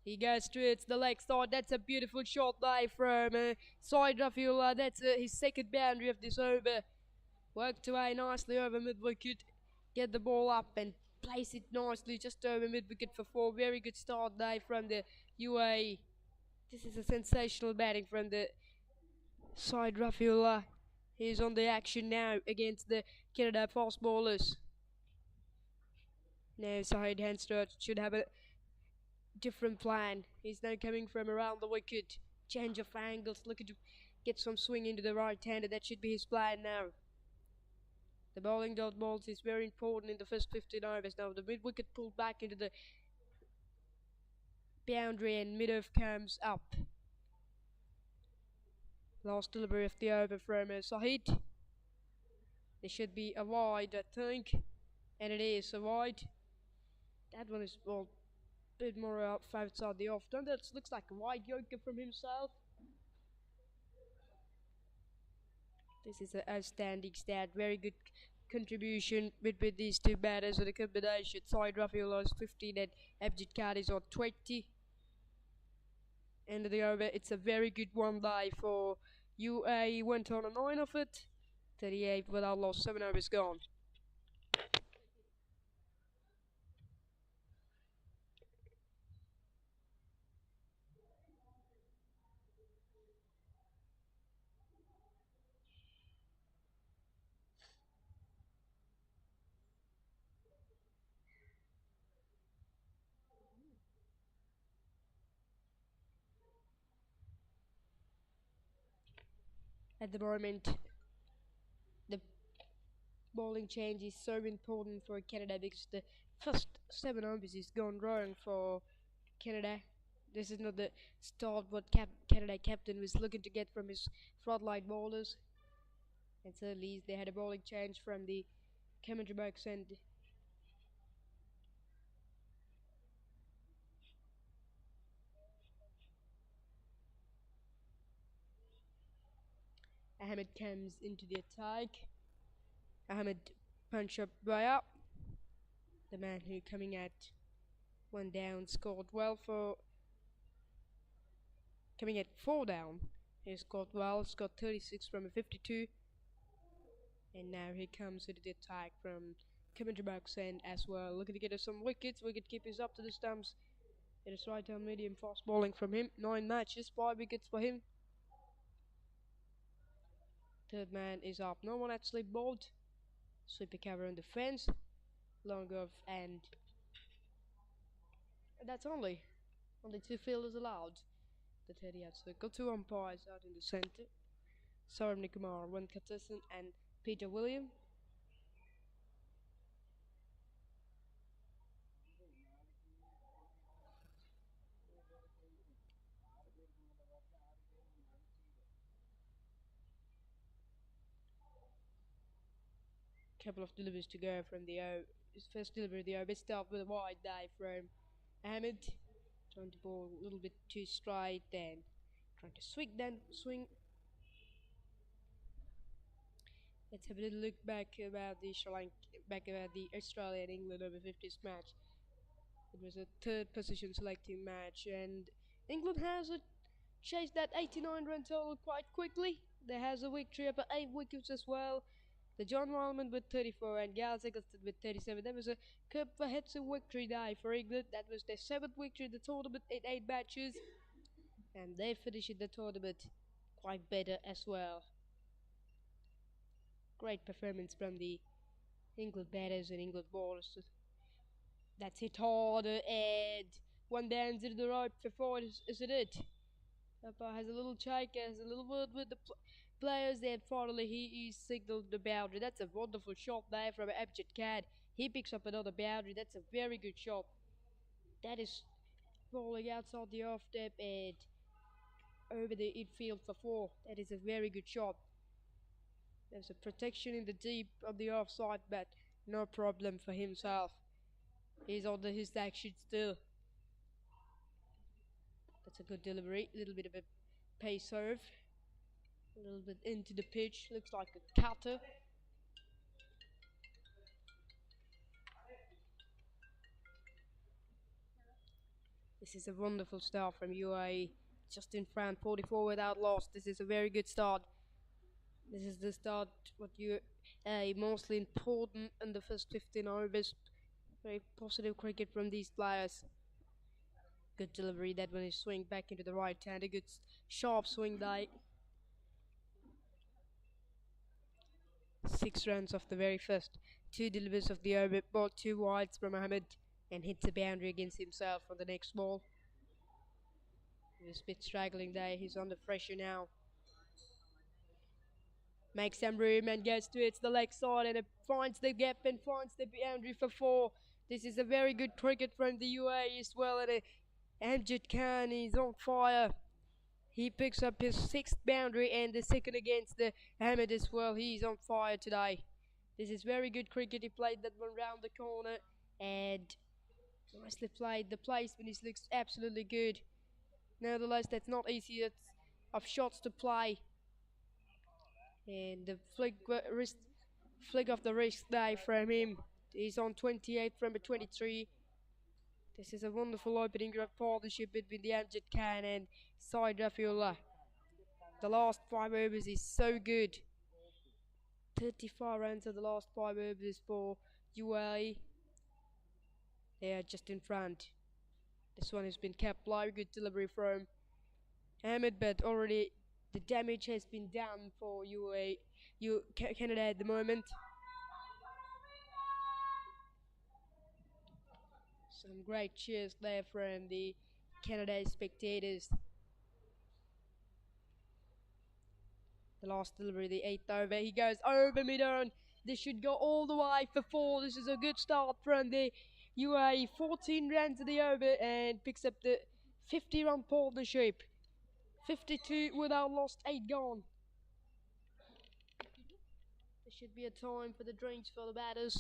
He goes towards the leg side. That's a beautiful shot there from Said Rafiullah. That's his second boundary of this over. Worked away nicely over mid-wicket. Get the ball up and place it nicely just over mid-wicket for 4. Very good start there from the UAE. This is a sensational batting from the Said Rafiullah. He's on the action now against the Canada fast bowlers. Now Sahid Hansrod should have a different plan. He's now coming from around the wicket. Change of angles, looking to get some swing into the right hander. That should be his plan now. The bowling dot balls is very important in the first 15 overs. Now the mid-wicket pulled back into the boundary and mid-off comes up. Last delivery of the over from Sahid. There should be a wide, I think. And it is a wide. That one is, well, a bit more outside the off turn. That looks like a wide yorker from himself. This is an outstanding stat. Very good contribution between these two batters with a combination. Said Rafiullah's 15 and Abjid Qadi's on 20. End of the over. It's a very good one there for UAE. Went on a 9 of it. 38 without loss. 7 overs gone. At the moment, the bowling change is so important for Canada because the first 7 overs is gone wrong for Canada. This is not the start what Canada captain was looking to get from his frontline bowlers. And so at least they had a bowling change from the commentary box and Ahmed comes into the attack. Ahmed punch up way up. The man who coming at 1 down scored well for coming at 4 down. He scored well, scored 36 from a 52. And now he comes into the attack from commentary box end as well. Looking to get us some wickets. Wicket keepers up to the stumps. It is right down medium fast bowling from him. 9 matches, 5 wickets for him. Third man is up. No one actually bowled. Sweeper cover on the fence. Long off and that's only 2 fielders allowed. The 30 out circle. 2 umpires out in the center. Saurabh Nikumar, one contestant and Peter William. Couple of deliveries to go from the his first delivery of the over. Start with a wide dive from Ahmed. Trying to bowl a little bit too straight, then trying to swing. Let's have a little look back about the Australian England over-50s match. It was a third position selecting match, and England has chased that 89 run total quite quickly. There has a victory up at 8 wickets as well. The John Wildman with 34 and Gal Eggleston with 37. That was a comprehensive victory day for England. That was their 7th victory in the tournament in 8 matches, and they finished the tournament quite better as well. Great performance from the England batters and England bowlers. That's hit hard and one down to the right for 4, isn't it? Papare has a little check, has a little word with the players, and finally he is signaled the boundary. That's a wonderful shot there from Abjad Khan. He picks up another boundary. That's a very good shot. That is falling outside the off step and over the infield for 4. That is a very good shot. There's a protection in the deep on the offside, but no problem for himself. He's on his action still. That's a good delivery. A little bit of a pace serve. A little bit into the pitch. Looks like a cutter. This is a wonderful start from UAE. Just in front, 44 without loss. This is a very good start. This is the start what you mostly important in the first 15 overs. Very positive cricket from these players. Good delivery. That one is swing back into the right hand. A good sharp swing die. 6 runs off the very first 2 deliveries of the over. Ball 2 wides from Mohammed and hits the boundary against himself on the next ball. He was a bit struggling there. He's under pressure now. Makes some room and goes to the leg side and it finds the gap and finds the boundary for 4. This is a very good cricket from the UAE as well. And Amjad Khan is on fire. He picks up his 6th boundary and the 2nd against the Ahmed as well. He's on fire today. This is very good cricket. He played that one round the corner and nicely played. The placement looks absolutely good. Nevertheless, that's not easy of shots to play. And the flick of the wrist there from him. He's on 28 from a 23. This is a wonderful opening partnership between the Amjad Khan and Said Rafiullah. The last 5 overs is so good. 35 runs of the last 5 overs for UAE. They are just in front. This one has been kept live. Good delivery from Ahmed, but already the damage has been done for Canada at the moment. Some great cheers there from the Canada spectators. The last delivery, the 8th over. He goes over mid-on. This should go all the way for 4. This is a good start from the UAE. 14 runs to the over and picks up the 50-run partnership. 52 without lost, 8 gone. There should be a time for the drinks for the batters.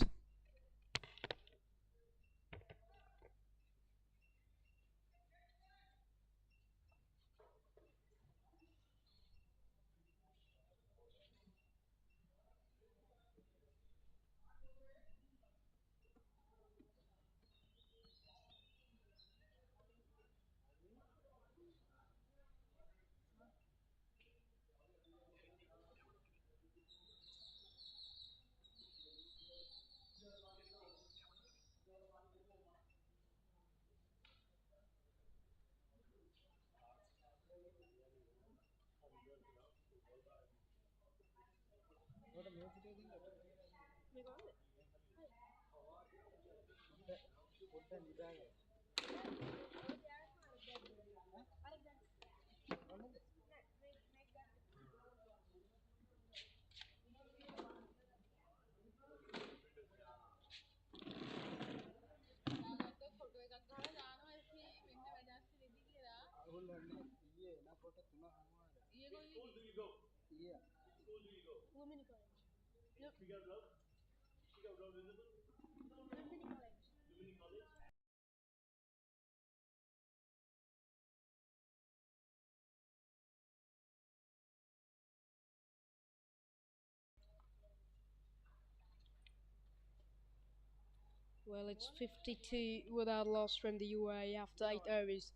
Well, it's 52 without loss from the UAE after 8 overs.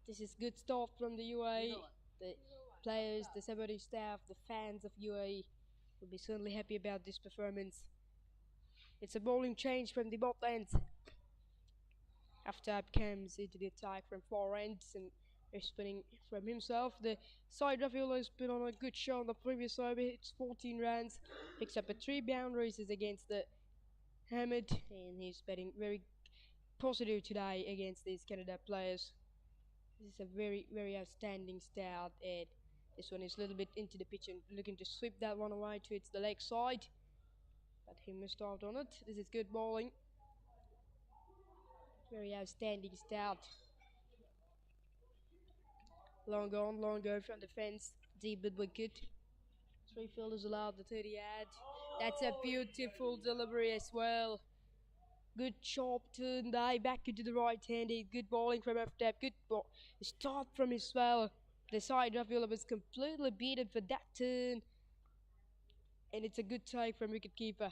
This is good start from the UAE. The players, the supporting staff, the fans of UAE will be certainly happy about this performance. It's a bowling change from the both ends. After up comes into the attack from 4 ends and they're spinning from himself. The side Rafael has been on a good show on the previous over. It's 14 runs, picks up a 3 boundaries against the Hamid, and he's batting very positive today against these Canada players. This is a very outstanding start, and this one is a little bit into the pitch and looking to sweep that one away to its the leg side, but he missed out on it. This is good bowling. Very outstanding start. Long on, long go from the fence, deep mid wicket. 3 fielders allowed the 30 yard. That's a beautiful delivery as well. Good chop turn die back into the right handed. Good bowling from FTZ. Good start from his well. The side Rafael was completely beaten for that turn. And it's a good take from wicketkeeper.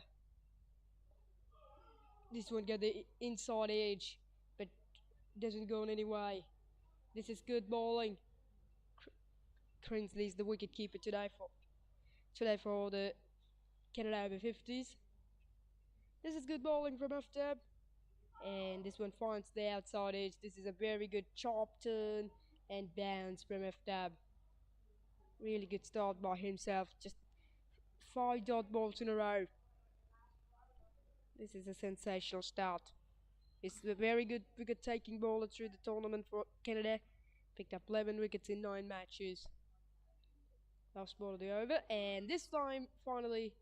This one got the inside edge, but doesn't go in any way. This is good bowling. Crinsley's the wicketkeeper today for the Canada Over-50s. This is good bowling from FTZ. And this one finds the outside edge. This is a very good chop turn and bounce from FTZ. Really good start by himself. Just 5 dot balls in a row. This is a sensational start. He's a very good wicket taking bowler through the tournament for Canada. Picked up 11 wickets in 9 matches. Last ball of the over, and this time finally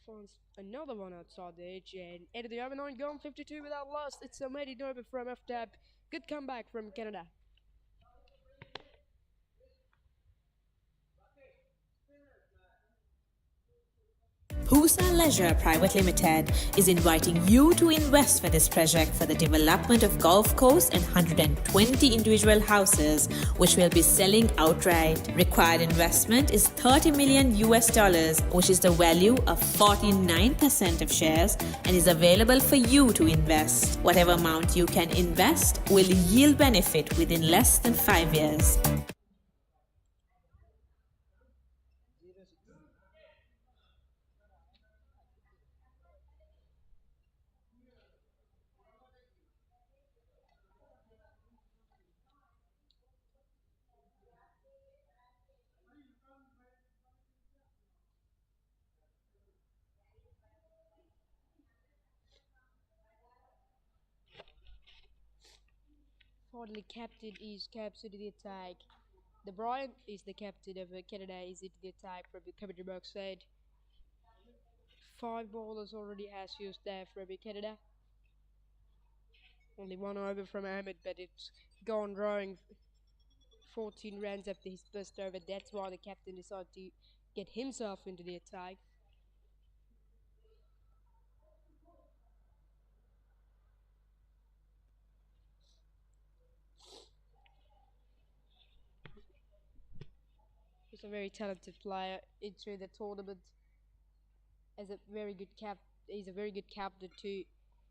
finds another one outside the edge, and end of the over, 9 gone, 52 without loss. It's a maiden over from FTZ. Good comeback from Canada. Husa Leisure Private Limited is inviting you to invest for this project for the development of golf course and 120 individual houses, which will be selling outright. Required investment is $30 million US, which is the value of 49% of shares, and is available for you to invest. Whatever amount you can invest will yield benefit within less than 5 years. Finally, captain is captured to the attack. The Bryant is the captain of Canada. Is it the attack from the commentary box side? 5 bowlers already has used there from Canada. Only 1 over from Ahmed, but it's gone drawing 14 runs after his first over. That's why the captain decided to get himself into the attack. He's a very talented player into the tournament. As a very good he's a very good captain too.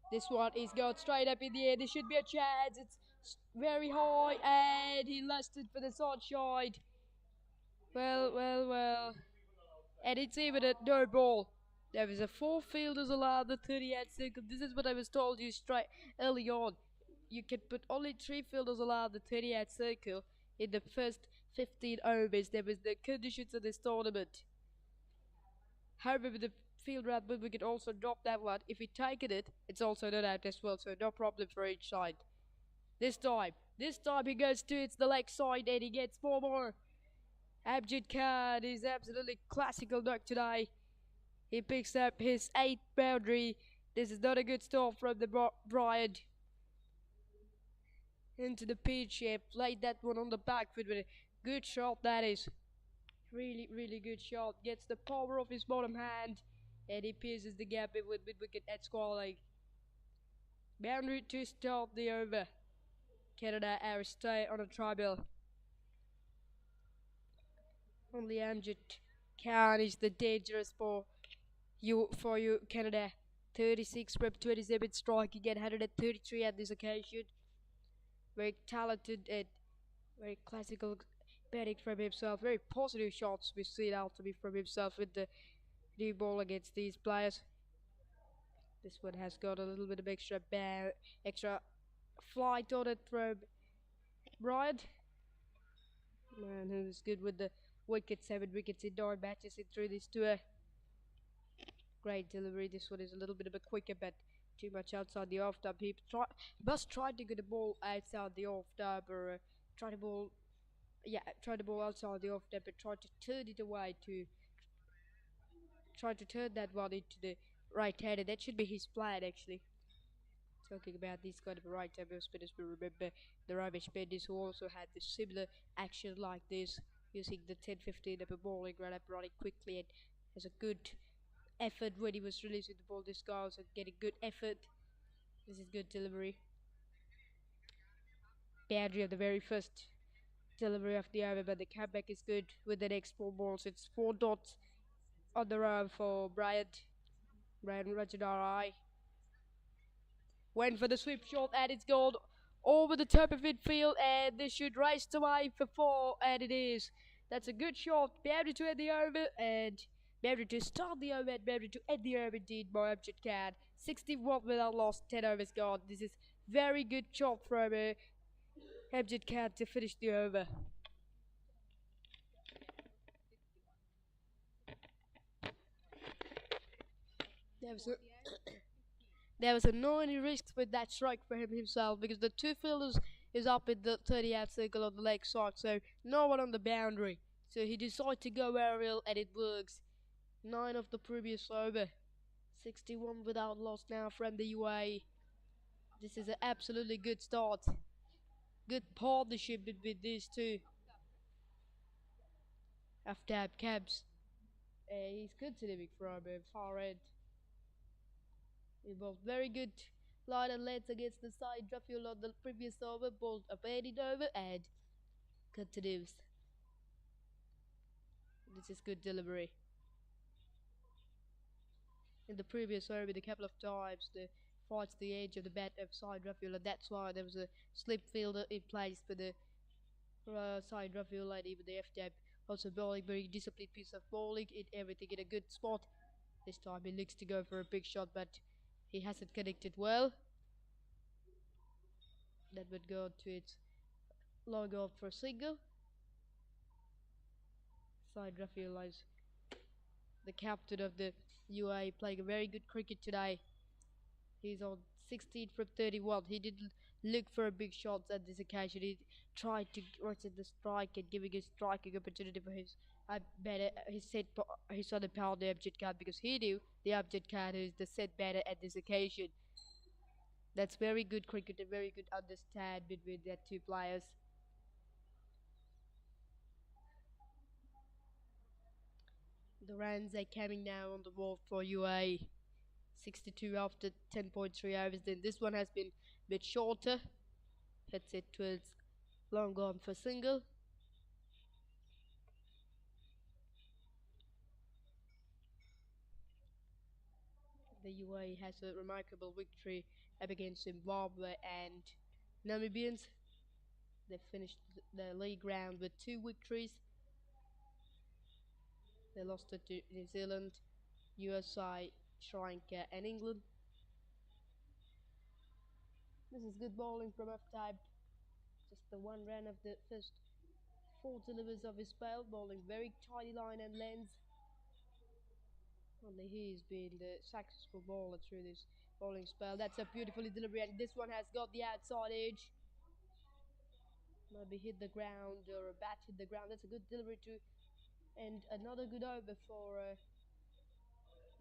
This one is going straight up in the air. There should be a chance. It's very high, and he lost it for the side. Well. And it's even a no ball. There was a 4 fielders allowed the 38 circle. This is what I was told you straight early on. You can put only 3 fielders allowed the 38 circle in the first 15 overs. There was the conditions of this tournament. However, with the field round, we could also drop that one. If we take it, it's also not out as well, so no problem for each side. This time he goes to the leg side and he gets 4 more. Abjid Khan is absolutely classical knock today. He picks up his 8th boundary. This is not a good start from the Bryant. Into the pitch, he played that one on the back foot with a good shot. That is really good shot. Gets the power of his bottom hand, and he pierces the gap with wicket at square leg. Boundary to start the over. Canada are stay on a tribal. Only Amjad Khan is the dangerous for you, Canada. 36 rep 27 striking at 133 at this occasion. Very talented and very classical batting from himself. Very positive shots we see out to be from himself with the new ball against these players. This one has got a little bit of extra flight on it from Brian. Man, who is good with the wickets, 7 wickets in 9 matches in through this tour. Great delivery. This one is a little bit of a quicker, but too much outside the off stump. He must try to get the ball outside the off stump, or try the ball outside the off stump and try to turn it away to try to turn that one into the right hand, and that should be his plan actually. Talking about these kind of right hand spinners, we remember the rubbish benders who also had this similar action like this, using the 10-15 of a bowling run up, running quickly, and has a good effort when he was releasing the ball. This guy also getting good effort. This is good delivery. Boundary of the very first delivery of the over, but the comeback is good with the next 4 balls. It's 4 dots on the row for Brian Rajanari. Went for the sweep shot and it's gone over the top of midfield, and this should race to way for 4, and it is. That's a good shot. Boundary to end the over, and boundary to start the over, and boundary to end the over indeed by Amjad Khan. 61 without loss, 10 overs gone. This is very good shot from Amjad Khan to finish the over. There was a no any risks with that strike for him himself, because the 2 fielders is up in the 30-out circle on the leg side, so no one on the boundary. So he decided to go aerial, and it works. 9 of the previous over. 61 without loss now from the UAE. This is an absolutely good start. Good partnership between these two. After Cabs. He's continuing from far end. We both very good line and length against the side. Rafael on the previous over, bowled a baiting over, and continues. This is good delivery. In the previous over, a couple of times, the fights the edge of the bat of side Rafael, and that's why there was a slip fielder in place for the side Rafael, and even the FTZ also bowling very disciplined piece of bowling, in everything in a good spot. This time he looks to go for a big shot, but he hasn't connected well. That would go to its long off for a single. Side Rafael is the captain of the UAE, playing a very good cricket today. He's on 16 from 31. He didn't look for a big shot at this occasion. He tried to rotate the strike and giving a striking opportunity for his his son power the Amjad Khan, because he knew the Amjad Khan is the set batter at this occasion. That's very good cricket, and very good understand between the 2 players. The runs are coming now on the board for UAE. 62 after 10.3 overs. Then this one has been a bit shorter. Hits it towards long on for single. The UAE has a remarkable victory up against Zimbabwe and Namibians. They finished the league round with 2 victories. They lost it to New Zealand, USA, Sri Lanka, and England. This is good bowling from FTZ. Just the 1 run of the first 4 deliveries of his spell, bowling very tidy line and length. Only he's been the successful bowler through this bowling spell. That's a beautifully delivery, and this one has got the outside edge. Maybe hit the ground, or a bat hit the ground. That's a good delivery too. And another good over for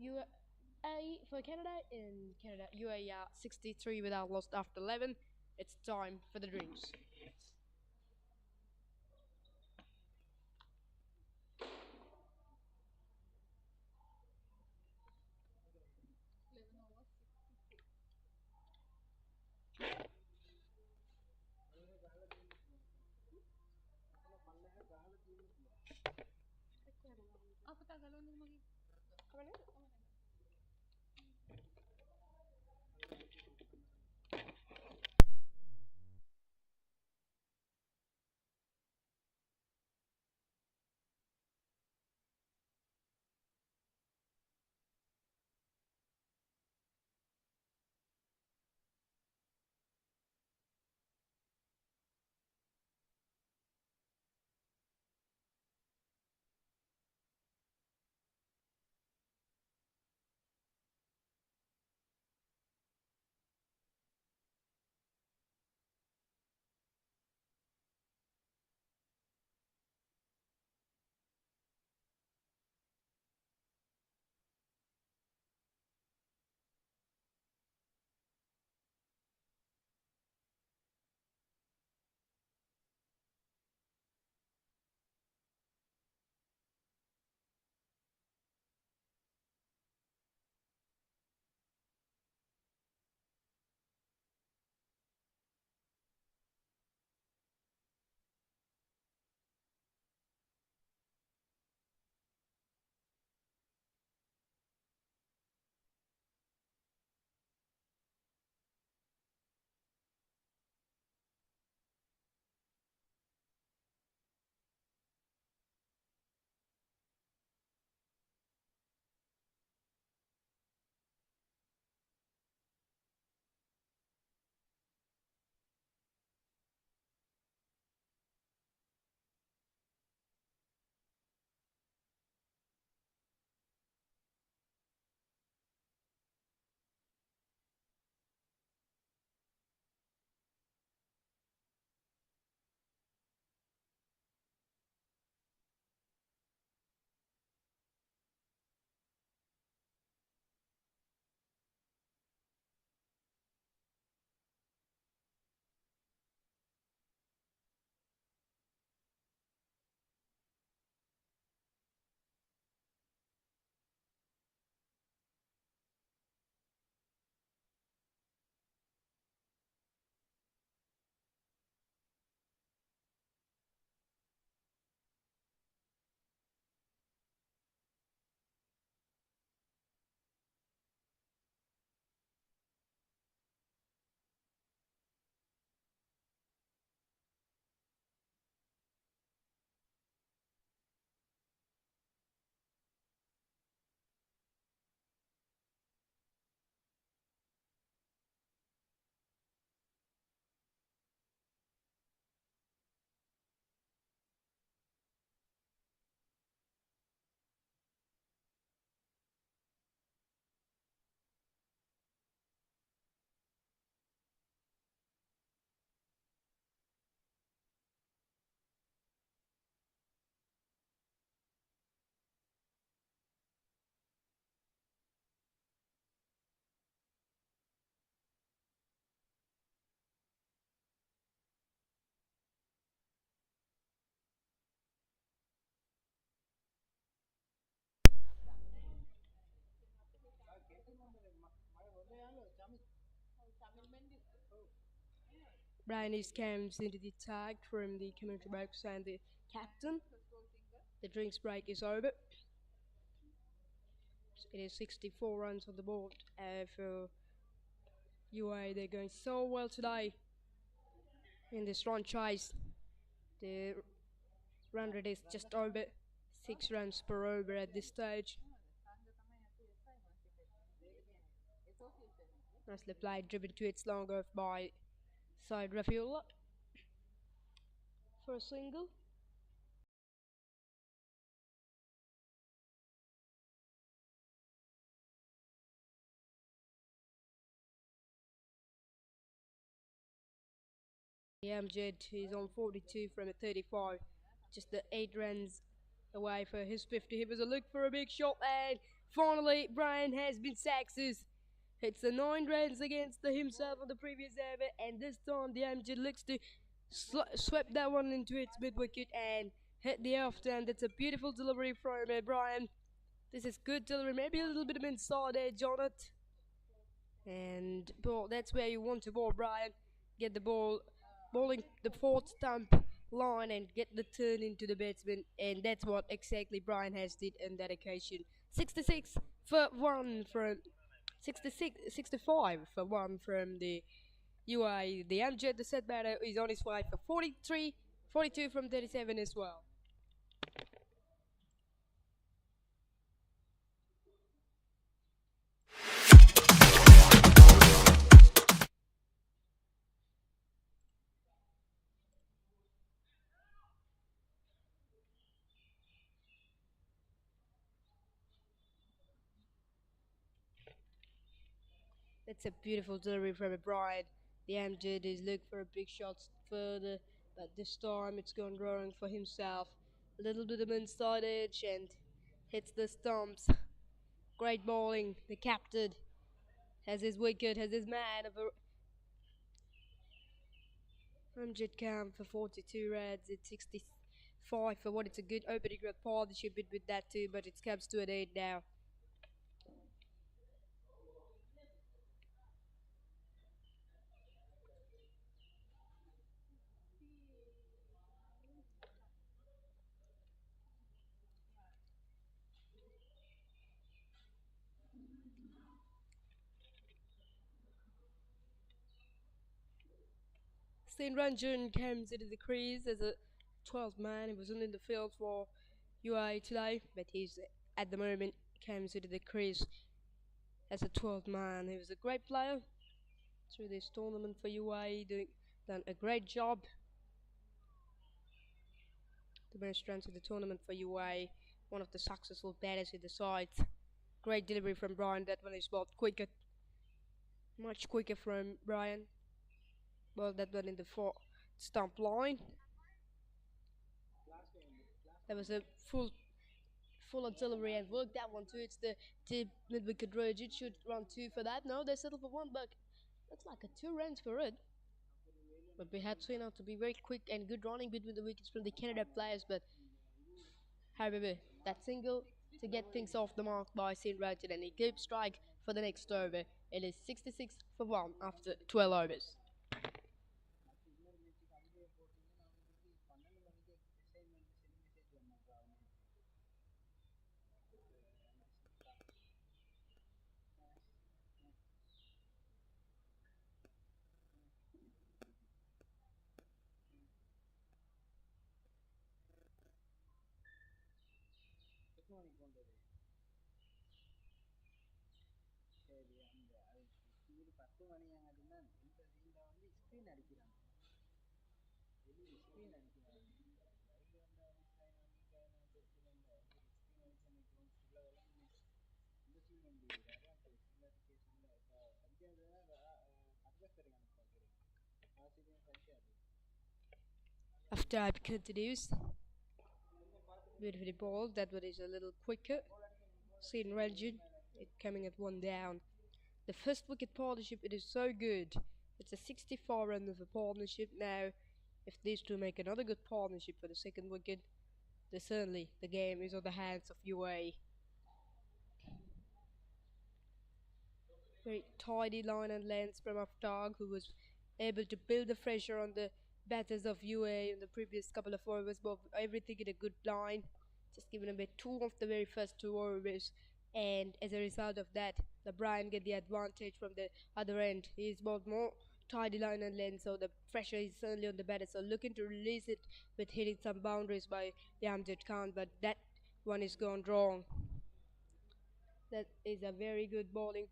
UAE, for Canada. In Canada, UAE 63 without lost after 11. It's time for the drinks. Brian is comes into the attack from the commentary box and the captain. The drinks break is over. It is 64 runs on the board for UAE. They're going so well today in this run chase. The run rate is just over 6 runs per over at this stage. Nicely played, driven to its long off by side Rafaela for a single. Amjad is on 42 from a 35, just the 8 runs away for his 50. He was a look for a big shot, and finally Brian has been success. It's the 9 runs against himself on the previous over, and this time the Amjad looks to sweep that one into its mid wicket and hit the off turn. That's a beautiful delivery from Brian. This is good delivery, maybe a little bit of inside edge on it. And ball, that's where you want to ball, Brian. Get the ball bowling the fourth stump line and get the turn into the batsman, and that's what exactly Brian has did on that occasion. 66 for 1 from 65 for 1 from the UAE. The Amjad, the set batter, is on his way for 42 from 37 as well. That's a beautiful delivery from Brian. The Amjad is looking for a big shot further, but this time it's gone wrong for himself. A little bit of inside edge and hits the stumps. Great bowling. The captain has his wicket, has his man of Amjad come for 42 runs. It's 65 for what it's a good opening partnership with that too, but it comes to an 8 now. Saint Ranjan comes into the crease as a 12th man. He wasn't in the field for UAE today, but he's at the moment comes into the crease as a 12th man. He was a great player through this tournament for UAE, done a great job. The most runs of the tournament for UAE, one of the successful batters in the side. Great delivery from Brian. That one is bowled quicker, much quicker from Brian. Well, that one in the stump line. That was a full artillery and work that one too. It's the mid wicket ridge. It should run 2 for that. No, they settled for 1, but looks like a 2 runs for it. But we had seen out to be very quick and good running between the wickets from the Canada players. But however, that single to get things off the mark by St. Ranjan, and he keeps strike for the next over. It is 66 for 1 after 12 overs. After I continues, beautifully bowled. That one is a little quicker. St. Ranjan, it coming at 1 down. The first wicket partnership, it is so good. It's a 64 run of a partnership now. If these two make another good partnership for the second wicket, then certainly the game is on the hands of UAE. Very tidy line and length from Aftag, who was able to build the pressure on the batters of UA in the previous couple of overs, but everything in a good line. Just giving away two of the very first two overs, and as a result of that, the Brian get the advantage from the other end. He's bowled more tidy line and length, so the pressure is certainly on the batter. So looking to release it with hitting some boundaries by the Amjad Khan, but that one is gone wrong. That is a very good bowling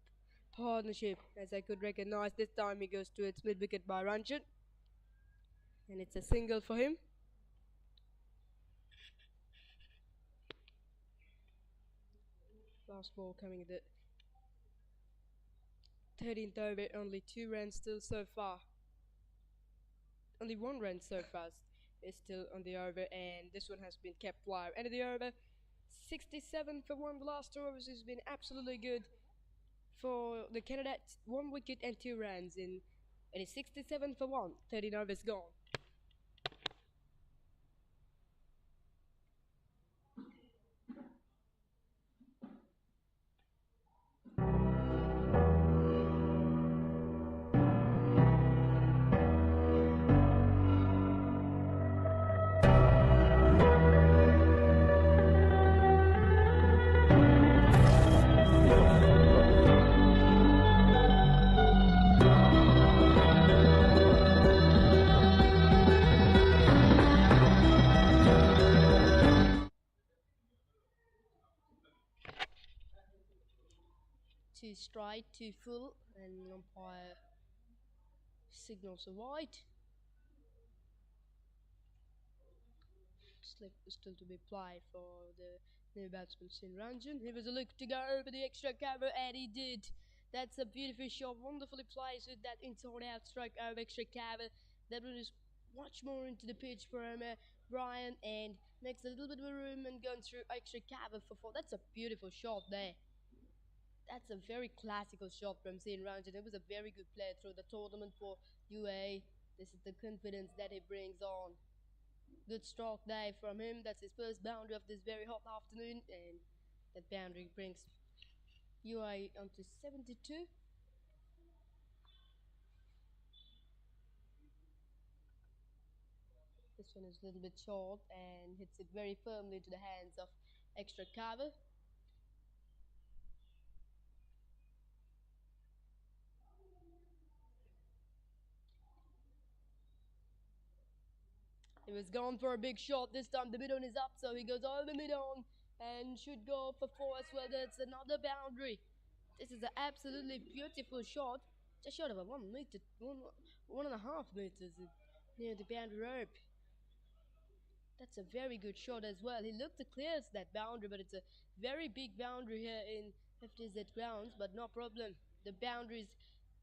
partnership, as I could recognize. This time he goes to its mid wicket by Ranjan, and it's a single for him. Last ball coming in the 13th over, only 2 runs still so far. Only 1 run so far is still on the over, and this one has been kept live. End of the over, 67 for 1. The last 2 overs has been absolutely good for the Canada. 1 wicket and 2 runs in. It is 67 for 1. 13 overs gone. Two straight, 2 full, and umpire signals a wide. Slip is still to be applied for the new batsman Sin Ranjan. He was a look to go over the extra cover, and he did. That's a beautiful shot, wonderfully placed with that inside out strike over extra cover. That one is much more into the pitch for Brian, and makes a little bit of room and going through extra cover for 4. That's a beautiful shot there. That's a very classical shot from Sin Ranjan. It was a very good play through the tournament for UA. This is the confidence that he brings on. Good stroke there from him. That's his first boundary of this very hot afternoon, and that boundary brings UA onto 72. This one is a little bit short and hits it very firmly to the hands of extra cover. He was going for a big shot. This time the mid-on is up, so he goes over mid-on and should go for 4 as well. That's another boundary. This is an absolutely beautiful shot. Just short of a 1 meter, 1.5 meters near the boundary rope. That's a very good shot as well. He looked to clear that boundary, but it's a very big boundary here in FTZ Grounds, but no problem. The boundaries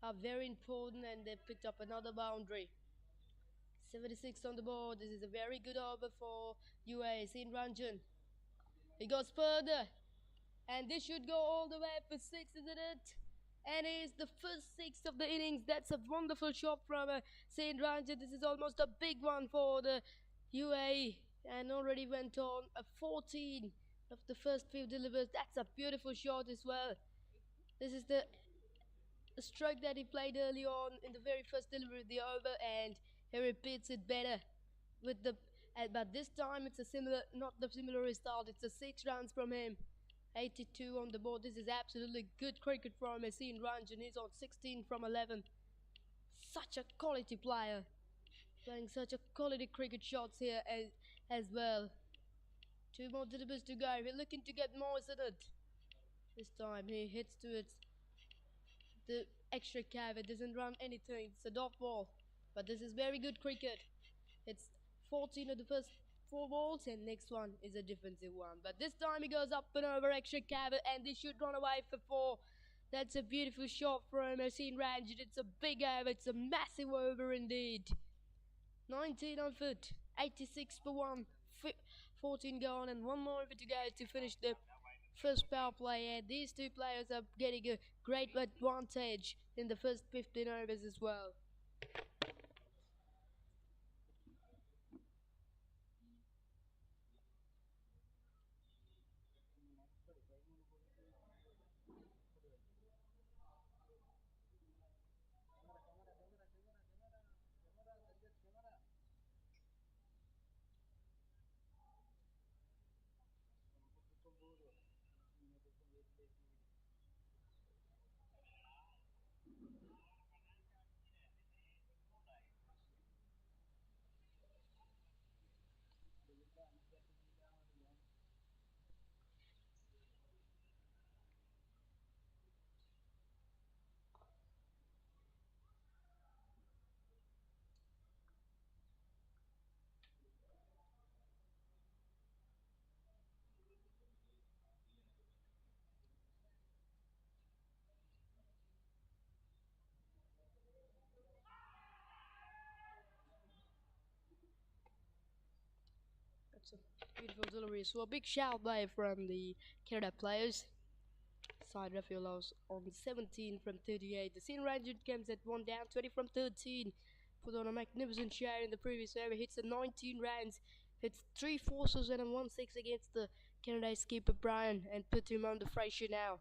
are very important, and they picked up another boundary. 76 on the board. This is a very good over for UAE Sin Ranjan. He goes further, and this should go all the way for 6, isn't it? And it is the first 6 of the innings. That's a wonderful shot from Saint Ranjan. This is almost a big one for the UAE, and already went on a 14 of the first few delivers. That's a beautiful shot as well. This is the strike that he played early on in the very first delivery of the over, and he repeats it better with the. But this time it's a similar, not the similar result. It's a 6 runs from him. 82 on the board. This is absolutely good cricket from Yasin Ranjan. He's on 16 from 11. Such a quality player, playing such a quality cricket shots here as well. 2 more delivers to go. We're looking to get more, isn't it? This time he hits to it. The extra cap. It doesn't run anything. It's a dot ball, but this is very good cricket. It's 14 of the first 4 balls, and next one is a defensive one. But this time he goes up and over extra cover, and they should run away for 4. That's a beautiful shot from Yasin Ranjan. It's a big over. It's a massive over indeed. 19 on foot. 86 for 1. 14 gone, and 1 more over to go to finish the first power play. And these 2 players are getting a great advantage in the first 15 overs as well. So beautiful delivery. So a big shout there from the Canada players. Side Rafael loss on 17 from 38. The scene range comes at 1 down, 20 from 13. Put on a magnificent shot in the previous over. Hits a 19 rounds. Hits 3 forces and a 1-6 against the Canada's keeper Brian and put him under pressure now.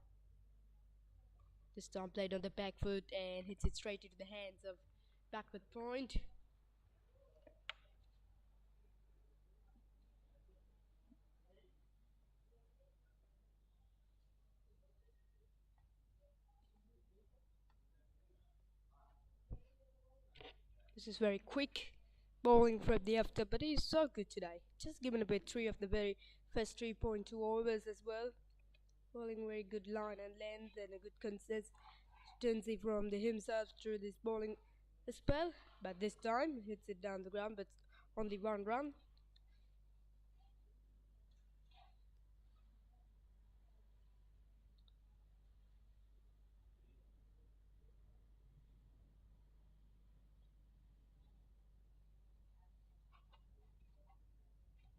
This time played on the back foot and hits it straight into the hands of backward point. This is very quick bowling from the after, but he's so good today. Just given a bit 3 of the very first 3.2 overs as well. Bowling very good line and length and a good consistency from the himself through this bowling spell. But this time hits it down the ground, but only 1 run.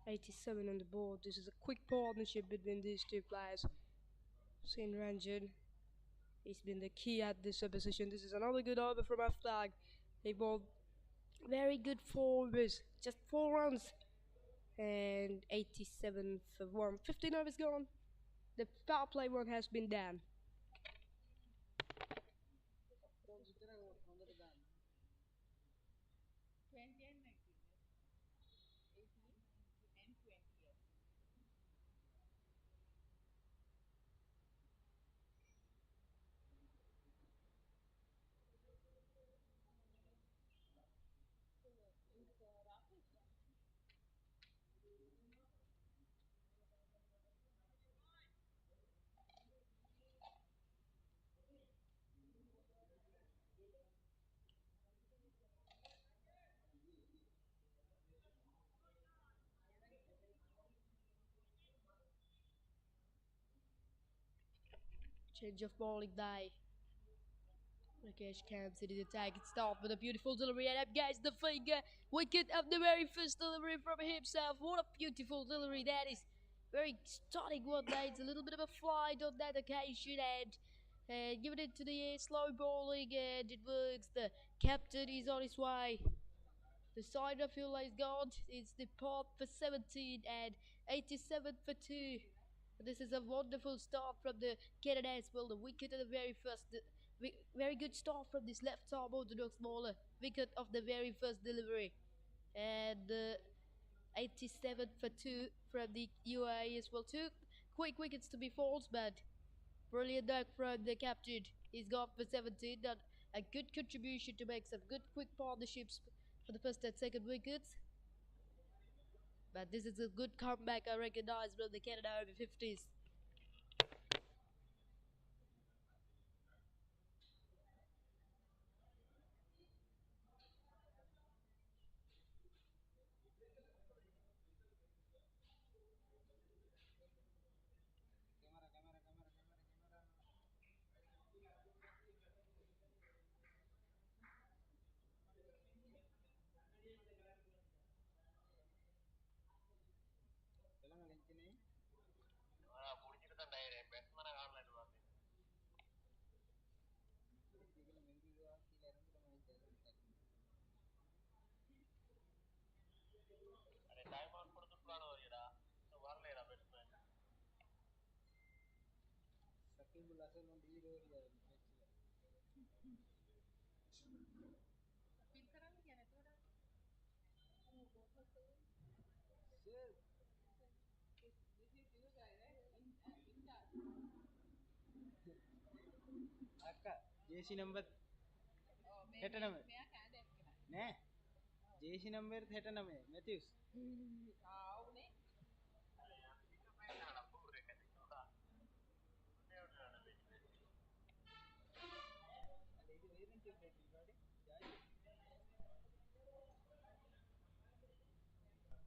.87 on the board. This is a quick partnership between these two players. Sin Ranjan, he's been the key at this opposition. This is another good over from our flag. They bowled very good 4 overs, just 4 runs, and 87 for 1. 15 overs gone. The power play one has been done. Change of bowling die. Rakesh comes into the attack. It's stopped with a beautiful delivery. And up guys the finger. Wicket of the very first delivery from himself. What a beautiful delivery that is. Very stunning one there. It's a little bit of a flight on that occasion. And giving it to the slow bowling. And it works. The captain is on his way. The side of Hula is gone. It's the pot for 17 and 87 for 2. This is a wonderful start from the Canada as well. The wicket of the very first, very good start from this left arm orthodox bowler. Wicket of the very first delivery. And 87 for 2 from the UAE as well. 2 quick wickets to be falls, but brilliant work from the captain. He's got for 17. Done a good contribution to make some good quick partnerships for the first and second wickets. But this is a good comeback, I recognize, from the Canada Over-50s. JC number 69 නෑ JC number 69 Matthews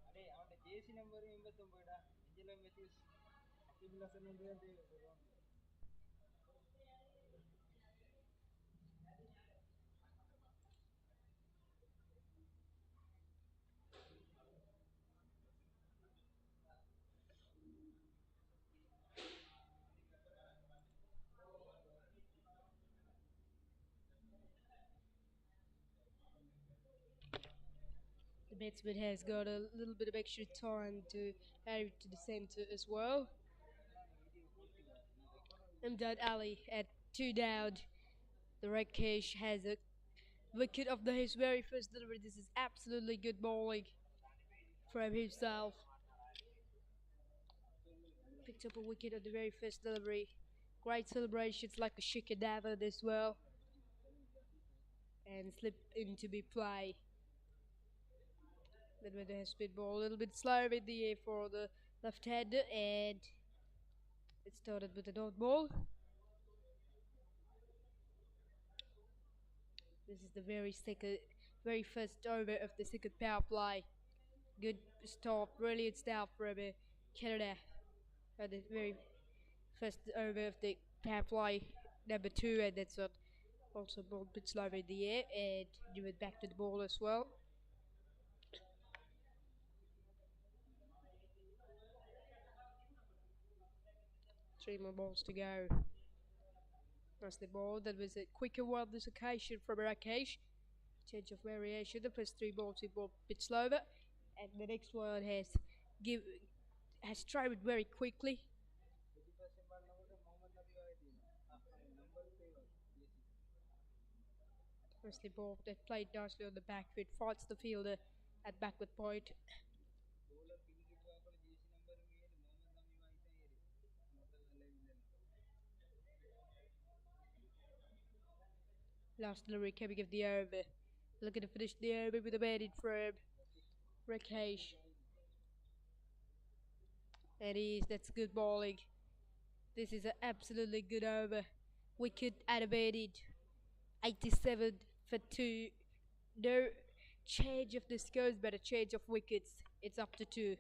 අඩේ අවන්ට JC number 89 ඩා Angelo Matthews Akib Hasan வந்து batsman has got a little bit of extra time to add it to the centre as well. Imdad Ali at 2 down. The Rakesh has a wicket of his very first delivery. This is absolutely good bowling from himself. Picked up a wicket at the very first delivery. Great celebrations like a shikadavan as well. And slipped into the play. Then with the speed ball a little bit slow in the air for the left-hander, and it started with a dot ball. This is the very first over of the second power play. Good start, brilliant start from Canada at the very first over of the power play number 2, and that's what also ball a bit slow in the air, and you went back to the ball as well. Three more balls to go. That's the ball. That was a quicker one this occasion from Rakesh. Change of variation. The first 3 balls he ball a bit slower, and the next one has tried it very quickly. First the ball that played nicely on the back foot, fights the fielder at backward point. Last delivery coming of the over. Looking to finish the over with a batted from Rakesh. And that's good bowling. This is an absolutely good over. Wicket animated. 87 for 2. No change of the scores, but a change of wickets. It's up to 2.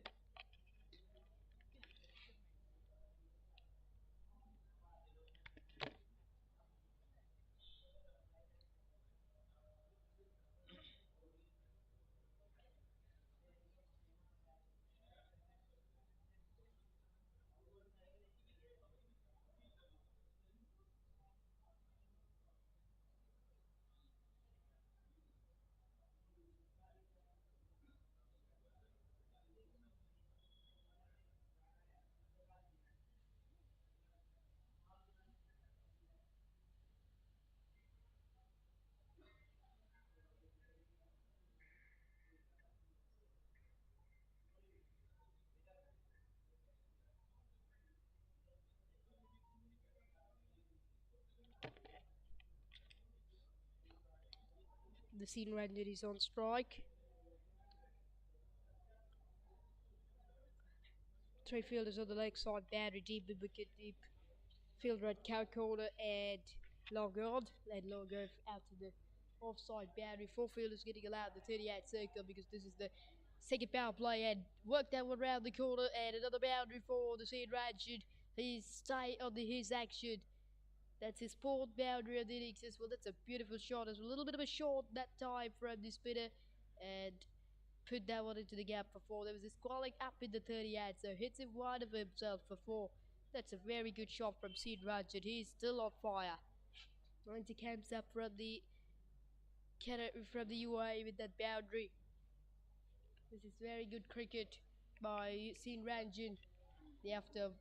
The scene rendered is on strike. 3 fielders on the leg side, boundary deep, the wicket deep. Fielder at cow corner and Longard. And Longard out to the offside boundary. 4 fielders getting allowed the 38 circle because this is the second power play, and work that one round the corner, and another boundary for the scene Rashid. He's stay on his action. That's his 4th boundary of the innings as well. That's a beautiful shot. It's a little bit of a short that time from the spinner, and put that one into the gap for 4. There was this calling up in the 38, so hits him wide of himself for 4. That's a very good shot from Sid Rajat. He's still on fire. 90 comes up from the UAE with that boundary. This is very good cricket by Sin Ranjan. They have to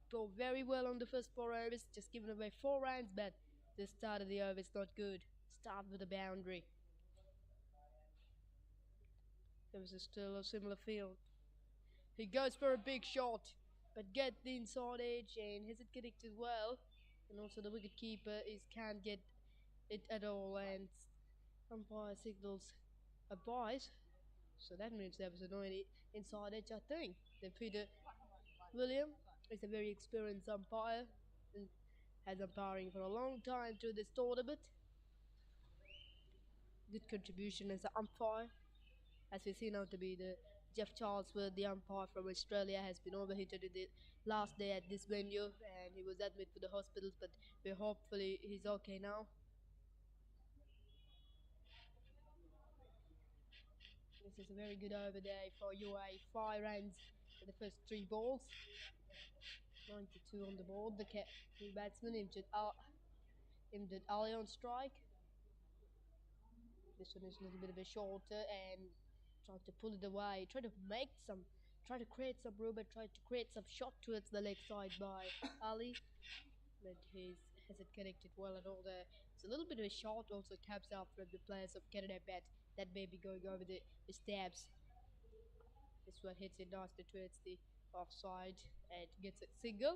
go very well on the first 4 overs, just giving away 4 runs, but the start of the over is not good. Start with a boundary. There was still a similar field. He goes for a big shot, but get the inside edge and has it connected well. And also the wicket keeper can't get it at all, and umpire signals a bias. So that means there was an inside edge, I think. Then Peter William is a very experienced umpire and has umpiring for a long time through this tournament. Good contribution as an umpire. As we see now to be the Jeff Charlesworth, the umpire from Australia, has been overheated in the last day at this venue, and he was admitted to the hospitals, but hopefully he's okay now. This is a very good over day for UAE. 5 runs in the first 3 balls. 92 on the board. The batsman Imdad Ali on strike. This one is a little bit of a shorter and Trying to pull it away, try to create some room and try to create some shot towards the leg side by Ali. But he hasn't connected well at all there. It's a little bit of a shot also comes out from the players of Canada, but that may be going over the stabs. This one hits it nicely towards the offside and gets a single.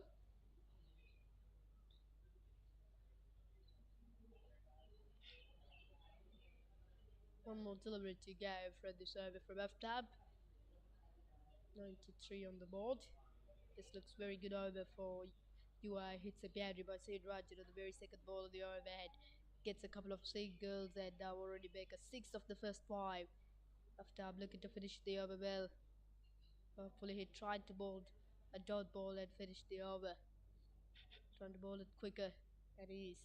One more delivery to go from this over from FTAB. 93 on the board. This looks very good over for UAE. Hits a boundary by Sid Rajat on the very second ball of the overhead. Gets a couple of singles and now already make a 6 of the first 5. FTAB looking to finish the over well. Hopefully he tried to bowl a dot ball and finish the over. Trying to bowl it quicker than he is.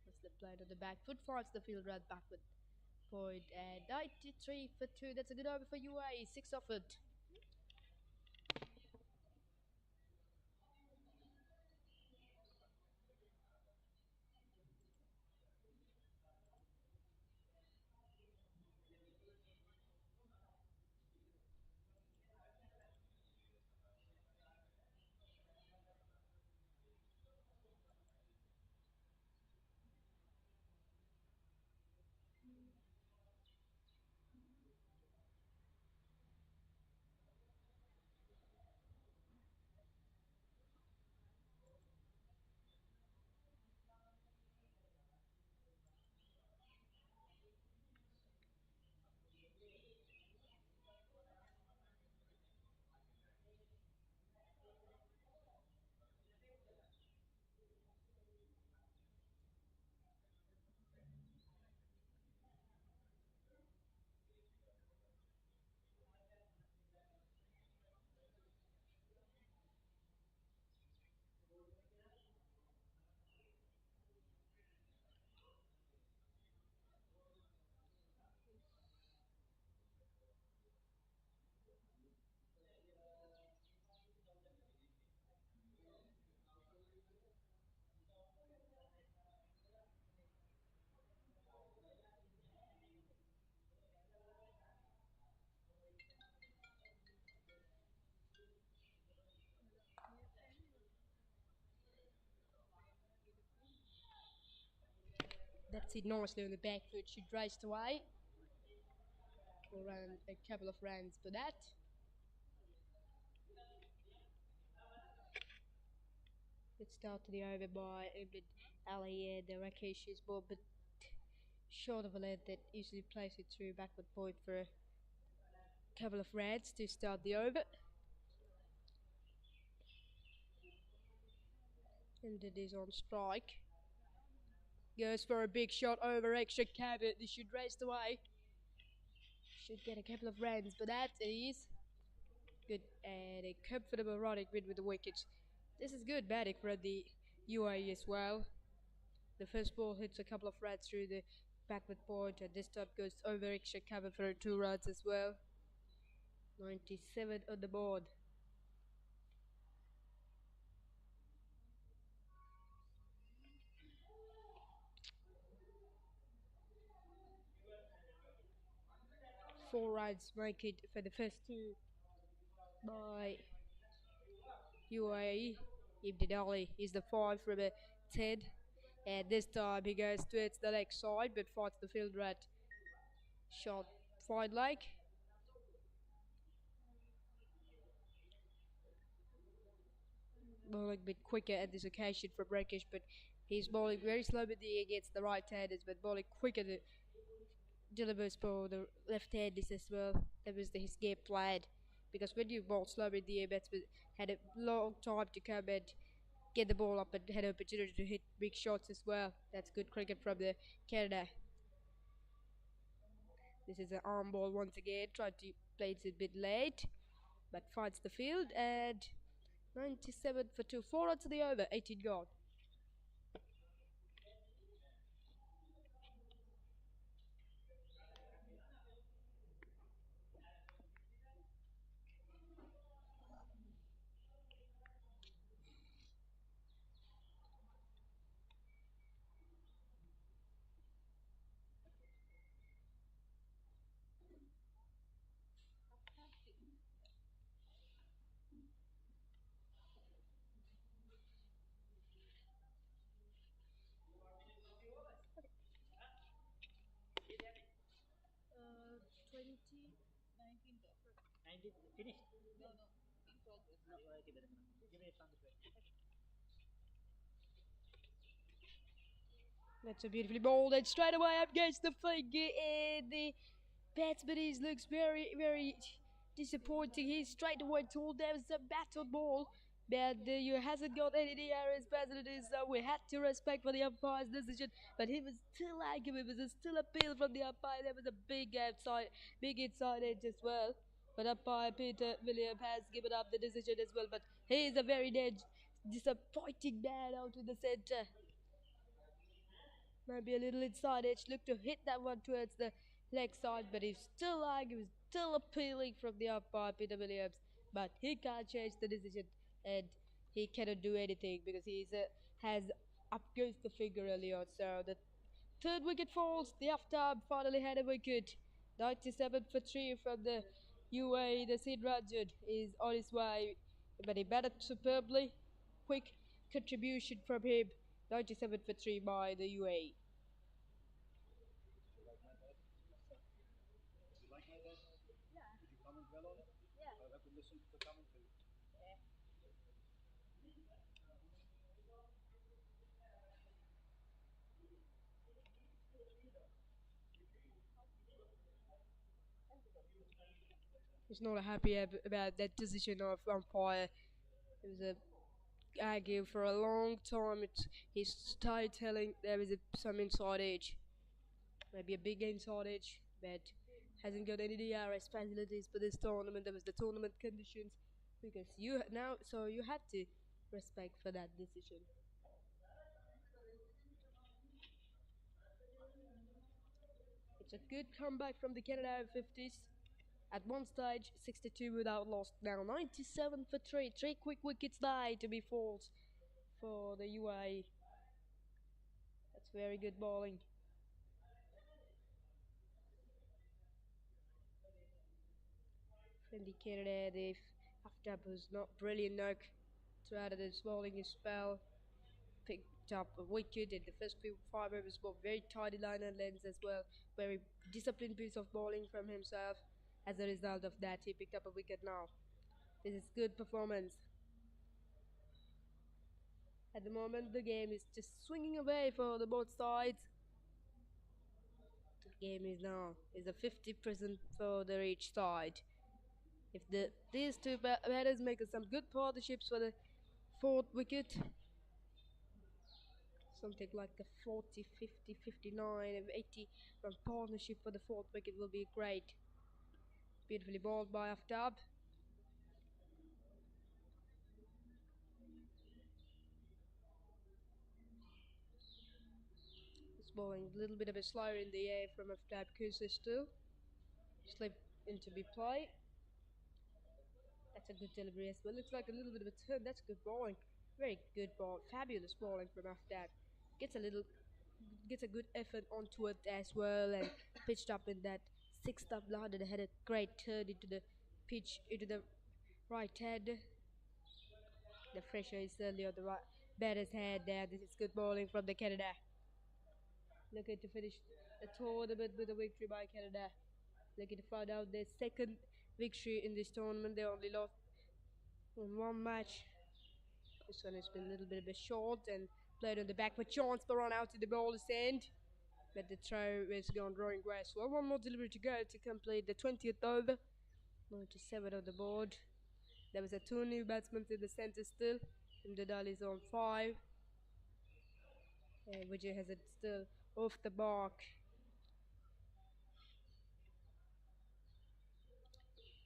As the played on the back foot, finds the field right backward. Point and 93 for 2. That's a good over for UAE. 6 off it. That's it nicely on the back foot. She raced away. We'll run a couple of runs for that. Let's start to the over by Ibn Ali and the Rakesh's ball, but short of a lead that easily plays it through backward point for a couple of runs to start the over. And it is on strike. Goes for a big shot over extra cabin. This should race away. Should get a couple of runs, but that is good and a comfortable running win with the wickets. This is good batting for the UAE as well. The first ball hits a couple of runs through the backward point, and this time goes over extra cover for 2 runs as well. 97 on the board. Four runs make it for the first 2 by UAE. Ibn Ali is the 5 from a 10, and this time he goes towards the leg side but fights the field rat. Shot fine leg. Bowling a bit quicker at this occasion from Rakesh, but he's bowling very slow with the against the right-handers, but bowling quicker to delivers for the left-handers as well. That was his game plan, because when you bowl slow in the air, batsmen had a long time to come and get the ball up and had an opportunity to hit big shots as well. That's good cricket from the Canada. This is an arm ball once again, trying to play it a bit late, but finds the field, and 97 for 2, 4 runs to the over, 18 gone. it finished? Okay, give me some. That's a beautifully bowled and straight away up against the finger, and the batsman looks very, very disappointing. He's straight away told there was a battered ball, but you hasn't got any DRS facilities, so we had to respect for the umpire's decision. But he was still arguing, it was still appeal from the umpire. There was a big inside edge as well. But umpire Peter William has given up the decision as well. But he is a very disappointing man out in the centre. Maybe a little inside edge. Look to hit that one towards the leg side, but he's still arguing, still appealing from the umpire, Peter Williams. But he can't change the decision, and he cannot do anything because has up goes the figure early on. So the third wicket falls. The aftab finally had a wicket. 97 for 3 from the UAE. The Sid Rajud is on his way, but he batted superbly. Quick contribution from him. 97 for 3 by the UAE. He's not happy about that decision of umpire. It was a argue for a long time. He's started telling there is some inside edge, maybe a big inside edge, but hasn't got any DRS facilities for this tournament. There was the tournament conditions because you have to respect for that decision. It's a good comeback from the Canada Over-50s. At one stage, 62 without loss. Now 97 for 3. 3 quick wickets die to be falls for the UAE. That's very good bowling. From the Canada, they've after was not brilliant knock throughout this bowling spell. Picked up a wicket in the first 5 overs, but very tidy line and lengths as well. Very disciplined piece of bowling from himself. As a result of that, he picked up a wicket now. This is good performance. At the moment, the game is just swinging away for the both sides. The game is a 50% for each side. If these two batters make some good partnerships for the fourth wicket, something like a 40, 50, 59, 80 from partnership for the fourth wicket will be great. Beautifully bowled by Aftab. It's bowling a little bit of a slower in the air from Aftab Kusa still. Slip into be play. That's a good delivery as well. Looks like a little bit of a turn. That's good bowling. Very good ball. Fabulous bowling from Aftab. Gets a good effort onto it as well and pitched up in that sixth up line and had a great turn into the pitch into the right hand. The pressure is certainly on the right batter's head there. This is good bowling from the Canada. Looking to finish the tournament with a victory by Canada. Looking to find out their second victory in this tournament. They only lost in one match. This one has been a little bit of a short and played on the back with chance but run out to the bowler's end. But the throw is gone drawing grass. Well, one more delivery to go to complete the 20th over. 97 on the board. There was a 2 new batsmen in the centre still. Imdadal is on 5. And Vijay has it still off the mark.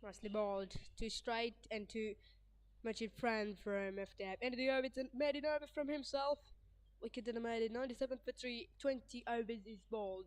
Nicely bowled. 2 straight and 2 much in front from FTZ. End of the over, it's made it over from himself. Wicket made it 97 for 3. 20 overs is bowled.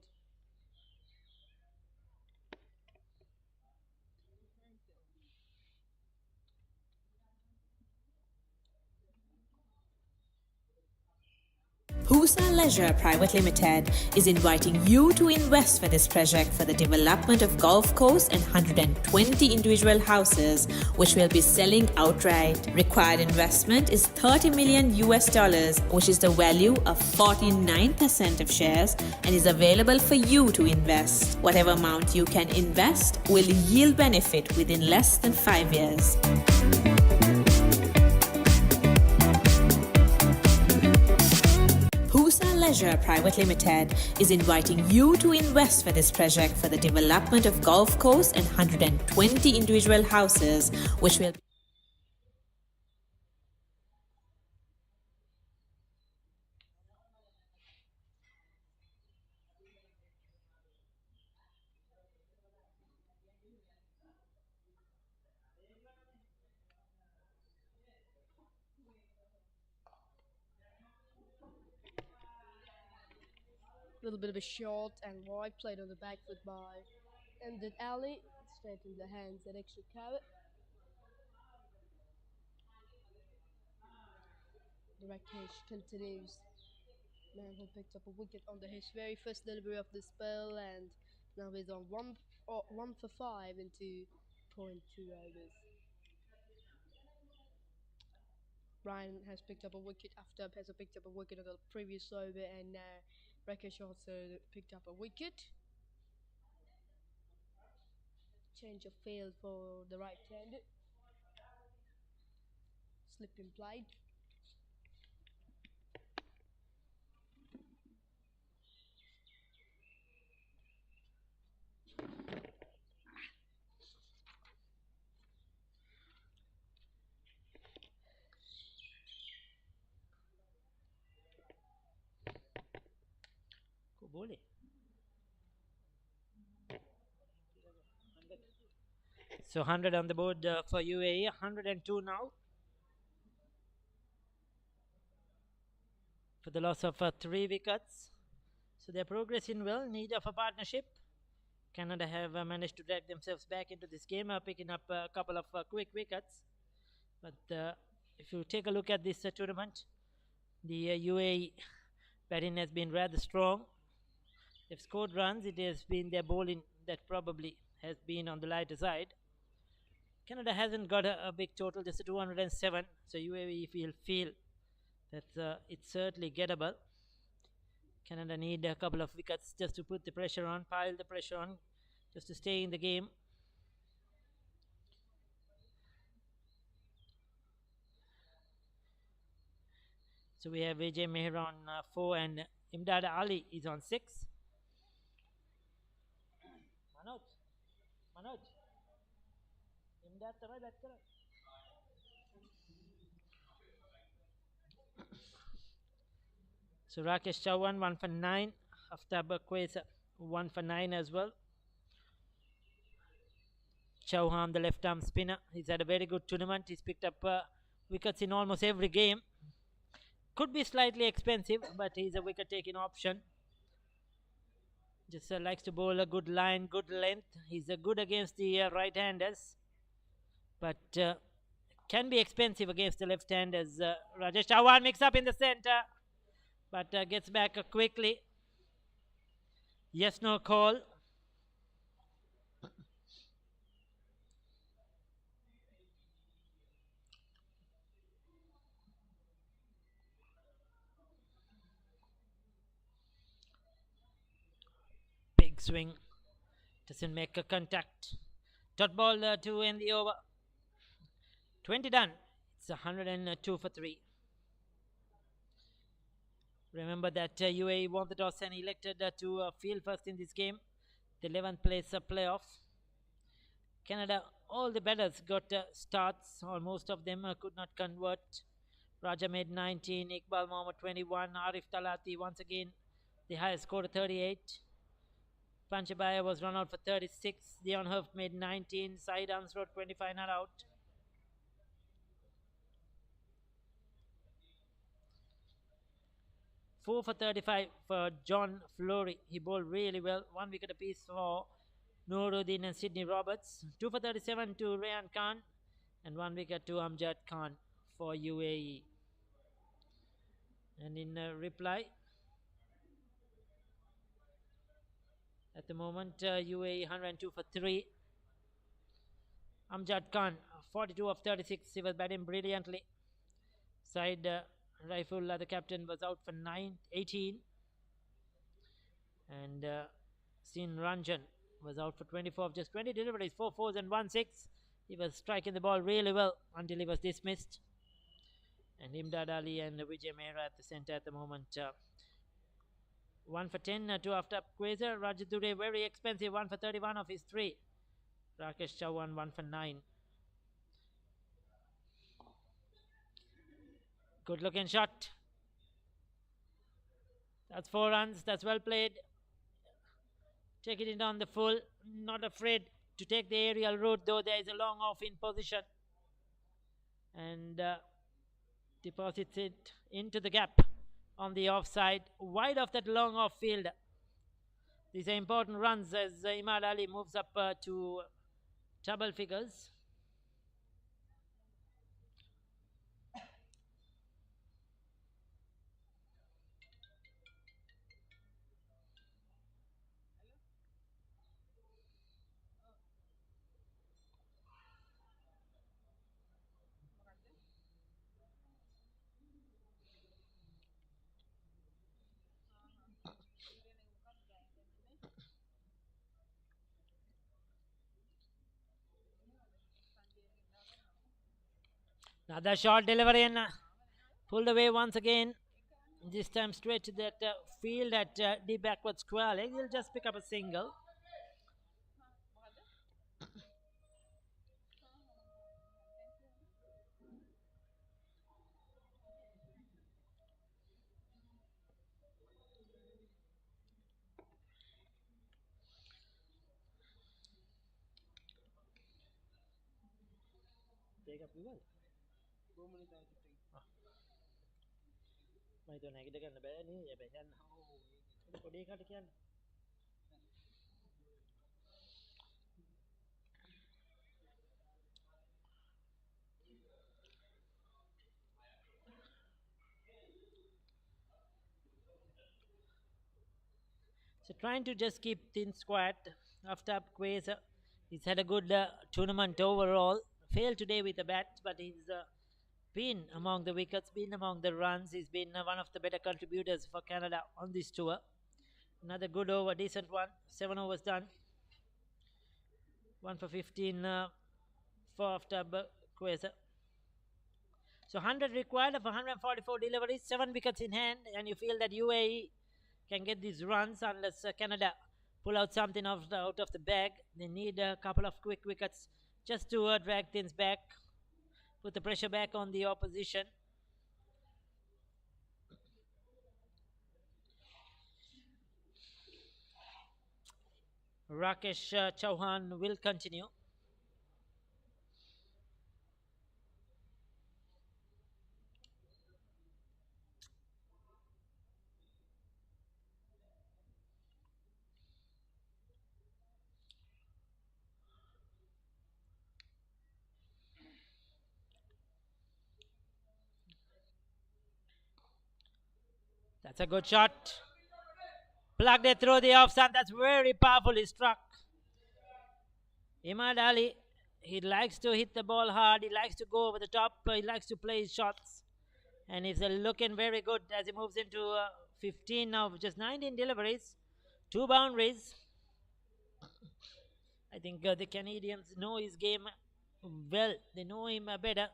Husa Leisure Private Limited is inviting you to invest for this project for the development of golf course and 120 individual houses, which will be selling outright. Required investment is $30 million US, which is the value of 49% of shares, and is available for you to invest. Whatever amount you can invest will yield benefit within less than 5 years. Leisure Private Limited is inviting you to invest for this project for the development of golf course and 120 individual houses, which will Little bit of a short and wide played on the back foot by Ended Ali, straight in the hands at extra carrot. The Rakesh continues. Man who picked up a wicket on his very first delivery of the spell, and now he's on 1 for 5 into .2 overs. Brian has picked up a wicket after Pezzo picked up a wicket on the previous over, and Rakesh also picked up a wicket. Change of field for the right-handed. Slip implied. Boleh. So 100 on the board for UAE, 102 now. For the loss of 3 wickets. So they're progressing well, need of a partnership. Canada have managed to drag themselves back into this game, picking up a couple of quick wickets. But if you take a look at this tournament, the UAE batting has been rather strong. They've scored runs. It has been their bowling that probably has been on the lighter side. Canada hasn't got a big total, just a 207. So UAE will feel that it's certainly gettable. Canada need a couple of wickets just to put the pressure on, pile the pressure on, just to stay in the game. So we have Vijay Meher on 4 and Imdad Ali is on 6. Manoj. Imdad tamay bat karo. So Rakesh Chauhan 1 for 9. Aftab Quays 1 for 9 as well. Chauhan, the left arm spinner, he's had a very good tournament. He's picked up wickets in almost every game. Could be slightly expensive, but he's a wicket taking option. Just likes to bowl a good line, good length. He's good against the right-handers, but can be expensive against the left-handers. Rajesh Chauhan mix up in the center, but gets back quickly. Yes, no call. Big swing. Doesn't make a contact. Dot ball to end the over. 20 done. It's 102 for 3. Remember that UAE won the toss and elected to field first in this game. The 11th place playoff. Canada, all the batters got starts, or most of them could not convert. Raja made 19, Iqbal Mohammed 21, Arif Talati once again the highest score 38. Panchabaya was run out for 36. Dion Herf made 19, Saeed Ansrod 25 not out. Four for 35 for John Flory. He bowled really well. 1 wicket apiece for Nuruddin and Sydney Roberts. 2 for 37 to Rayan Khan. And 1 wicket to Amjad Khan for UAE. And in reply, at the moment, UAE 102 for 3. Amjad Khan, 42 of 36. He was batting brilliantly. Side Raifullah, the captain, was out for 18. And Sin Ranjan was out for 24 of just 20 deliveries, 4 fours and 1 6. He was striking the ball really well until he was dismissed. And Imdad Ali and Vijay Mehra at the centre at the moment. 1 for 10, 2 after Quasar. Rajat Dure, very expensive, 1 for 31 of his 3. Rakesh Chauhan, 1 for 9. Good looking shot. That's 4 runs. That's well played. Taking it on the full. Not afraid to take the aerial route, though there is a long off in position. And deposits it into the gap on the offside. Wide of that long off field. These are important runs as Imad Ali moves up to double figures. Another short delivery and pulled away once again. This time straight to that field at deep backward square leg. He'll just pick up a single. Take up the ball. Mày tuần này cái đứa bé ní vậy bé nhân có đi khác đi. So trying to just keep thin squad after Quasar. He's had a good tournament overall. Failed today with the bat, but he's been among the wickets, been among the runs. He's been one of the better contributors for Canada on this tour. Another good over, decent one. 7 overs done. 1 for 15 for after Quasar. So 100 required of 144 deliveries, 7 wickets in hand, and you feel that UAE can get these runs unless Canada pull out something out of the bag. They need a couple of quick wickets just to drag things back, put the pressure back on the opposition. Rakesh Chauhan will continue. That's a good shot. Plugged it through the offside. That's very powerfully struck. Imad Ali, he likes to hit the ball hard. He likes to go over the top. He likes to play his shots. And he's looking very good as he moves into 15 now. Just 19 deliveries. 2 boundaries. I think the Canadians know his game well. They know him better.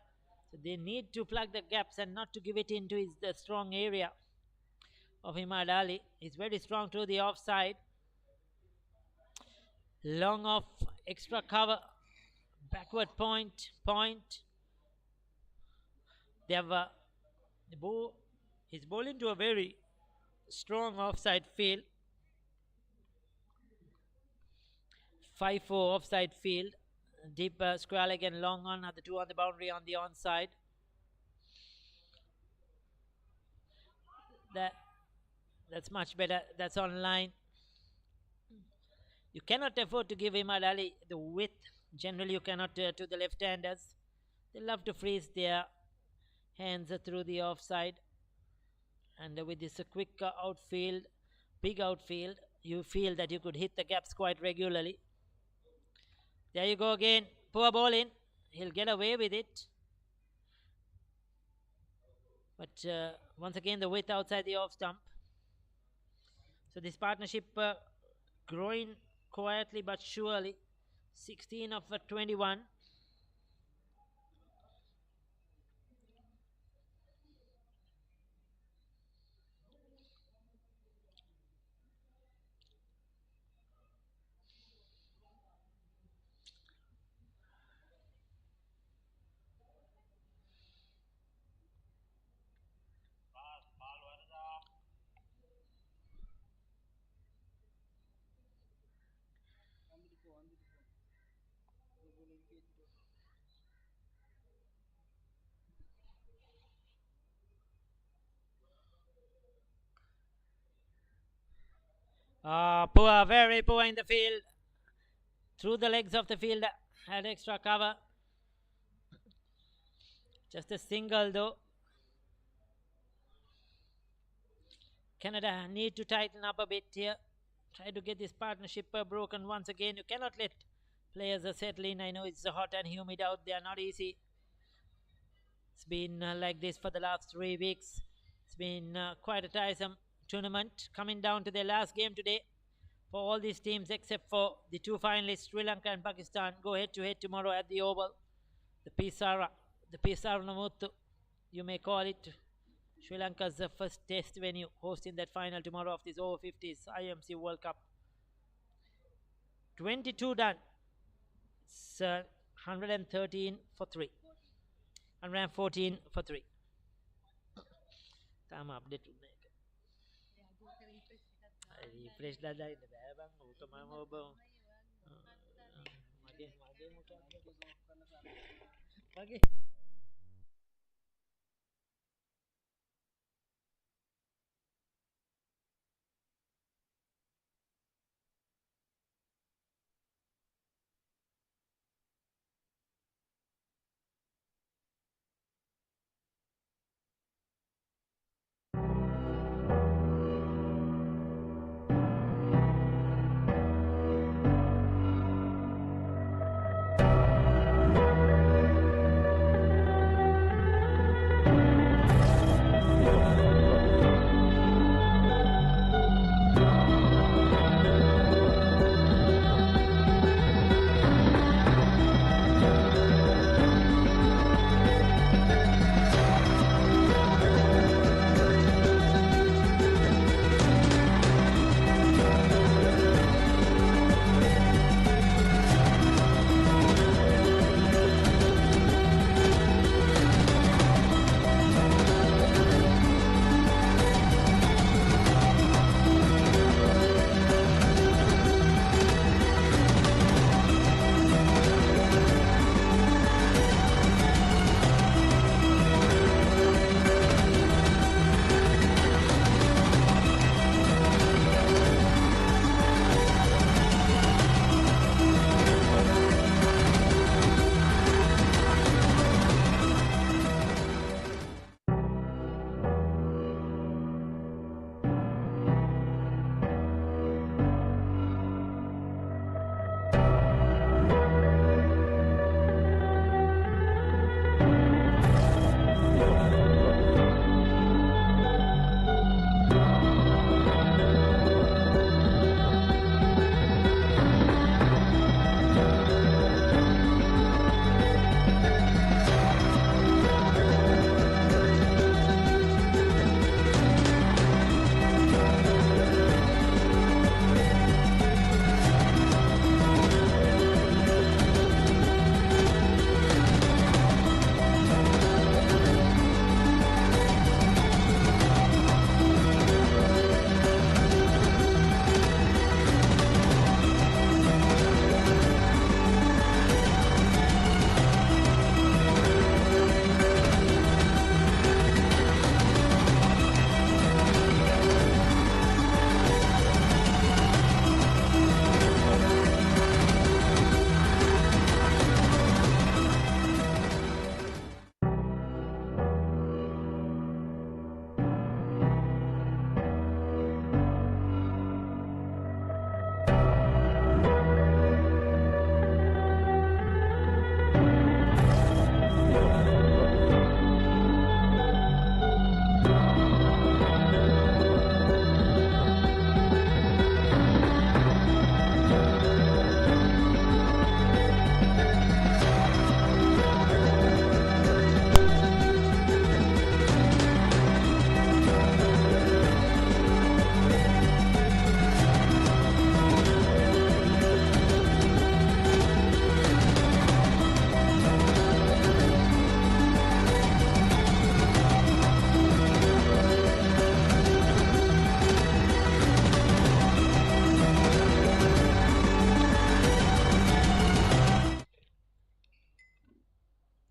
So they need to plug the gaps and not to give it into the strong area of Imad Ali. He's very strong to the offside. Long off, extra cover, backward point. They have he's bowling to a very strong offside field. 5-4 offside field. Deep square leg and long on are the 2 on the boundary on the onside. That's much better. That's on line. You cannot afford to give Imad Ali the width. Generally, you cannot to the left-handers. They love to freeze their hands through the offside. and with this quick outfield, big outfield, you feel that you could hit the gaps quite regularly. There you go again, poor ball in, he'll get away with it. But once again, the width outside the off stump. So this partnership growing quietly but surely. 16 of 21. Poor, very poor in the field. Through the legs of the field, had extra cover. Just a single though. Canada need to tighten up a bit here. Try to get this partnership broken once again. You cannot let players settle in. I know it's hot and humid out there, not easy. It's been like this for the last 3 weeks. It's been quite a tiresome tournament. Coming down to their last game today for all these teams except for the 2 finalists, Sri Lanka and Pakistan, go head to head tomorrow at the Oval. The Pisara Namuttu, you may call it. Sri Lanka's first test venue, hosting that final tomorrow of this Over-50s IMC World Cup. 22 done. It's 113 for 3. 114 for 3. Tama update unnayaka. Refresh dada inda bෑ bang ඕක මම ඔබ මගේ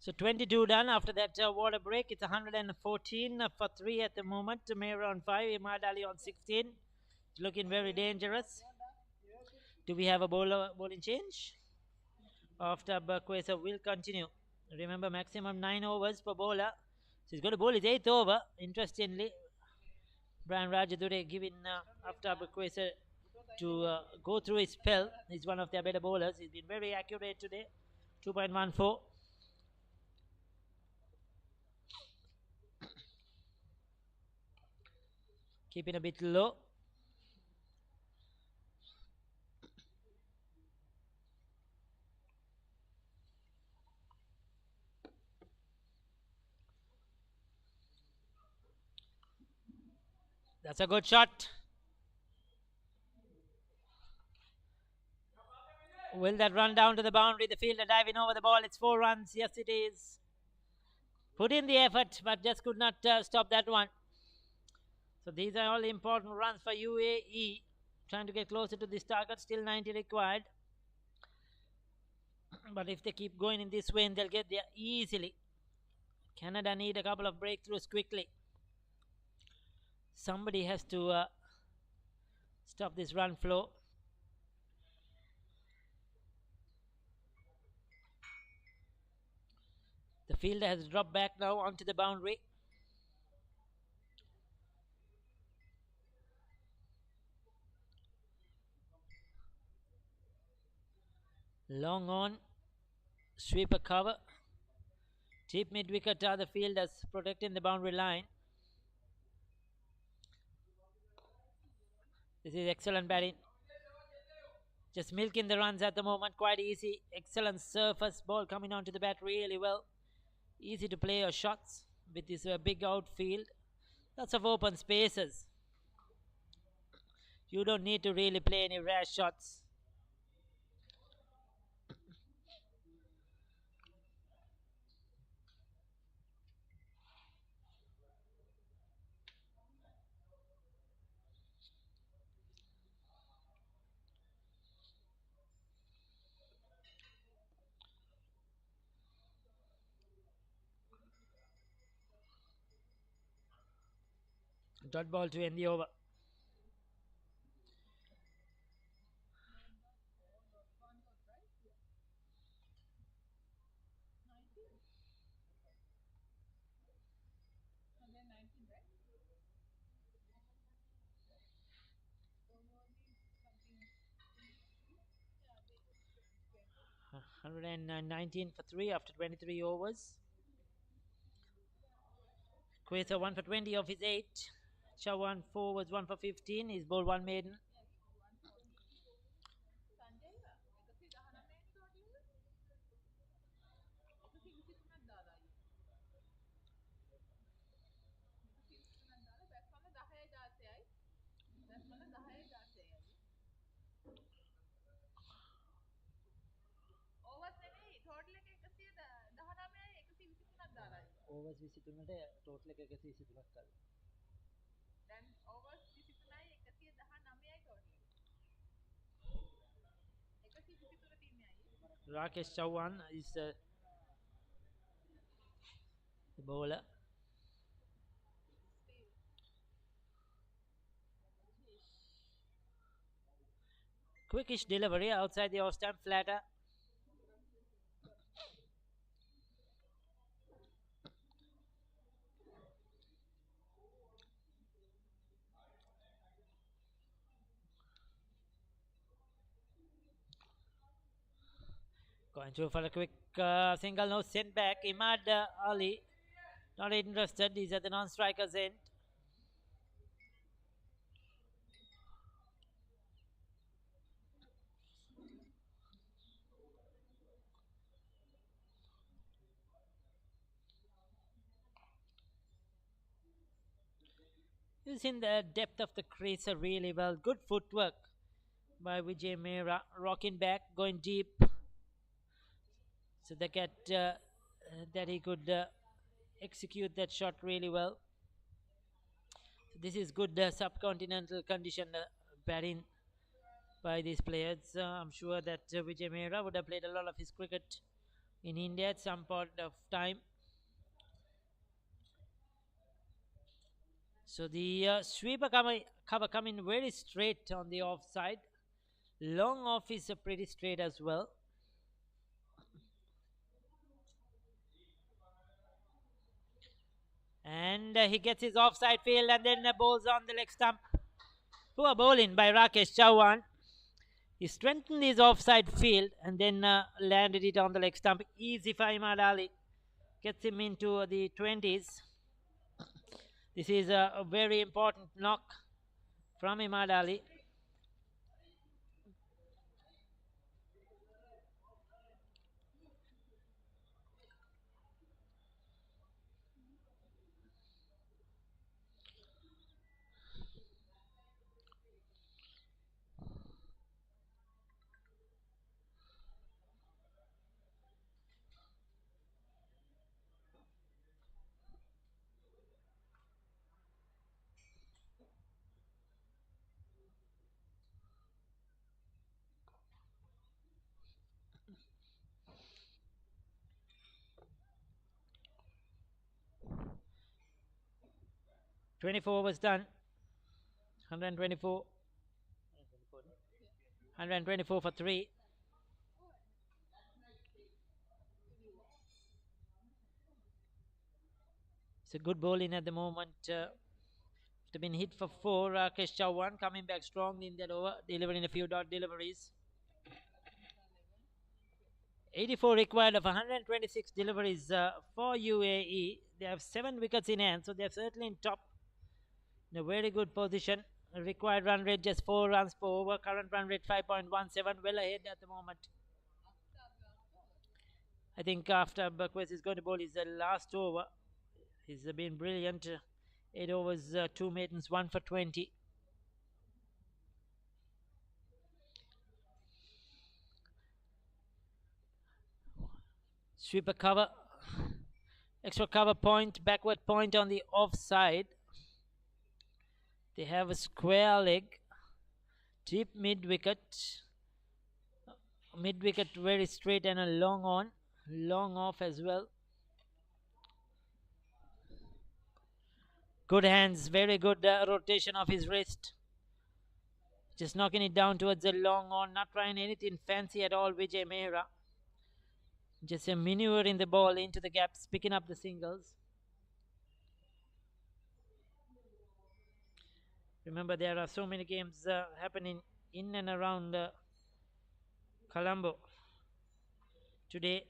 So 22 done after that water break. It's 114 for 3 at the moment. Mera on 5, Imad Ali on 16. It's looking very dangerous. Do we have a bowling change? After Bakwesa will continue. Remember, maximum 9 overs per bowler. So he's going to bowl his 8th over. Interestingly, Brian Rajadure giving after Bakwesa to go through his spell. He's one of their better bowlers. He's been very accurate today. 2.14. Keeping a bit low. That's a good shot. Will that run down to the boundary? The fielder diving over the ball. It's 4 runs. Yes, it is. Put in the effort, but just could not stop that one. So these are all important runs for UAE. Trying to get closer to this target. Still 90 required. But if they keep going in this way, they'll get there easily. Canada need a couple of breakthroughs quickly. Somebody has to stop this run flow. The fielder has dropped back now onto the boundary. Long on. Sweeper cover. Deep mid wicket are the fielders protecting the boundary line. This is excellent batting. Just milking the runs at the moment. Quite easy. Excellent surface ball coming onto the bat really well. Easy to play your shots with this big outfield. Lots of open spaces. You don't need to really play any rash shots. Dot ball to end the over. Uh, 119 for 3 after 23 overs. Quasar 1 for 20 of his 8. Chawan 4 was 1 for 15. He's bowled 1 maiden. Overs 23ට total එක 123ක් කළා. දැන් overs 23යි 119යි total. 123 තියන්නේ. Rakesh Chauhan is the bowler. Quickish delivery outside the off stump, flatter. Going through for a quick single, no sent back. Imad Ali not interested. He's at the non-striker's end. Using the depth of the crease really well. Good footwork by Vijay Mehra. Rocking back, going deep. So that he could execute that shot really well. So this is good subcontinental condition batting by these players. I'm sure that Vijay Mehra would have played a lot of his cricket in India at some point of time. So the sweeper cover coming very straight on the offside. Long off is pretty straight as well. And he gets his offside field and then bowls on the leg stump. Poor bowling by Rakesh Chauhan. He strengthened his offside field and then landed it on the leg stump. Easy for Imad Ali. Gets him into the 20s. This is a very important knock from Imad Ali. .24 was done. 124. 124 for 3. It's a good bowling at the moment. It's been hit for 4. Rakesh Chauhan coming back strongly in that over, delivering a few dot deliveries. 84 required of 126 deliveries for UAE. They have 7 wickets in hand, so they're certainly in top. In a very good position. Required run rate just 4 runs per over. Current run rate 5.17, well ahead at the moment. I think after Burquest is going to bowl his last over. He's been brilliant. 8 overs, 2 maidens, 1 for 20. Sweeper cover. Extra cover point, backward point on the offside. They have a square leg. Deep mid wicket. Mid wicket very straight and a long on. Long off as well. Good hands, very good rotation of his wrist. Just knocking it down towards the long on, not trying anything fancy at all, Vijay Mehra. Just a maneuvering the ball into the gaps, picking up the singles. Remember, there are so many games happening in and around Colombo. Today,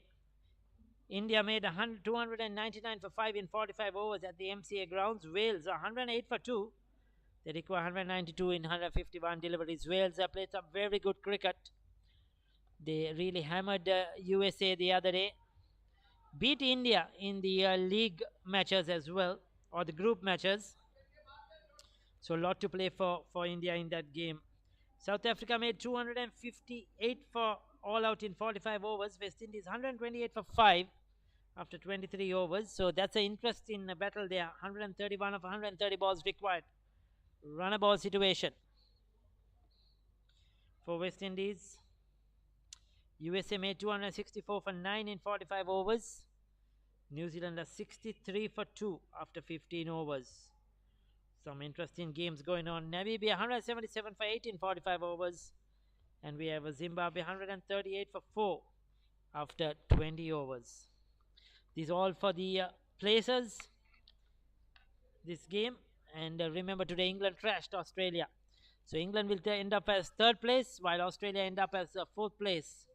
India made 299 for 5 in 45 overs at the MCA Grounds. Wales 108 for 2. They require 192 in 151 deliveries. Wales played some very good cricket. They really hammered USA the other day. Beat India in the league matches as well, or the group matches. So a lot to play for India in that game. South Africa made 258 for all out in 45 overs. West Indies 128 for 5 after 23 overs. So that's an interesting battle there. 131 of 130 balls required. Run a ball situation for West Indies. USA made 264 for 9 in 45 overs. New Zealand are 63 for 2 after 15 overs. Some interesting games going on. Namibia 177 for 8 in 45 overs. And we have a Zimbabwe 138 for 4 after 20 overs. These all for the places this game. And remember, today England trashed Australia. So England will end up as 3rd place, while Australia end up as 4th place.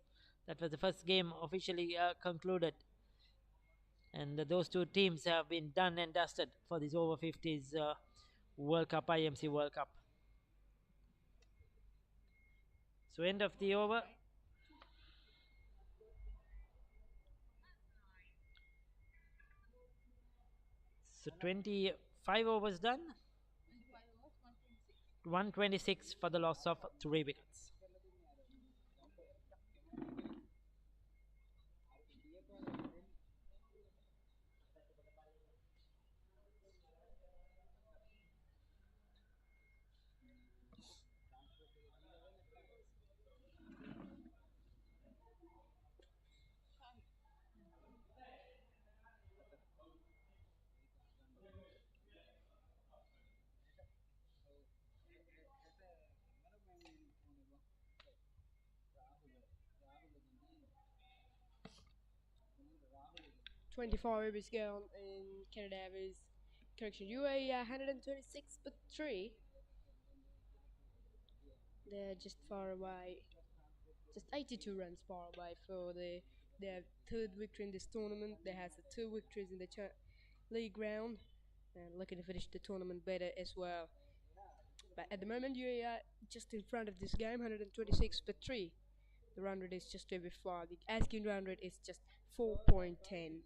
That was the first game officially concluded. And those two teams have been done and dusted for this Over-50s World Cup, IMC World Cup. So end of the over. So 25 overs done. 126 for the loss of 3 wickets. 24 overs gone in Canada Over's correction. UAE 126 but 3. They're just far away. Just 82 runs far away for their third victory in this tournament. They has 2 victories in the league round and looking to finish the tournament better as well. But at the moment, UAE are just in front of this game, 126 for 3. The run rate is just over 5. The asking run rate is just 4.10.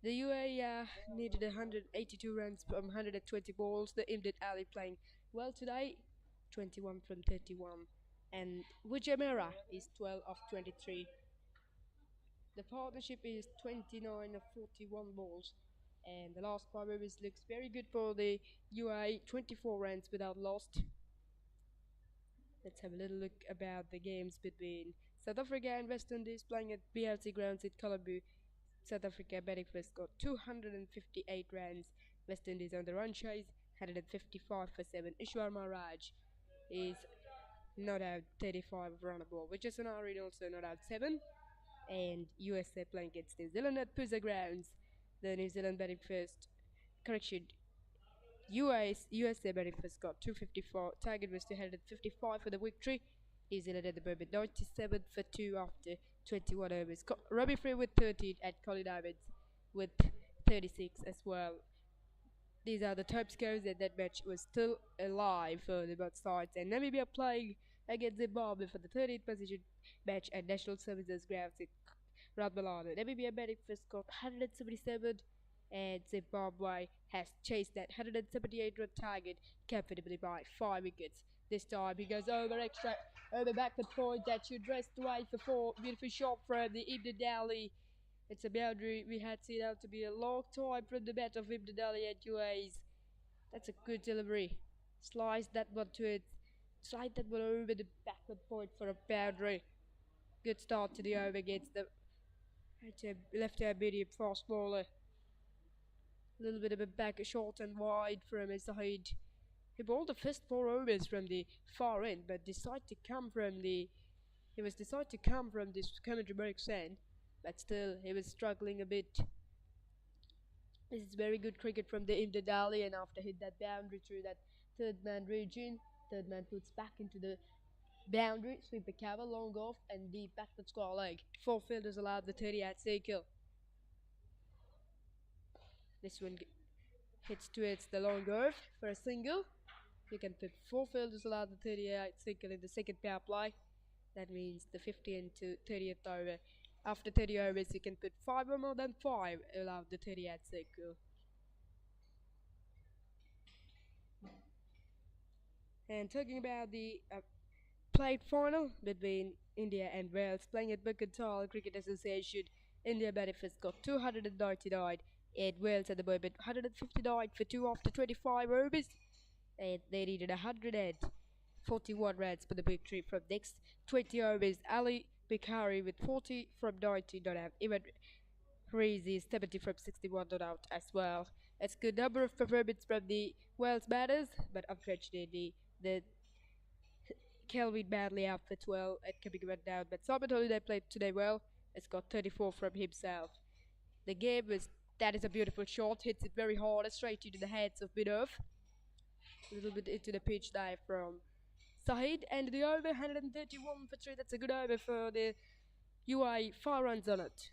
The UAE needed 182 runs from 120 balls. The Imdad Ali playing well today, 21 from 31. And Wujamera is 12 of 23. The partnership is 29 of 41 balls. And the last 5 overs looks very good for the UAE, 24 runs without lost. Let's have a little look about the games between South Africa and West Indies playing at FTZ Grounds in Colombo. South Africa batting first got 258 runs. West Indies on the run chase, 155 for 7. Ishwar Maharaj is not out, 35 run a ball. Vijay also not out, 7. And USA playing against New Zealand at FTZ Grounds. The New Zealand batting first, correction, USA batting first got 254. Target was 255 for the victory. New Zealand at the moment 97 for 2 after 21 overs. Robbie Free with 13 and Colin Ivins with 36 as well. These are the top scores, and that match was still alive for the both sides. And Namibia playing against Zimbabwe for the 13th position match at National Services Grounds in Radmalana. Namibia batting first got 177, and Zimbabwe has chased that 178 run target comfortably by 5 wickets. This time he goes over backward point that should rest away for 4. Beautiful shot from the Imdad Ali. It's a boundary we had seen out to be a long time from the bat of Imdad Ali at UAE's. That's a good delivery. Slide that one over the backward point for a boundary. Good start to the over against the left-hand medium fast bowler. A little bit of a back short and wide from his side. He bowled the first 4 overs from the far end, but decided to come from this commentary breaks end. But still, he was struggling a bit. This is very good cricket from the Imdad Ali, and after hit that boundary through that third man region, third man puts back into the boundary, sweep a cover, long off, and deep backward square leg. 4 fielders allowed the 30 at circle. This one hits towards the long off for a single. You can put 4 fielders allowed the 38 circle in the second power play. That means the 50th to 30th over. After 30 overs, you can put 5 or more than 5 allowed the 38 circle. And talking about the played final between India and Wales playing at Wicket Cricket Association, India batting first got 299. And Wales at the moment 159 for 2 after 25 overs. And they needed 141 runs for the victory from next 20 overs. Ali Bikari with 40 from 90 not out. Even Reezy is 70 from 61 not out as well. It's a good number of performances from the Wales batters, but unfortunately the Kelvin badly out for 12 and coming one down. But Simon Holiday played today well. It's got 34 from himself. The game was, that is a beautiful shot, hits it very hard, straight into the hands of Binov. A little bit into the pitch dive from Sahid, and the over 131 for 3. That's a good over for the UAE. 5 runs on it.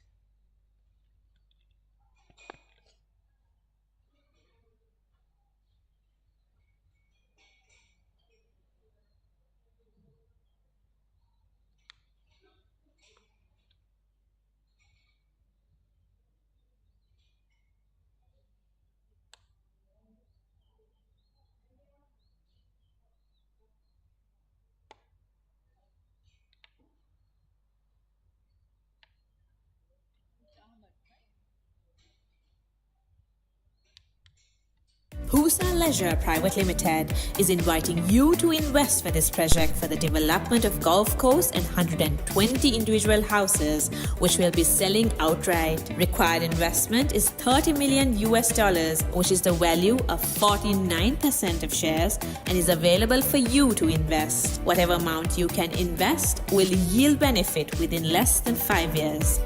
Husa Leisure Private Limited is inviting you to invest for this project for the development of golf course and 120 individual houses, which will be selling outright. Required investment is $30 million, which is the value of 49% of shares, and is available for you to invest. Whatever amount you can invest will yield benefit within less than 5 years.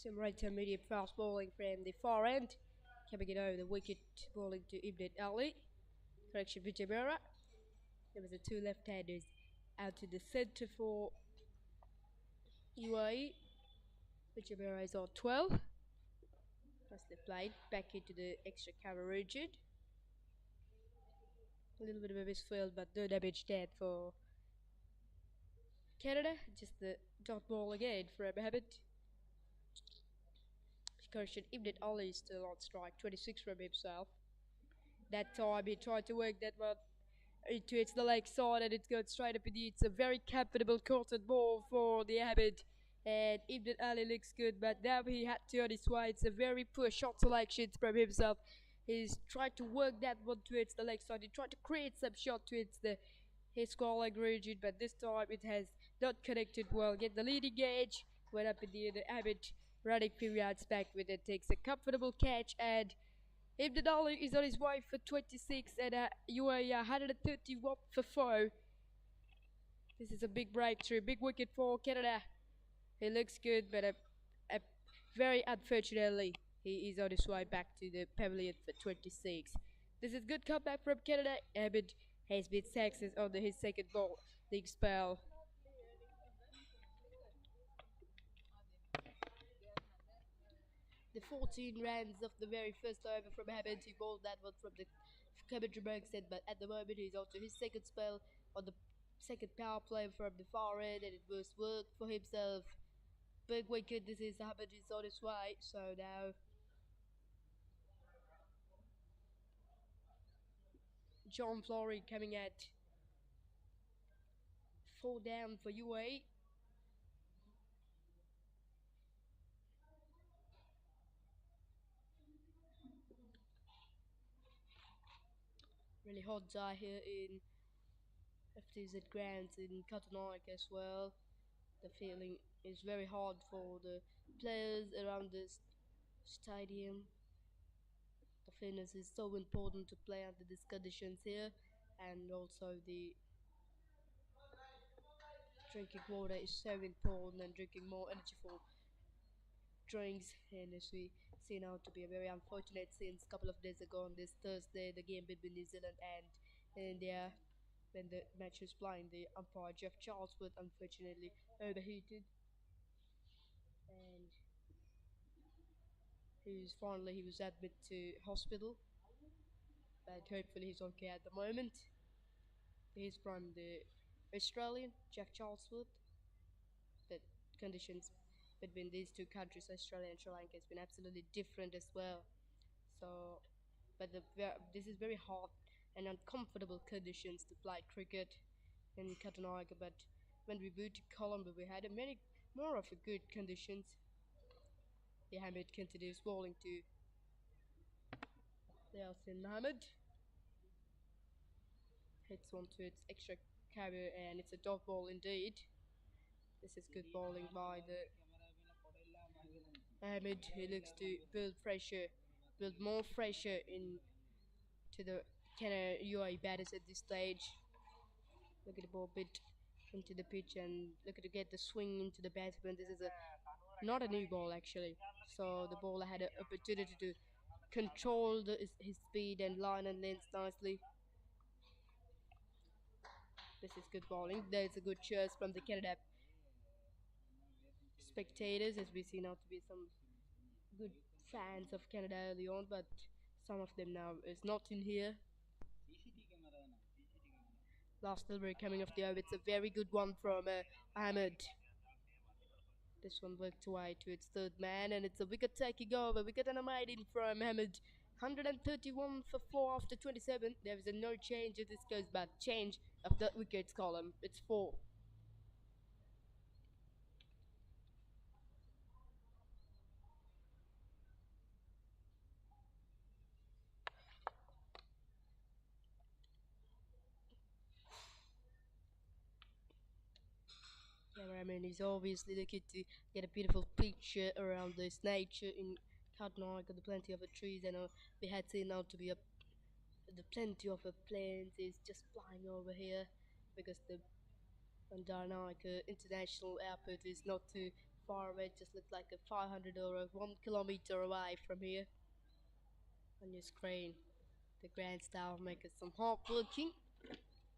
Some right intermediate fast bowling from the far end. Coming it over the wicket, bowling to Ibn Ali. Correction, Vijayabera. There was the two left-handers out to the centre for UAE. Vijayabera is on 12. Plus they played back into the extra cover region. A little bit of a misfield, but no damage there for Canada. Just the dot ball again for Mohammed. Correction, Ibn Ali is still on strike, 26 from himself. That time he tried to work that one into the leg side and it goes straight up in the. It's a very comfortable courted ball for the Ahmed. And Ibn Ali looks good, but now he had to on his way. It's a very poor shot selection from himself. He's tried to work that one towards the leg side. He tried to create some shot towards his score leg region, but this time it has not connected well. Get the leading gauge, went up in the Ahmed running few yards back with it, takes a comfortable catch, and Ibn Ali is on his way for 26 and UAE 131 for 4. This is a big breakthrough, big wicket for Canada. He looks good, but very unfortunately, he is on his way back to the pavilion for 26. This is good comeback from Canada. Ahmed has been success on his second ball league spell. The 14 runs of the very first over from Ahmed, he bowled that one from the commentary box end, but at the moment he's on to his second spell on the second power play from the far end, and it was work for himself. Big wicket, this is Ahmed is on his way, so now John Flory coming at 4 down for UAE. Really hot day here in FTZ Grounds in Katunayake as well. The feeling is very hard for the players around this stadium. The fitness is so important to play under these conditions here, and also the drinking water is so important, and drinking more energyful drinks. And as we see now to be a very unfortunate since a couple of days ago on this Thursday, the game between New Zealand and India, when the match was playing, the umpire Jeff Charlesworth unfortunately overheated, and he was admitted to hospital, but hopefully he's okay at the moment. He's from the Australian Jack Charlesworth. The conditions between these two countries, Australia and Sri Lanka, has been absolutely different as well. So, but this is very hot and uncomfortable conditions to play cricket in Katunayake. But when we moved to Colombo, we had many more of a good conditions. The Hamid continues bowling to Yasin Mohammed. Hits onto its extra cover, and it's a dot ball indeed. This is good bowling by the Ahmed. He looks to build more pressure to the Canada UAE batters at this stage. Look at the ball bit into the pitch, and look at to get the swing into the batsman. This is not a new ball actually, so the bowler had an opportunity to control his speed and line and length nicely. This is good bowling. There's a good cheers from the Canada spectators, as we see now to be some good fans of Canada early on, but some of them now is not in here. Last delivery coming off the over. It's a very good one from Ahmed. This one worked away to its third man, and it's a wicket taking over. Wicket and a made in from Ahmed. 131 for 4 after 27. There is a no change if this goes back. Change of the wickets column. It's 4. Cameraman is obviously looking to get a beautiful picture around this nature in Katunayake. The plenty of trees, and we had seen now to be the plenty of planes is just flying over here because the Katunayake International Airport is not too far away. It just looked like a 500 or a 1 kilometer away from here on your screen. The grandstand making some hard working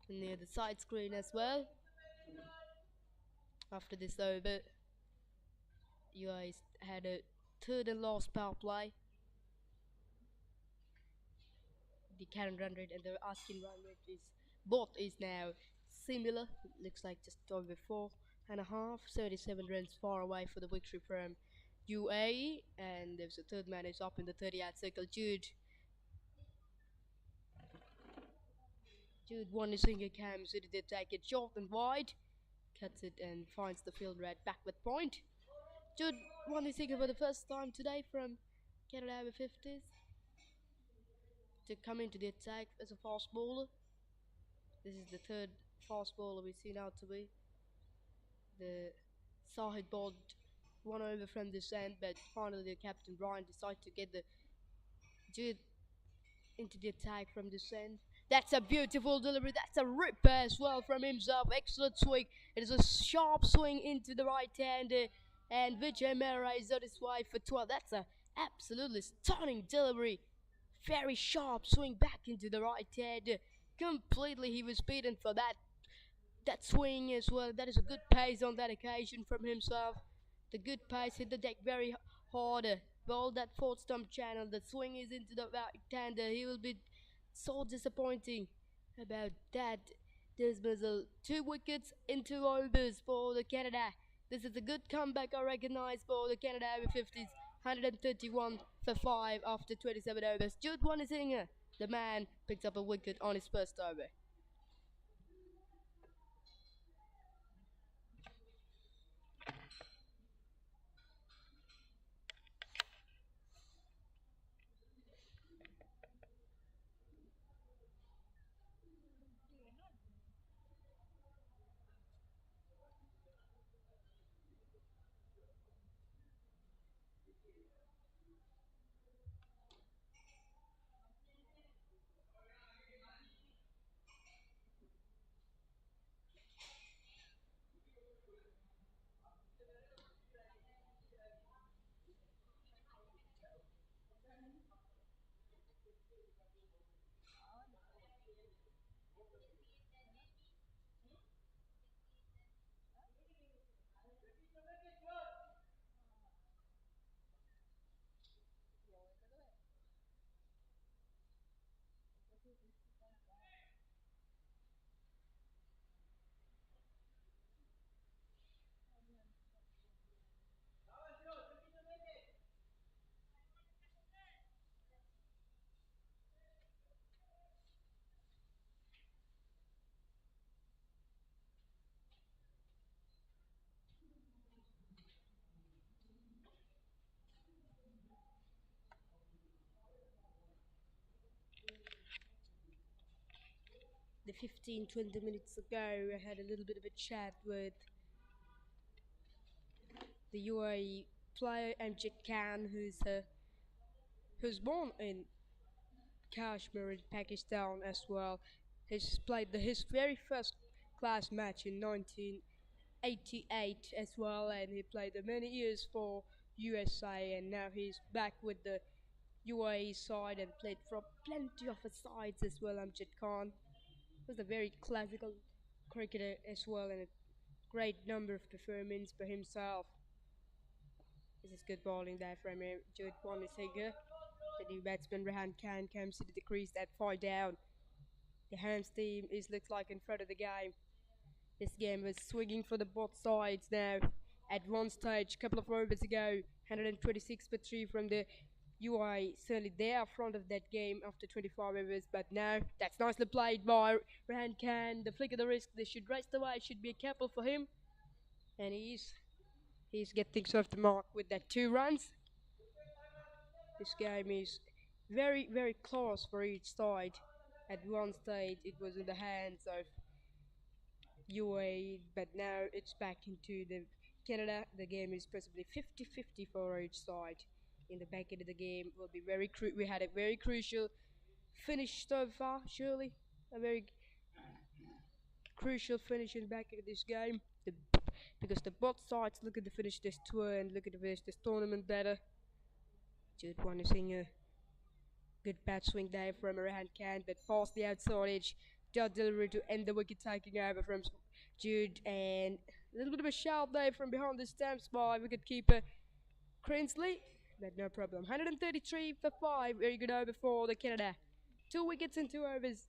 near the side screen as well. After this over, you guys had a third and last power play. The current run rate and the asking run rate is both is now similar. It looks like just over 4.5, 77 runs far away for the victory from UAE, and there's a third man is up in the 30-yard circle. Jude one is singer comes with the attack it short and wide, cuts it and finds the field right backward point. Jude one is singer for the first time today from Canada Over-50s to come into the attack as a fast bowler. This is the third fast bowler we've seen out to be. The Sahid bowled one over from this end, but finally the captain Brian decided to get the Jude into the attack from this end. That's a beautiful delivery. That's a ripper as well from himself. Excellent swing. It is a sharp swing into the right hand, and Vijay Mehra is on his way for 12. That's a absolutely stunning delivery. Very sharp swing back into the right hand. Completely he was beaten for that swing as well. That is a good pace on that occasion from himself. The good pace hit the deck very hard. Ball that fourth stump channel. The swing is into the right hander. He will be so disappointing about that dismissal. 2 wickets in 2 overs for the Canada. This is a good comeback, I recognize, for the Canada Over-50s. 131 for 5 after 27 overs. Jude Wanisinger, the man, picks up a wicket on his first over. The 15-20 minutes ago, I had a little bit of a chat with the UAE player Amjad Khan, who's born in Kashmir in Pakistan as well. He's played his very first class match in 1988 as well, and he played many years for USA, and now he's back with the UAE side and played for plenty of sides as well. Amjad Khan was a very classical cricketer as well, and a great number of performances for himself. This is good bowling there from Jude Wanisinger. The new batsman Rehan Khan comes into the crease at 5 down. The Hams team looks like in front of the game. This game was swinging for the both sides now. At one stage, a couple of overs ago, 126 for 3 from the UI. Certainly they are front of that game after 25 overs, but now that's nicely played by Rehan Khan. The flick of the wrist, they should rest away. It should be a couple for him, and he's getting things off the mark with that 2 runs. This game is very, very close for each side. At one stage, it was in the hands of UAE, but now it's back into the Canada. The game is possibly 50-50 for each side. In the back end of the game will be we had a very crucial finish so far, surely. A very crucial finish in the back end of this game. The because the both sides looking to finish this tour and looking to finish this tournament better. Jude one is seeing a good bat swing there from Rehan Khan, but past the outside edge. Dot delivery to end the wicket taking over from Jude, and a little bit of a shout there from behind the stumps by wicketkeeper Crinsley, but no problem. 133 for 5, very good over for the Canada. 2 wickets in 2 overs.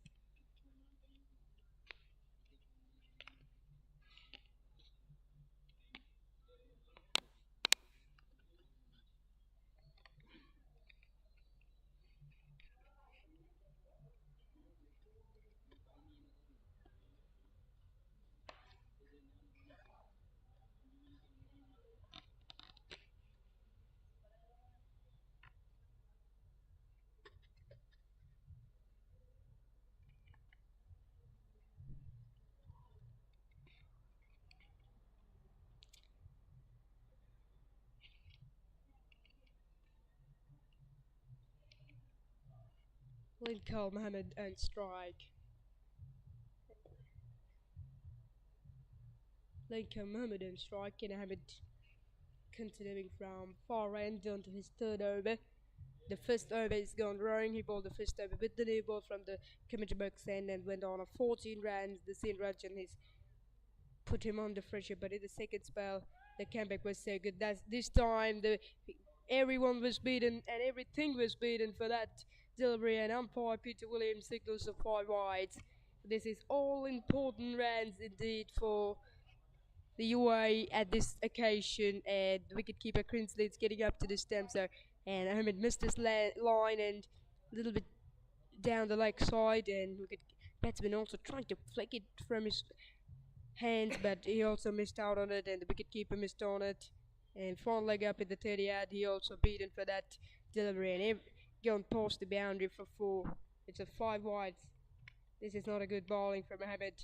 Lincoln Mohammed on strike. Lincoln Mohammed on strike, and Mohammed continuing from far end onto his third over. The first over is gone wrong. He bowled the first over with the new ball from the committee box end and went on a 14 runs. The Sin Rajan has put him under pressure, but in the second spell, the comeback was so good. That's this time everyone was beaten and everything was beaten for that delivery, and umpire Peter Williams signals the 5 wides. This is all important runs indeed for the UAE at this occasion, and wicketkeeper Crinsley is getting up to the stumps there, and Ahmed missed his line and a little bit down the leg side, and wicket batsman also trying to flick it from his hands, but he also missed out on it, and the wicketkeeper missed on it. And front leg up in the 30 yard, he also beaten for that delivery, and gone past the boundary for 4. It's a 5 wides. This is not a good bowling from Mohammed.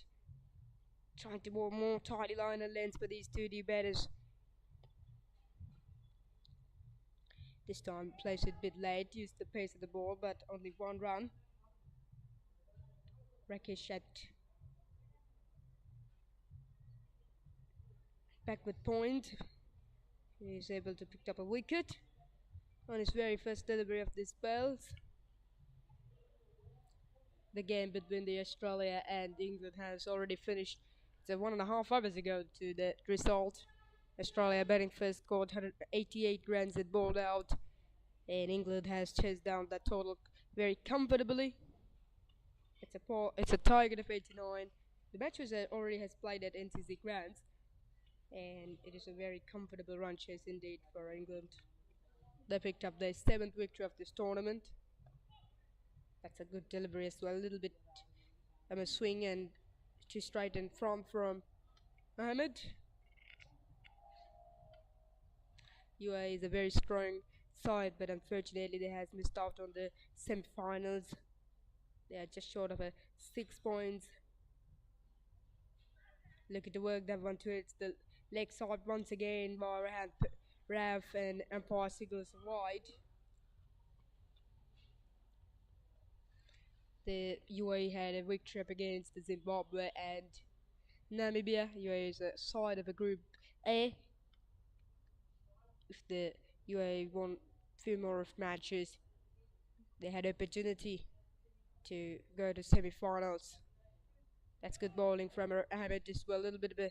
Trying to bowl more tidy line and length for these 2 new batters. This time plays it a bit late, used the pace of the ball, but only 1 run. Rakesh shot back with point. He is able to pick up a wicket on his very first delivery of these spells. The game between the Australia and England has already finished. It's 1.5 hours ago to the result. Australia batting first scored 188 runs and bowled out, and England has chased down that total very comfortably. It's a target of 89. The match was already has played at FTZ Grounds, and it is a very comfortable run chase indeed for England. They picked up their 7th victory of this tournament. That's a good delivery as well. A little bit of a swing and to straight in front from Mohammed. UAE is a very strong side, but unfortunately they has missed out on the semi-finals. They are just short of 6 points. Look at the work they've won to it. The leg side once again by Raf, and umpire signals wide. The UAE had a victory up against the Zimbabwe and Namibia. UAE is a side of a Group A. If the UAE won a few more of matches, they had opportunity to go to semi-finals. That's good bowling from Ahmed as well. A little bit of a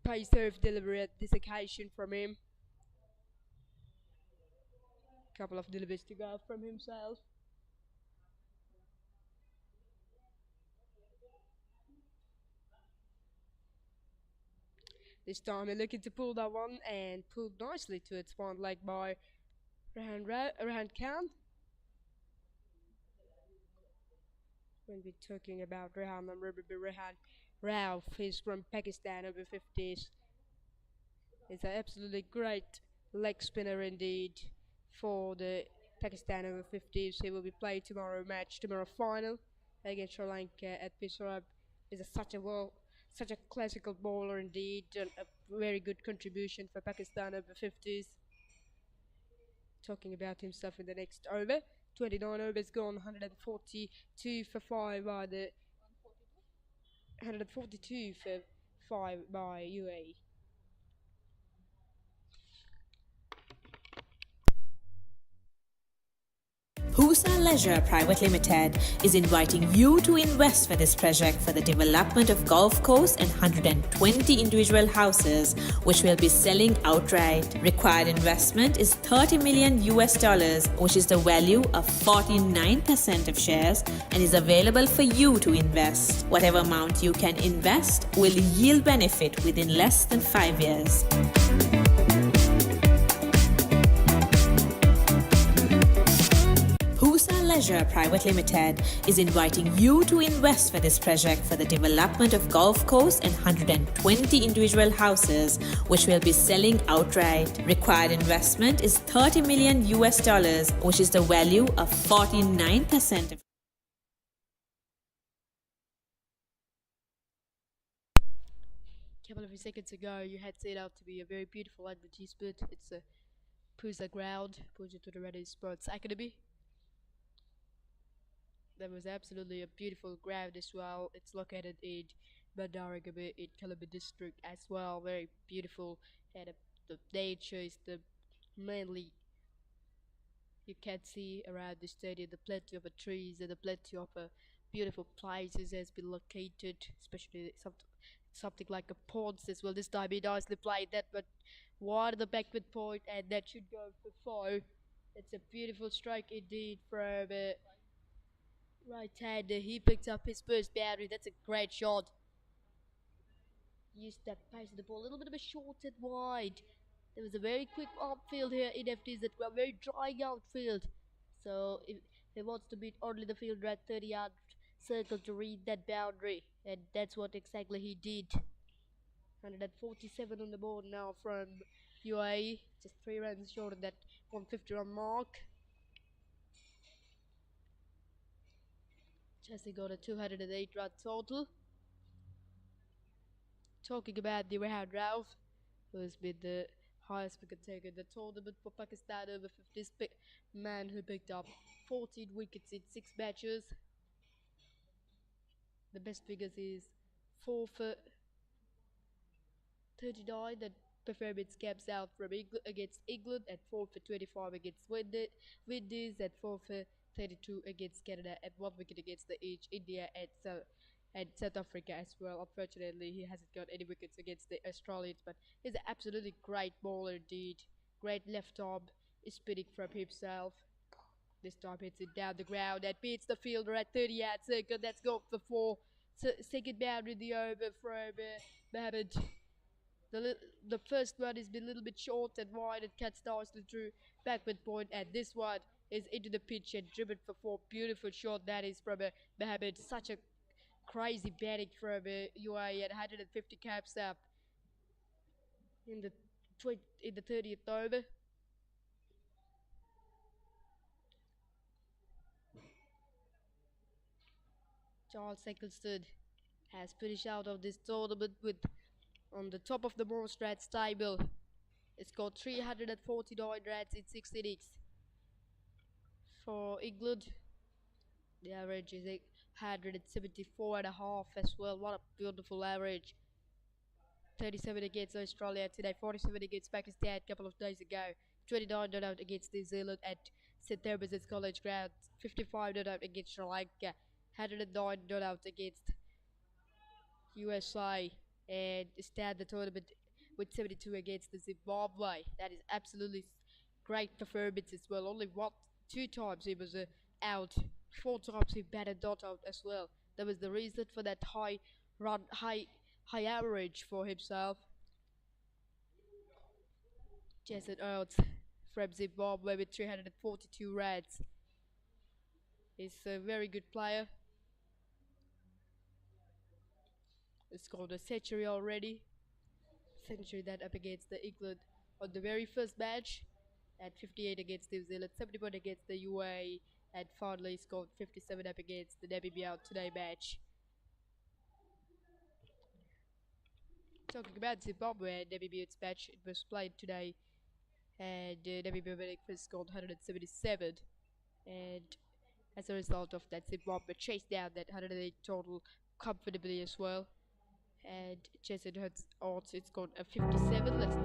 pace serve delivery at this occasion from him. Couple of deliveries to go from himself. This time he's looking to pull that one, and pulled nicely to its front leg by Rehan Khan. When we're talking about Rehan, I'm remember Rehan Rauf. He's from Pakistan Over-50s. He's an absolutely great leg spinner indeed for the Pakistan Over-50s. He will be playing tomorrow final against Sri Lanka at Papare. He's such a classical bowler indeed, and a very good contribution for Pakistan Over-50s. Talking about himself in the next over. 29 overs gone, 142 for 5 by the 142 5 by UAE. Husa Leisure Private Limited is inviting you to invest for this project for the development of golf course and 120 individual houses, which will be selling outright. Required investment is $30 million US, which is the value of 49% of shares and is available for you to invest. Whatever amount you can invest will yield benefit within less than 5 years. Leisure Private Limited is inviting you to invest for this project for the development of golf course and 120 individual houses, which will be selling outright. Required investment is $30 million US, which is the value of 49% of. Couple of seconds ago, you had set out to be a very beautiful advertisement. It's a Pusa ground, Puja to the Ready Sports Academy. That was absolutely a beautiful ground as well. It's located in Bandaragabe in Calabar district as well. Very beautiful, and the nature is the mainly you can see around the stadium. The plenty of trees and the plenty of beautiful places has been located, especially something like a ponds as well. This time he nicely played that, but wide the backward point, and that should go for 4. It's a beautiful strike indeed from right-hander. He picked up his first boundary. That's a great shot. Used that pace of the ball a little bit of a short and wide. There was a very quick outfield here in FTZ that were very dry outfield. So if he wants to beat only the fielder at 30-yard circle to read that boundary, and that's what exactly he did. 147 on the board now from UAE, just 3 runs short of that 150 run mark. Chelsea got a 208 run total. Talking about the Rehan Rauf, who's been the highest wicket taker in the tournament for Pakistan over 50s, man who picked up 14 wickets in 6 matches. The best figures is 4 for 39 that performance caps out from against England, at 4 for 25 against Windies, at 4 for 32 against Canada, and 1 wicket against the each India and South Africa as well. Unfortunately, he hasn't got any wickets against the Australians, but he's an absolutely great bowler indeed. Great left arm spinning from himself. This time hits it down the ground and beats the fielder at 30-yard circle. That's gone for 4. Second boundary in the over from Mohammed. The first one has been a little bit short and wide. It cuts nicely through backward point, and this one is into the pitch and driven for 4. Beautiful shot that is from Mohammed. Such a crazy batting from UAE at 150 caps up in the 30th over. Charles Eccleston has finished out of this tournament with on the top of the most runs table. It's got 349 runs in 6 innings. For England, the average is 174.5 as well. What a beautiful average. 37 against Australia today, 47 against Pakistan a couple of days ago, 29 not out against New Zealand at St. Thomas's College Ground, 55 not out against Sri Lanka, 109 not out against USA, and stand the tournament with 72 against the Zimbabwe. That is absolutely great performance as well. Only 2 times he was out, 4 times he batted not out as well. That was the reason for that high average for himself. Jason Earls from Zimbabwe with 342 runs. He's a very good player. He scored a century already. Century that up against the England on the very first match, at 58 against New Zealand, 71 against the UAE, and finally scored 57 up against the Namibia today match. Talking about Zimbabwe and Namibia's match, it was played today, and Namibia scored 177, and as a result of that, Zimbabwe chased down that 108 total comfortably as well. And Chesed has odds, it's got a 57. Let's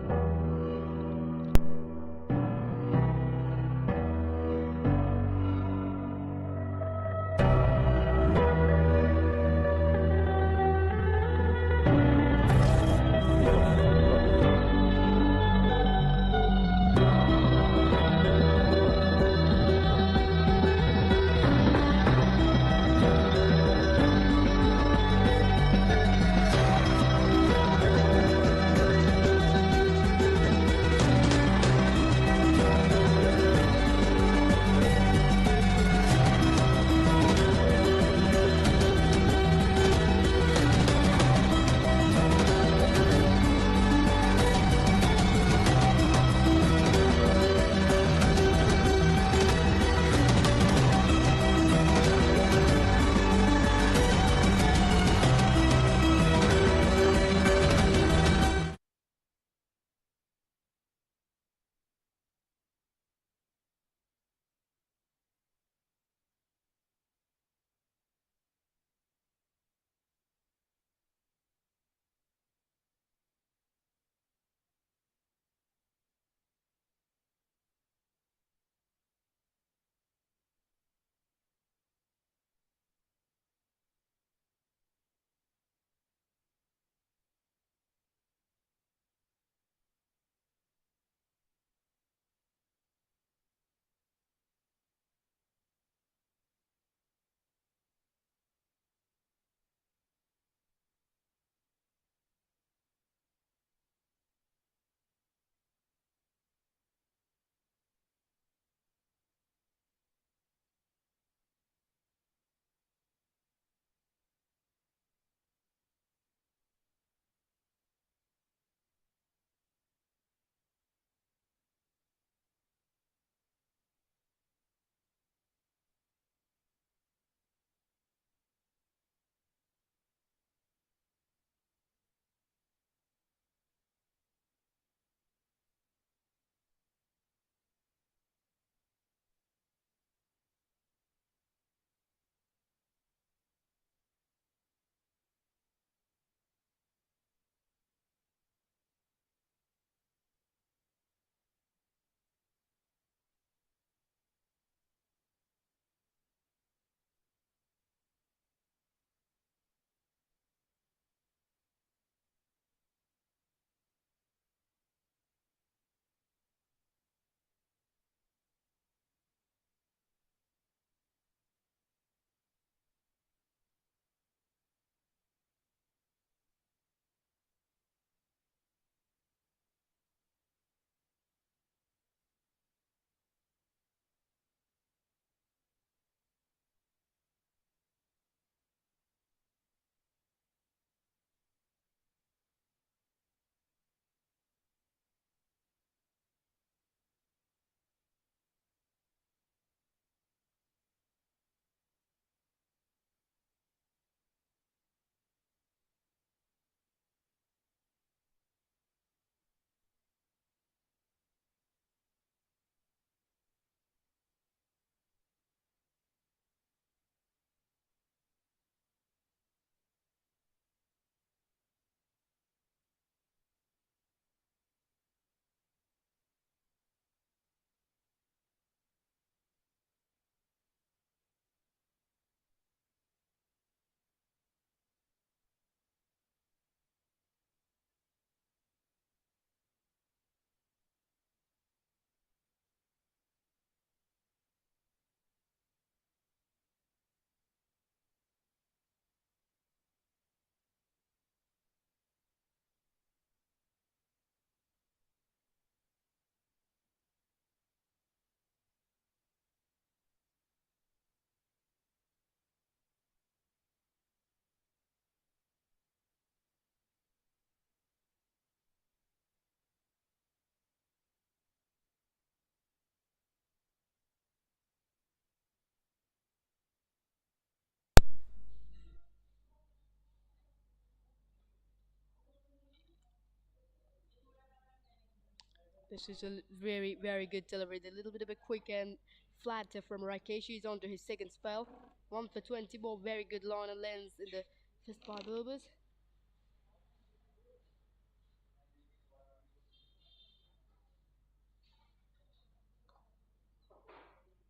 This is a very, very good delivery. A little bit of a quick and flatter from Rakesh. He's on to his second spell. 1 for 20 ball. Very good line and lens in the first 5 overs.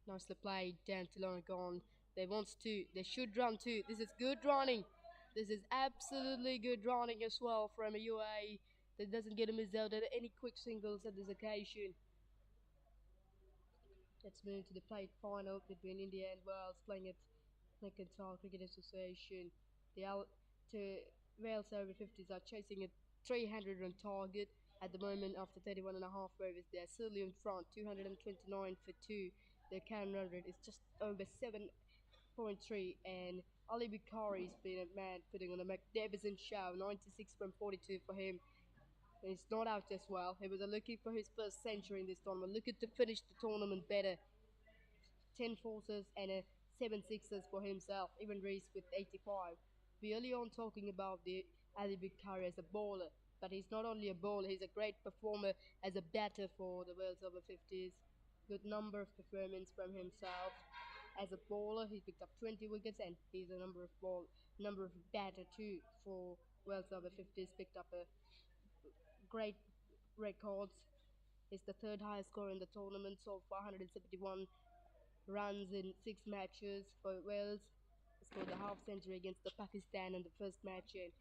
Nicely played down to Loricon. They should run two. This is good running. This is absolutely good running as well from a UAE that doesn't get a miss out at any quick singles at this occasion. Let's move to the plate final between India and Wales playing at Mercantile Cricket Association. The Wales Over-50s are chasing a 300 run target at the moment after 31 and a half overs. They are certainly in front, 229 for 2. Their current run rate is just over 7.3, and Ali Bukhari's been a man putting on a magnificent show, 96 from 42 for him. And he's not out as well. He was looking for his first century in this tournament, looking to finish the tournament better. 10 fours and a 7 sixes for himself, even raised with 85. We early on talking about the Ali Bukhari as a bowler, but he's not only a bowler, he's a great performer as a batter for the Wales Over-50s. Good number of performance from himself. As a bowler, he picked up 20 wickets, and he's a number of batter too for Wales Over-50s. Picked up a great records. He's the third highest scorer in the tournament, so 471 runs in 6 matches for Wales. He scored a half century against the Pakistan in the first match, and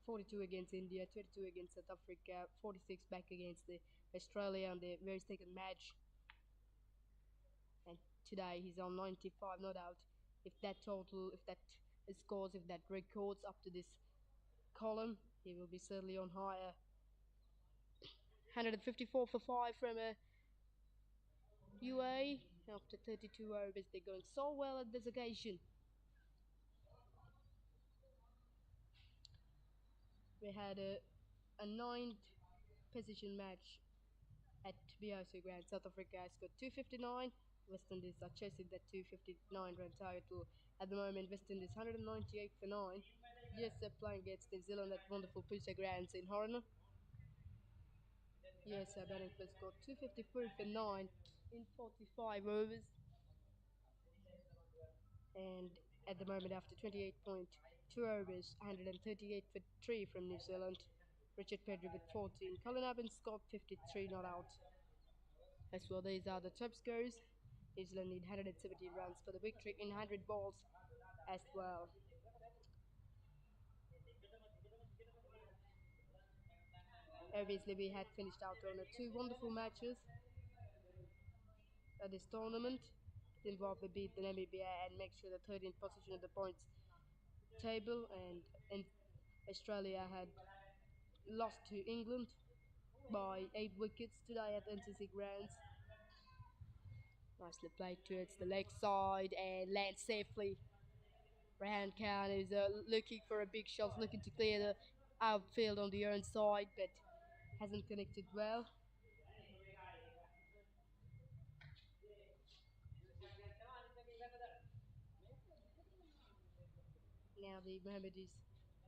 42 against India, 22 against South Africa, 46 back against the Australia on the very second match. And today he's on 95, no doubt. If that scores, if that records up to this column, he will be certainly on higher. 154 for 5 from a UAE after 32 overs. They're going so well at this occasion. We had a ninth position match at IMC Grounds. South Africa has got 259. West Indies are chasing that 259 run title. At the moment, West Indies 198 for 9. Yes, they're playing against New Zealand at wonderful IMC Grounds in Horner. Yes, our batting first scored 254 for 9 in 45 overs. And at the moment, after 28.2 overs, 138 for 3 from New Zealand. Richard Pedro with 14. Colin Evans scored 53, not out. As well, these are the top scores. New Zealand need 170 runs for the victory in 100 balls as well. Obviously, we had finished out on 2 wonderful matches at this tournament. Zimbabwe beat the Namibia and make sure the 13th position of the points table, and Australia had lost to England by 8 wickets today at FTZ Grounds. Nicely played towards the leg side and lands safely. Rehan Khan is looking for a big shot, looking to clear the outfield on the own side, but hasn't connected well. Now the Mohammedis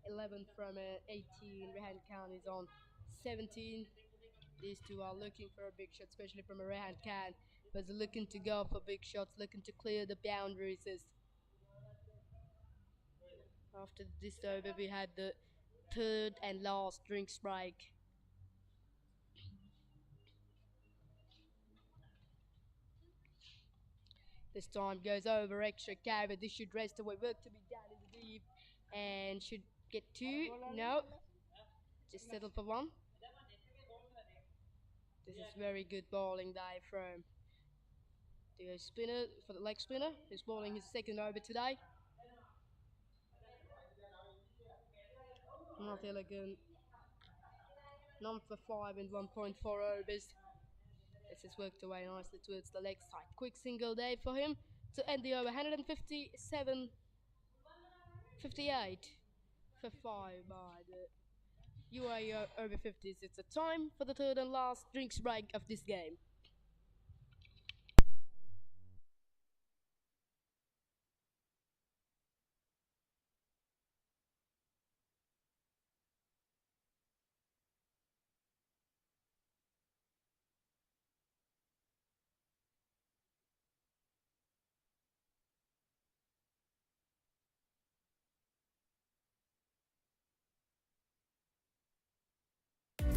11 from 18. Rehan Khan is on 17. These two are looking for a big shot, especially from Rehan Khan, but looking to go for big shots, looking to clear the boundaries. After this over, we had the third and last drink strike. This time goes over extra carry. This should rest away. Work to be done in the deep, and should get 2. No, just settle for 1. This is very good bowling there from the spinner, for the leg spinner, who's bowling his second over today. Not elegant. None for 5 in 1.4 overs. This has worked away nicely towards the leg side. Quick single day for him to end the over. 157, 58 for 5 by the UAE Over-50s. It's a time for the third and last drinks break of this game.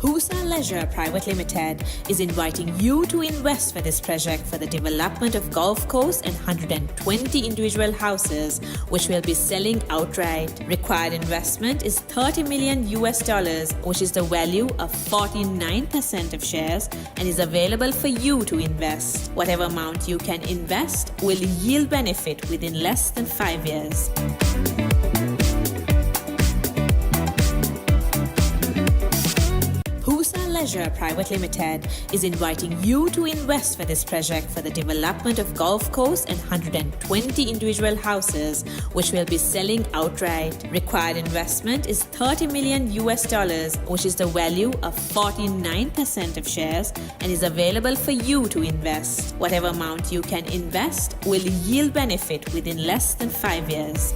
Husa Leisure Private Limited is inviting you to invest for this project for the development of golf course and 120 individual houses, which will be selling outright. Required investment is $30 million US, which is the value of 49% of shares and is available for you to invest. Whatever amount you can invest will yield benefit within less than 5 years. Leisure Private Limited is inviting you to invest for this project for the development of golf course and 120 individual houses, which will be selling outright. Required investment is $30 million US, which is the value of 49% of shares and is available for you to invest. Whatever amount you can invest will yield benefit within less than 5 years.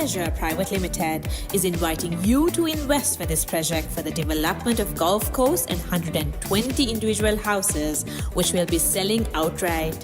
Leisure Private Limited is inviting you to invest for this project for the development of golf course and 120 individual houses, which will be selling outright.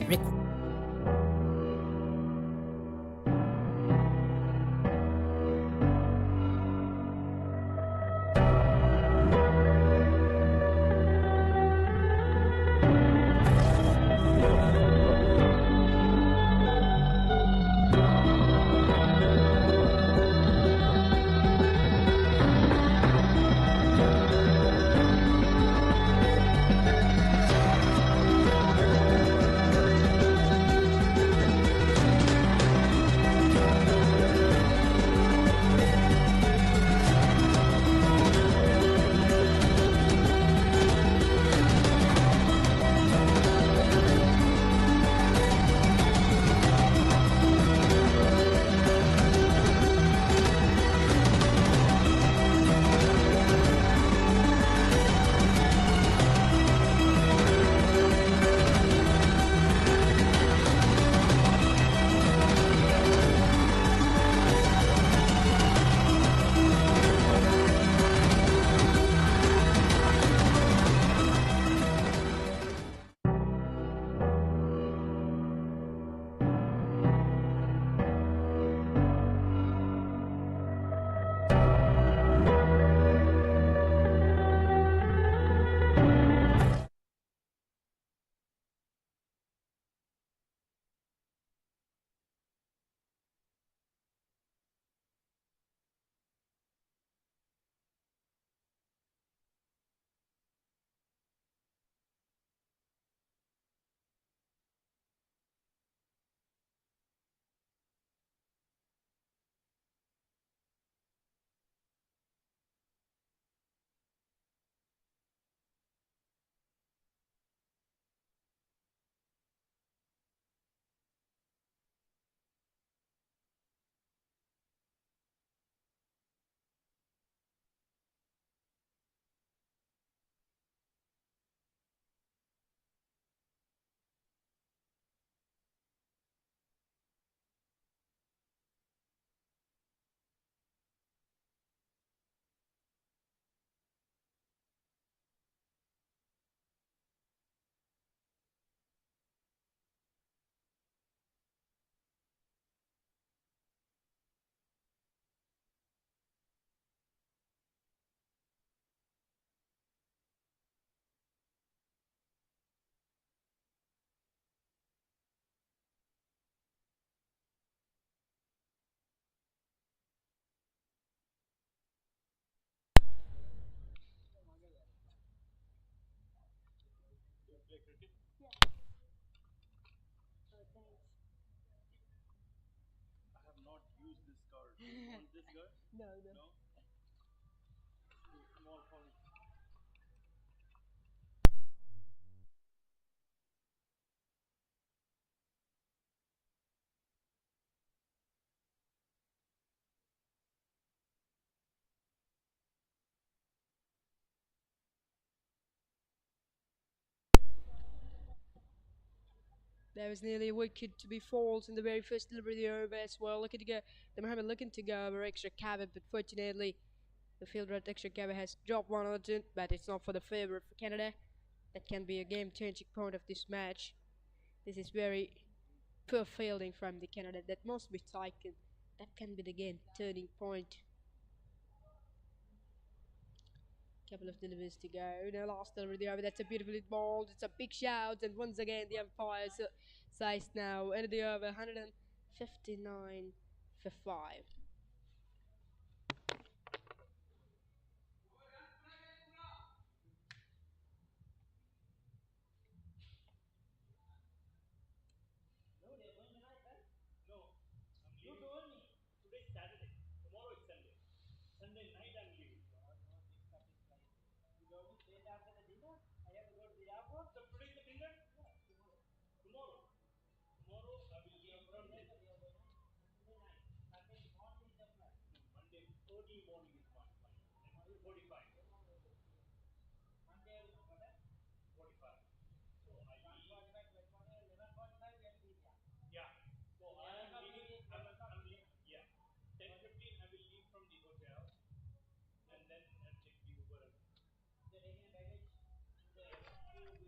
There was nearly a wicket to be falls in the very first delivery over as well. Looking to go, the Mohammed looking to go over extra cover, but fortunately the fielder at extra cover has dropped one on it, but it's not for the favourite for Canada. That can be a game-changing point of this match. This is very poor fielding from the Canada that must be taken That can be the game turning point. Couple of deliveries to go. Now last delivery of the over. That's a beautifully balled. It's a big shout, and once again the umpires size now end of the over 159 for 5.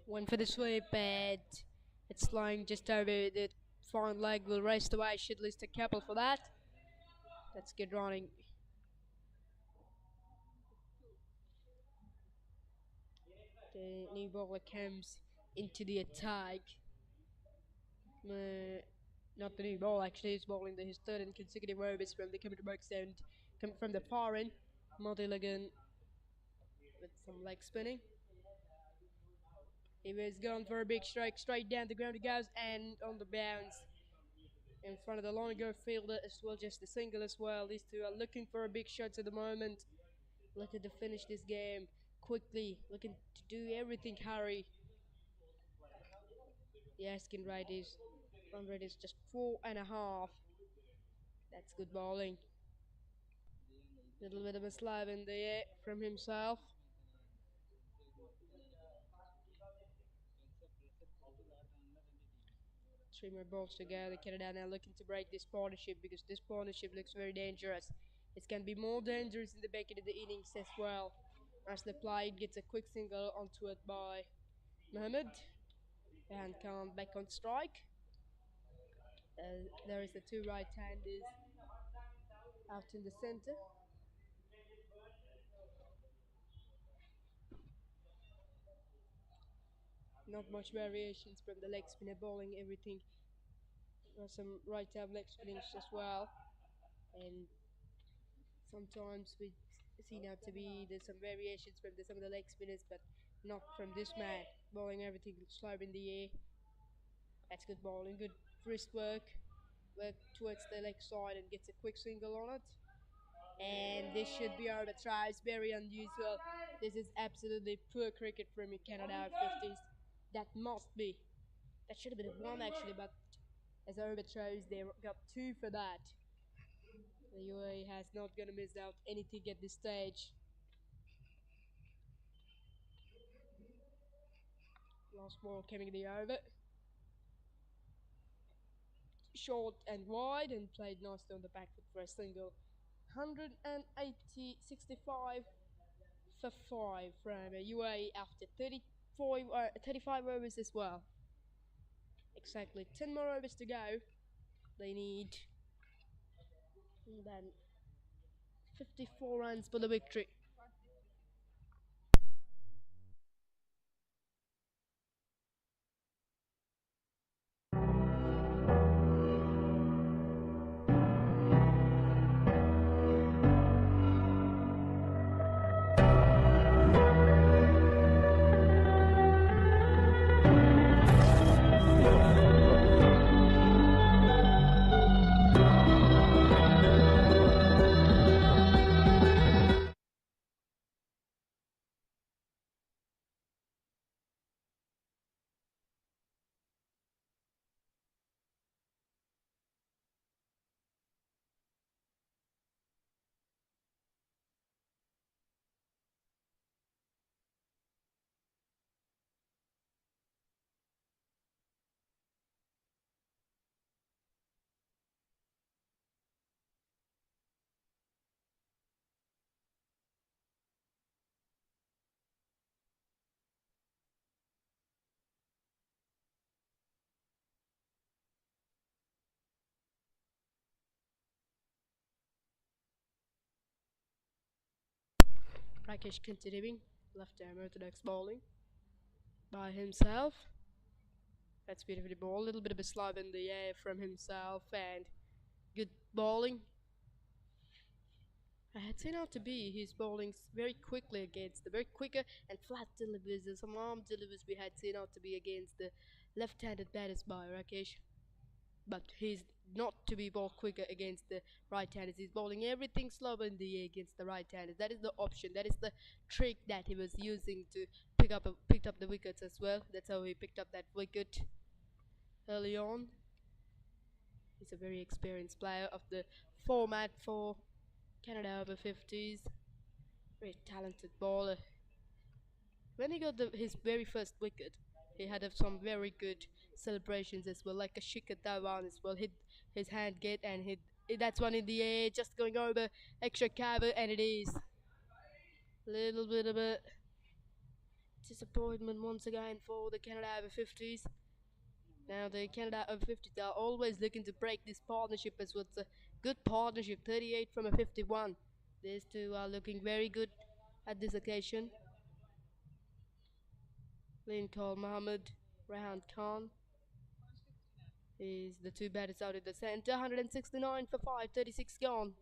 One for the sweep, and it's flying just over the front leg. Will race the way. Should list a couple for that. That's good running. The new bowler comes into the attack. Not the new ball, actually. He's bowling his third and consecutive overs from the coming box and coming from the far end. Multi-legged with some leg spinning. He was going for a big strike, straight down the ground he goes, and on the bounce in front of the longer fielder as well, just a single as well. These two are looking for a big shots at the moment, looking to finish this game quickly, looking to do everything hurry. The asking rate is just 4.5. That's good bowling. Little bit of a slab in the air from himself. Three more balls to go. The Canada now looking to break this partnership because this partnership looks very dangerous. It can be more dangerous in the back end of the innings as well. As the play gets a quick single onto it by Mohammed. And Khan back on strike. There is the two right-handers out in the center. Not much variations from the leg spinner bowling, everything. Some right-arm leg spinnings as well. And sometimes we see now to be there's some variations from some of the leg spinners, but not from this man. Bowling everything slow in the air. That's good bowling, good wrist work towards the leg side and gets a quick single on it. And this should be over. Tries, very unusual. This is absolutely poor cricket from Canada Over-50s. That must be. That should have been a 1 actually, but as over shows, they got 2 for that. The UAE has not gonna miss out anything at this stage. Last ball coming the over. Short and wide and played nicely on the back foot for a single. 65 for 5 from UAE after 35 overs as well. Exactly 10 more overs to go. They need then 54 runs for the victory. Rakesh continuing, left-arm orthodox bowling by himself. That's beautifully bowled, a little bit of a slab in the air from himself and good bowling. I had seen out to be his bowling very quickly against the very quicker and flat deliveries and some arm deliveries we had seen out to be against the left-handed batters by Rakesh. But he's not to be bowled quicker against the right-handers. He's bowling everything slow in the air against the right-handers. That is the option. That is the trick that he was using to picked up the wickets as well. That's how he picked up that wicket early on. He's a very experienced player of the format for Canada Over-50s. Very talented bowler. When he got his very first wicket, he had some very good celebrations as well, like a Shikhar Dhawan as well. Hit his hand gate and hit that's one in the air, just going over extra cover, and it is little bit of a disappointment once again for the Canada Over-50s. Now the Canada Over-50s are always looking to break this partnership as well. It's a good partnership, 38 from a 51. These two are looking very good at this occasion. Lincoln Mohammed, Rehan Khan is the two batters out in the center. 169 for 5, 36 gone.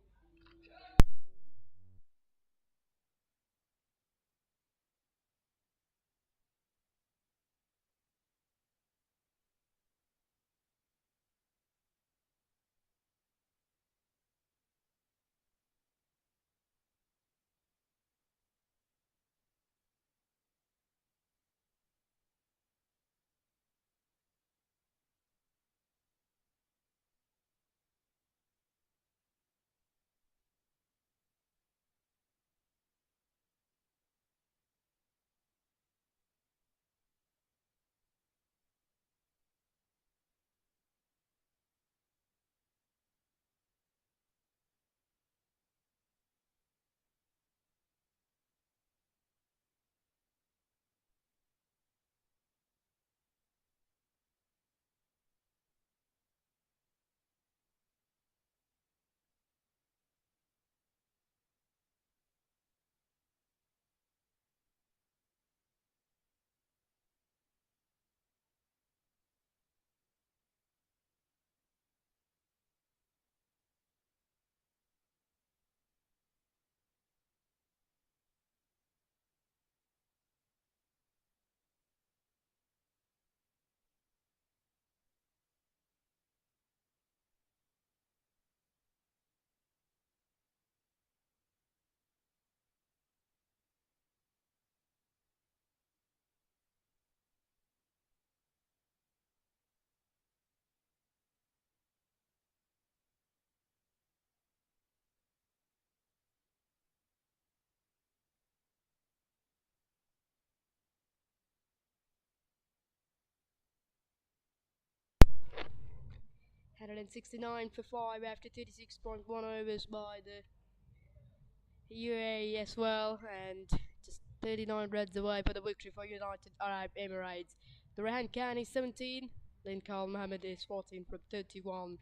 Hundred and 69 for 5 after 36.1 overs by the UAE as well, and just 39 runs away for the victory for United Arab Emirates. The Rehan Khan is 17, Lincoln Mohammed is 14 from 31.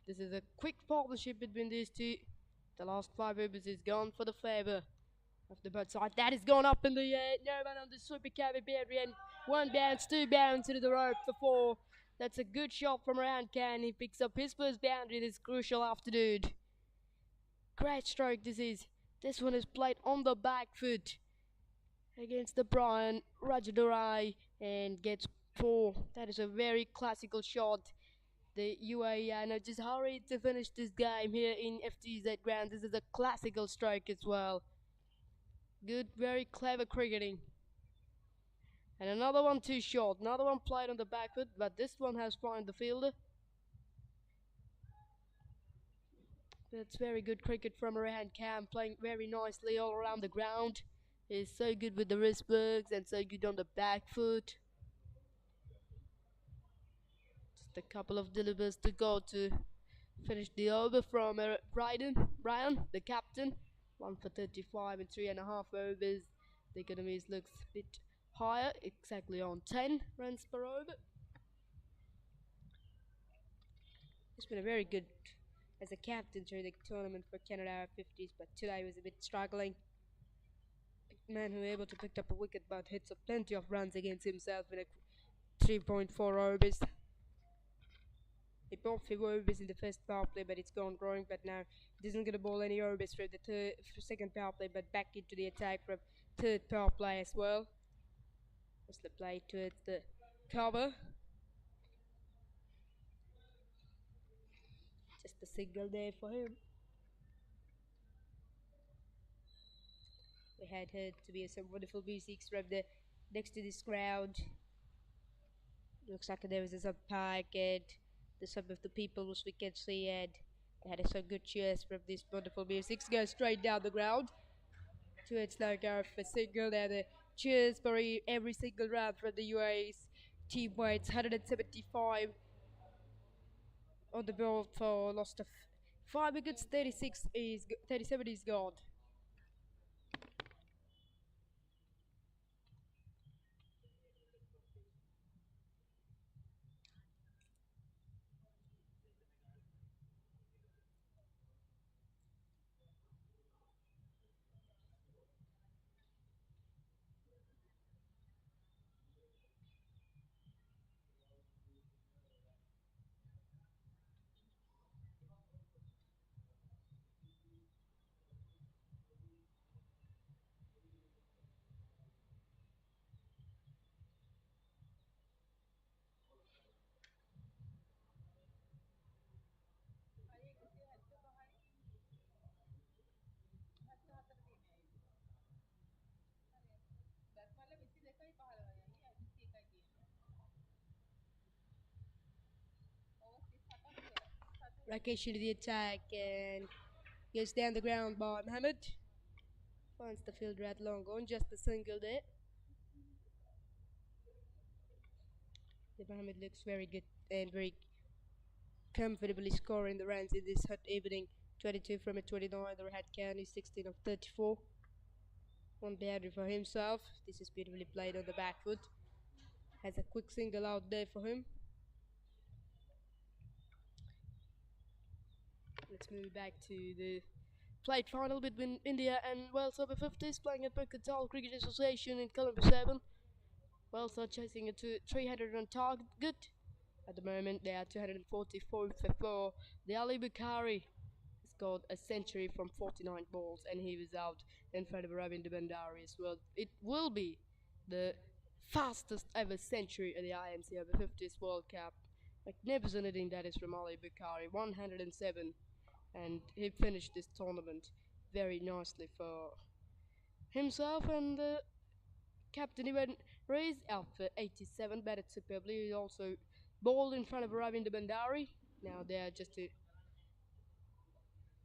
This is a quick partnership between these two. The last 5 overs is gone for the favour of the bird side. That is gone up in the air. No one on the super cabin boundary, and 1 bounce, 2 bounce into the rope for 4. That's a good shot from Rehan Khan. He picks up his first boundary this crucial afternoon. Great stroke this is. This one is played on the back foot against the Brian Rajadurai and gets 4. That is a very classical shot. The UAE are now just hurried to finish this game here in FTZ Grounds. This is a classical stroke as well. Good, very clever cricketing. And another one too short. Another one played on the back foot, but this one has found the fielder. That's very good cricket from Rehan Khan, playing very nicely all around the ground. He's so good with the wrist works and so good on the back foot. Just a couple of delivers to go to finish the over from Brian, the captain. 1 for 35 in 3.5 overs. The economies looks a bit higher, exactly on 10 runs per over. It's been a very good as a captain during the tournament for Canada Over-50s, but today was a bit struggling. man who able to pick up a wicket but hits up plenty of runs against himself in a 3.4 overs. He bowled 5 overs in the first power play, but it's gone wrong. But now he isn't gonna bowl any overs for the second power play, but back into the attack from third power play as well. What's the play towards the cover? Just a single there for him. We had heard to be some wonderful music from the next to this crowd. Looks like there was some park and some of the people which we can see, and they had some good cheers from this wonderful music. Go straight down the ground. Towards now go for single there. The cheers for every single round from the UAE's team weights 175 on the board for lost of 5 wickets. 37 is gone. Rakesh into the attack and goes down the ground by Mohammed. Finds the fielder at long on, just a single there. The Mohammed looks very good and very comfortably scoring the runs in this hot evening. 22 from a 29, the Red Can is 16 of 34. One boundary for himself. This is beautifully played on the back foot. Has a quick single out there for him. Let's move back to the played final between India and Wales Over-50s playing at Mercantile Cricket Association in Colombo 7. Wales are chasing a 300 run target. At the moment they are 244 for 4. The Ali Bukhari scored a century from 49 balls and he was out in front of Ravinder Bandari as well. It will be the fastest ever century at the IMC Over-50s World Cup. Magnificent hitting that is from Ali Bukhari, 107, and he finished this tournament very nicely for himself, and the captain even raised out for 87, batted superbly. He also bowled in front of Ravinder Bandari. Now they are just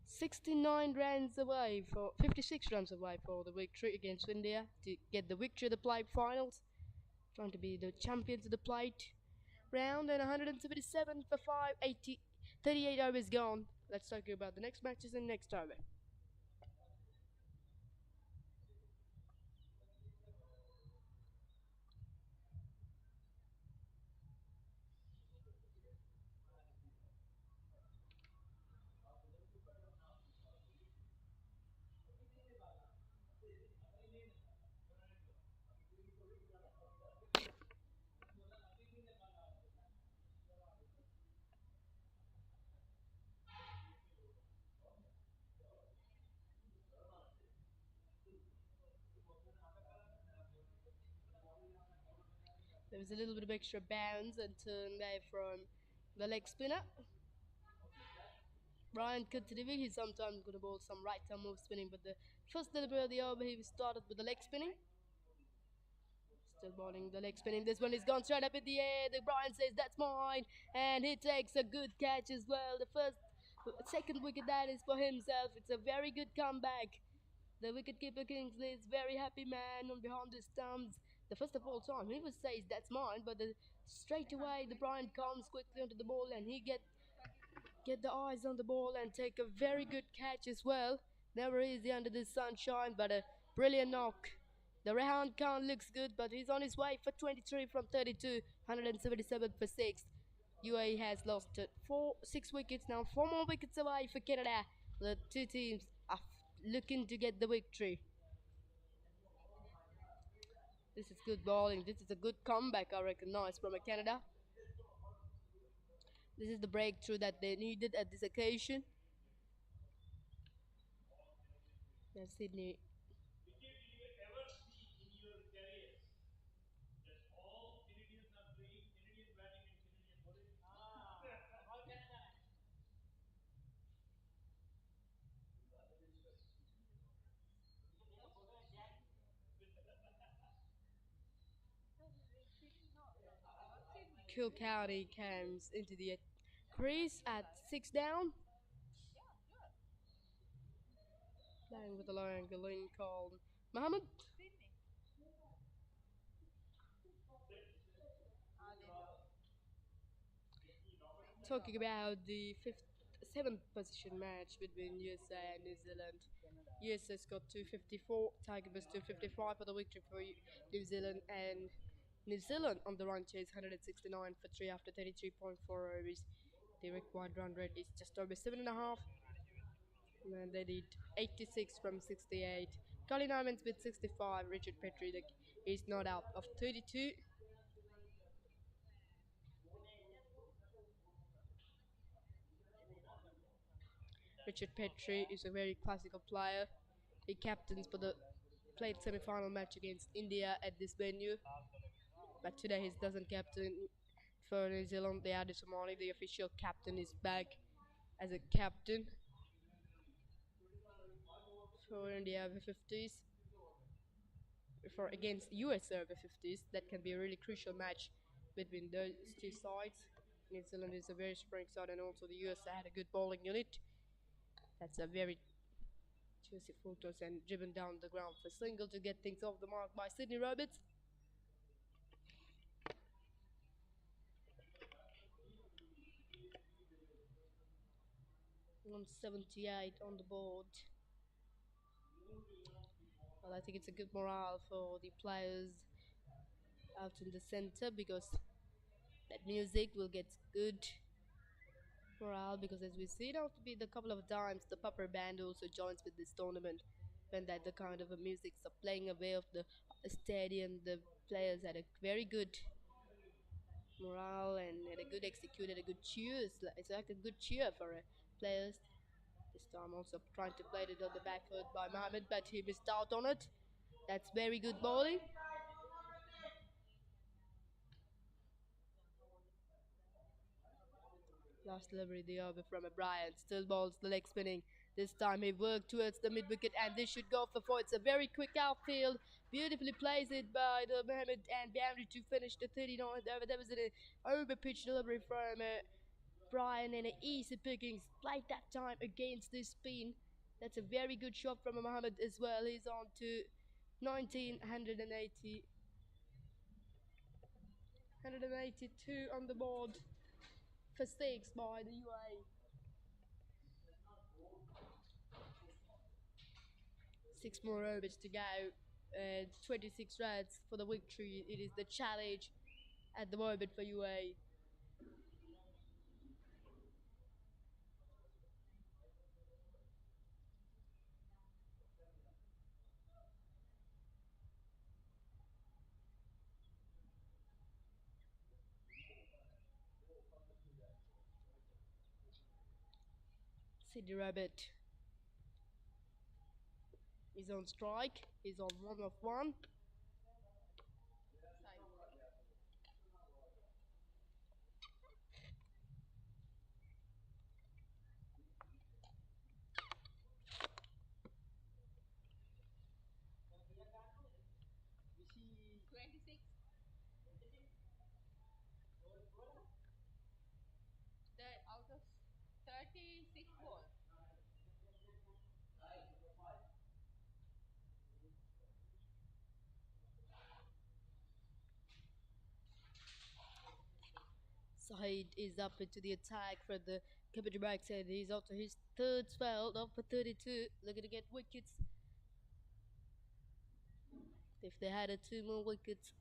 69 runs away for 56 runs away for the victory against India to get the victory of the plate finals, trying to be the champions of the plate round. And 177 for 5, 38 overs gone. Let's talk about the next matches and next over. There was a little bit of extra bounce and turn there from the leg spinner. Brian Katunayake, he's sometimes going to bowl some right arm move spinning, but the first delivery of the over, he started with the leg spinning. Still bowling the leg spinning. This one is gone straight up in the air. The Brian says that's mine, and he takes a good catch as well. The second wicket that is for himself. It's a very good comeback. The wicketkeeper Kingsley is very happy man on behind the stumps. The first of all time, he would say that's mine, but straight away the Brian comes quickly onto the ball and he get the eyes on the ball and take a very good catch as well. Never easy under the sunshine, but a brilliant knock. The Rehan Khan looks good, but he's on his way for 23 from 32, 177 for 6. UAE has lost 6 wickets now, 4 more wickets away for Canada. The two teams are looking to get the victory. This is good bowling. This is a good comeback, I recognize, from Canada. This is the breakthrough that they needed at this occasion. And Sydney. Kilcounty comes into the crease at 6 down. Playing with the low angle in called Mohammed. Talking about the seventh position match between USA and New Zealand. USA's got 254, Tiger was 255 for the victory for New Zealand, and New Zealand on the run chase 169 for 3 after 33.4 overs. The required run rate is just over 7.5. And they did 86 from 68. Colin Ivins with 65. Richard Petrie is not out of 32. Richard Petrie is a very classical player. He captains for the played semi-final match against India at this venue. But today he doesn't captain for New Zealand. They added Somali. The official captain is back as a captain for India over-50s. For against US over-50s, that can be a really crucial match between those two sides. New Zealand is a very strong side, and also the US had a good bowling unit. That's a very juicy photos and driven down the ground for single to get things off the mark by Sydney Roberts. .178 on the board. Well, I think it's a good morale for the players out in the center, because that music will get good morale, because as we see now to be the couple of times the Papare band also joins with this tournament, when that the kind of a music are playing away of the stadium. The players had a very good morale and had a good executed a good cheer. It's like a good cheer for players. This time also trying to play it on the back foot by Mohammed, but he missed out on it. That's very good bowling. Last delivery the over from Brian. Still bowls the leg spinning. This time he worked towards the mid-wicket, and this should go for 4. It's a very quick outfield. Beautifully plays it by the Mohammed and boundary to finish the 39th over. That was an over-pitch delivery from Brian, and an easy pickings. Played that time against this spin. That's a very good shot from Mohammed as well. He's on to 1980. 182 on the board for 6 by the UAE. 6 more overs to go. 26 runs for the victory. It is the challenge at the moment for UAE. Sydney Rabbit is on strike. He's on 1 of 1. Saeed is up into the attack for the Katunayake backside. He's up to his 3rd spell, up for 32. Looking to get wickets. If they had 2 more wickets,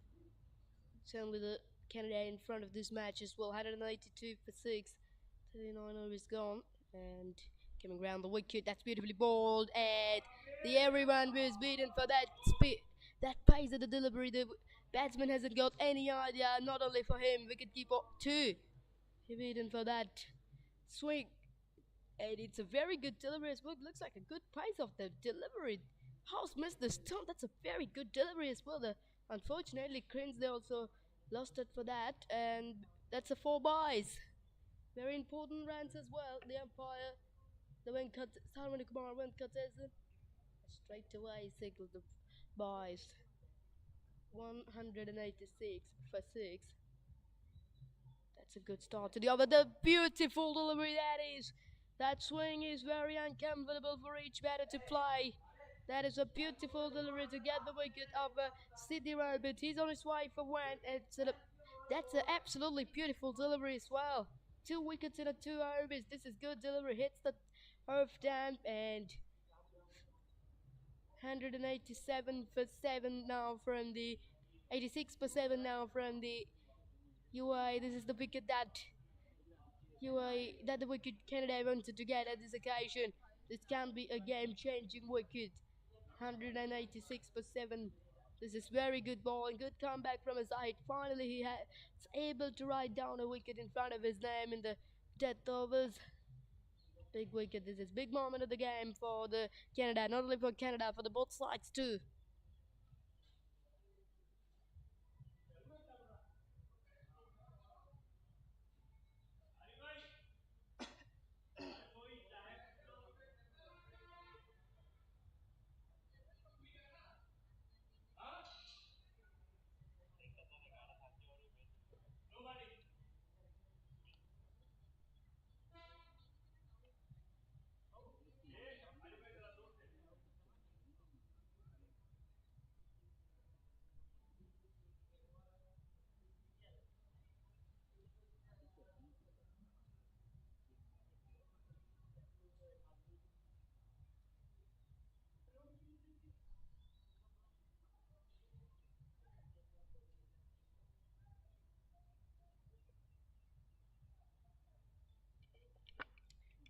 certainly the Canada in front of this match as well. 182 for 6. 39 overs gone. And coming round the wicket, that's beautifully bowled. And the everyone was beaten for that That pace of the delivery, the batsman hasn't got any idea. Not only for him, wicketkeeper too. He waiting for that swing, and it's a very good delivery as well. It looks like a good pace of the delivery. House missed the stump. That's a very good delivery as well. Unfortunately, Cranes they also lost it for that, and that's a 4 byes. Very important runs as well. The umpire, the Venkat, Sarvani Kumar Venkatesan, straight away signaled the byes. 186 for 6. That's a good start to the over. The beautiful delivery that is. That swing is very uncomfortable for each batter to play. That is a beautiful delivery to get the wicket of Sydney Robert. He's on his way for one. That's an absolutely beautiful delivery as well. 2 wickets in a 2 overs. This is good delivery. Hits the earth down and 187 for 7 now from the 86 for 7 now from the UAE. This is the wicket that the wicket Canada wanted to get at this occasion. This can be a game-changing wicket. 186 for 7. This is very good ball and good comeback from his side. Finally, he is able to ride down a wicket in front of his name in the death overs. Big wicket. This is big moment of the game for the Canada. Not only for Canada, for the both sides too.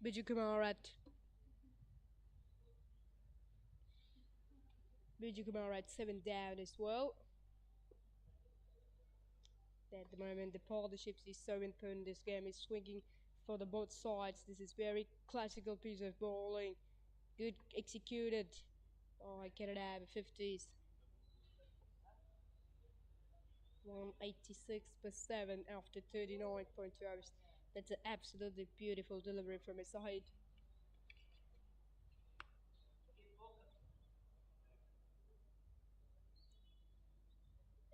Biju Kumar at 7 down as well. At the moment, the partnerships is so important. This game is swinging for the both sides. This is very classical piece of bowling. Good executed by Canada Over-50s. 186 per 7 after 39.2 hours. That's an absolutely beautiful delivery from his side.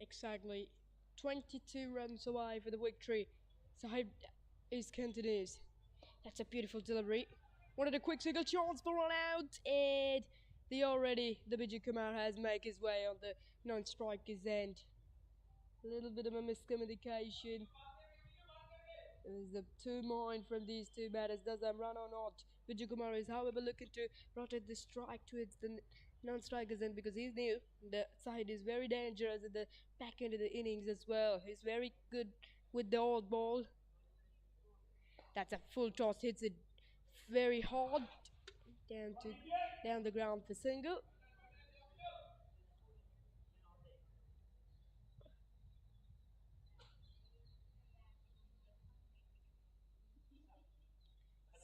Exactly 22 runs away for the victory. Sahib is continues. That's a beautiful delivery. Wanted a quick single chance for run out, and the Biju Kumar has made his way on the non-striker's end. A little bit of a miscommunication. There's the two mind from these two batters. Does that run or not? Vijay Kumar is, however, looking to rotate the strike towards the non-strikers end because he's new. The side is very dangerous at the back end of the innings as well. He's very good with the odd ball. That's a full toss. Hits it very hard down the ground for single.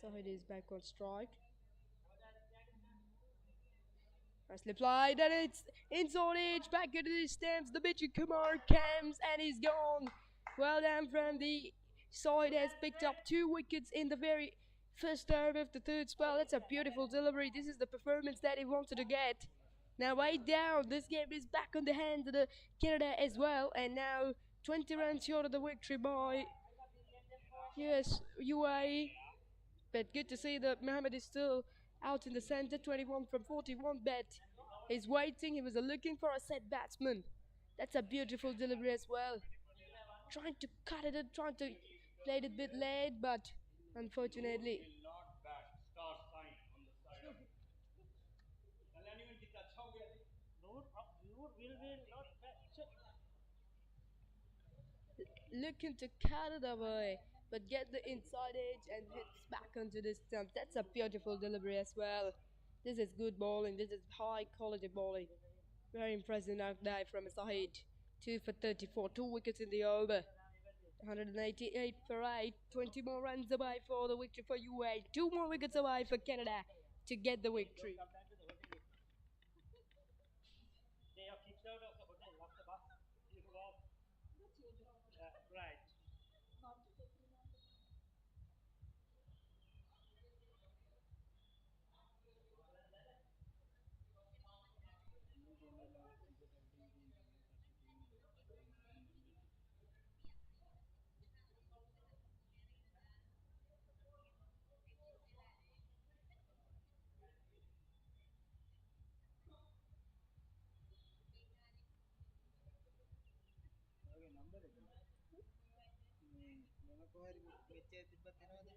Sahid is back on strike. Nicely played, and it's inside edge, back into the stands. The Biju Kumar comes and he's gone. Well done from the side, has picked up 2 wickets in the very first over of the third spell. That's a beautiful delivery. This is the performance that he wanted to get. Now way down, this game is back on the hands of the Canada as well, and now 20 runs short of the victory by UAE. But good to see that Mohammed is still out in the center. 21 from 41 bet. He's waiting. He was looking for a set batsman. That's a beautiful delivery as well. Trying to cut it, trying to play it a bit late, but unfortunately. Looking to cut it away, but get the inside edge and hits back onto the stump. That's a beautiful delivery as well. This is good bowling. This is high quality bowling. Very impressive knock dive from Sahid. 2 for 34, 2 wickets in the over. 188 for 8, 20 more runs away for the victory for UAE. 2 more wickets away for Canada to get the victory. They are kicked out of the hotel. What's the bus? You go. Right. ಹಾಗೆ number ಇದೆ ನನಗೂ ಹರಿ ಮೆಚ್ಚೆ ತಿಬ್ಬತ್ತಿರೋದೆ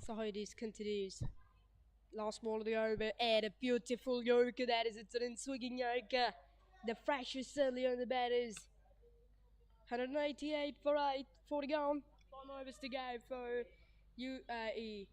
Sahid continues. Last ball of the over and a beautiful Yorker. That is it's an swinging Yorker. The freshest certainly on the batters. 188 for 8, 40 gone. 5 overs to go for UAE.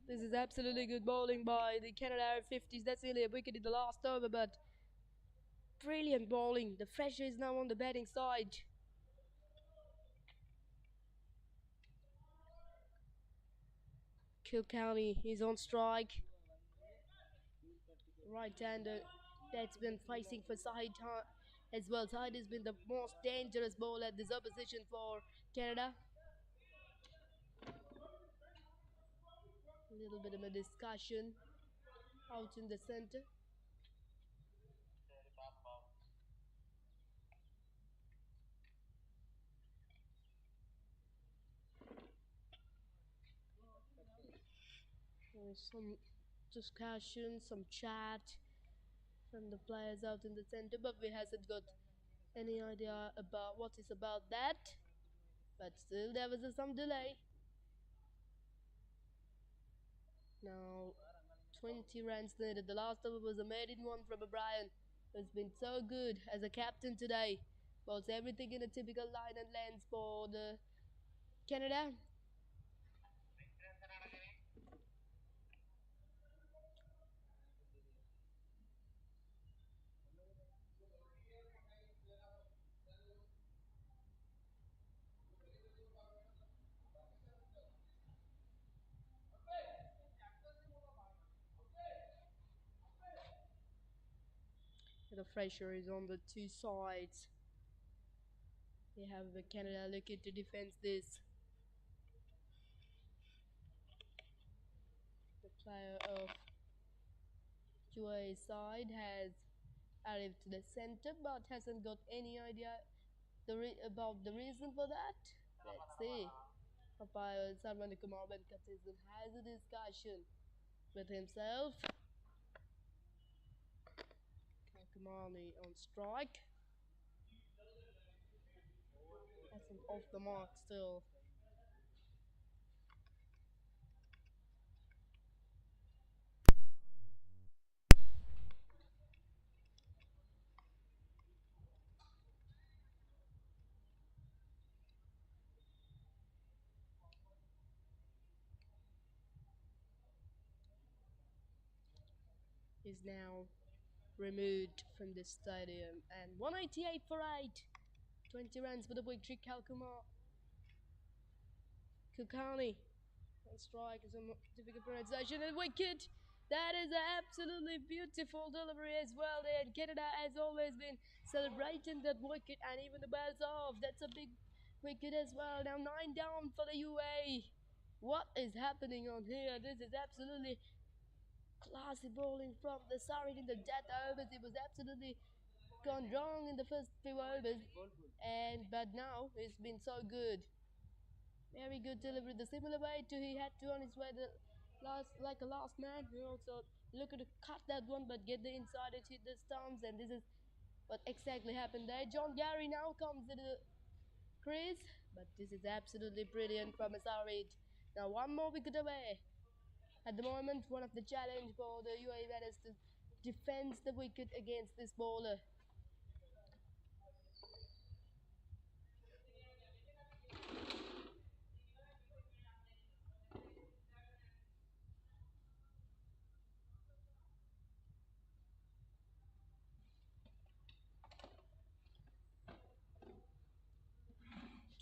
This is absolutely good bowling by the Canada Over-50s. That's nearly a wicket in the last over, but brilliant bowling. The pressure is now on the batting side. Kilkenny is on strike. Right-hander that's been facing for Sahid as well. Sahid has been the most dangerous bowler at this opposition for Canada. A little bit of a discussion out in the center. There's some discussion, some chat from the players out in the center, but we hasn't got any idea about what is about that. But still, there was some delay. Now, 20 runs needed. The last over was a maiden one from O'Brien, who's been so good as a captain today. Bowls everything in a typical line and length for the Canada. The pressure is on the two sides. They have the Canada looking to defend this. The player of UAE side has arrived to the center but hasn't got any idea about the reason for that. Let's see. Papare Sarvanikumar Venkateshan has a discussion with himself. Kumani on strike. Hasn't off the mark still. Is now removed from the stadium, and 188 for 8. 20 runs for the victory. Kalkumar Kukani on strike is a difficult pronunciation, and wicket. That is an absolutely beautiful delivery as well. And Canada has always been celebrating that wicket, and even the ball's off. That's a big wicket as well. Now 9 down for the UAE. What is happening on here? This is absolutely classy bowling from the Sarid in the death overs. It was absolutely gone wrong in the first few overs, but now it's been so good. Very good delivery. The similar way to he had to on his way the last man. He also looking to cut that one, but get the inside and hit the stumps, and this is what exactly happened there. John Gary now comes to the crease, but this is absolutely brilliant from Sarid. Now one more wicket away. At the moment, one of the challenge for the UAE batters to defend the wicket against this bowler.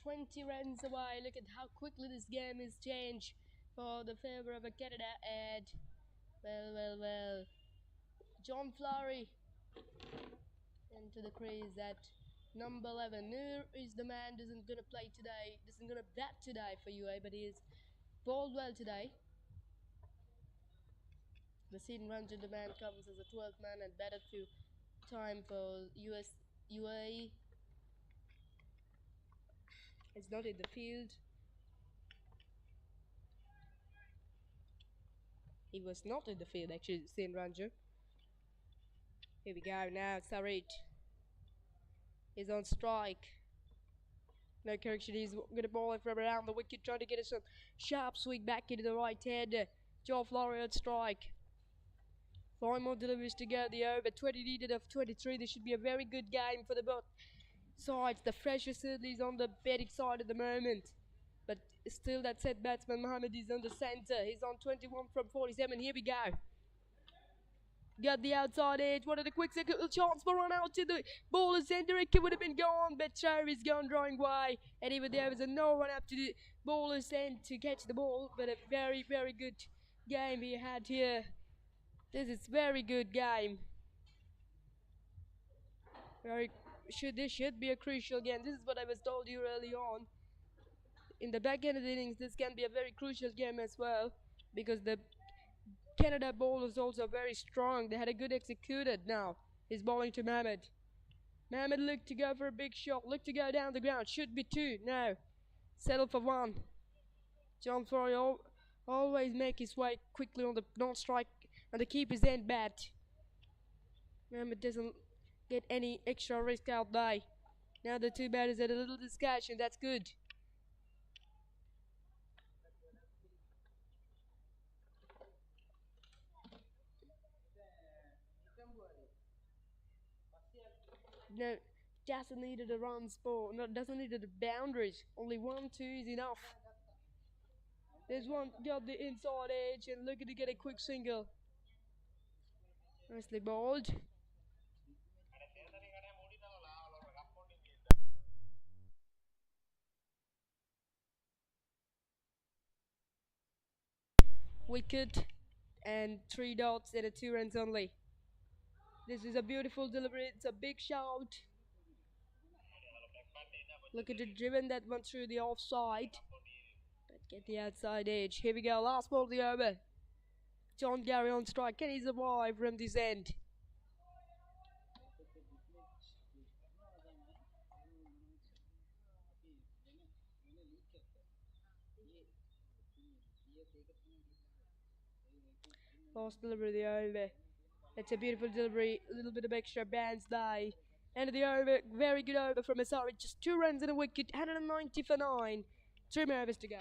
"20 runs away. Look at how quickly this game has changed for the favour of Canada. And well. John Fleury into the crease at number 11. Noor is the man who isn't going to play today. Isn't going to bat today for UAE, but he is bowled well today. The scene runs to the man comes as a 12th man and batted few time for UAE. It's not in the field. He was not in the field actually, Sin Ranju. Here we go now, Sarit is on strike. No correction, he's going to bowl it from around the wicket, trying to get us some sharp swing back into the right hand. Joe Flory on strike. 5 more deliveries to go, the over 20 needed of 23. This should be a very good game for the both sides. The pressure certainly is on the betting side at the moment. But still that set batsman Mohammed is on the centre. He's on 21 from 47. Here we go. got the outside edge. What are the quick second chance for run out to the bowler center? It would have been gone, but Cherry's gone drawing way. And even there was a no run up to the bowler's end to catch the ball. But a very, very good game we had here. This is very good game. This should be a crucial game. This is what I was told you early on. In the back end of the innings, this can be a very crucial game as well, because the Canada bowlers also very strong. They had a good executed now. He's bowling to Mohamed. Mohamed looked to go for a big shot. Looked to go down the ground. Should be two. No. Settle for one. John Flory always make his way quickly on the non-strike on the keeper's end bat. Mohamed doesn't get any extra risk out there. Now the two batters had a little discussion. That's good. No, doesn't need a run score. No, doesn't need the boundaries. Only 1, 2 is enough. There's one got the inside edge and looking to get a quick single. Nicely bowled. Wicket and 3 dots and 2 runs only. This is a beautiful delivery. It's a big shout. Look at the driven that went through the offside. But get the outside edge. Here we go. Last ball of the over. John Gary on strike. Can he survive from this end? Last delivery of the over. It's a beautiful delivery. A little bit of extra bands die. End of the over. Very good over from Asari. Just 2 runs and a wicket. 190 for 9. 3 more overs to go.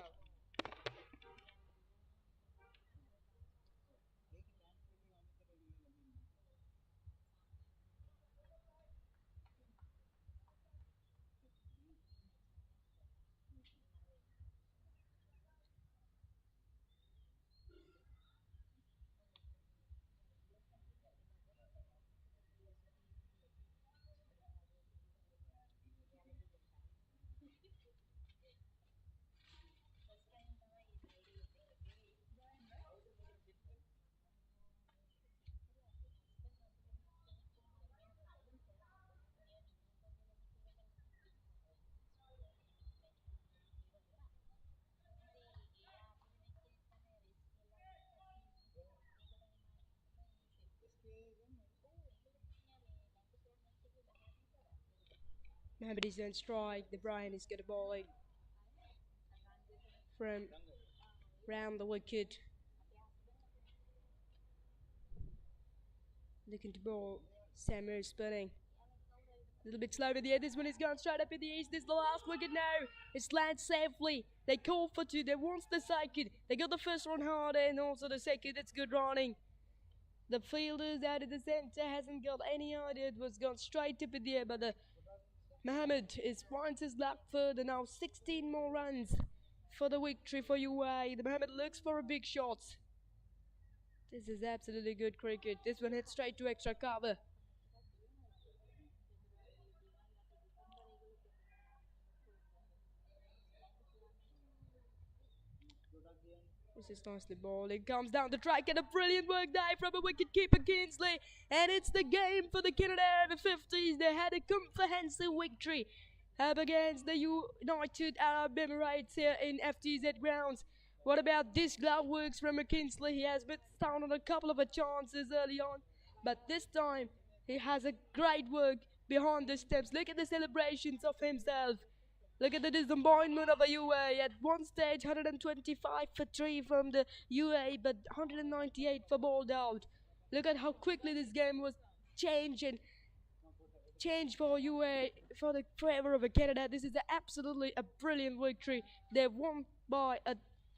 Mohamed is on strike. The Brian is going to bowl it from round the wicket. Looking to bowl. Samuel spinning. A little bit slow with the air. This one is going straight up in the east. This is the last wicket now. It lands safely. They call for 2. They want the second. They got the first one hard and also the second. It's good running. The fielders out of the centre hasn't got any idea. It was gone straight up in the air, but the Mohamed is finds his luck further now. 16 more runs for the victory for UAE. The Mohamed looks for a big shot. This is absolutely good cricket. This one hits straight to extra cover. This is nicely bowled. It comes down the track and a brilliant work there from a wicket keeper Kingsley. And it's the game for the Canada Over-50s. They had a comprehensive victory up against the United Arab Emirates here in FTZ Grounds. What about this glove works from Kingsley? He has been down on a couple of chances early on, but this time he has a great work behind the steps. Look at the celebrations of himself. Look at the disappointment of the UAE. At one stage, 125 for 3 from the UAE, but 198 for bowled out. Look at how quickly this game was changed for UAE, for the favor of Canada. This is absolutely a brilliant victory. They won by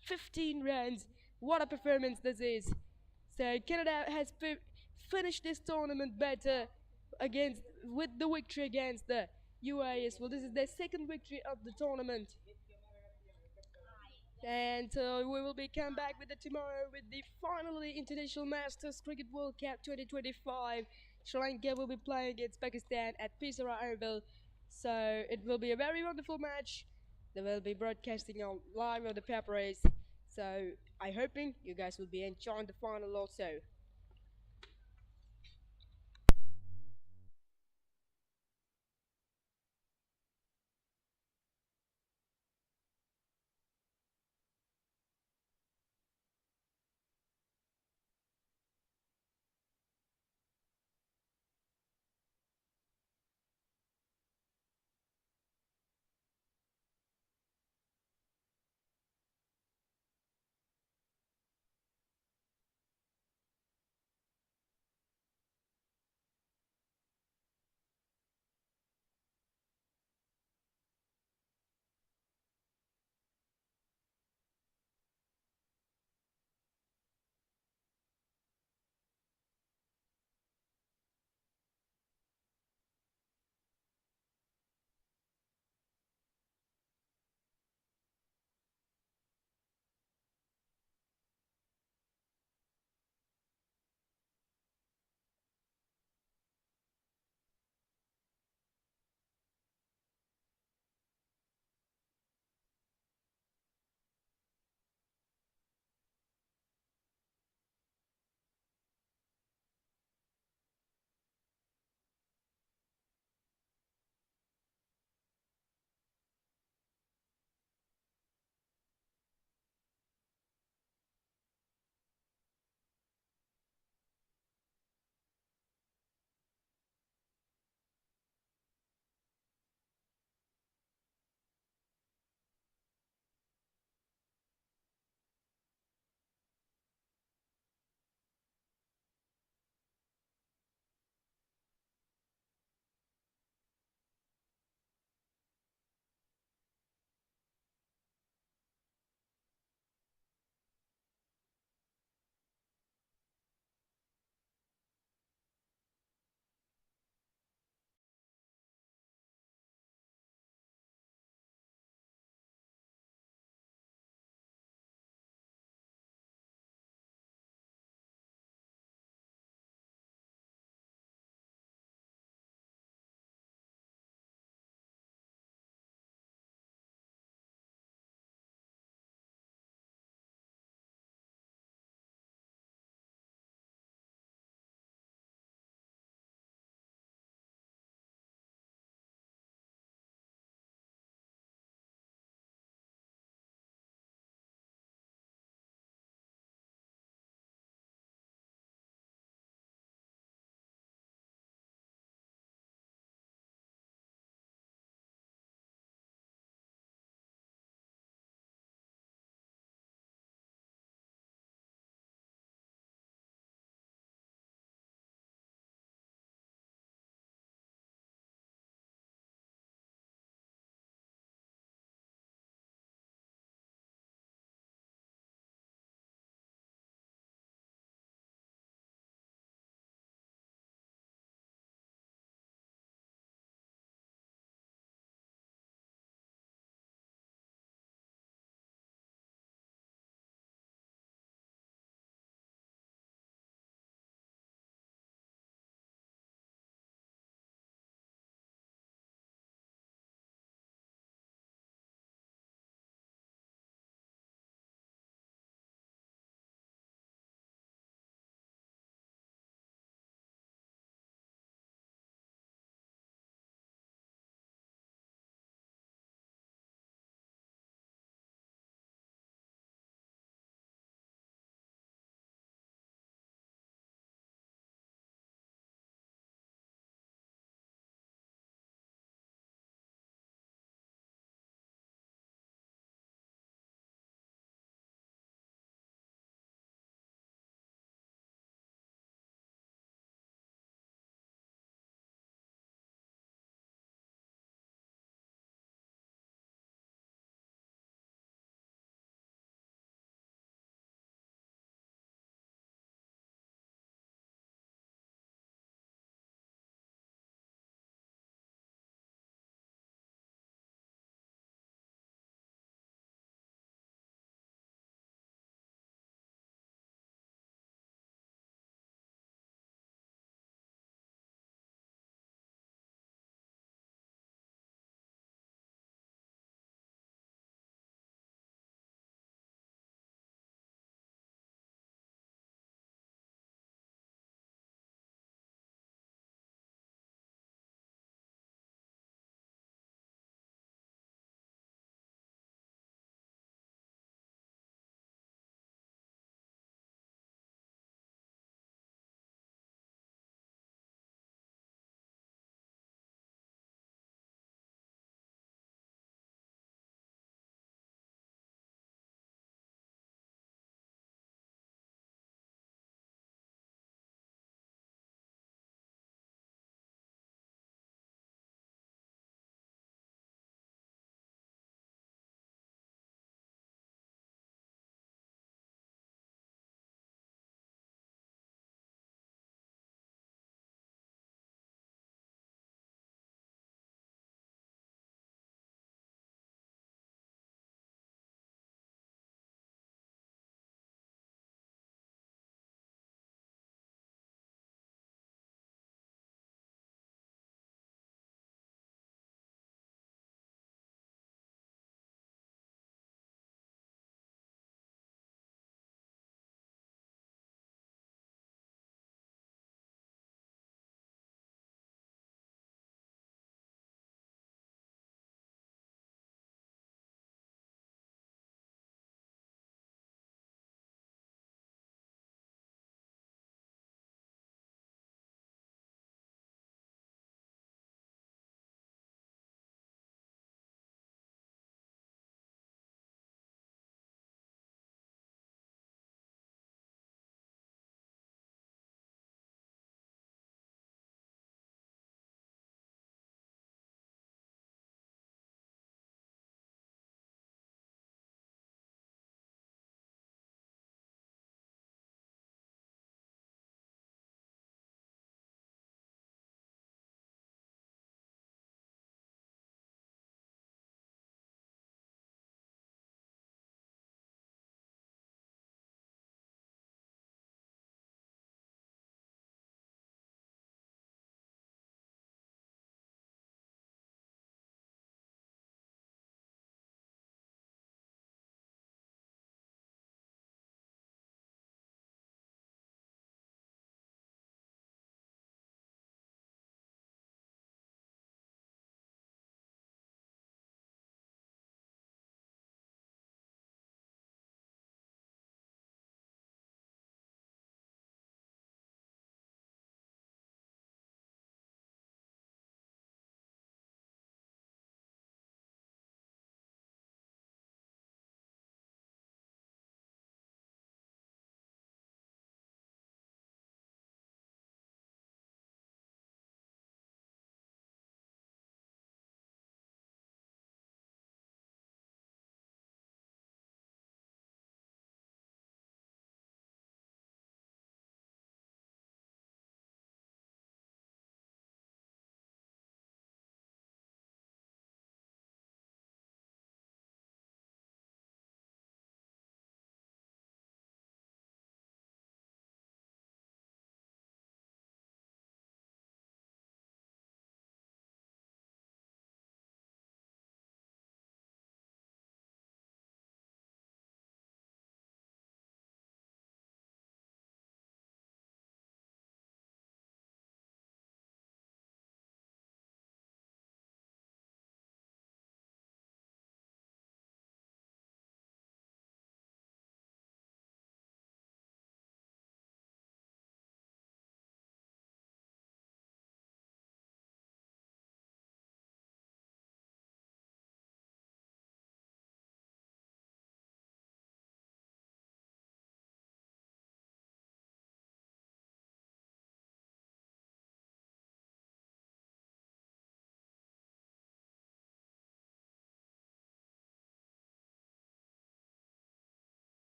15 runs. What a performance this is. So Canada has finished this tournament better with the victory against the UAE as well. This is their second victory of the tournament. And we will be come back with the tomorrow with the finally International Masters Cricket World Cup 2025. Sri Lanka will be playing against Pakistan at Pisara Oval. So it will be a very wonderful match. They will be broadcasting on live on the Papare. So I hoping you guys will be enjoying the final also.